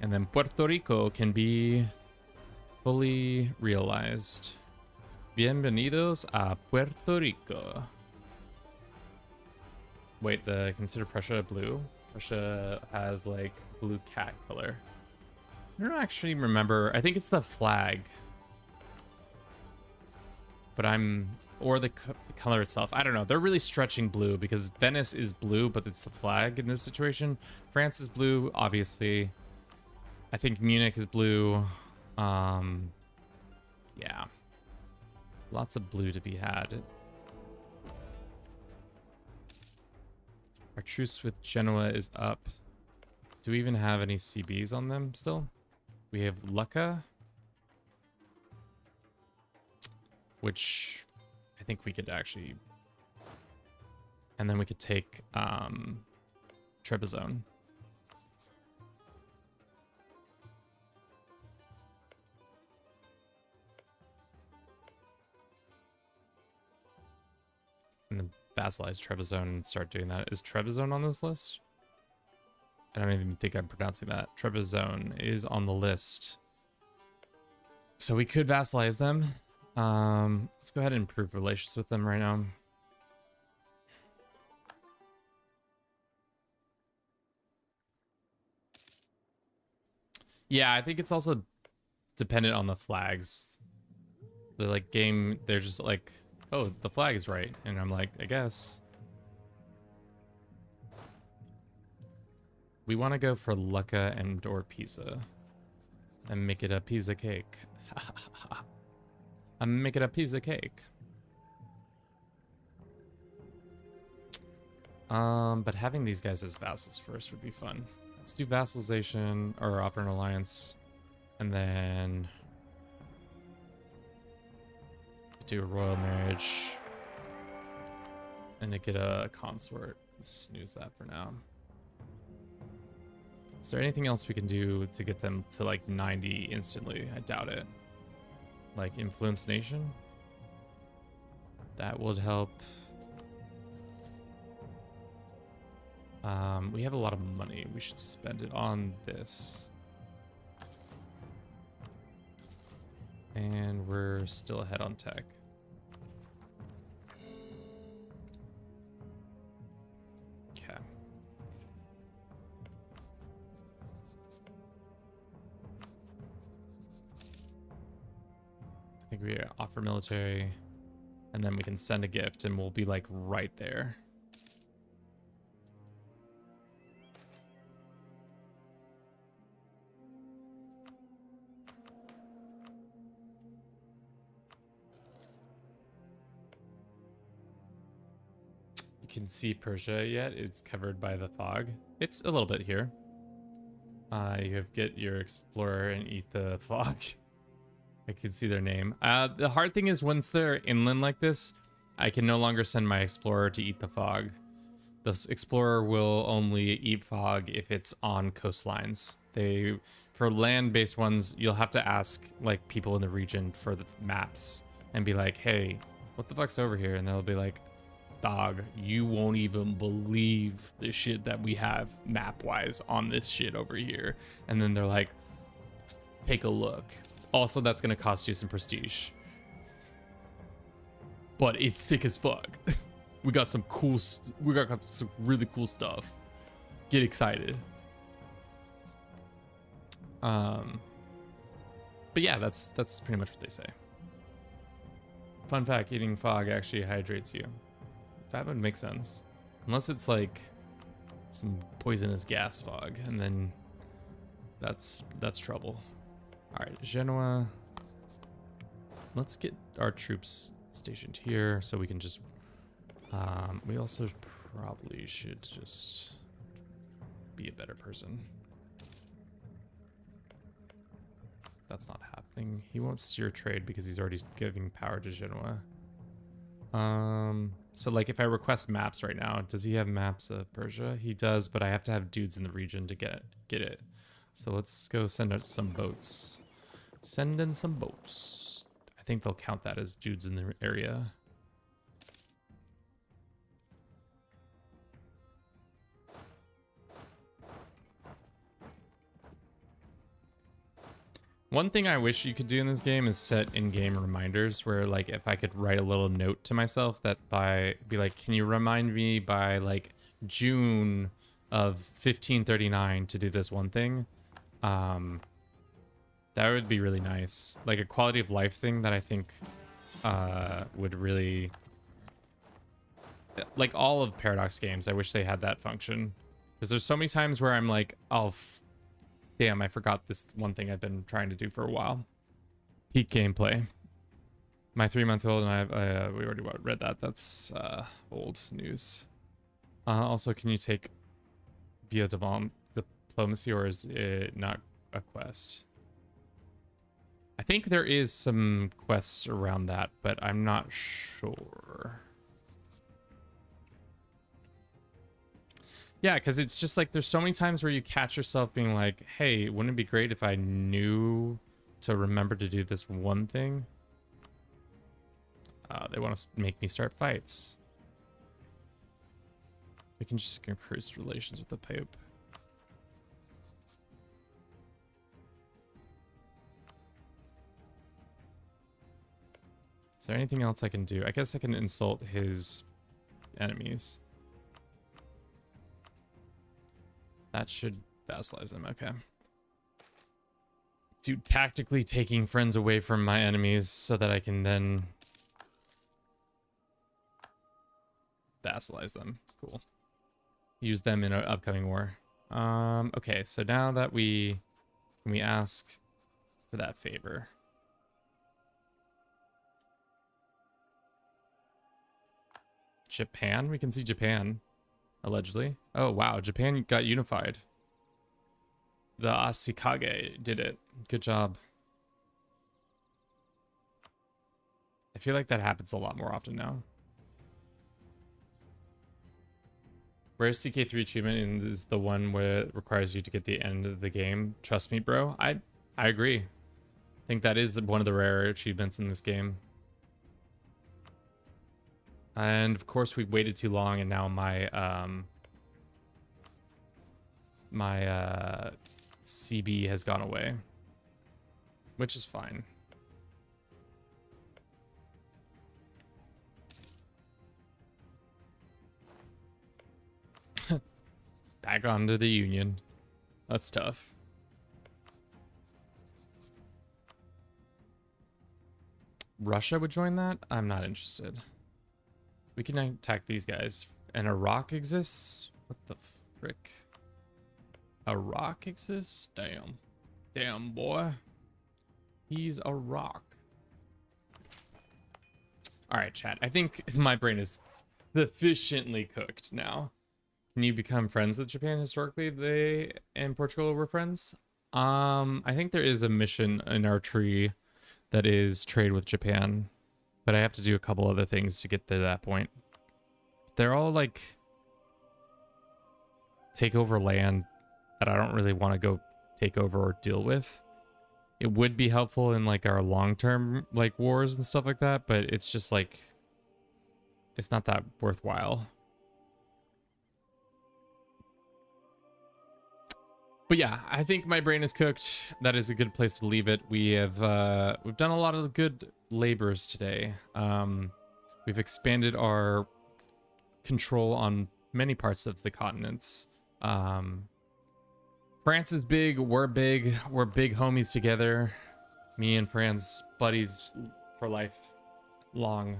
And then Puerto Rico can be fully realized. Bienvenidos a Puerto Rico. Wait, consider Prussia blue? Prussia has like blue cat color. I don't actually remember. I think it's the flag. But or the color itself. I don't know. They're really stretching blue because Venice is blue, but it's the flag in this situation. France is blue, obviously. I think Munich is blue. Yeah. Lots of blue to be had. Our truce with Genoa is up. Do we even have any CBs on them still? We have Lucca, which I think we could actually, and then we could take Trebizond. And then vassalize Trebizond and start doing that. Is Trebizond on this list? I don't even think I'm pronouncing that. Trebizond is on the list. So we could vassalize them. Let's go ahead and improve relations with them right now. Yeah, I think it's also dependent on the flags. The like game, they're just like, oh, the flag is right. And I'm like, I guess. We want to go for Lucca and or Pisa. And make it a Pisa cake. I'm making a Pisa cake. But having these guys as vassals first would be fun. Let's do vassalization or offer an alliance. And then do a royal marriage. And to get a consort. Let's snooze that for now. Is there anything else we can do to get them to like 90 instantly? I doubt it. Like influence nation? That would help. We have a lot of money. We should spend it on this. And we're still ahead on tech. Okay. I think we offer military, and then we can send a gift, and we'll be like right there. You can see Persia yet? It's covered by the fog. It's a little bit here. You have get your explorer and eat the fog. I can see their name. The hard thing is once they're inland like this, I can no longer send my explorer to eat the fog. The explorer will only eat fog if it's on coastlines. For land-based ones, you'll have to ask like people in the region for the maps and be like, hey, what the fuck's over here? And they'll be like, dog, you won't even believe the shit that we have map-wise on this shit over here. And then they're like, take a look. Also, that's gonna cost you some prestige, but it's sick as fuck. we got some really cool stuff. Get excited. But yeah, that's pretty much what they say. Fun fact: eating fog actually hydrates you. That would make sense, unless it's like some poisonous gas fog, and then that's trouble. All right, Genoa. let's get our troops stationed here so we can just we also probably should just be a better person. That's not happening. He won't steer trade because he's already giving power to Genoa. So like if I request maps right now, does he have maps of Persia? He does, but I have to have dudes in the region to get it. So let's go send out some boats. Send in some boats. I think they'll count that as dudes in the area. One thing I wish you could do in this game is set in-game reminders where, like, if I could write a little note to myself that be like, can you remind me by like June of 1539 to do this one thing? That would be really nice. Like a quality of life thing that I think would really, like all of Paradox games, I wish they had that function. Because there's so many times where I'm like, oh, damn, I forgot this one thing I've been trying to do for a while. Peak gameplay. My 3-month-old and I, we already read that. That's old news. Also, can you take via diplomacy, or is it not a quest? I think there is some quests around that, but I'm not sure. Yeah, because it's just like there's so many times where you catch yourself being like, hey, wouldn't it be great if I knew to remember to do this one thing? They want to make me start fights. We can just increase relations with the Pope. Is there anything else I can do? I guess I can insult his enemies. That should vassalize him. Okay. Dude, tactically taking friends away from my enemies so that I can then vassalize them. Cool. Use them in an upcoming war. Okay, so now that can we ask for that favor? Japan? We can see Japan, allegedly. Oh, wow. Japan got unified. The Ashikage did it. Good job. I feel like that happens a lot more often now. Where's CK3 achievement and is the one where it requires you to get the end of the game? Trust me, bro. I agree. I think that is one of the rare achievements in this game. And of course we waited too long and now my CB has gone away, which is fine. Back onto the Union. That's tough. Russia would join that? I'm not interested. We can attack these guys. And Iraq exists? What the frick? Iraq exists? Damn. Damn, boy. He's a rock. Alright, chat. I think my brain is sufficiently cooked now. Can you become friends with Japan? Historically, they and Portugal were friends. I think there is a mission in our tree that is trade with Japan, but I have to do a couple other things to get to that point. They're all like take over land that I don't really want to go take over or deal with. It would be helpful in like our long-term like wars and stuff like that, but it's just like it's not that worthwhile. But yeah, I think my brain is cooked. That is a good place to leave it. We have we've done a lot of good labors today. We've expanded our control on many parts of the continents. France is big. We're big. We're big homies together. Me and France, buddies for life, long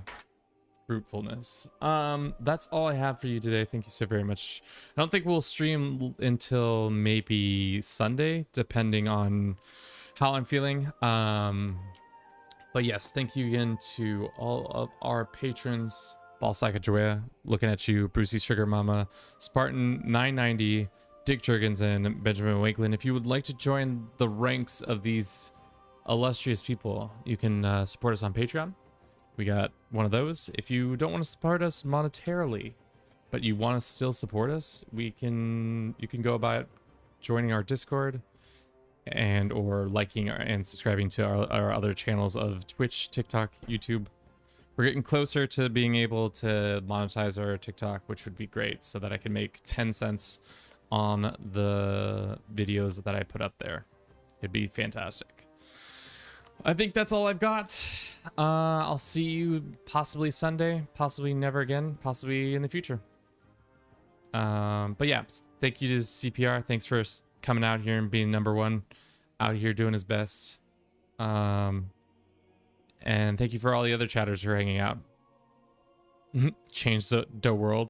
fruitfulness. That's all I have for you today. Thank you so very much. I don't think we'll stream until maybe Sunday, depending on how I'm feeling. But But yes, thank you again to all of our patrons. Balsaka Joya, looking at you, Brucey Sugar Mama, Spartan 990, Dick Jurgensen, Benjamin Wakeland. If you would like to join the ranks of these illustrious people, you can support us on Patreon. We got one of those. If you don't want to support us monetarily, but you want to still support us, you can go about joining our Discord and or liking and subscribing to our other channels of Twitch, TikTok, YouTube. We're getting closer to being able to monetize our TikTok, which would be great, so that I can make 10 cents on the videos that I put up there. It'd be fantastic. I think that's all I've got. I'll see you possibly Sunday, possibly never again, possibly in the future. But yeah, thank you to CPR. Thanks for coming out here and being #1 out here doing his best. And thank you for all the other chatters who are hanging out. Change the world.